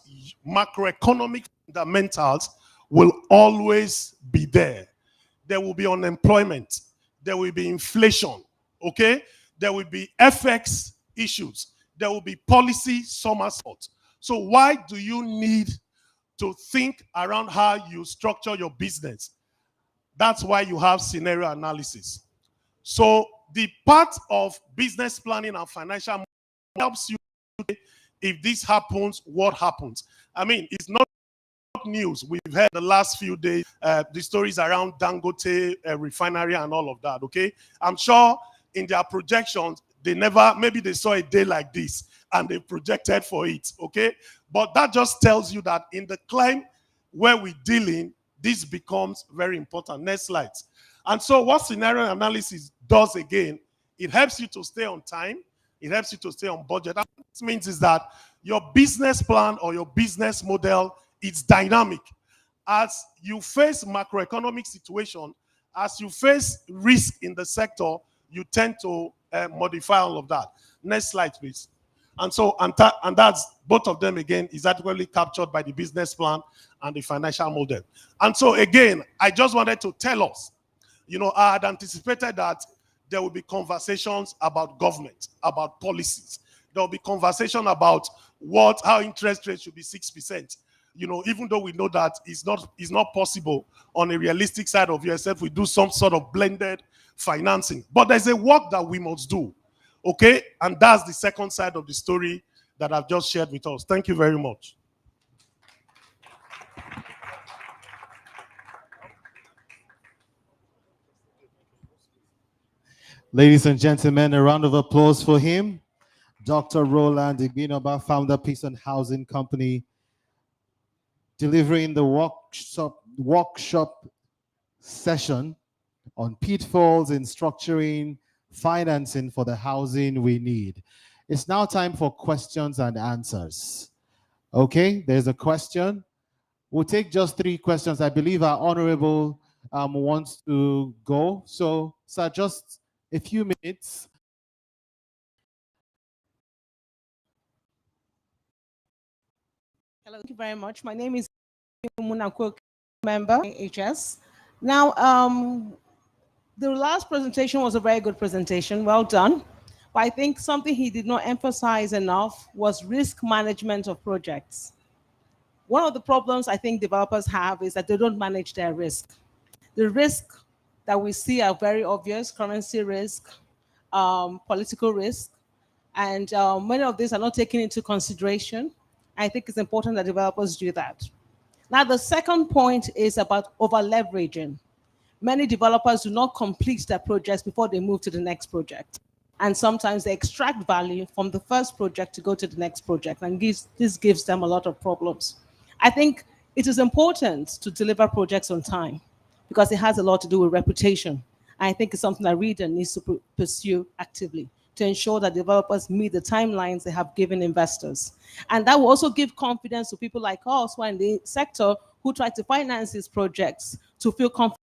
macroeconomic fundamentals will always be there. There will be unemployment. There will be inflation, okay? There will be FX issues. There will be policy somersaults. So why do you need to think around how you structure your business? That's why you have scenario analysis. So the part of business planning and financial helps you, if this happens, what happens? I mean, it's not news. We've heard the last few days, the stories around Dangote refinery and all of that, okay? I'm sure in their projections, maybe they saw a day like this and they projected for it, okay? But that just tells you that in the climate where we're dealing, this becomes very important. Next slide. And so what scenario analysis does again, it helps you to stay on time. It helps you to stay on budget. And what this means is that your business plan or your business model is dynamic. As you face macroeconomic situation, as you face risk in the sector, you tend to modify all of that. Next slide, please. And so, and that's both of them again is adequately captured by the business plan and the financial model. And so again, I just wanted to tell us, I had anticipated that there will be conversations about government, about policies. There will be conversation about how interest rates should be 6%. Even though we know that it's not possible on a realistic side of yourself, we do some sort of blended financing. But there's a work that we must do, okay? And that's the second side of the story that I've just shared with us. Thank you very much. Ladies and gentlemen, a round of applause for him. Dr. Roland Igbinoba, founder, Peace and Housing Company, delivering the workshop session on pitfalls in structuring financing for the housing we need. It's now time for questions and answers. Okay, there's a question. We'll take just 3 questions. I believe our honorable wants to go. So, sir, just a few minutes. Hello, thank you very much. My name is Munakwo, member HS. Now, the last presentation was a very good presentation, well done. But I think something he did not emphasize enough was risk management of projects. One of the problems I think developers have is that they don't manage their risk. The risk that we see are very obvious: currency risk, political risk, and many of these are not taken into consideration. I think it's important that developers do that. Now, the second point is about over-leveraging. Many developers do not complete their projects before they move to the next project. And sometimes they extract value from the first project to go to the next project, and this gives them a lot of problems. I think it is important to deliver projects on time because it has a lot to do with reputation. I think it's something that REDA needs to pursue actively to ensure that developers meet the timelines they have given investors. And that will also give confidence to people like us who are in the sector who try to finance these projects to feel confident.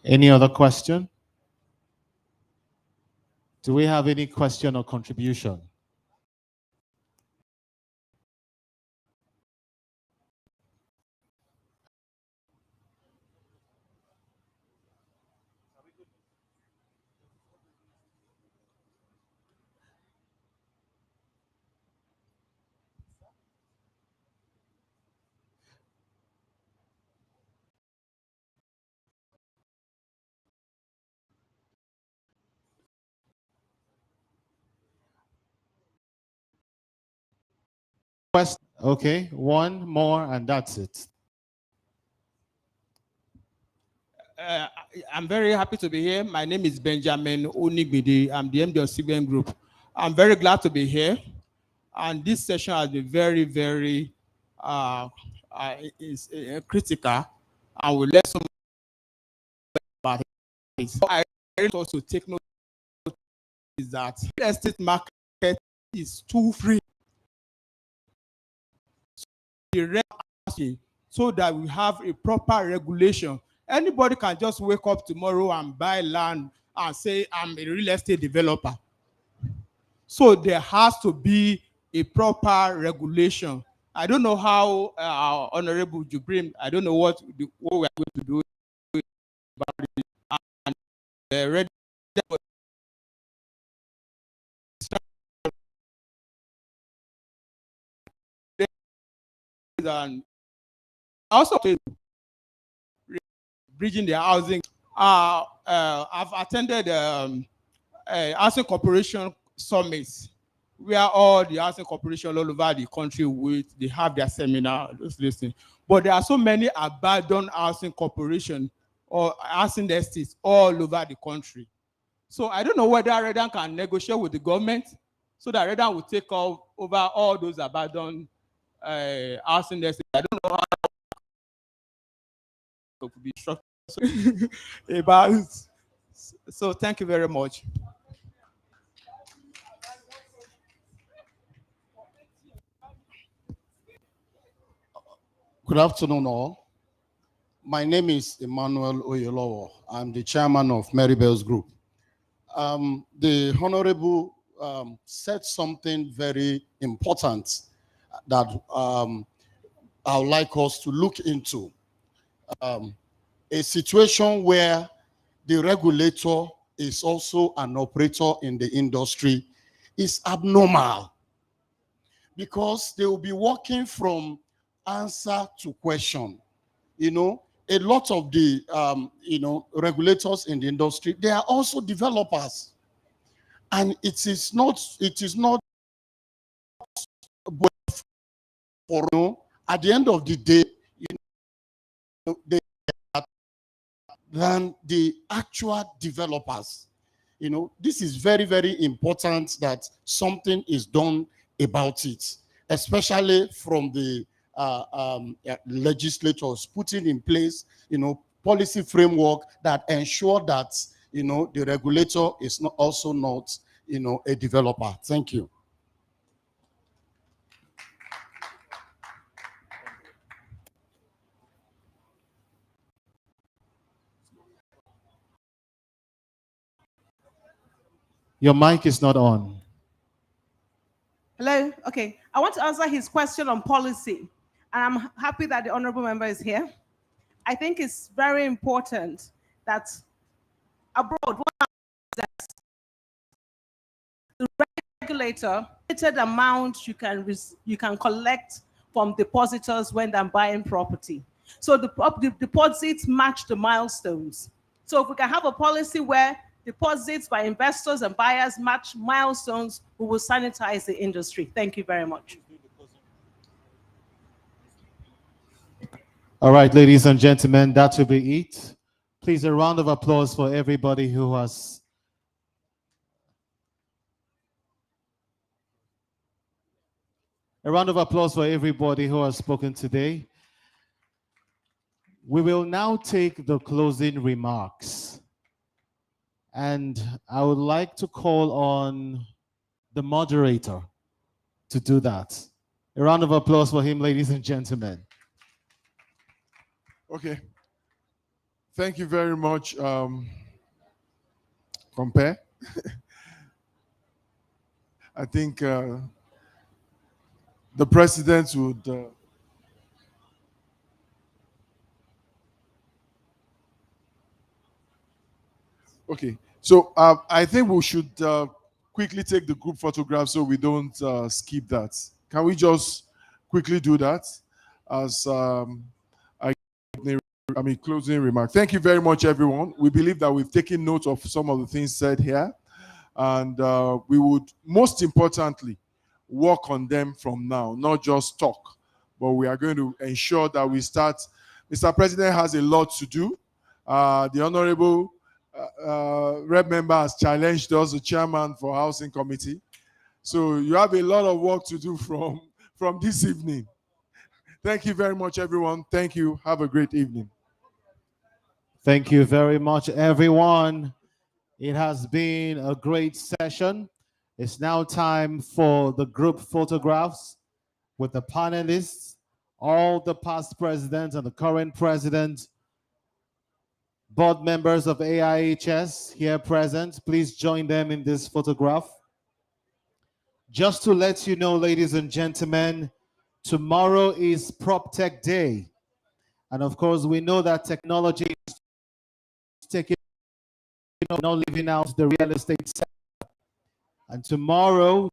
Any other question? Do we have any question or contribution? Okay, one more and that's it. I'm very happy to be here. My name is Benjamin Onigbidi. I'm the MD of CBN Group. I'm very glad to be here. And this session has been very, very critical. And we learn so much about it. So I also take note is that the real estate market is too free. So that we have a proper regulation. Anybody can just wake up tomorrow and buy land and say, I'm a real estate developer. So there has to be a proper regulation. I don't know how Honorable Jubrim, I don't know what we are going to do about it. And and also bridging the housing. I've attended housing corporation summits where all the housing corporation all over the country they have their seminar, just listening. But there are so many abandoned housing corporation or housing estates all over the country. So I don't know whether Redan can negotiate with the government so that Redan will take over all those abandoned housing estates. I don't know how to be structured about. So thank you very much. Good afternoon, all. My name is Emmanuel Oyelowo. I'm the chairman of Maribel's Group. The Honorable said something very important that I would like us to look into. A situation where the regulator is also an operator in the industry is abnormal because they will be working from answer to question. You know, a lot of the regulators in the industry, they are also developers, and it is not for, you know, at the end of the day, you know, than the actual developers. You know, this is very, very important that something is done about it, especially from the legislators putting in place, you know, policy framework that ensure that, you know, the regulator is not also not, you know, a developer. Thank you. Your mic is not on. Hello. Okay. I want to answer his question on policy. And I'm happy that the honorable member is here. I think it's very important that abroad, the regulator, limited amount you can collect from depositors when they're buying property. So the deposits match the milestones. So if we can have a policy where deposits by investors and buyers match milestones, we will sanitize the industry. Thank you very much. All right, ladies and gentlemen, that will be it. Please, a round of applause for everybody who has spoken today. We will now take the closing remarks. And I would like to call on the moderator to do that. A round of applause for him, ladies and gentlemen. Okay. Thank you very much, Compare. I think the president would okay. So I think we should quickly take the group photograph so we don't skip that. Can we just quickly do that as closing remark? Thank you very much, everyone. We believe that we've taken note of some of the things said here, and we would most importantly work on them from now, not just talk, but we are going to ensure that we start. Mr. President has a lot to do. The Honorable Rep member has challenged us, the chairman for Housing Committee. So you have a lot of work to do from this evening. Thank you very much, everyone. Thank you. Have a great evening. Thank you very much, everyone. It has been a great session. It's now time for the group photographs with the panelists, all the past presidents and the current president, board members of AIHS here present. Please join them in this photograph. Just to let you know, ladies and gentlemen, tomorrow is PropTech Day. And of course, we know that technology is taking, not leaving out the real estate sector. And tomorrow,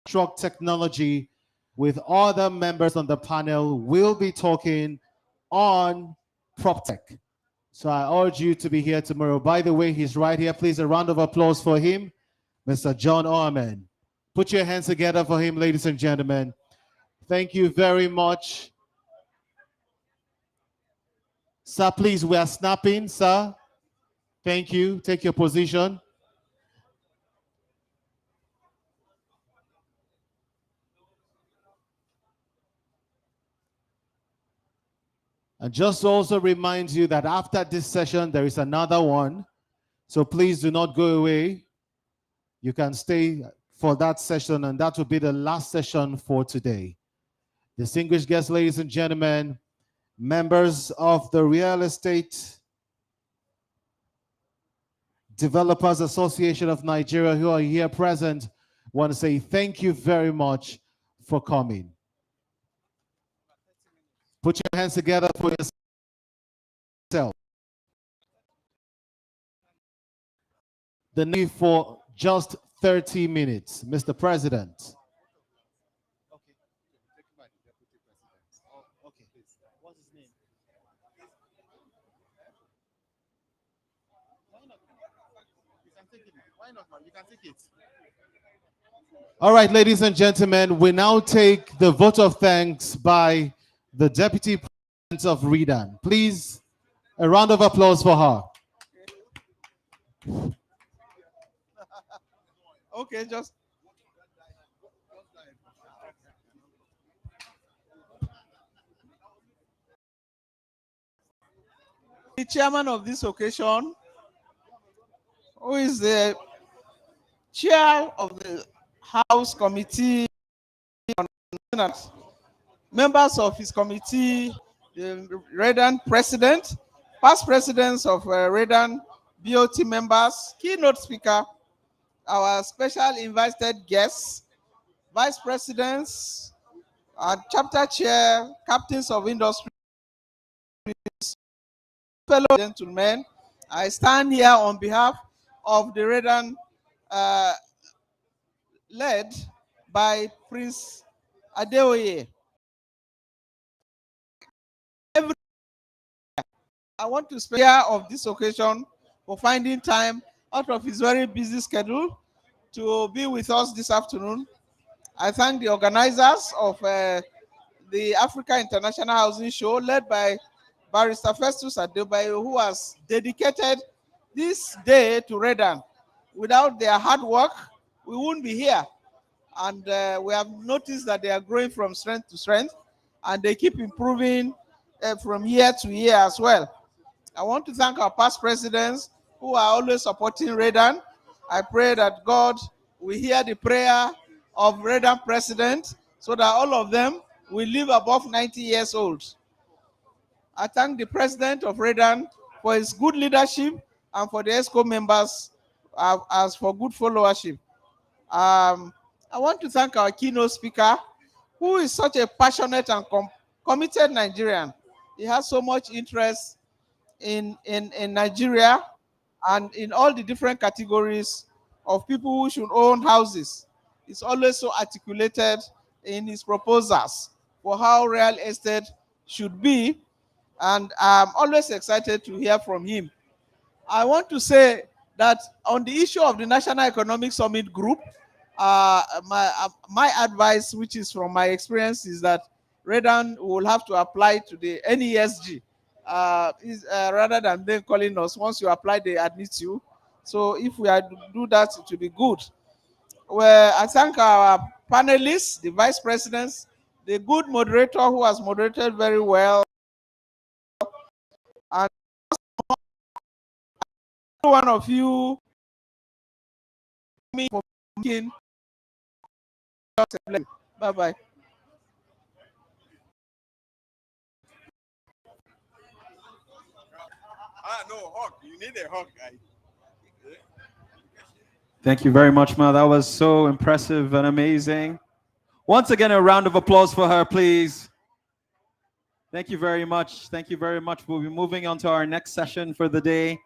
Truck Technology with other members on the panel will be talking on PropTech. So I urge you to be here tomorrow. By the way, he's right here. Please, a round of applause for him, Mr. John Orman. Put your hands together for him, ladies and gentlemen. Thank you very much. Sir, please, we are snapping, sir. Thank you. Take your position. And just to also remind you that after this session, there is another one. So please do not go away. You can stay for that session, and that will be the last session for today. Distinguished guests, ladies and gentlemen, members of the Real Estate Developers Association of Nigeria who are here present, want to say thank you very much for coming. Put your hands together for yourself. The need for just 30 minutes, Mr. President. All right, ladies and gentlemen, we now take the vote of thanks by the Deputy of Redan. Please, a round of applause for her. Okay, just. The chairman of this occasion, who is the chair of the House Committee on Finance, members of his committee, the Redan president, past presidents of Redan, BOT members, keynote speaker, our special invited guests, vice presidents, chapter chair, captains of industry, fellow gentlemen, I stand here on behalf of the Redan led by Prince Adeoye. I want to speak of this occasion for finding time out of his very busy schedule to be with us this afternoon. I thank the organizers of the Africa International Housing Show led by Barrister Festus Adebayo, who has dedicated this day to Redan. Without their hard work, we wouldn't be here. And we have noticed that they are growing from strength to strength, and they keep improving from year to year as well. I want to thank our past presidents who are always supporting Redan. I pray that God will hear the prayer of Redan president so that all of them will live above 90 years old. I thank the president of Redan for his good leadership and for the ESCO members as for good followership. I want to thank our keynote speaker, who is such a passionate and committed Nigerian. He has so much interest in Nigeria and in all the different categories of people who should own houses. He's always so articulated in his proposals for how real estate should be, and I'm always excited to hear from him. I want to say that on the issue of the National Economic Summit Group, my advice, which is from my experience, is that Redan will have to apply to the NESG rather than them calling us. Once you apply, they admit you. So if we are to do that, it will be good. Well, I thank our panelists, the vice presidents, the good moderator who has moderated very well, and one of you for making. Bye-bye. No, hug. You need a hug, guy. Thank you very much, Ma. That was so impressive and amazing. Once again, a round of applause for her, please. Thank you very much. Thank you very much. We'll be moving on to our next session for the day.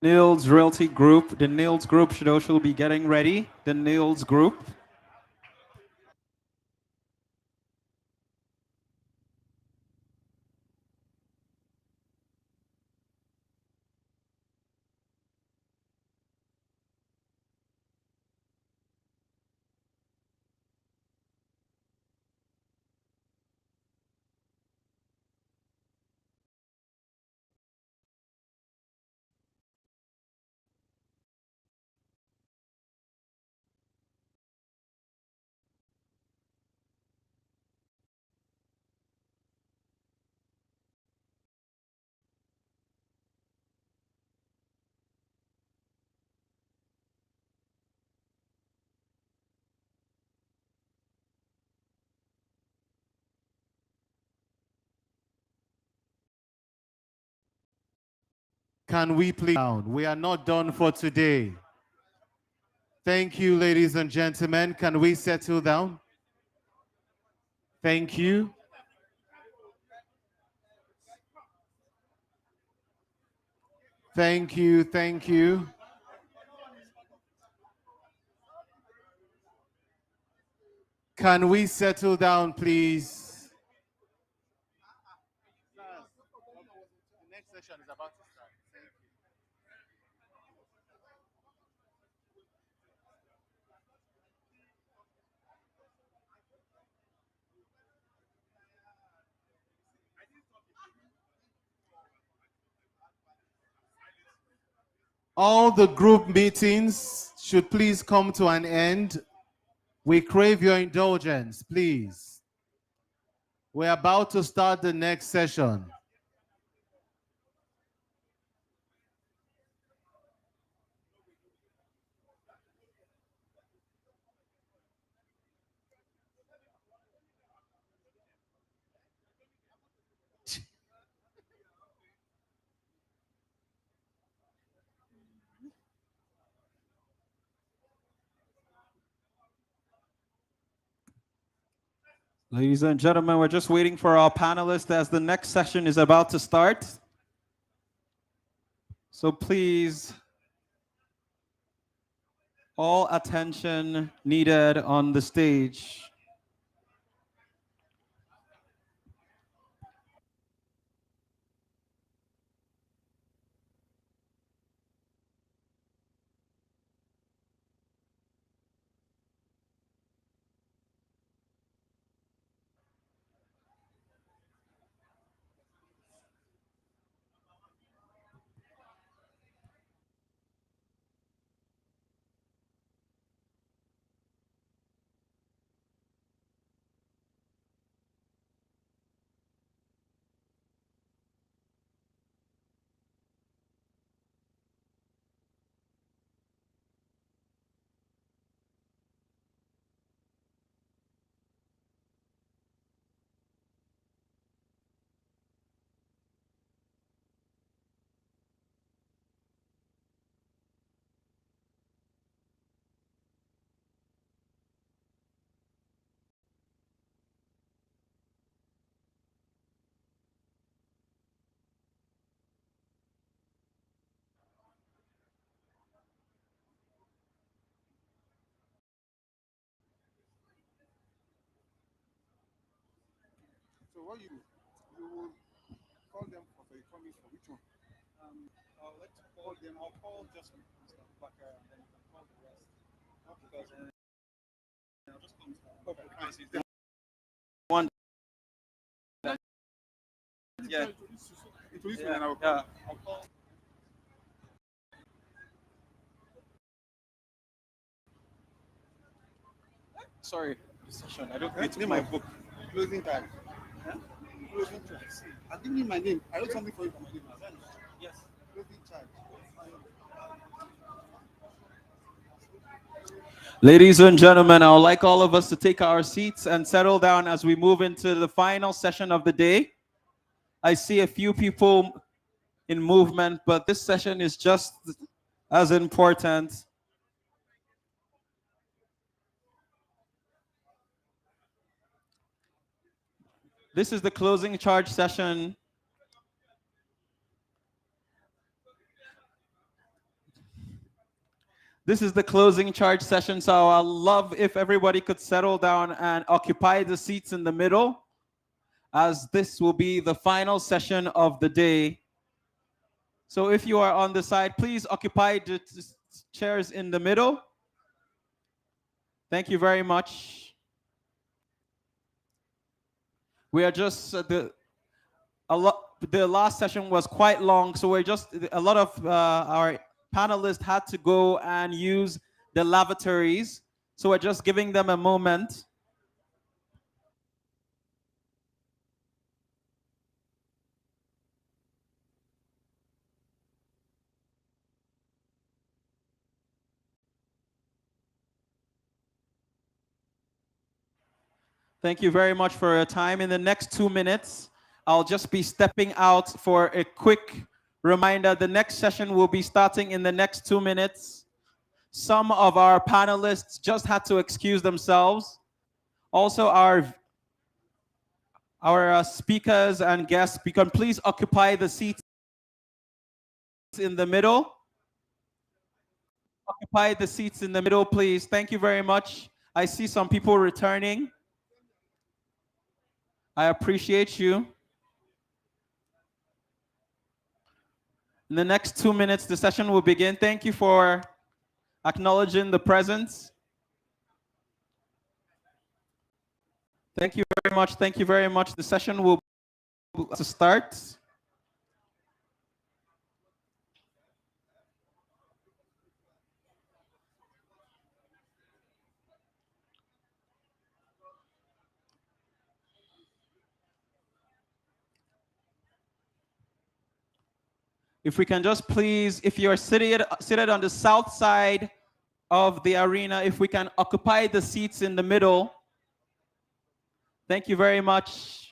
Nils Realty Group. The Nils Group should also be getting ready. The Nils Group. Can we please down? We are not done for today. Thank you, ladies and gentlemen. Can we settle down? Thank you. Thank you, thank you. Can we settle down, please? The next session is about to start. Thank you. All the group meetings should please come to an end. We crave your indulgence, please. We're about to start the next session. Ladies and gentlemen, we're just waiting for our panelists as the next session is about to start. So please, all attention needed on the stage. So what you will call them for the economics for which one? I'll let you call them. I'll call just Mr. Bakker and then you can call the rest. Because I'll just call Mr. Okay, fine. So it's One. yeah. Introduce me and I'll call. Sorry, I don't need to my book. Closing time. Huh? Closing charge. I'll give you my name. I wrote something for you for my name. Yes. Closing charge. Ladies and gentlemen, I would like all of us to take our seats and settle down as we move into the final session of the day. I see a few people in movement, but this session is just as important. This is the closing charge session. This is the closing charge session, so I'd love if everybody could settle down and occupy the seats in the middle, as this will be the final session of the day. So if you are on the side, please occupy the chairs in the middle. Thank you very much. We are just the last session was quite long, so we're just a lot of our panelists had to go and use the lavatories, so we're just giving them a moment. Thank you very much for your time. In the next 2 minutes, I'll just be stepping out for a quick Reminder, the next session will be starting in the next 2 minutes. Some of our panelists just had to excuse themselves. Also, our speakers and guests, you can please occupy the seats in the middle. Occupy the seats in the middle, please. Thank you very much. I see some people returning. I appreciate you. In the next 2 minutes, the session will begin. Thank you for acknowledging the presence. Thank you very much. Thank you very much. The session will start. If we can just please, if you're seated on the south side of the arena, if we can occupy the seats in the middle. Thank you very much.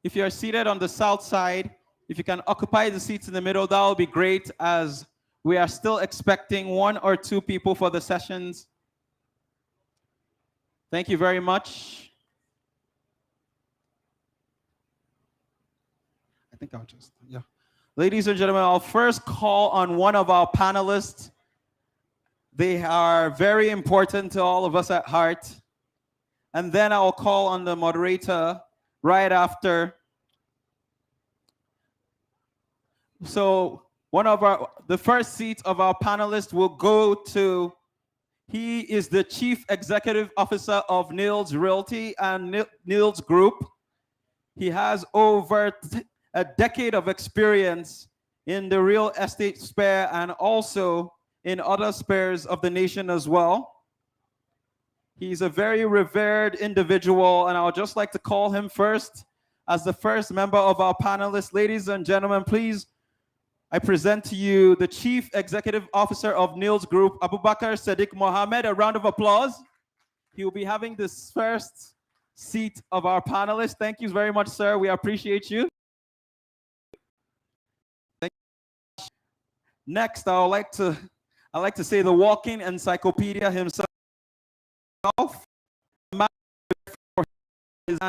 If you're seated on the south side, if you can occupy the seats in the middle, that will be great, as we are still expecting 1 or 2 people for the sessions. Thank you very much. I think I'll just, yeah. Ladies and gentlemen, I'll first call on one of our panelists. They are very important to all of us at heart. And then I'll call on the moderator right after. So the first seat of our panelists will go to, he is the Chief Executive Officer of Niels Realty and Niels Group. He has over a decade of experience in the real estate sphere and also in other spheres of the nation as well. He's a very revered individual, and I would just like to call him first as the first member of our panelists. Ladies and gentlemen, please, I present to you the Chief Executive Officer of Niels Group, Abubakar Sadiq Mohammed. A round of applause. He will be having this first seat of our panelists. Thank you very much, sir. We appreciate you. Next, I like to say the walking encyclopedia himself, his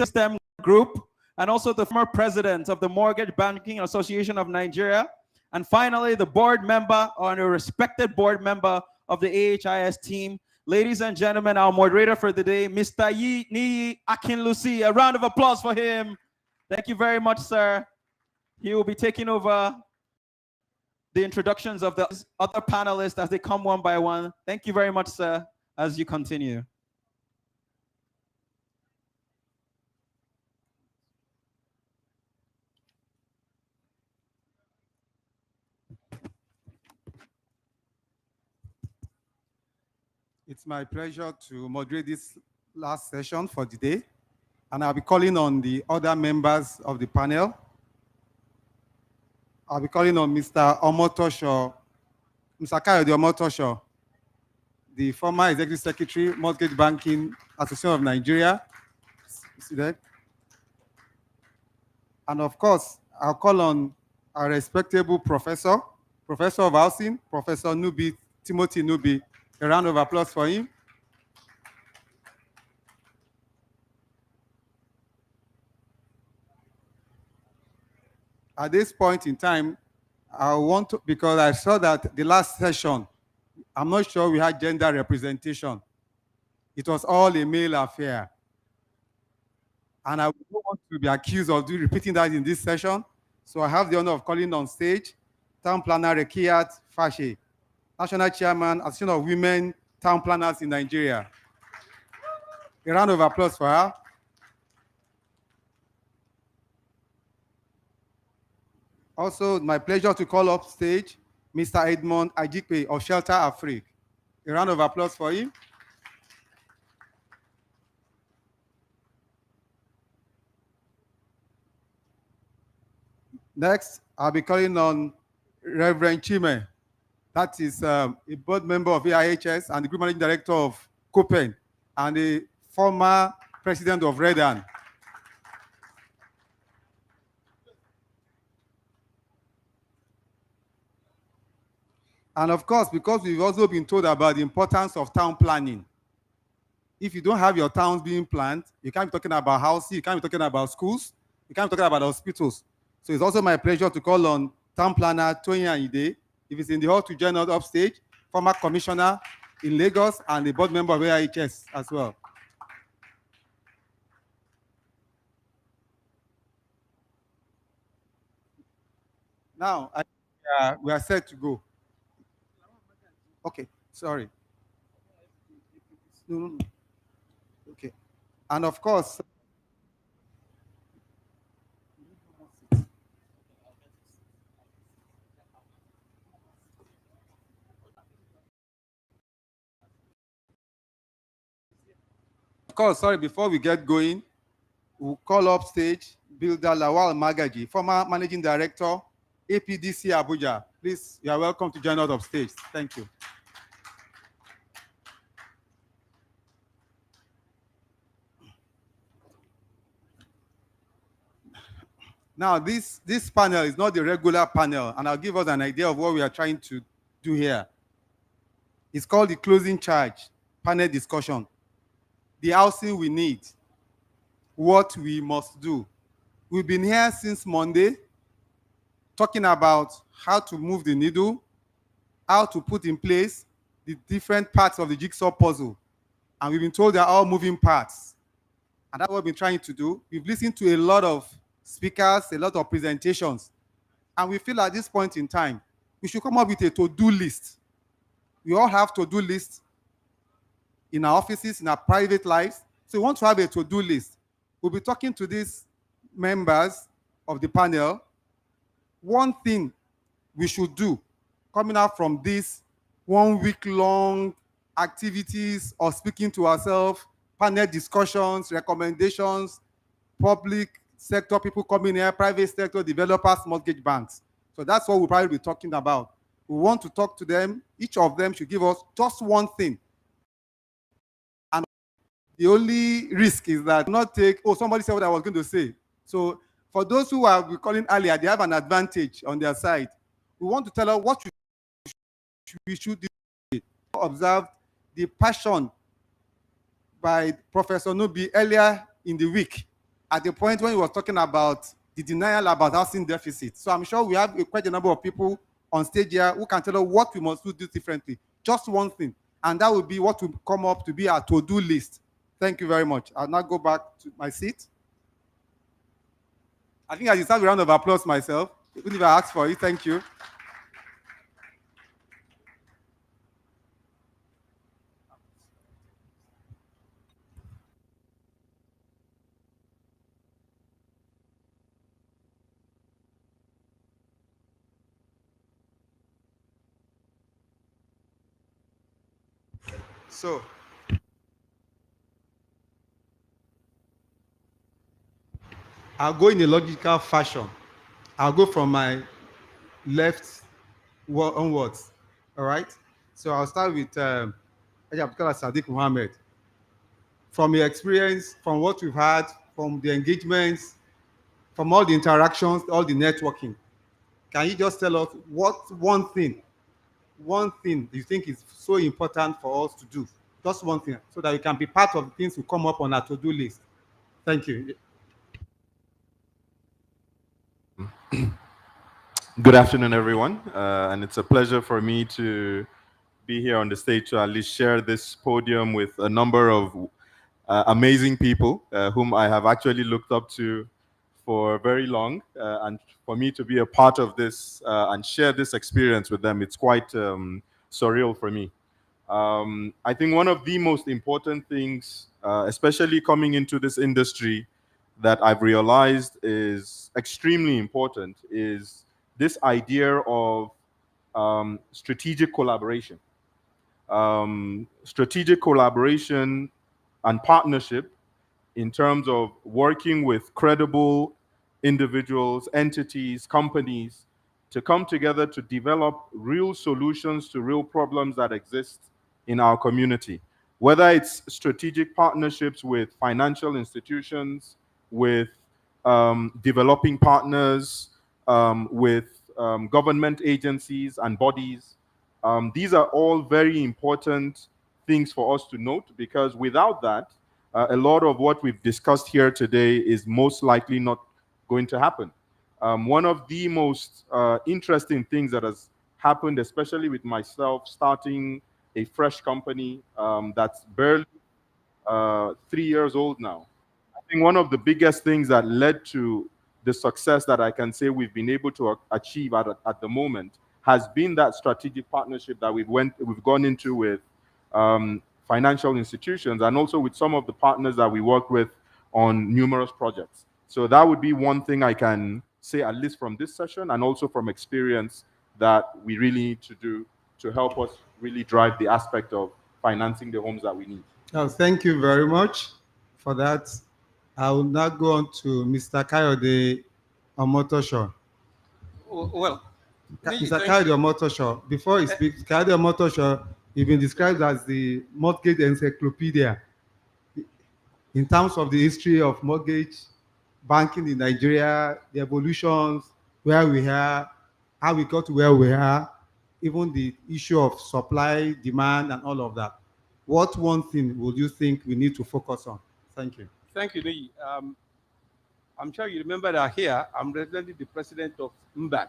STEM group, and also the former president of the Mortgage Banking Association of Nigeria, and finally the board member, or a respected board member of the AHIS team. Ladies and gentlemen, our moderator for the day, Mr. Niyi Akinlusi. A round of applause for him. Thank you very much, sir. He will be taking over the introductions of the other panelists as they come one by one. Thank you very much, sir, as you continue. It's my pleasure to moderate this last session for the day, and I'll be calling on the other members of the panel. I'll be calling on Mr. Omotosho, Mr. Kayode Omotosho, the former Executive Secretary, Mortgage Banking Association of Nigeria. See that? And of course, I'll call on our respectable professor of housing, Professor Nubi, Timothy Nubi. A round of applause for him. At this point in time, I want to, because I saw that the last session, I'm not sure we had gender representation. It was all a male affair. And I don't want to be accused of repeating that in this session. So I have the honor of calling on stage Town Planner Rekiat Fashe, National Chairman, Association of Women Town Planners in Nigeria. A round of applause for her. Also, my pleasure to call up stage Mr. Edmond Ajikpe of Shelter Afrique. A round of applause for him. Next, I'll be calling on Reverend Chime. That is a board member of AIHS and the group managing director of Copen and the former president of Redan. And of course, because we've also been told about the importance of town planning. If you don't have your towns being planned, you can't be talking about housing, you can't be talking about schools, you can't be talking about hospitals. So it's also my pleasure to call on Town Planner Tony Ide, if he's in the hall, to join us upstage, former commissioner in Lagos and a board member of AIHS as well. Now, we are set to go. Okay, sorry. No. Okay. And of course, sorry, before we get going, we'll call up stage Builder Lawal Magaji, former Managing Director, APDC Abuja. Please, you are welcome to join us up stage. Thank you. Now, this panel is not the regular panel, and I'll give us an idea of what we are trying to do here. It's called the closing charge panel discussion. The housing we need, what we must do. We've been here since Monday, talking about how to move the needle, how to put in place the different parts of the jigsaw puzzle. And we've been told they're all moving parts. And that's what we've been trying to do. We've listened to a lot of speakers, a lot of presentations. And we feel at this point in time, we should come up with a to-do list. We all have to-do lists in our offices, in our private lives. So we want to have a to-do list. We'll be talking to these members of the panel. One thing we should do coming out from this 1 week long activities or speaking to ourselves, panel discussions, recommendations, public sector people coming here, private sector, developers, mortgage banks. So that's what we'll probably be talking about. We want to talk to them. Each of them should give us just one thing. And the only risk is that not take, oh, somebody said what I was going to say. So for those who are calling earlier, they have an advantage on their side. We want to tell her what we should do. Observe the passion by Professor Nubi earlier in the week at the point when he was talking about the denial about housing deficit. So I'm sure we have quite a number of people on stage here who can tell us what we must do differently. Just one thing. And that will be what will come up to be our to-do list. Thank you very much. I'll now go back to my seat. I think I deserve a round of applause myself, even if I asked for it. Thank you. So, I'll go in a logical fashion. I'll go from my left onwards. All right? So I'll start with Sadiq Mohammed. From your experience, from what we've had, from the engagements, from all the interactions, all the networking, can you just tell us what one thing you think is so important for us to do? Just one thing, so that we can be part of the things to come up on our to-do list. Thank you. Good afternoon, everyone. And it's a pleasure for me to be here on the stage to at least share this podium with a number of amazing people whom I have actually looked up to for very long. And for me to be a part of this and share this experience with them, it's quite surreal for me. I think one of the most important things, especially coming into this industry, that I've realized is extremely important is this idea of strategic collaboration. Strategic collaboration and partnership in terms of working with credible individuals, entities, companies to come together to develop real solutions to real problems that exist in our community. Whether it's strategic partnerships with financial institutions, with developing partners, with government agencies and bodies, These are all very important things for us to note, because without that, a lot of what we've discussed here today is most likely not going to happen. One of the most interesting things that has happened, especially with myself starting a fresh company that's barely 3 years old now. I think one of the biggest things that led to the success that I can say we've been able to achieve at the moment has been that strategic partnership that we've gone into with financial institutions, and also with some of the partners that we work with on numerous projects. So that would be one thing I can say, at least from this session, and also from experience, that we really need to do to help us really drive the aspect of financing the homes that we need. Oh, thank you very much for that. I will now go on to Mr. Kayode Omotosho. Well, Mr. Kayode Omotosho, before he speaks, Kayode Omotosho, you've been described as the mortgage encyclopedia in terms of the history of mortgage banking in Nigeria, the evolutions, where we are, how we got to where we are, even the issue of supply, demand, and all of that. What one thing would you think we need to focus on? Thank you. thank you, Neyi. I'm sure you remember that here, I'm representing the president of MBAN.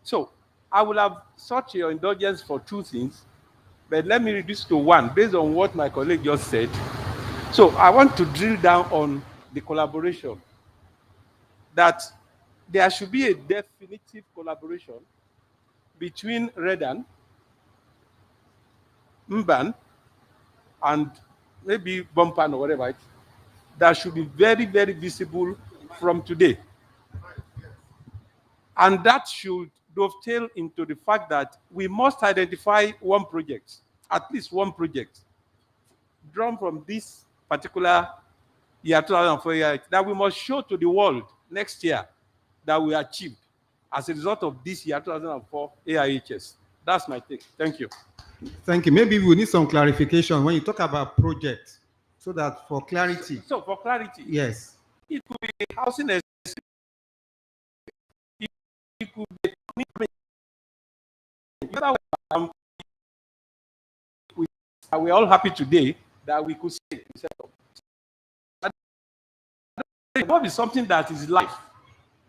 So I will have sought your indulgence for two things, but let me reduce to one based on what my colleague just said. So I want to drill down on the collaboration, that there should be a definitive collaboration between REDAN, MBAN, and maybe BUMPAN or whatever. That should be very, very visible from today. And that should dovetail into the fact that we must identify one project, at least one project, drawn from this particular year 2004 year, that we must show to the world next year that we achieved as a result of this year 2004 AIHS. That's my take. Thank you. Thank you. Maybe we need some clarification when you talk about projects, so that for clarity. So for clarity, yes, it could be housing. It could be. We're all happy today that we could say it must be something that is live,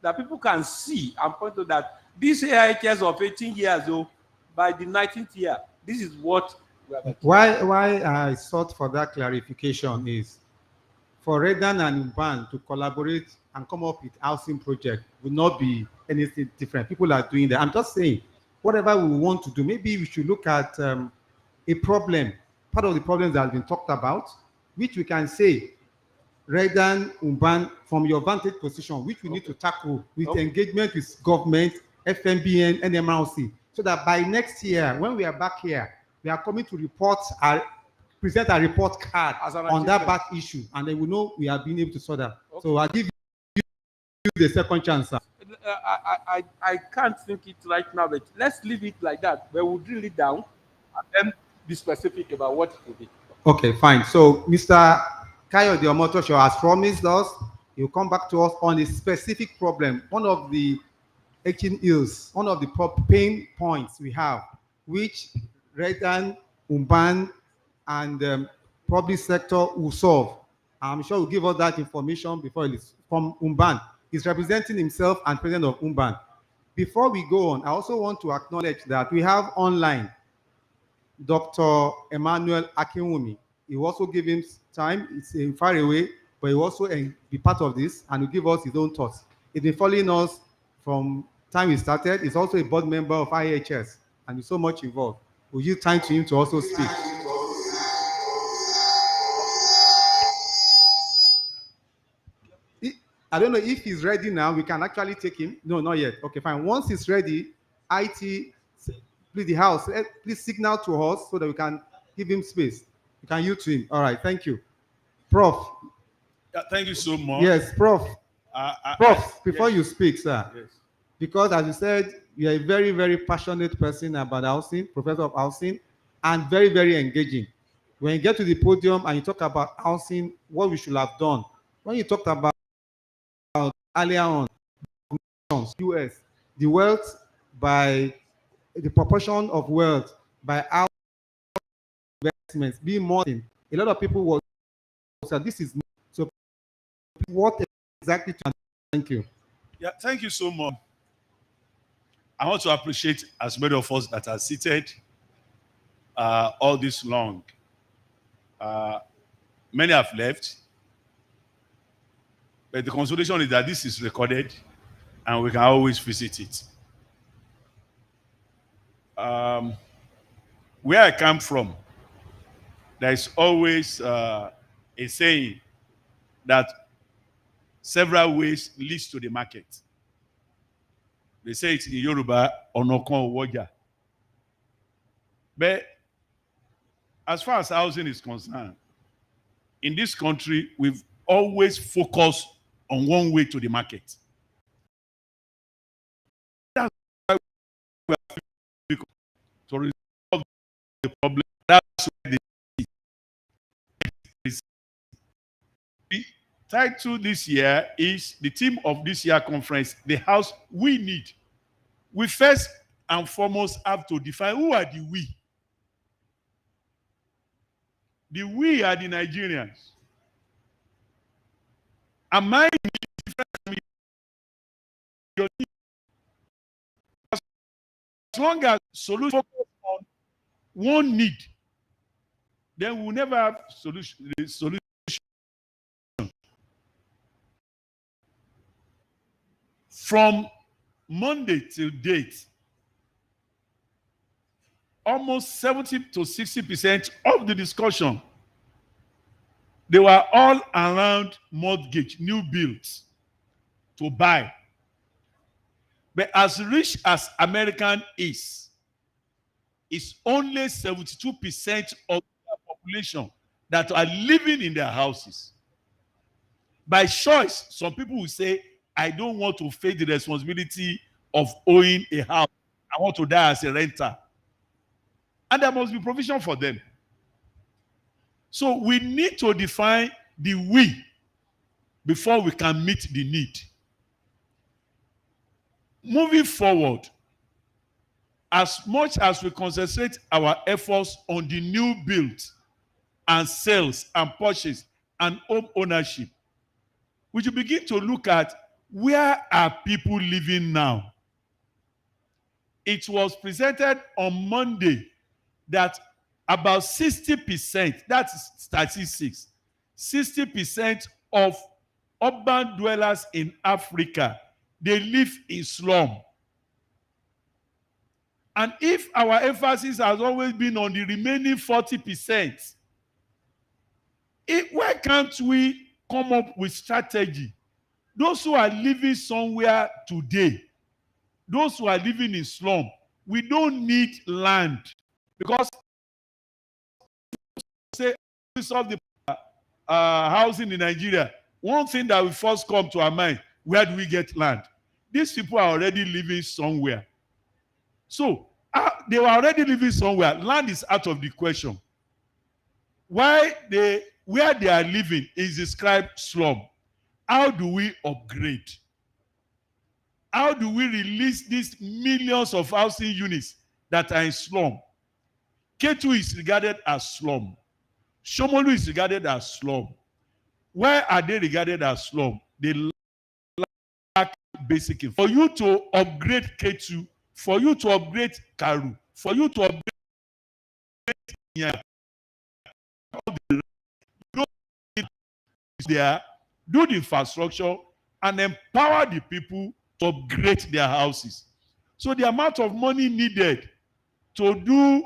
that people can see and point to, that this AIHS of 18 years old, by the 19th year, this is what we are. Why I sought for that clarification is for REDAN and MBAN to collaborate and come up with housing project will not be anything different. People are doing that. I'm just saying, whatever we want to do, maybe we should look at a problem, part of the problems that have been talked about, which we can say, REDAN, MBAN, from your vantage position, which we need to tackle with engagement with government, FMBN, and MRC, so that by next year, when we are back here, we are coming to present a report card on that bad issue, and then we know we have been able to sort that. Okay. So I'll give you the second chance, sir. I can't think it right now, but let's leave it like that, where we'll drill it down and then be specific about what it will be. Okay, fine. So Mr. Kayode Omotosho has promised us he will come back to us on a specific problem, one of the aching ills, one of the pain points we have, which REDAN, MBAN, and public sector will solve. I'm sure he'll give us that information before he leaves. From MBAN, he's representing himself and president of MBAN. Before we go on, I also want to acknowledge that we have online Dr. Emmanuel Akinwumi. He also give him time. It's far away, but he also be part of this and will give us his own thoughts. He's been following us from time we started. He's also a board member of IHS and he's so much involved. We'll give time to him to also speak. I don't know if he's ready now. We can actually take him. No, not yet. Okay, fine. Once he's ready, IT, please, the house, please signal to us so that we can give him space. We can yield to him. All right, thank you. Prof. Yeah, thank you so much. Yes, Prof. Prof, before yes. you speak, sir, Yes. because as you said, you're a very, very passionate person about housing, professor of housing, and very, very engaging. When you get to the podium and you talk about housing, what we should have done, when you talked about earlier on, US, the wealth by the proportion of wealth by our investments be more than a lot of people will say this is so. What exactly? Thank you. Yeah, thank you so much. I want to appreciate as many of us that are seated all this long. Many have left, but the consolation is that this is recorded and we can always visit it. Where I come from, there is always a saying that several ways leads to the market. They say it in Yoruba, Onokon Woja. But as far as housing is concerned, in this country, we've always focused on one way to the market. That's why we are to resolve the problem. That's why the title this year is the theme of this year conference, the house we need. We first and foremost have to define who are the we. The we are the Nigerians. Am I different? As long as solution focus on one need, then we'll never have solution. From Monday till date, almost 70 to 60% of the discussion, they were all around mortgage, new builds to buy. But as rich as American is, it's only 72% of the population that are living in their houses. By choice, some people will say, I don't want to face the responsibility of owning a house. I want to die as a renter. And there must be provision for them. So we need to define the we before we can meet the need. Moving forward, as much as we concentrate our efforts on the new builds and sales and purchase and home ownership, we should begin to look at where are people living now. It was presented on Monday that about 60%, that's statistics, 60% of urban dwellers in Africa, they live in slum. And if our emphasis has always been on the remaining 40%, why can't we come up with strategy? Those who are living somewhere today, those who are living in slum, we don't need land. Because say we solve the housing in Nigeria, one thing that will first come to our mind, where do we get land? These people are already living somewhere. So they were already living somewhere. Land is out of the question. Where they are living is described slum. How do we upgrade? How do we release these millions of housing units that are in slum? Ketu is regarded as slum. Shomolu is regarded as slum. Why are they regarded as slum? They lack basic info. For you to upgrade Ketu, for you to upgrade Karu, for you to upgrade there, do the infrastructure and empower the people to upgrade their houses. So the amount of money needed to do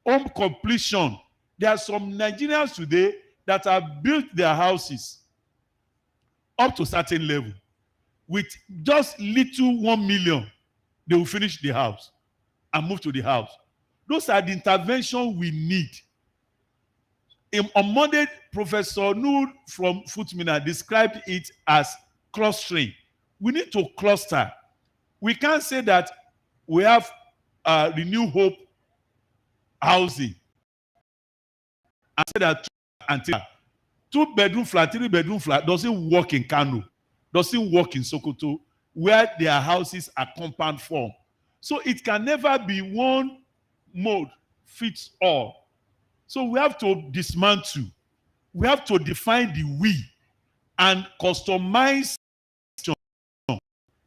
home completion, there are some Nigerians today that have built their houses up to a certain level. With just little 1 million, they will finish the house and move to the house. Those are the interventions we need. On Monday, Professor Noor from Futmina described it as clustering. We need to cluster. We can't say that we have Renew Hope housing and say that two-bedroom flat, three-bedroom flat doesn't work in Kano, doesn't work in Sokoto, where their houses are compound form. So it can never be one mode fits all. So we have to dismantle. We have to define the we and customize to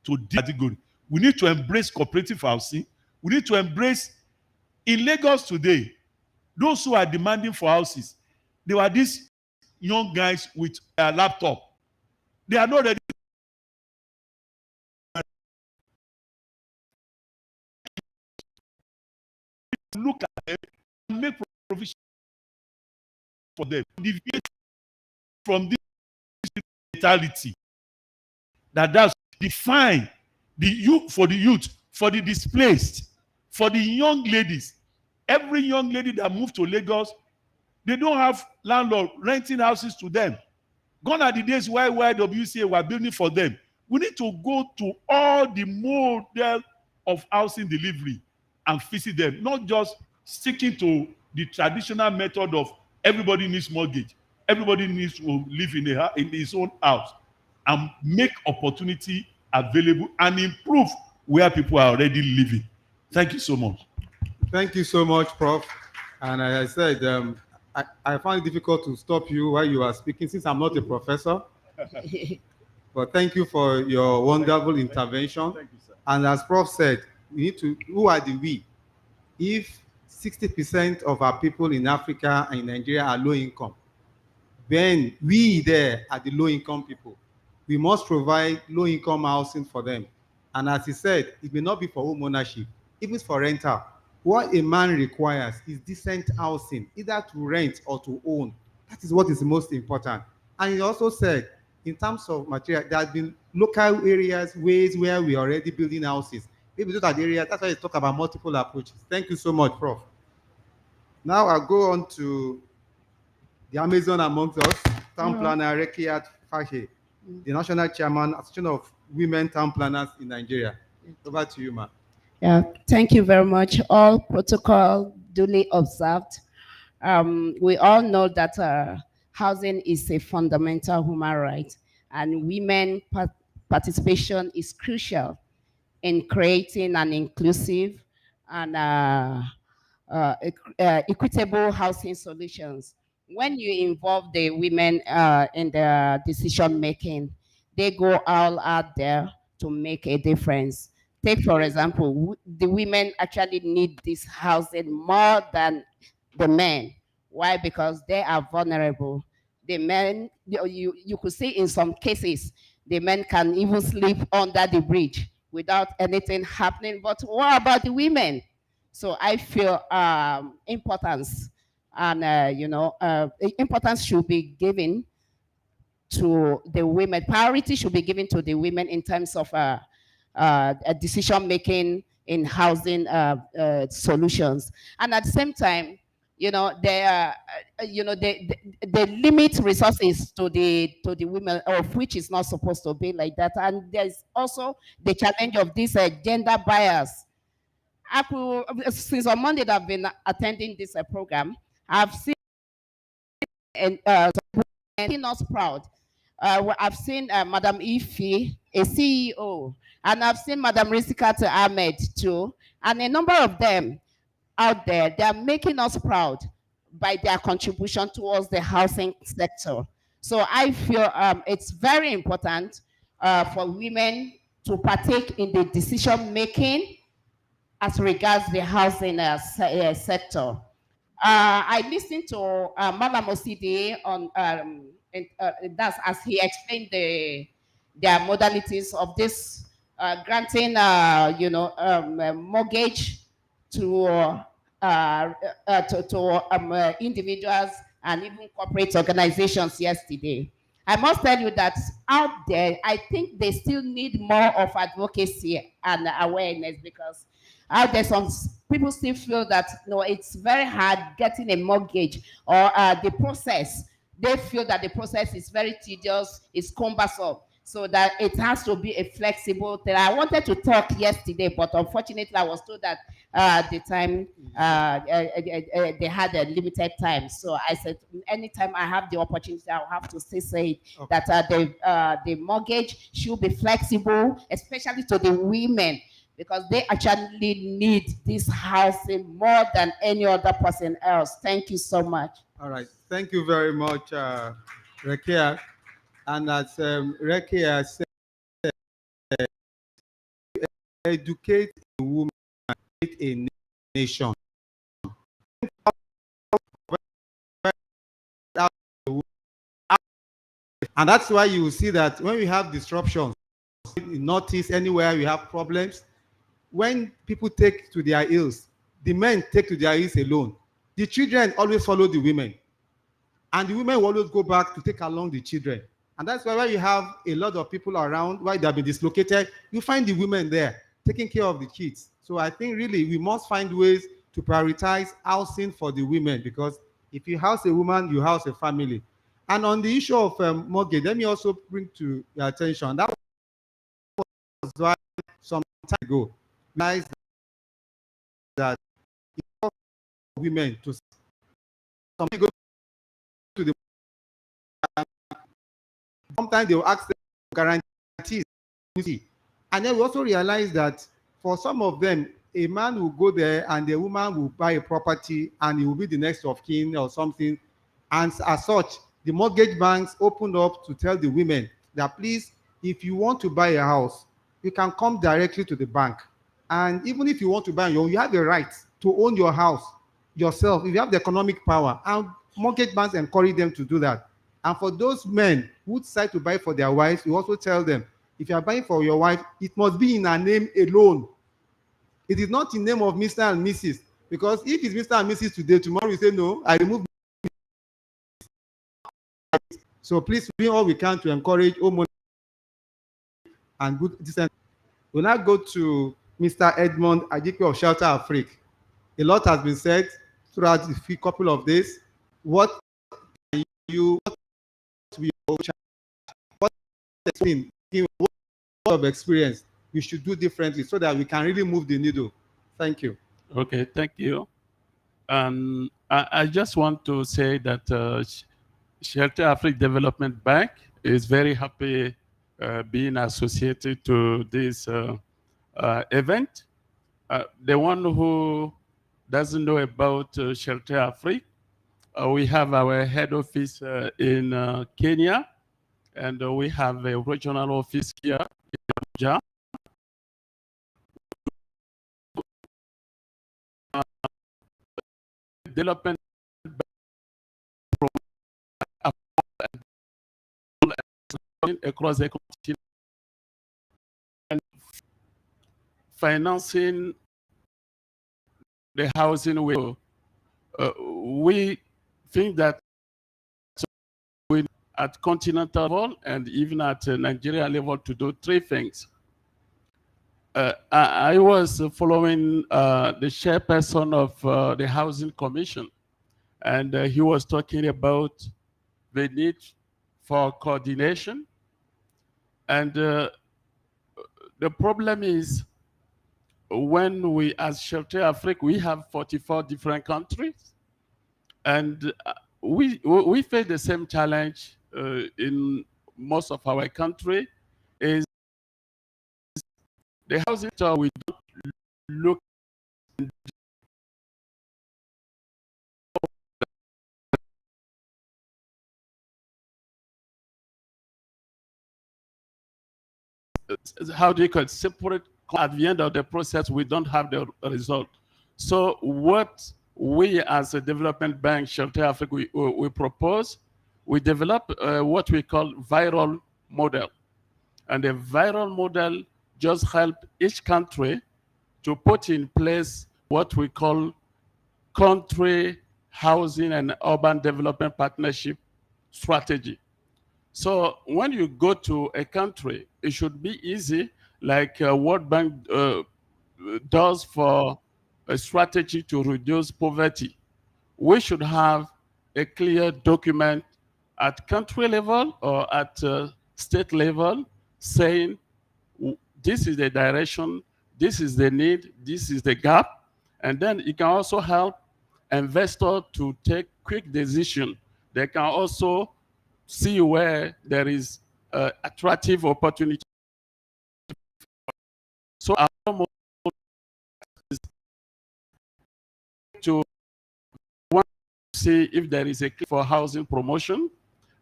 the category. We need to embrace cooperative housing. We need to embrace, in Lagos today, those who are demanding for houses, they were these young guys with a laptop. They are not ready. Look at them and make provision for them. Deviate from this mentality that's define the youth, for the youth, for the displaced, for the young ladies. Every young lady that moved to Lagos, they don't have landlord renting houses to them. Gone are the days where YWCA were building for them. We need to go to all the model of housing delivery and visit them, not just sticking to the traditional method of everybody needs mortgage, everybody needs to live in his own house, and make opportunity available and improve where people are already living. Thank you so much. Thank you so much, Prof. And as I said, I find it difficult to stop you while you are speaking since I'm not a professor. But thank you for your wonderful intervention. Thank you, sir. And as Prof said, we need to, who are the we? If 60% of our people in Africa and in Nigeria are low income, then we there are the low income people. We must provide low income housing for them. And as he said, it may not be for home ownership, even for rental. What a man requires is decent housing, either to rent or to own. That is what is most important. And he also said, in terms of material, there have been local areas, ways where we are already building houses. Maybe those are the areas, that's why you talk about multiple approaches. Thank you so much, Prof. Now I'll go on to the Amazon amongst us, Town Planner Rekiat Fahe, the National Chairman, Association of Women Town Planners in Nigeria. Over to you, ma'am. Yeah, thank you very much. All protocol duly observed. We all know that housing is a fundamental human right, and women participation is crucial in creating an inclusive and equitable housing solutions. When you involve the women in the decision making, they go all out there to make a difference. Take, for example, the women actually need this housing more than the men. Why? Because they are vulnerable. The men, you could see in some cases, the men can even sleep under the bridge without anything happening. But what about the women? So I feel importance, and importance should be given to the women. Priority should be given to the women in terms of a decision making in housing solutions. And at the same time, they limit resources to the women, of which is not supposed to be like that. And there's also the challenge of this gender bias. Since on Monday that I've been attending this program, I've seen and making us proud. I've seen Madam Ife, a CEO, and I've seen Madam Risikat Ahmed too, and a number of them out there. They are making us proud by their contribution towards the housing sector. So I feel it's very important for women to partake in the decision making as regards the housing sector. I listened to Madam Osidi on that's as he explained their modalities of this granting, mortgage to individuals and even corporate organizations yesterday. I must tell you that out there, I think they still need more of advocacy and awareness, because out there some people still feel that it's very hard getting a mortgage, or the process. They feel that the process is very tedious, it's cumbersome, so that it has to be a flexible thing. I wanted to talk yesterday, but unfortunately I was told that the time, they had a limited time. So I said, anytime I have the opportunity, I'll have to say okay, that the mortgage should be flexible, especially to the women. because they actually need this housing more than any other person else. Thank you so much. All right. Thank you very much, Rekia. And as Rekia said, educate a woman, educate a nation. And that's why you will see that when we have disruptions, in Northeast, anywhere we have problems, when people take to their ills, the men take to their ills alone. The children always follow the women. And the women will always go back to take along the children. And that's why when you have a lot of people around, why they have been dislocated, you find the women there taking care of the kids. So I think really we must find ways to prioritize housing for the women, because if you house a woman, you house a family. And on the issue of mortgage, let me also bring to your attention, that was why some time ago, realized that women to some go to the sometimes they will ask them for guarantees. And then we also realize that for some of them, a man will go there and the woman will buy a property and he will be the next of kin or something. And as such, the mortgage banks opened up to tell the women that please, if you want to buy a house, you can come directly to the bank. And even if you want to buy your own, you have the right to own your house yourself if you have the economic power. And mortgage banks encourage them to do that. And for those men who decide to buy for their wives, we also tell them, if you are buying for your wife, it must be in her name alone. It is not in name of Mr. and Mrs. Because if it's Mr. and Mrs. today, tomorrow we say, no, I remove. So please do all we can to encourage home and good decent. We'll now go to Mr. Edmond Ajike of Shelter Africa. A lot has been said throughout the couple of days. What can you, what of experience we should do differently so that we can really move the needle? Thank you. Okay, thank you. I just want to say that Shelter Africa Development Bank is very happy being associated to this event. The one who doesn't know about Shelter Africa, we have our head office in Kenya, and we have a regional office here in Abuja. Development across the continent and financing the housing will. We think that at continental level and even at Nigeria level to do three things. I was following the chairperson of the Housing Commission, and he was talking about the need for coordination. And the problem is, when we, as Shelter Africa, we have 44 different countries, and we face the same challenge in most of our country, is the housing sector. We don't look how do you call it, separate. At the end of the process, we don't have the result. So what we as a development bank, Shelter Africa, we propose, we develop what we call viral model. And the viral model just help each country to put in place what we call country housing and urban development partnership strategy. So when you go to a country, it should be easy, like World Bank does for a strategy to reduce poverty. We should have a clear document at country level or at state level saying this is the direction, this is the need, this is the gap. And then it can also help investors to take quick decision. They can also see where there is attractive opportunity. So our to want to see if there is a clear for housing promotion,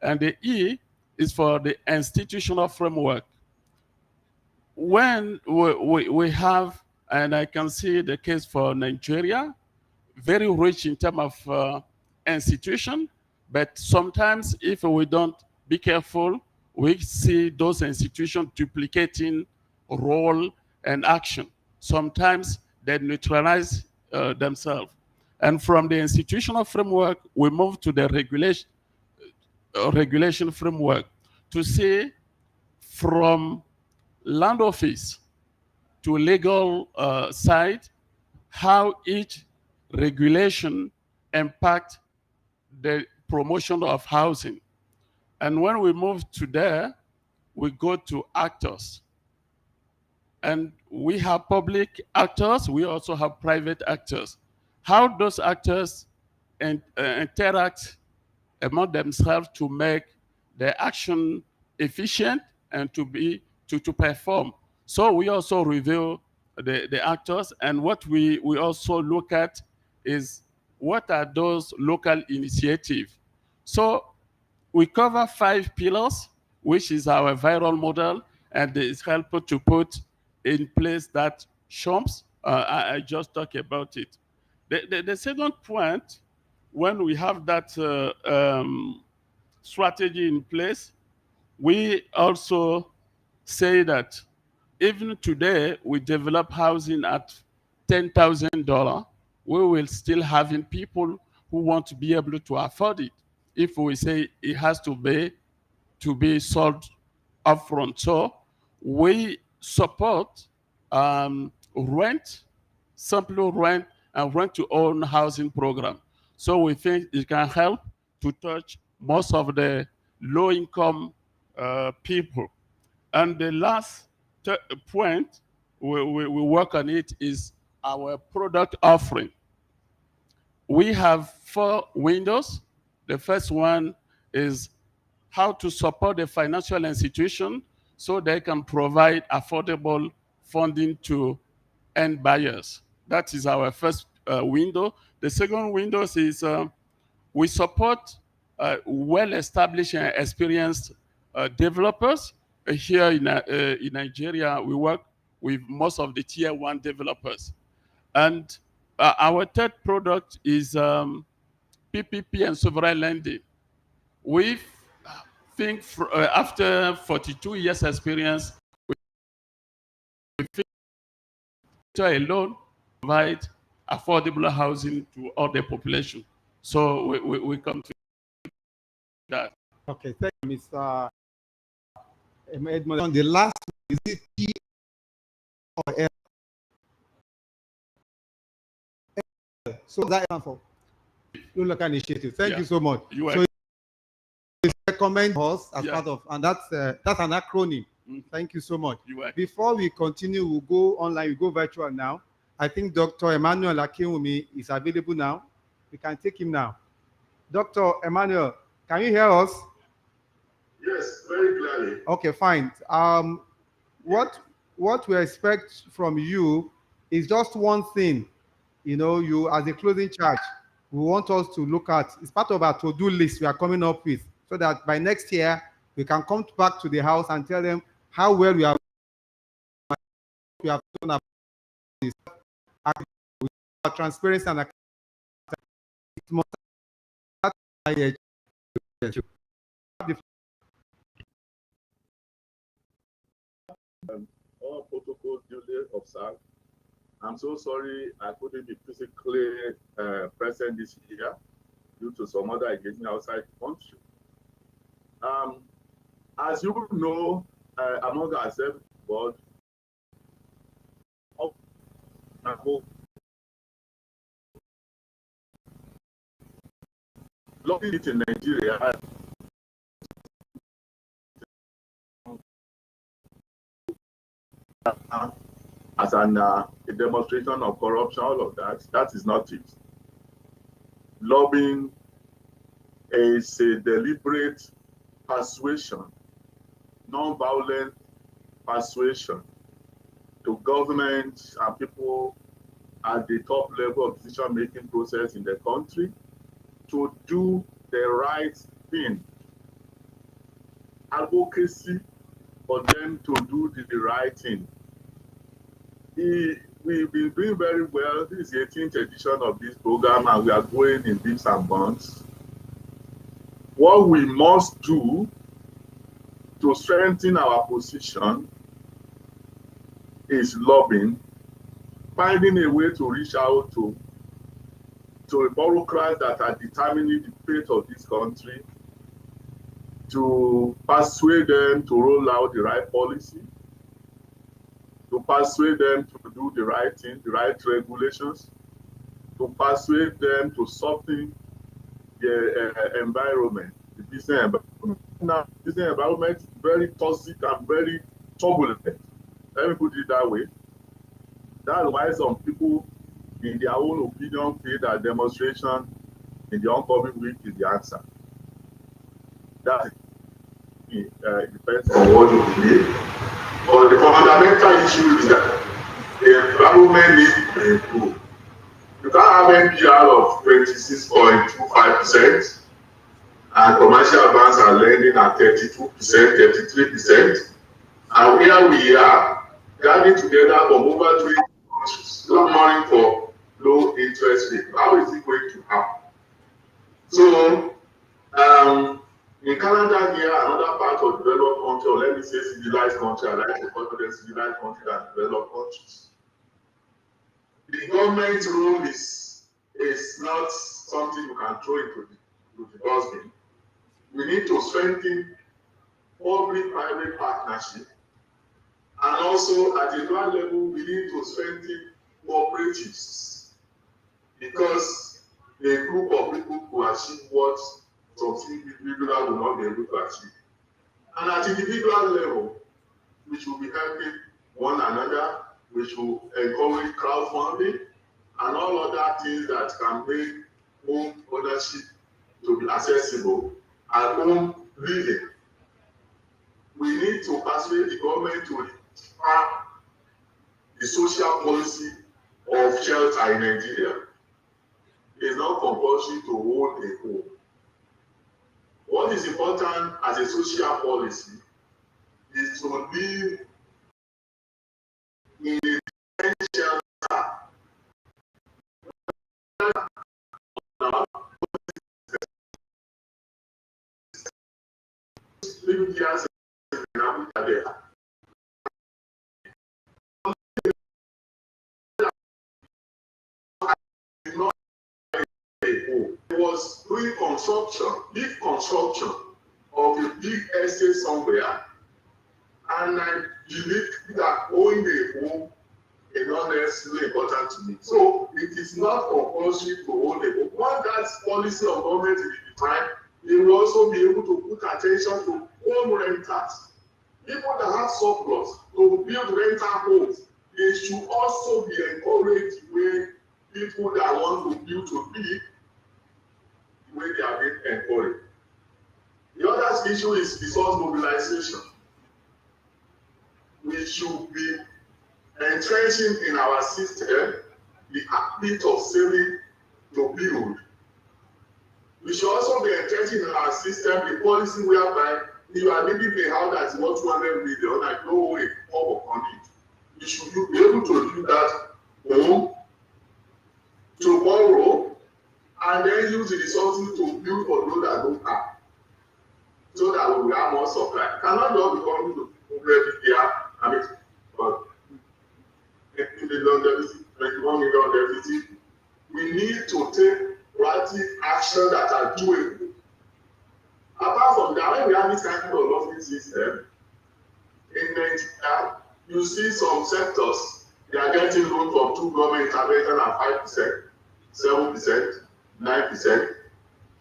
and the E is for the institutional framework. When we have, and I can see the case for Nigeria, very rich in terms of institution, but sometimes if we don't be careful, we see those institutions duplicating role and action. Sometimes they neutralize themselves. And from the institutional framework, we move to the regulation framework to see from land office to legal side, how each regulation impact the promotion of housing. And when we move to there, we go to actors. And we have public actors, we also have private actors. How those actors interact among themselves to make the action efficient and to perform. So we also review the actors, and what we also look at is what are those local initiatives. So we cover 5 pillars, which is our viral model, and it's helpful to put in place that SHOMPS. I just talked about it. The second point, when we have that strategy in place, we also say that even today we develop housing at $10,000, we will still having people who want to be able to afford it. If we say it has to be sold upfront. So we support rent, simple rent, and rent to own housing program. So we think it can help to touch most of the low income people. And the last point we work on it is our product offering. We have 4 windows. The first one is how to support the financial institution so they can provide affordable funding to end buyers. That is our first window. The second window is we support well-established and experienced developers. Here in Nigeria, we work with most of the tier 1 developers. And our third product is PPP and sovereign lending. We think after 42 years experience, we think a loan provide affordable housing to all the population. So we come to that. Okay, thank you, Mr. Edmond. On the last, is it P or L? So that is for local initiative. Thank you so much. So recommend us as part of, and that's an acronym. Thank you so much. Before we continue, we'll go online, we go virtual now. I think Dr. Emmanuel Akinwumi is available now. We can take him now. Dr. Emmanuel, can you hear us? Yes, very clearly. Okay, fine. What we expect from you is just one thing. You know, you as a closing charge, we want us to look at. It's part of our to-do list we are coming up with, so that by next year we can come back to the house and tell them how well we have done about this. Transparency and all protocols duly observed. I'm so sorry I couldn't be physically present this year due to some other engagement outside the country. As you know, among ourselves, board, looking it in Nigeria, as a demonstration of corruption, all of that. That is not it. Lobbying is a deliberate persuasion, non-violent persuasion to government and people at the top level of decision-making process in the country to do the right thing. Advocacy for them to do the right thing. We've been doing very well. This is the 18th edition of this program, and we are going in leaps and bounds. What we must do to strengthen our position is lobbying, finding a way to reach out to the bureaucrats that are determining the fate of this country, to persuade them to roll out the right policy, to persuade them to do the right thing, the right regulations, to persuade them to soften the environment, the business environment. Now, business environment is very toxic and very turbulent. Let me put it that way. That's why some people, in their own opinion, feel that demonstration in the oncoming week is the answer. That depends on what you believe. But the fundamental issue is that the environment needs to improve. You can't have NPR of 26.25%, and commercial banks are lending at 32%, 33%. And where we are, gathering together from over 20 countries, clamoring for low interest rate. How is it going to happen? So, in Canada here, another part of developed country, or let me say civilized country, I like to call them civilized country and developed countries. The government role is not something you can throw into the dustbin. We need to strengthen public-private partnership, and also at the ground level, we need to strengthen cooperatives, because a group of people who achieve what some individuals will not be able to achieve. And at individual level, we should be helping one another, we should encourage crowdfunding and all other things that can make home ownership to be accessible and home living. We need to persuade the government to start the social policy of shelter in Nigeria. It's not compulsory to own a home. What is important as a social policy is to live in a shelter. Living here in Abuja. Was doing construction, big construction of a big estate somewhere, and I believe that owning a home is not necessarily important to me. So it is not compulsory to own a home. Once that policy of government is defined, they will also be able to put attention to home renters. People that have surplus to build rental homes, they should also be encouraged when people that want to build to be way they are being encouraged. The other issue is resource mobilization. We should be entrenching in our system the habit of saving to build. We should also be entrenching in our system the policy whereby if you are living in a house that is worth 200 million and no way up on it, you should be able to do that home, to borrow, and then use the resources to build for those that don't have, so that we will have more supply. Cannot just be coming to every year. I mean, but 18 million deficit, 21 million deficit. We need to take proactive action that are doable. Apart from that, when we have this kind of lottery system in Nigeria, you see some sectors they are getting loan from two government intervention at 5%, 7%. 9%.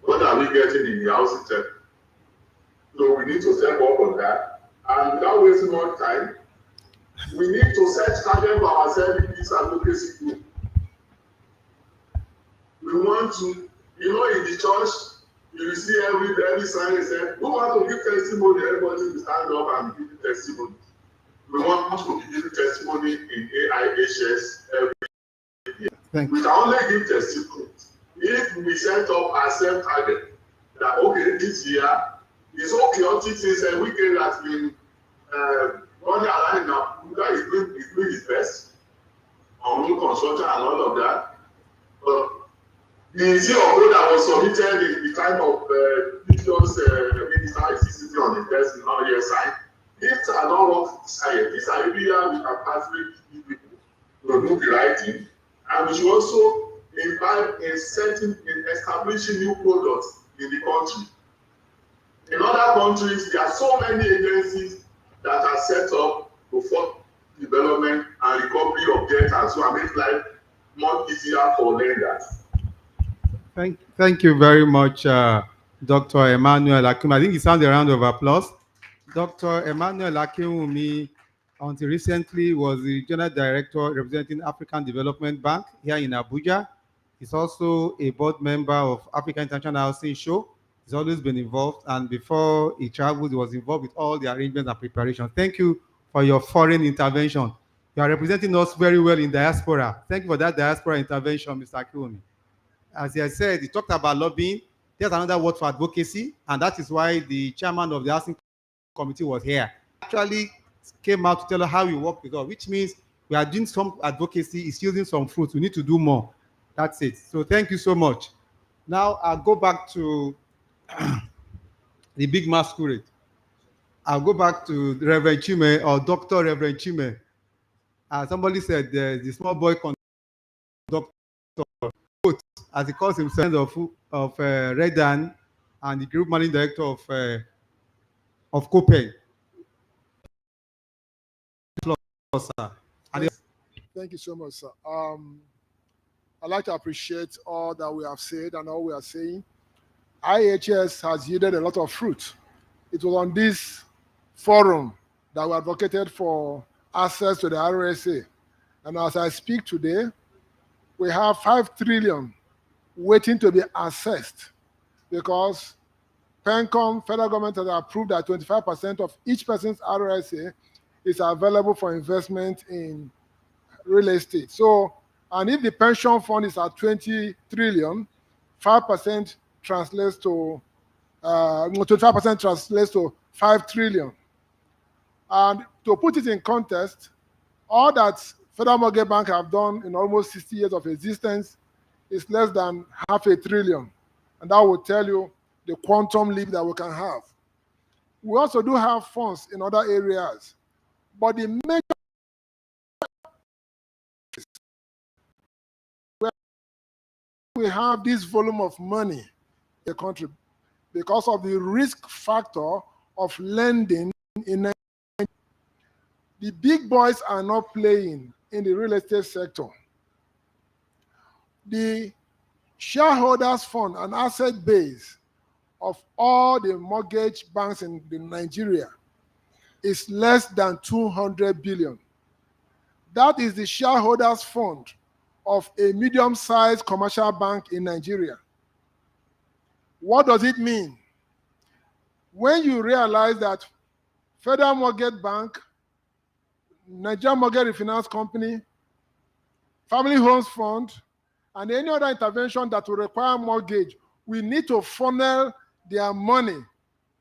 What are we getting in the housing sector? So we need to step up on that. And without wasting more time, we need to set target for ourselves in this advocacy group. We want to, in the church, you see every sign said, we want to give testimony, everybody will stand up and give testimony. We want to give testimony in AIHS every year. We can only give testimony if we set up a self target that okay, this year is all chaotic since a weekend has been running around now. That is doing his best on new construction and all of that. But the COO that was submitted in the time of previous minister is sitting on the desk in all year sign. These are not rock science. These are areas we can actually give people to do the right thing. And we should also invite in establishing new products in the country. In other countries, there are so many agencies that are set up to fund development and recovery of debt and so on, make life more easier for lenders. Thank you very much, Dr. Emmanuel Akim. I think it sounds a round of applause. Dr. Emmanuel Akinwumi, until recently, was the General Director representing African Development Bank here in Abuja. He's also a board member of African International Housing Show. He's always been involved, and before he traveled, he was involved with all the arrangements and preparations. Thank you for your foreign intervention. You are representing us very well in diaspora. Thank you for that diaspora intervention, Mr. Akinwumi. As I said, he talked about lobbying. There's another word for advocacy, and that is why the chairman of the Housing Committee was here. Actually came out to tell us how we work with us, which means we are doing some advocacy, it's yielding some fruits. We need to do more. That's it. So thank you so much. Now I'll go back to the big masquerade. I'll go back to Reverend Chime or Dr. Reverend Chime. Somebody said the small boy conductor, as he calls himself, of Redan, and the group managing director of Copen. Thank you so much, sir. I'd like to appreciate all that we have said and all we are saying. IHS has yielded a lot of fruit. It was on this forum that we advocated for access to the RSA. And as I speak today, we have 5 trillion waiting to be assessed because PENCOM, federal government, has approved that 25% of each person's RSA is available for investment in real estate. So, and if the pension fund is at 20 trillion, 5% translates to 25% translates to 5 trillion. And to put it in context, all that Federal Mortgage Bank have done in almost 60 years of existence is less than $500 billion. And that will tell you the quantum leap that we can have. We also do have funds in other areas, but the major where we have this volume of money in the country because of the risk factor of lending in Nigeria. The big boys are not playing in the real estate sector. The shareholders fund and asset base of all the mortgage banks in Nigeria is less than 200 billion. That is the shareholders fund of a medium-sized commercial bank in Nigeria. What does it mean? When you realize that Federal Mortgage Bank, Nigerian Mortgage Refinance Company, Family Homes Fund, and any other intervention that will require mortgage, we need to funnel their money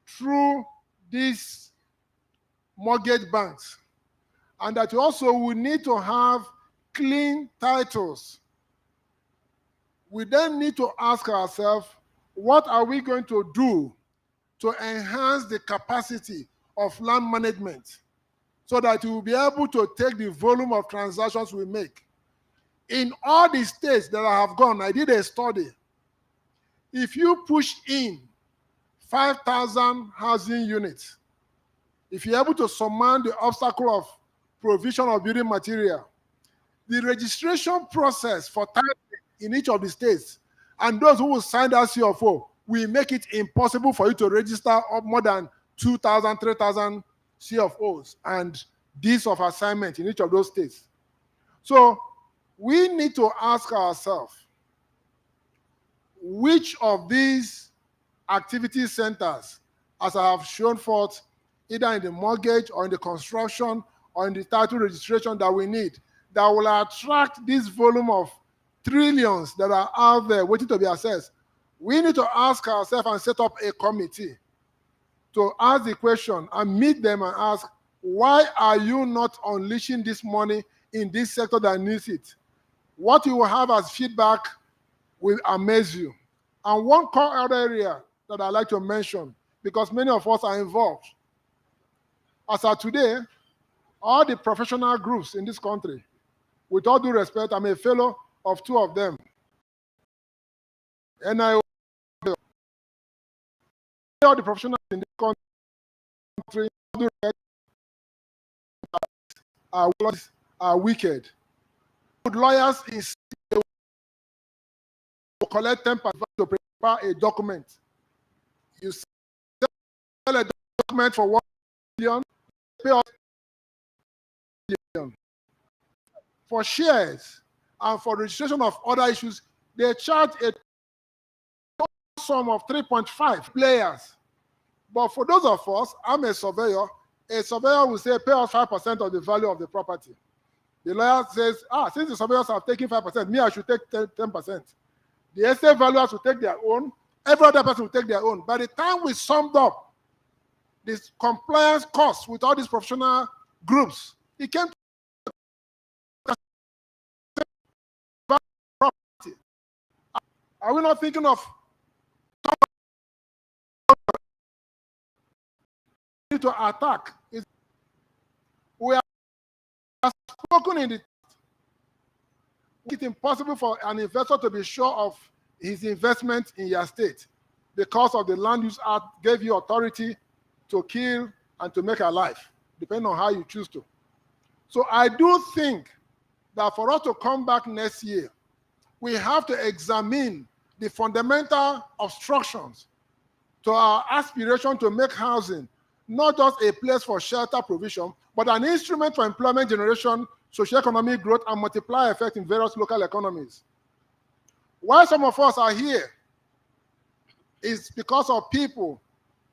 through these mortgage banks. And that also we need to have clean titles. We then need to ask ourselves, what are we going to do to enhance the capacity of land management so that we will be able to take the volume of transactions we make? In all the states that I have gone, I did a study. If you push in 5,000 housing units, if you're able to surmount the obstacle of provision of building material, the registration process for title in each of the states, and those who will sign that CFO, will make it impossible for you to register more than 2,000, 3,000 CFOs and deeds of assignment in each of those states. So we need to ask ourselves, which of these activity centers, as I have shown forth, either in the mortgage or in the construction or in the title registration that we need, that will attract this volume of trillions that are out there waiting to be assessed. We need to ask ourselves and set up a committee to ask the question and meet them and ask, why are you not unleashing this money in this sector that needs it? What you will have as feedback will amaze you. And one core other area that I'd like to mention, because many of us are involved. As of today, all the professional groups in this country, with all due respect, I'm a fellow of two of them. NIO, all the professionals in this country are wicked. Lawyers insist to collect 10% to prepare a document. You sell a document for 1 million, pay off 1 million. For shares and for registration of other issues, they charge a sum of 3.5 players. But for those of us, I'm a surveyor will say pay us 5% of the value of the property. The lawyer says, since the surveyors have taken 5%, me, I should take 10%. The estate valuers will take their own, every other person will take their own. By the time we summed up this compliance costs with all these professional groups, it came to property. Are we not thinking of to attack? We are spoken in the. It's impossible for an investor to be sure of his investment in your state because of the Land Use Act gave you authority to kill and to make alive, depending on how you choose to. So I do think that for us to come back next year, we have to examine the fundamental obstructions to our aspiration to make housing not just a place for shelter provision, but an instrument for employment generation, socioeconomic growth, and multiplier effect in various local economies. Why some of us are here is because of people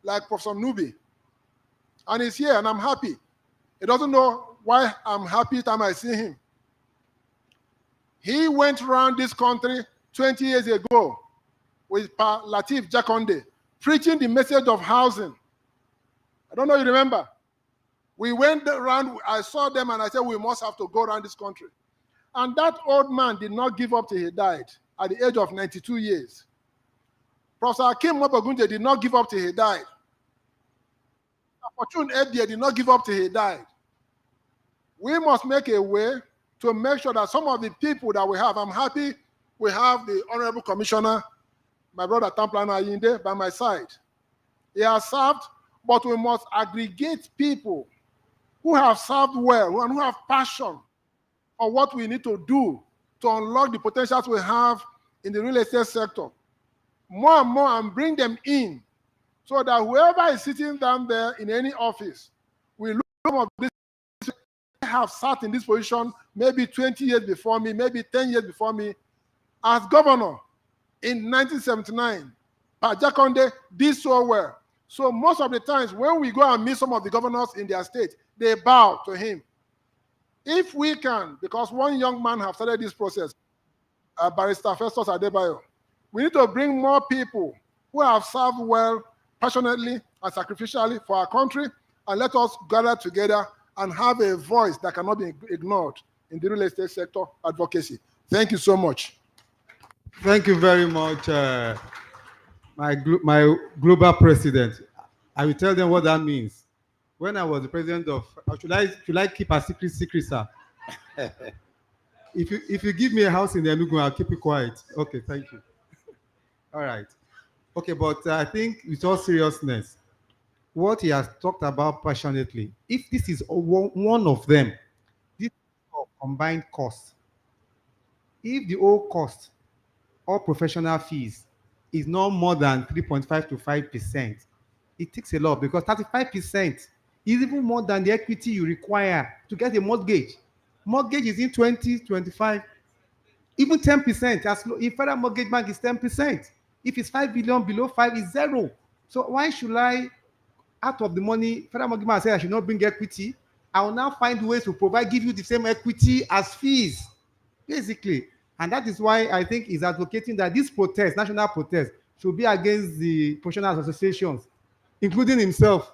like Professor Nubi. And he's here, and I'm happy. He doesn't know why I'm happy time I see him. He went around this country 20 years ago with Pa Latif Jakonde, preaching the message of housing. I don't know if you remember. We went around, I saw them, and I said, we must have to go around this country. And that old man did not give up till he died at the age of 92 years. Professor Akim Mobagunje did not give up till he died. Fortune Ebdia did not give up till he died. We must make a way to make sure that some of the people that we have, I'm happy we have the Honorable Commissioner, my brother Tamplana Ayinde, by my side. He has served, but we must aggregate people who have served well and who have passion on what we need to do to unlock the potentials we have in the real estate sector. More and more, and bring them in so that whoever is sitting down there in any office will look at some of these have sat in this position maybe 20 years before me, maybe 10 years before me. As governor in 1979, Pa Jakonde did so well. So most of the times when we go and meet some of the governors in their state, they bow to him. If we can, because one young man has started this process, Barrister Festus Adebayo, we need to bring more people who have served well, passionately and sacrificially for our country, and let us gather together and have a voice that cannot be ignored in the real estate sector advocacy. Thank you so much. Thank you very much, my global president. I will tell them what that means. When I was the president of, should I keep a secret, sir? If you give me a house in the Enugu, I'll keep it quiet. Okay, thank you. All right. Okay, but I think with all seriousness, what he has talked about passionately, if this is one of them, this combined cost, if the whole cost or professional fees is not more than 3.5 to 5%, it takes a lot, because 35% is even more than the equity you require to get a mortgage. Mortgage is in 20, 25, even 10%. If Federal Mortgage Bank is 10%. If it's 5 billion below 5, it's 0. So why should I, out of the money, Federal Mortgage Bank said I should not bring equity? I will now find ways to give you the same equity as fees. Basically, And that is why I think he's advocating that this protest, national protest, should be against the professional associations, including himself.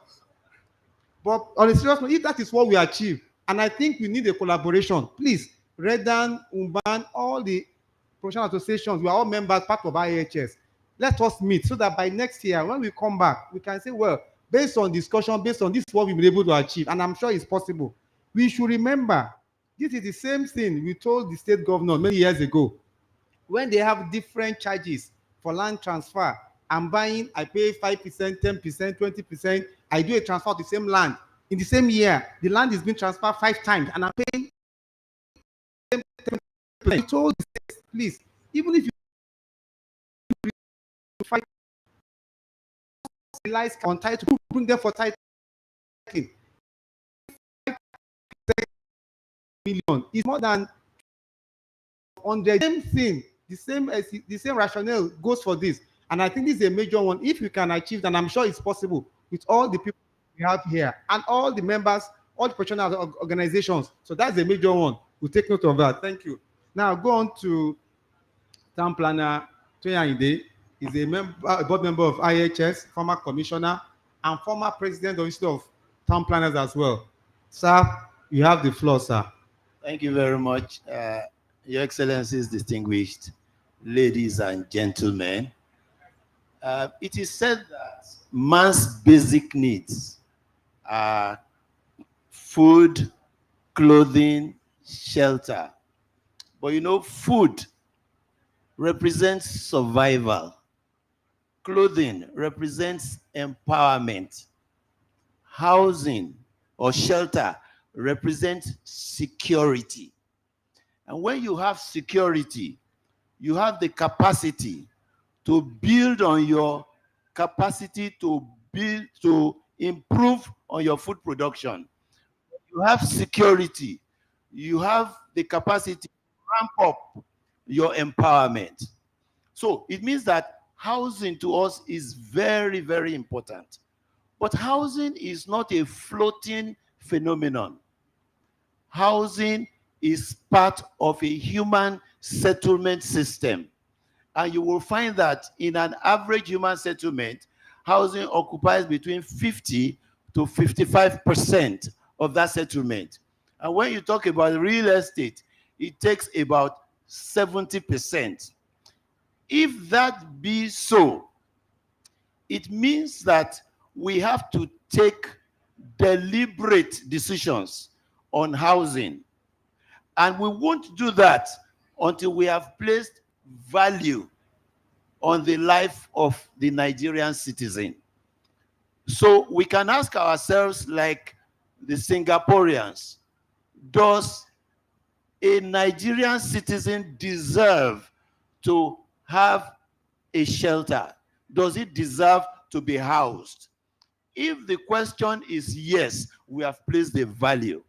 But on a serious note, if that is what we achieve, and I think we need a collaboration, please, Redan, Umban, all the professional associations, we are all members, part of IHS. Let us meet so that by next year, when we come back, we can say, well, based on discussion, based on this, what we've been able to achieve, and I'm sure it's possible. We should remember, this is the same thing we told the state governor many years ago. When they have different charges for land transfer, I'm buying, I pay 5%, 10%, 20%, I do a transfer of the same land. In the same year, the land is being transferred 5 times, and I'm paying 10%. We told the state, please, even if you fight on title, bring them for title. 5 million is more than 100. Same thing, the same rationale goes for this. And I think this is a major one. If we can achieve, and I'm sure it's possible with all the people we have here and all the members, all the professional organizations. So that's a major one. We'll take note of that. Thank you. Now go on to Town Planner Toyande. He's a board member of IHS, former commissioner, and former president of the Institute of Town Planners as well. Sir, you have the floor, sir. Thank you very much. Your Excellencies, distinguished ladies and gentlemen. It is said that man's basic needs are food, clothing, shelter. But you know, food represents survival. Clothing represents empowerment. Housing or shelter represents security. And when you have security, you have the capacity to build on your capacity to build, to improve on your food production. You have security. You have the capacity to ramp up your empowerment. So it means that housing to us is very, very important. But housing is not a floating phenomenon. Housing is part of a human settlement system. And you will find that in an average human settlement, housing occupies between 50 to 55% of that settlement. And when you talk about real estate, it takes about 70%. If that be so, it means that we have to take deliberate decisions on housing. And we won't do that until we have placed value on the life of the Nigerian citizen. So we can ask ourselves, like the Singaporeans, does a Nigerian citizen deserve to have a shelter? Does it deserve to be housed? If the question is yes, we have placed the value.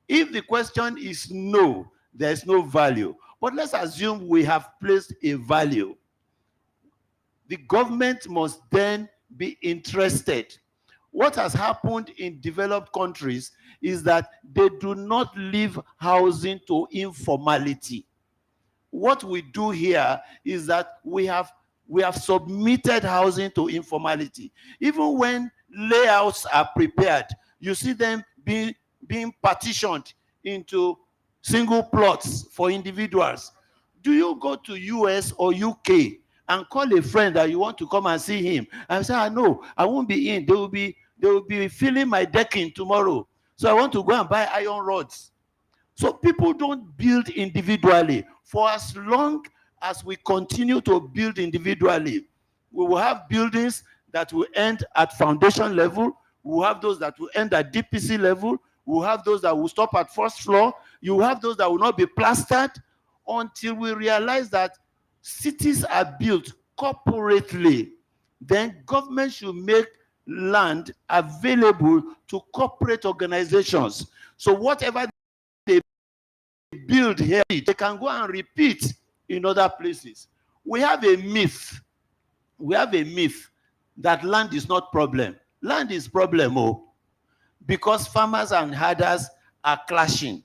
If the question is no, there is no value. But let's assume we have placed a value. The government must then be interested. What has happened in developed countries is that they do not leave housing to informality. What we do here is that we have submitted housing to informality. Even when layouts are prepared, you see them being partitioned into single plots for individuals. Do you go to US or UK and call a friend that you want to come and see him and say, no, I won't be in. They will be filling my decking tomorrow. So I want to go and buy iron rods. So people don't build individually. For as long as we continue to build individually, we will have buildings that will end at foundation level. We will have those that will end at DPC level. We will have those that will stop at first floor. You will have those that will not be plastered until we realize that cities are built corporately. Then government should make land available to corporate organizations. So whatever they build here, they can go and repeat in other places. We have a myth. We have a myth that land is not problem. Land is problem, because farmers and herders are clashing.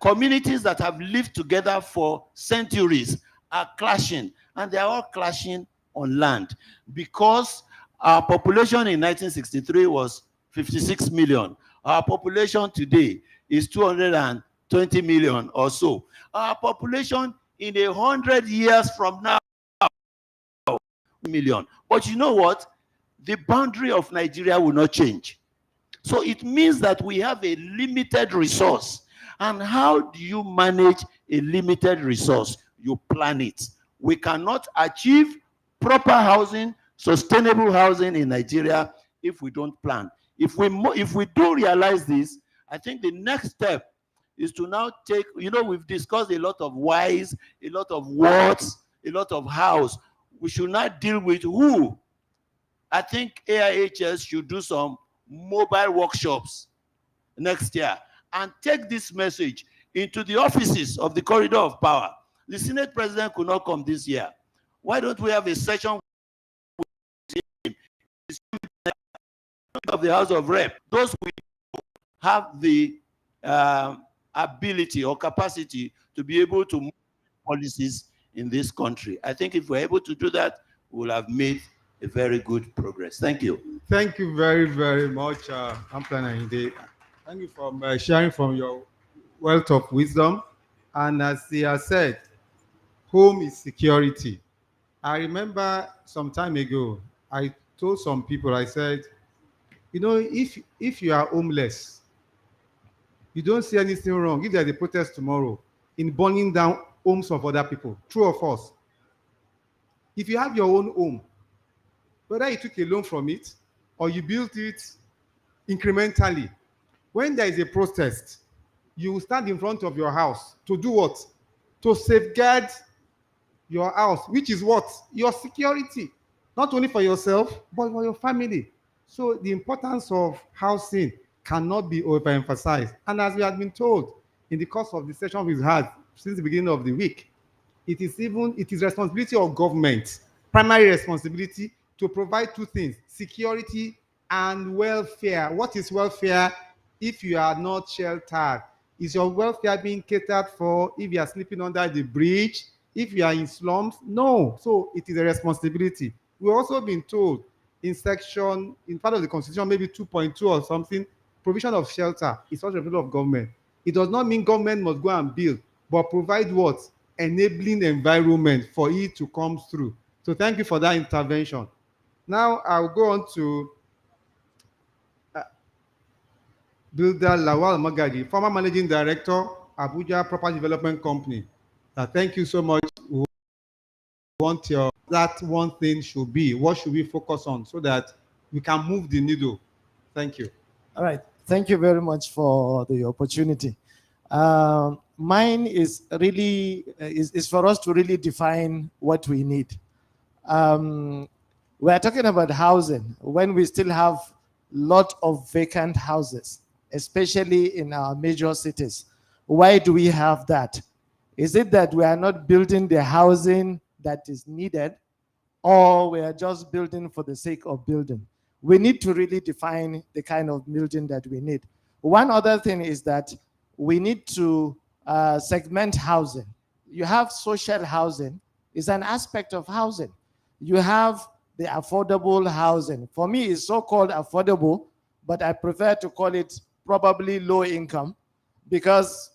Communities that have lived together for centuries are clashing, and they are all clashing on land because our population in 1963 was 56 million. Our population today is 220 million or so. Our population in 100 years from now, million. But you know what? The boundary of Nigeria will not change. So it means that we have a limited resource. And how do you manage a limited resource? You plan it. We cannot achieve proper housing, sustainable housing in Nigeria if we don't plan. If we do realize this, I think the next step is to now take, we've discussed a lot of whys, a lot of whats, a lot of hows. We should not deal with who. I think AIHS should do some mobile workshops next year and take this message into the offices of the corridor of power. The Senate president could not come this year. Why don't we have a session with him of the House of Rep? Those who have the ability or capacity to be able to move policies in this country. I think if we're able to do that, we'll have made a very good progress. Thank you. Thank you very, very much, Amplana Inde. Thank you for sharing from your wealth of wisdom. And as he has said, home is security. I remember some time ago, I told some people, I said, if you are homeless, you don't see anything wrong if there's a protest tomorrow in burning down homes of other people. True or false? If you have your own home, whether you took a loan from it or you built it incrementally, when there is a protest, you will stand in front of your house to do what? To safeguard your house, which is what? Your security, not only for yourself, but for your family. So the importance of housing cannot be overemphasized. And as we have been told in the course of the session we've had since the beginning of the week, it is responsibility of government, primary responsibility, to provide two things: security and welfare. What is welfare if you are not sheltered? Is your welfare being catered for if you are sleeping under the bridge, if you are in slums? No. So it is a responsibility. We've also been told in part of the Constitution, maybe 2.2 or something, provision of shelter is also a responsibility of government. It does not mean government must go and build, but provide what? Enabling environment for it to come through. So thank you for that intervention. Now I'll go on to Builder Lawal Magaji, former Managing Director, Abuja Property Development Company. Thank you so much. We want that one thing should be, what should we focus on so that we can move the needle? Thank you. All right. Thank you very much for the opportunity. Mine is really is for us to really define what we need. We are talking about housing when we still have a lot of vacant houses, especially in our major cities. Why do we have that? Is it that we are not building the housing that is needed, or we are just building for the sake of building? We need to really define the kind of building that we need. One other thing is that we need to segment housing. You have social housing, is an aspect of housing. You have the affordable housing. For me, it's so-called affordable, but I prefer to call it probably low income, because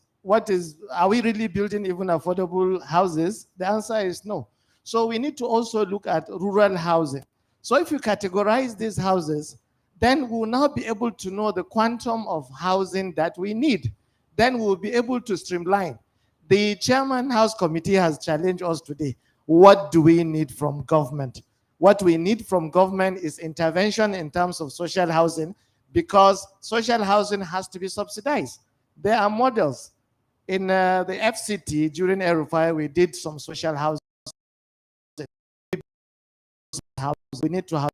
are we really building even affordable houses? The answer is no. So we need to also look at rural housing. So if you categorize these houses, then we'll now be able to know the quantum of housing that we need. Then we'll be able to streamline. The Chairman House Committee has challenged us today. What do we need from government? What we need from government is intervention in terms of social housing, because social housing has to be subsidized. There are models. In the FCT, during El-Rufai, we did some social housing. We need to have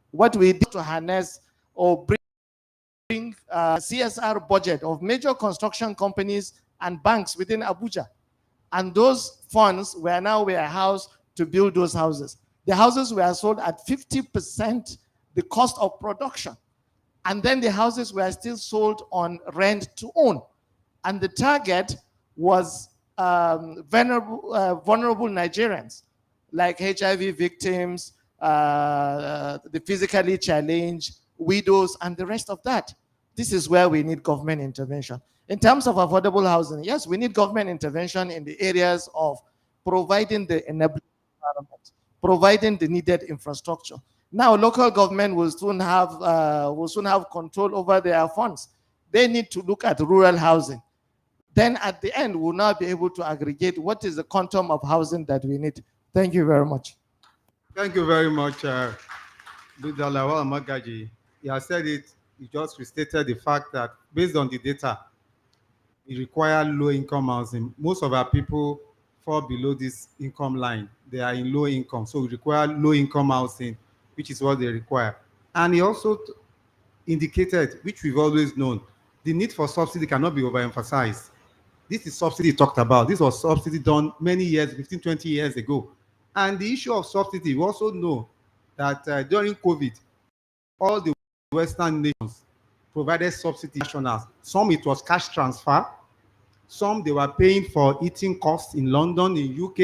what we did to harness or bring CSR budget of major construction companies and banks within Abuja. And those funds were now warehoused to build those houses. The houses were sold at 50% the cost of production. And then the houses were still sold on rent to own. And the target was vulnerable Nigerians, like HIV victims, the physically challenged, widows, and the rest of that. This is where we need government intervention. In terms of affordable housing, yes, we need government intervention in the areas of providing the enabling environment, providing the needed infrastructure. Now, local government will soon have control over their funds. They need to look at rural housing. Then at the end, we'll now be able to aggregate what is the quantum of housing that we need. Thank you very much. Thank you very much, Dr. Lawal Magaji. He has said it, he just restated the fact that based on the data, we require low-income housing. Most of our people fall below this income line. They are in low income, so we require low-income housing, which is what they require. And he also indicated, which we've always known, the need for subsidy cannot be overemphasized. This is subsidy talked about. This was subsidy done many years, 15, 20 years ago. And the issue of subsidy, we also know that during COVID, all the Western nations provided subsidy to nationals. Some it was cash transfer. Some they were paying for eating costs in London, in UK.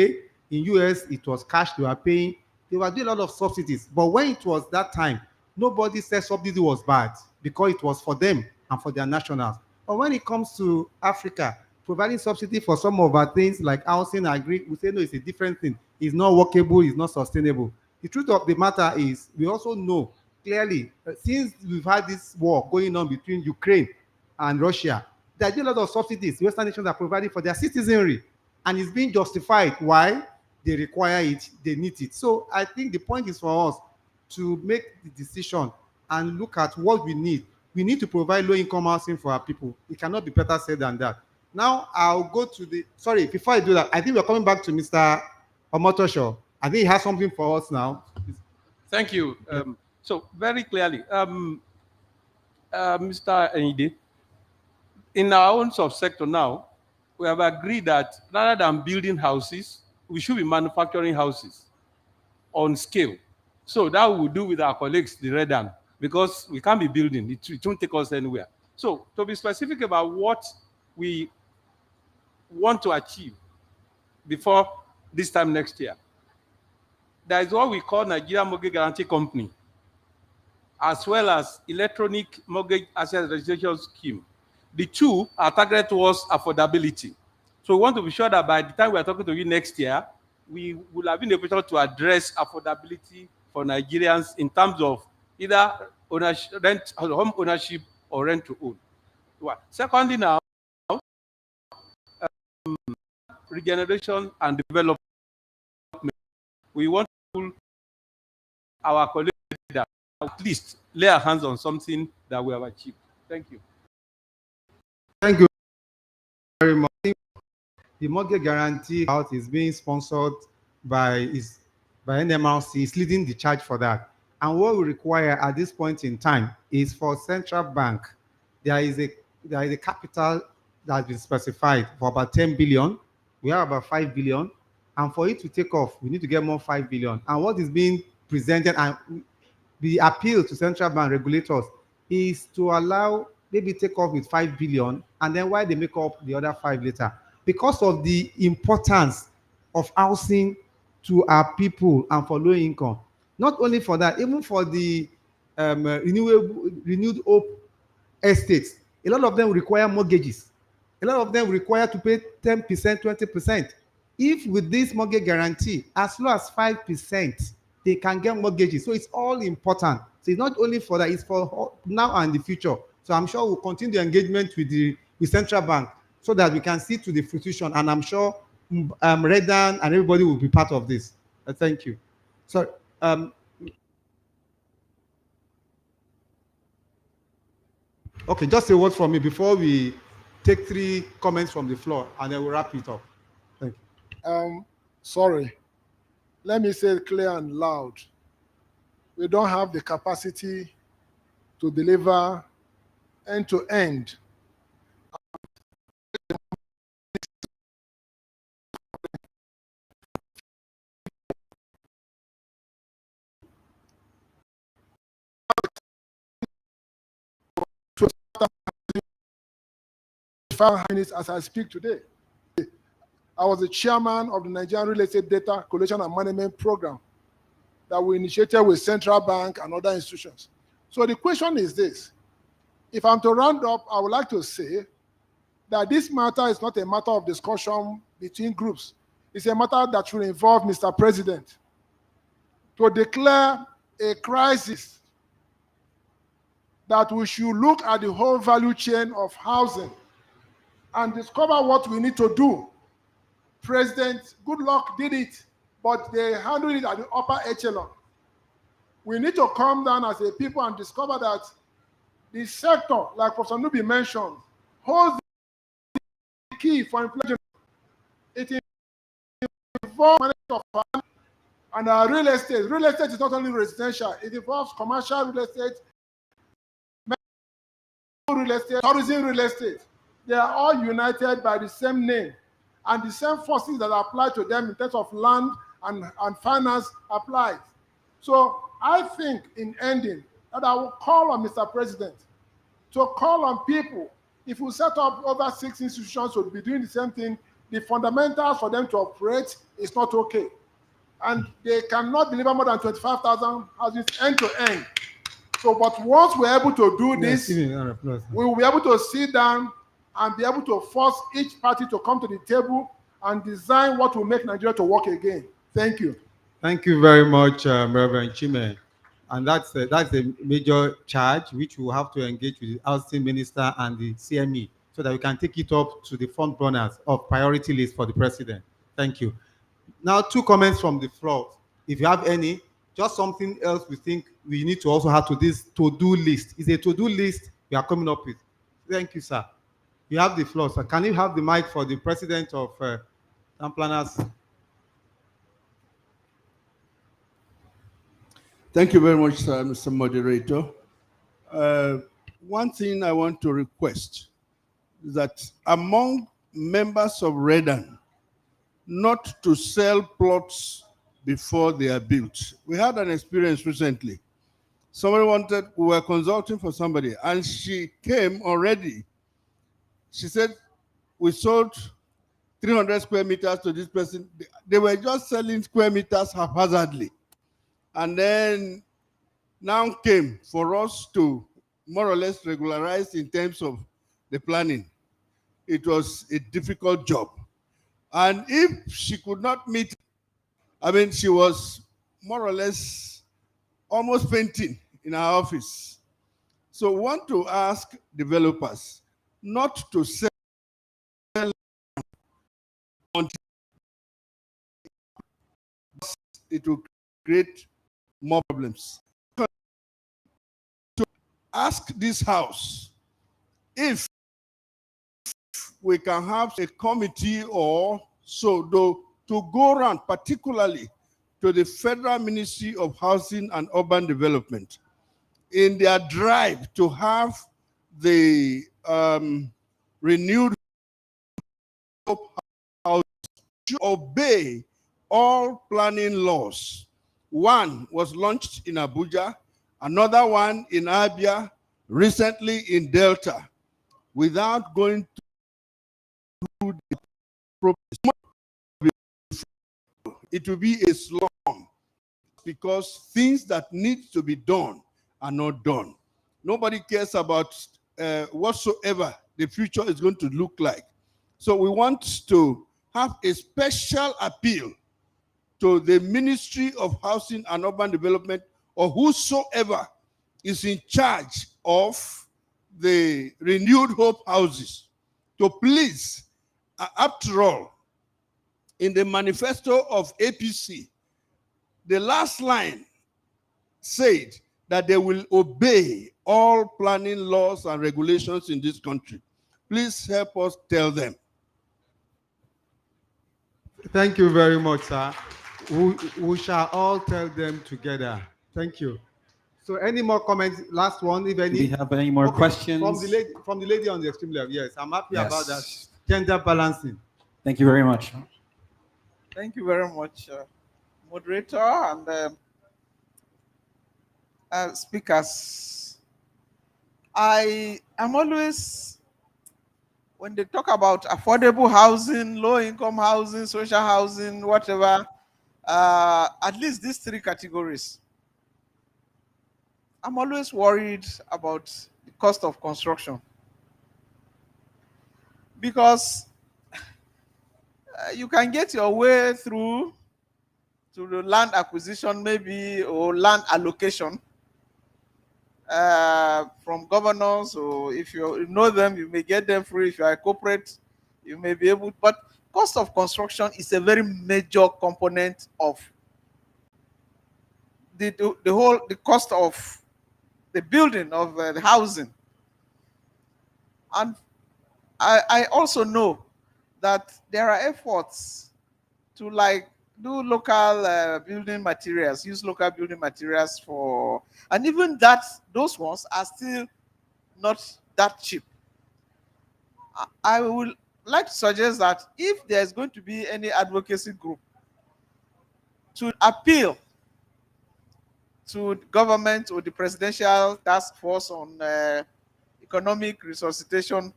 In US, it was cash they were paying. They were doing a lot of subsidies. But when it was that time, nobody said subsidy was bad because it was for them and for their nationals. But when it comes to Africa, providing subsidy for some of our things like housing, agri, we say no, it's a different thing. It's not workable, it's not sustainable. The truth of the matter is, we also know clearly, since we've had this war going on between Ukraine and Russia, there are a lot of subsidies Western nations are providing for their citizenry, and it's being justified. Why? They require it, they need it. So I think the point is for us to make the decision and look at what we need. We need to provide low-income housing for our people. It cannot be better said than that. Now I'll go to the, sorry, before I do that, I think we're coming back to Mr. Omotosho. I think he has something for us now. Thank you. So very clearly, Mr. Enyide, in our own subsector now, we have agreed that rather than building houses, we should be manufacturing houses on scale. So that we will do with our colleagues, the Redan, because we can't be building. It won't take us anywhere. So to be specific about what we want to achieve before this time next year, there is what we call Nigeria Mortgage Guarantee Company, as well as Electronic Mortgage Asset Registration Scheme. The two are targeted towards affordability. So we want to be sure that by the time we are talking to you next year, we will have been able to address affordability for Nigerians in terms of either ownership, rent, home ownership or rent to own. Secondly, now, regeneration and development. We want to our colleagues that at least lay our hands on something that we have achieved. Thank you. Thank you very much. The mortgage guarantee out is being sponsored by NMRC. It's leading the charge for that. And what we require at this point in time is for central bank. There is a capital that has been specified for about 10 billion. We have about 5 billion. And for it to take off, we need to get more 5 billion. And what is being presented and the appeal to central bank regulators is to allow maybe take off with 5 billion, and then why they make up the other 5 later. Because of the importance of housing to our people and for low income. Not only for that, even for the renewed hope estates, a lot of them require mortgages. A lot of them require to pay 10%, 20%. If with this mortgage guarantee, as low as 5%, they can get mortgages. So it's all important. So it's not only for that, it's for now and the future. So I'm sure we'll continue the engagement with central bank so that we can see to the fruition. And I'm sure Redan and everybody will be part of this. Thank you. So, okay, just a word from me before we take 3 comments from the floor, and then we'll wrap it up. Thank you. Sorry. Let me say it clear and loud. We don't have the capacity to deliver end-to-end. 25 minutes as I speak today. I was the chairman of the Nigerian Real Estate Data Collection and Management Program that we initiated with Central Bank and other institutions. So the question is this. If I'm to round up, I would like to say that this matter is not a matter of discussion between groups. It's a matter that should involve Mr. President to declare a crisis, that we should look at the whole value chain of housing and discover what we need to do. President Goodluck did it, but they handled it at the upper echelon. We need to come down as a people and discover that the sector, like Professor Nubi mentioned, holds the key for inflation. It involves management of land and real estate. Real estate is not only residential, it involves commercial real estate, real estate, tourism real estate. They are all united by the same name, and the same forces that apply to them in terms of land and finance applies. So I think in ending that I will call on Mr. President to call on people. If we set up over 6 institutions to be doing the same thing, the fundamentals for them to operate is not okay. And they cannot deliver more than 25,000 houses end to end. So, but once we're able to do this, we will be able to sit down and be able to force each party to come to the table and design what will make Nigeria to work again. Thank you. Thank you very much, Reverend Chime. And that's a major charge which we will have to engage with the housing minister and the CME so that we can take it up to the front runners of priority list for the president. Thank you. Now, 2 comments from the floor. If you have any, just something else we think we need to also have to this to-do list. It's a to-do list we are coming up with. Thank you, sir. You have the floor, sir. Can you have the mic for the president of Town Planners? Thank you very much, sir, Mr. Moderator. One thing I want to request is that among members of Redan, not to sell plots before they are built. We had an experience recently. We were consulting for somebody, and she came already. She said, we sold 300 square meters to this person. They were just selling square meters haphazardly. And then now came for us to more or less regularize in terms of the planning. It was a difficult job. And if she could not meet, I mean, she was more or less almost fainting in our office. So we want to ask developers not to sell until it will create more problems. To ask this house if we can have a committee or so to go around, particularly to the Federal Ministry of Housing and Urban Development, in their drive to have the renewed house to obey all planning laws. One was launched in Abuja, another one in Abia, recently in Delta, without going through the process. It will be a slum because things that need to be done are not done. Nobody cares about whatsoever the future is going to look like. So we want to have a special appeal to the Ministry of Housing and Urban Development, or whosoever is in charge of the Renewed Hope houses, to please, after all, in the manifesto of APC, the last line said that they will obey all planning laws and regulations in this country. Please help us tell them. Thank you very much, sir. We shall all tell them together. Thank you. So any more comments? Last one, if any. Do we have any more questions? From the lady on the extreme left. Yes, I'm happy Yes. about that. Gender balancing. Thank you very much. Thank you very much, moderator and speakers. I am always when they talk about affordable housing, low-income housing, social housing, whatever, at least these three categories, I'm always worried about the cost of construction. Because you can get your way through to the land acquisition maybe, or land allocation from governors, or if you know them, you may get them free. If you are a corporate, you may be able, but cost of construction is a very major component of the cost of the building of the housing. And I also know that there are efforts to like do local building materials, use local building materials for, and even that, those ones are still not that cheap. I would like to suggest that if there's going to be any advocacy group to appeal to government or the Presidential Task Force on Economic Resuscitation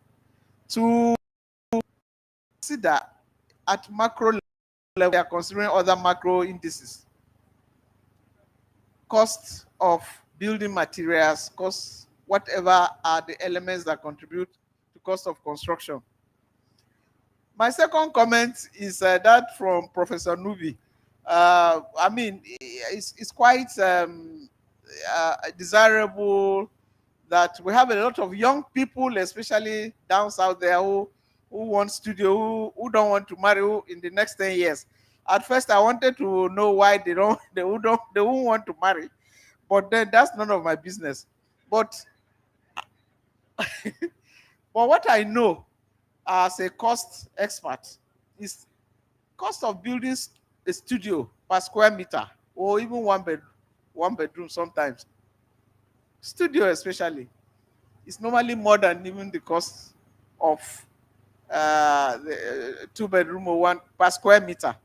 to consider at macro level, we are considering other macro indices, cost of building materials, cost, whatever are the elements that contribute to cost of construction. My second comment is that from Professor Nubi. I mean, it's quite desirable that we have a lot of young people, especially down south there, who want studio, who don't want to marry in the next 10 years. At first, I wanted to know why they won't want to marry, but then that's none of my business. But but what I know as a cost expert is cost of building a studio per square meter, or even one bedroom sometimes. Studio especially is normally more than even the cost of the 2-bedroom or one per square meter.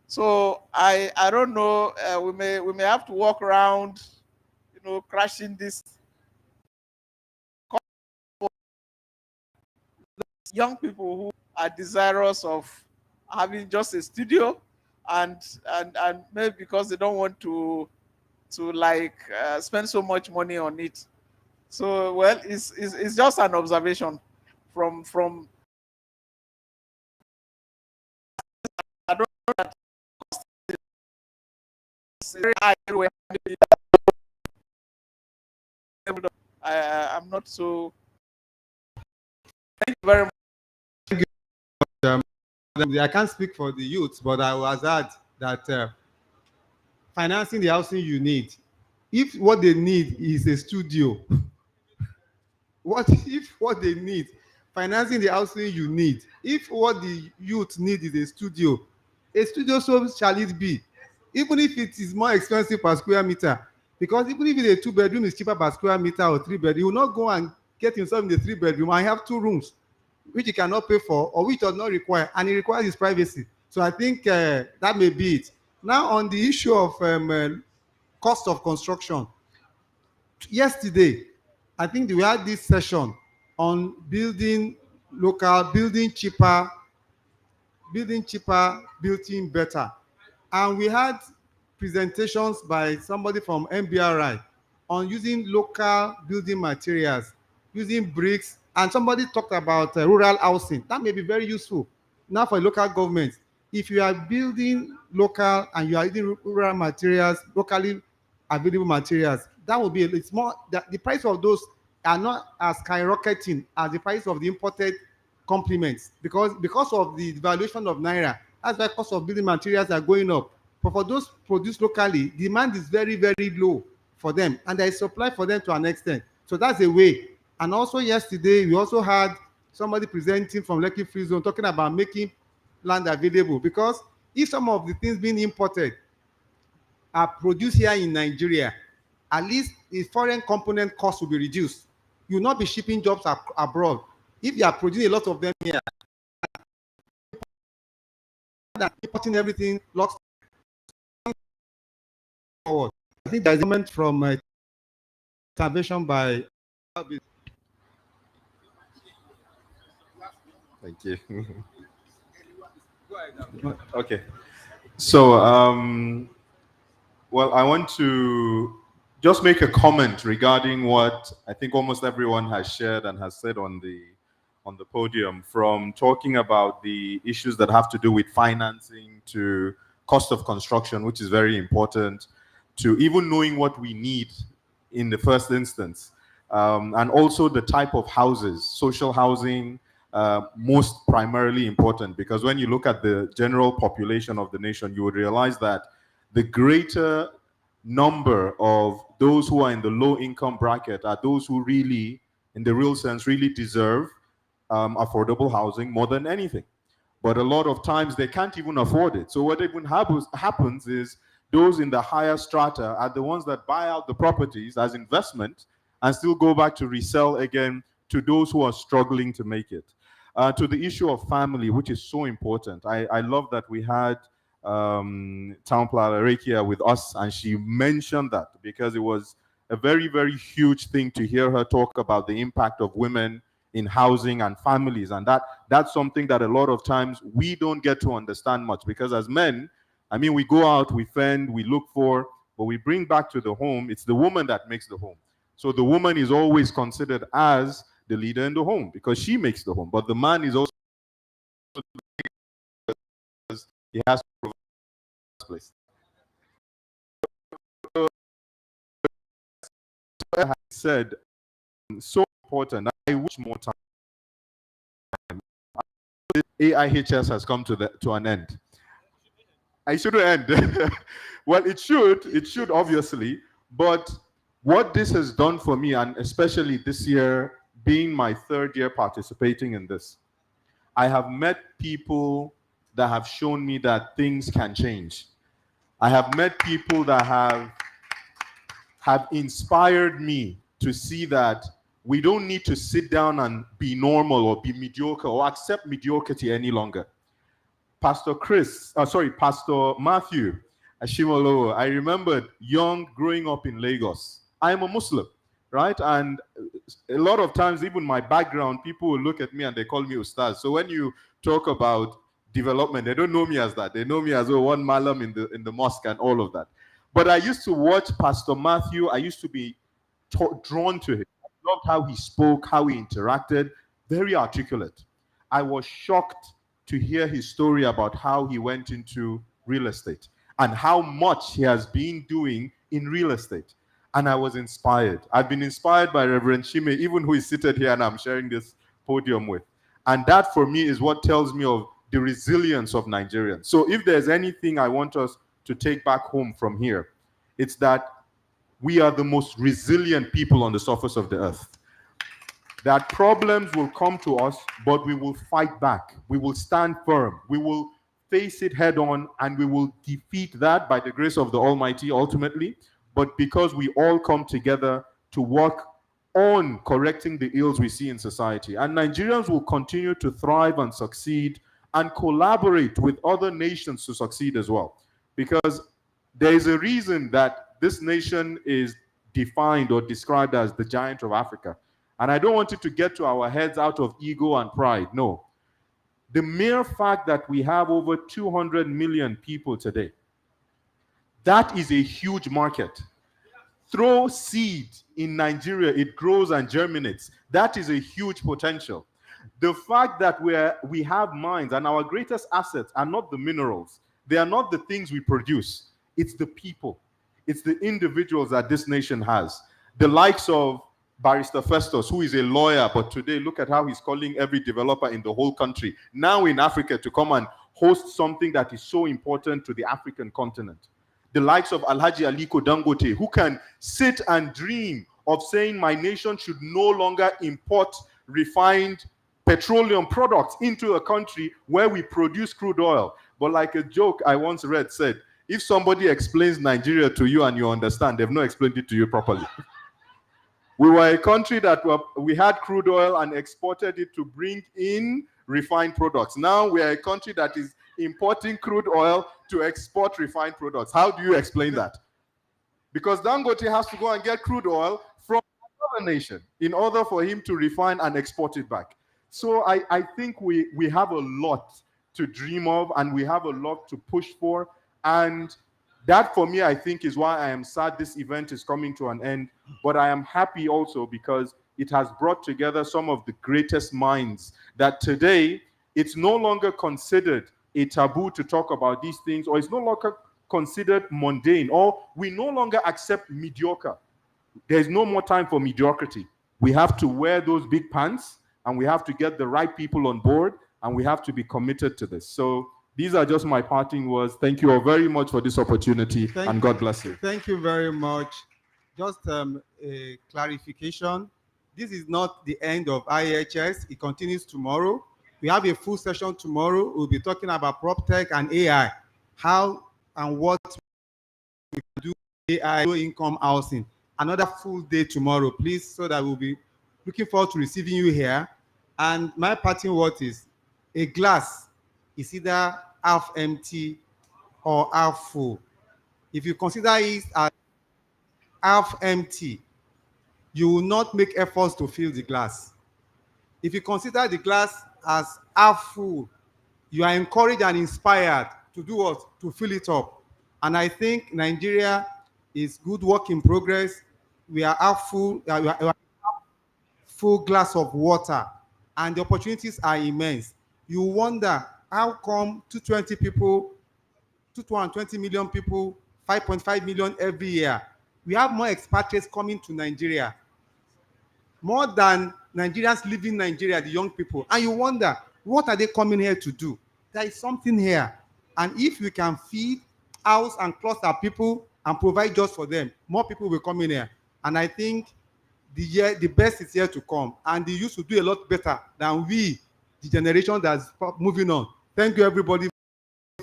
So I don't know. We may have to walk around, crashing this. Young people who are desirous of having just a studio, and maybe because they don't want to like spend so much money on it. So well, it's just an observation from I don't know that I'm not so. Thank you very much. I can't speak for the youth, but I was add that financing the housing you need, if what they need is a studio, what they need, financing the housing you need, if what the youth need is a studio, so shall it be, even if it is more expensive per square meter. Because even if it's a 2-bedroom is cheaper per square meter, or 3-bedroom, you will not go and get himself in the 3-bedroom and have 2 rooms, which he cannot pay for, or which does not require, and it requires his privacy. So I think that may be it. Now, on the issue of cost of construction, yesterday, I think we had this session on building local, building cheaper, building better. And we had presentations by somebody from MBRI on using local building materials, using bricks, and somebody talked about rural housing. That may be very useful now for local government. If you are building local and you are using rural materials, locally available materials, that will be, it's more, the price of those are not as skyrocketing as the price of the imported complements, because of the devaluation of Naira. That's why cost of building materials are going up. But for those produced locally, demand is very, very low for them, and there is supply for them to an extent. So that's a way. And also yesterday, we also had somebody presenting from Lekki Free Zone talking about making land available, because if some of the things being imported are produced here in Nigeria, at least the foreign component cost will be reduced. You will not be shipping jobs abroad. If you are producing a lot of them here, importing everything locks forward. I think there's a comment from intervention by Thank you. Okay. So, well, I want to just make a comment regarding what I think almost everyone has shared and has said on the podium, from talking about the issues that have to do with financing to cost of construction, which is very important, to even knowing what we need in the first instance, and also the type of houses, social housing, most primarily important, because when you look at the general population of the nation, you would realize that the greater number of those who are in the low income bracket are those who really, in the real sense, really deserve affordable housing more than anything. But a lot of times they can't even afford it. So what even happens is those in the higher strata are the ones that buy out the properties as investment and still go back to resell again to those who are struggling to make it. To the issue of family, which is so important. I love that we had Town Planner Rekia with us, and she mentioned that because it was a very, very huge thing to hear her talk about the impact of women in housing and families. And that's something that a lot of times we don't get to understand much, because as men, I mean, we go out, we fend, we look for, but we bring back to the home, it's the woman that makes the home. So the woman is always considered as the leader in the home because she makes the home. But the man is also, he has to provide the place. So, I said, so important. I wish more time. AIHS has come to an end. I shouldn't end. Well, it should obviously, but what this has done for me, and especially this year, being my third year participating in this, I have met people that have shown me that things can change. I have met people that have inspired me to see that we don't need to sit down and be normal or be mediocre or accept mediocrity any longer. Pastor Matthew Ashimolo, I remembered young, growing up in Lagos. I'm a Muslim, right? And a lot of times, even my background, people will look at me and they call me Ustaz. So when you talk about development, they don't know me as that. They know me as one malam in the mosque and all of that. But I used to watch Pastor Matthew. I used to be drawn to him. I loved how he spoke, how he interacted, very articulate. I was shocked to hear his story about how he went into real estate and how much he has been doing in real estate. And I was inspired. I've been inspired by Reverend Shime, even who is seated here and I'm sharing this podium with. And that for me is what tells me of the resilience of Nigerians. So if there's anything I want us to take back home from here, it's that we are the most resilient people on the surface of the earth. That problems will come to us, but we will fight back. We will stand firm. We will face it head on, and we will defeat that by the grace of the Almighty ultimately. But because we all come together to work on correcting the ills we see in society. And Nigerians will continue to thrive and succeed and collaborate with other nations to succeed as well. Because there is a reason that this nation is defined or described as the giant of Africa. And I don't want it to get to our heads out of ego and pride. No. The mere fact that we have over 200 million people today, that is a huge market. Throw seed in Nigeria, it grows and germinates. That is a huge potential. The fact that we have mines, and our greatest assets are not the minerals. They are not the things we produce. It's the people. It's the individuals that this nation has. The likes of Barrister Festus, who is a lawyer, but today look at how he's calling every developer in the whole country, now in Africa, to come and host something that is so important to the African continent. The likes of Alhaji Aliko Dangote, who can sit and dream of saying my nation should no longer import refined petroleum products into a country where we produce crude oil. But like a joke I once read said, if somebody explains Nigeria to you and you understand, they've not explained it to you properly. We were a country that we had crude oil and exported it to bring in refined products. Now we are a country that is importing crude oil to export refined products. How do you explain that? Because Dangote has to go and get crude oil from another nation in order for him to refine and export it back. So I think we have a lot to dream of, and we have a lot to push for. And that, for me, I think is why I am sad this event is coming to an end. But I am happy also because it has brought together some of the greatest minds that today it's no longer considered a taboo to talk about these things, or it's no longer considered mundane, or we no longer accept mediocre. There's no more time for mediocrity. We have to wear those big pants, and we have to get the right people on board, and we have to be committed to this. So these are just my parting words. Thank you all very much for this opportunity, and God bless you. Thank you very much. Just a clarification. This is not the end of IHS. It continues tomorrow. We have a full session tomorrow. We'll be talking about prop tech and AI, how and what we can do with AI, low income housing. Another full day tomorrow, please, so that we'll be looking forward to receiving you here. And my parting word is, a glass is either half empty or half full. If you consider it as half empty, you will not make efforts to fill the glass. If you consider the glass as half full, you are encouraged and inspired to do what? To fill it up. And I think Nigeria is good work in progress. We are half full, we are half full glass of water, and the opportunities are immense. You wonder how come 220 million people, 5.5 million every year. We have more expatriates coming to Nigeria, more than Nigerians leaving Nigeria, the young people. And you wonder, what are they coming here to do? There is something here. And if we can feed, house, and cluster people and provide jobs for them, more people will come in here. And I think the best is yet to come. And the youth will do a lot better than we, the generation that's moving on. Thank you, everybody,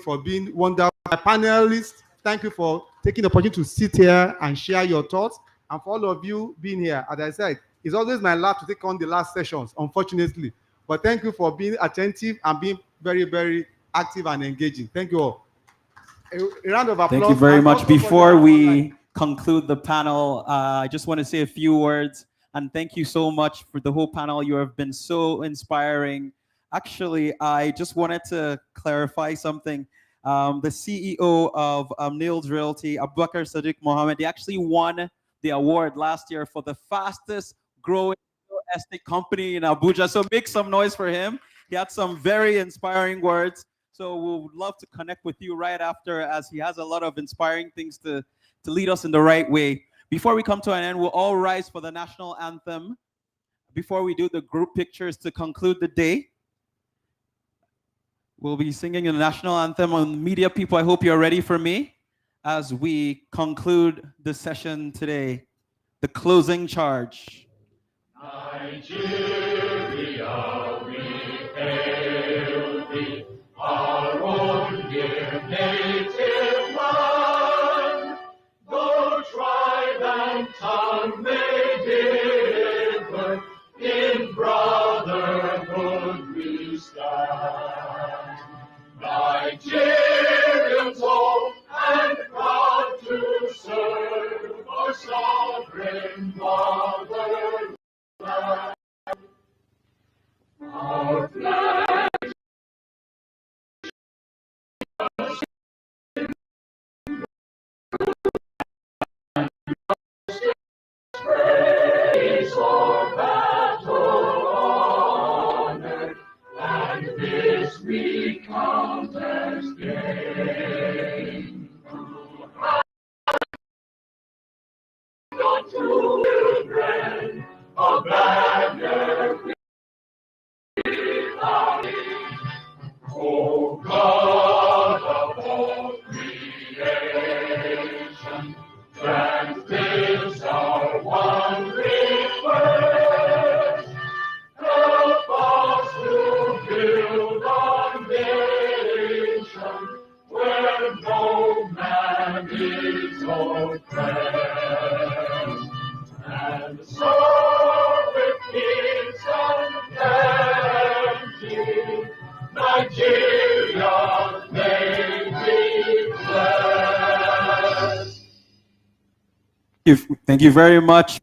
for being wonderful. My panelists, thank you for taking the opportunity to sit here and share your thoughts. And for all of you being here, as I said, it's always my lap to take on the last sessions, unfortunately. But thank you for being attentive and being very, very active and engaging. Thank you all. A round of applause. Thank you very much. Before we conclude the panel, I just want to say a few words. And thank you so much for the whole panel. You have been so inspiring. Actually, I just wanted to clarify something. The CEO of Niels Realty, Abubakar Sadiq Mohammed, he actually won the award last year for the fastest growing real estate company in Abuja. So make some noise for him. He had some very inspiring words. So we would love to connect with you right after, as he has a lot of inspiring things to lead us in the right way. Before we come to an end, we'll all rise for the national anthem. Before we do the group pictures to conclude the day, we'll be singing the national anthem. On media people, I hope you're ready for me as we conclude the session today. The closing charge. Nigeria, we hail thee, our own dear native land. Though tribe and tongue may differ, in brotherhood we stand. Nigerians all and proud to serve our sovereign motherland. Our flag praise our battle honored, and this we count as gain. Your children, a banner we fly. O God of all creation, grant this our one request. Help us to build our nation where no man is oppressed. And so with peace and plenty, Nigeria may be blessed. Thank you very much.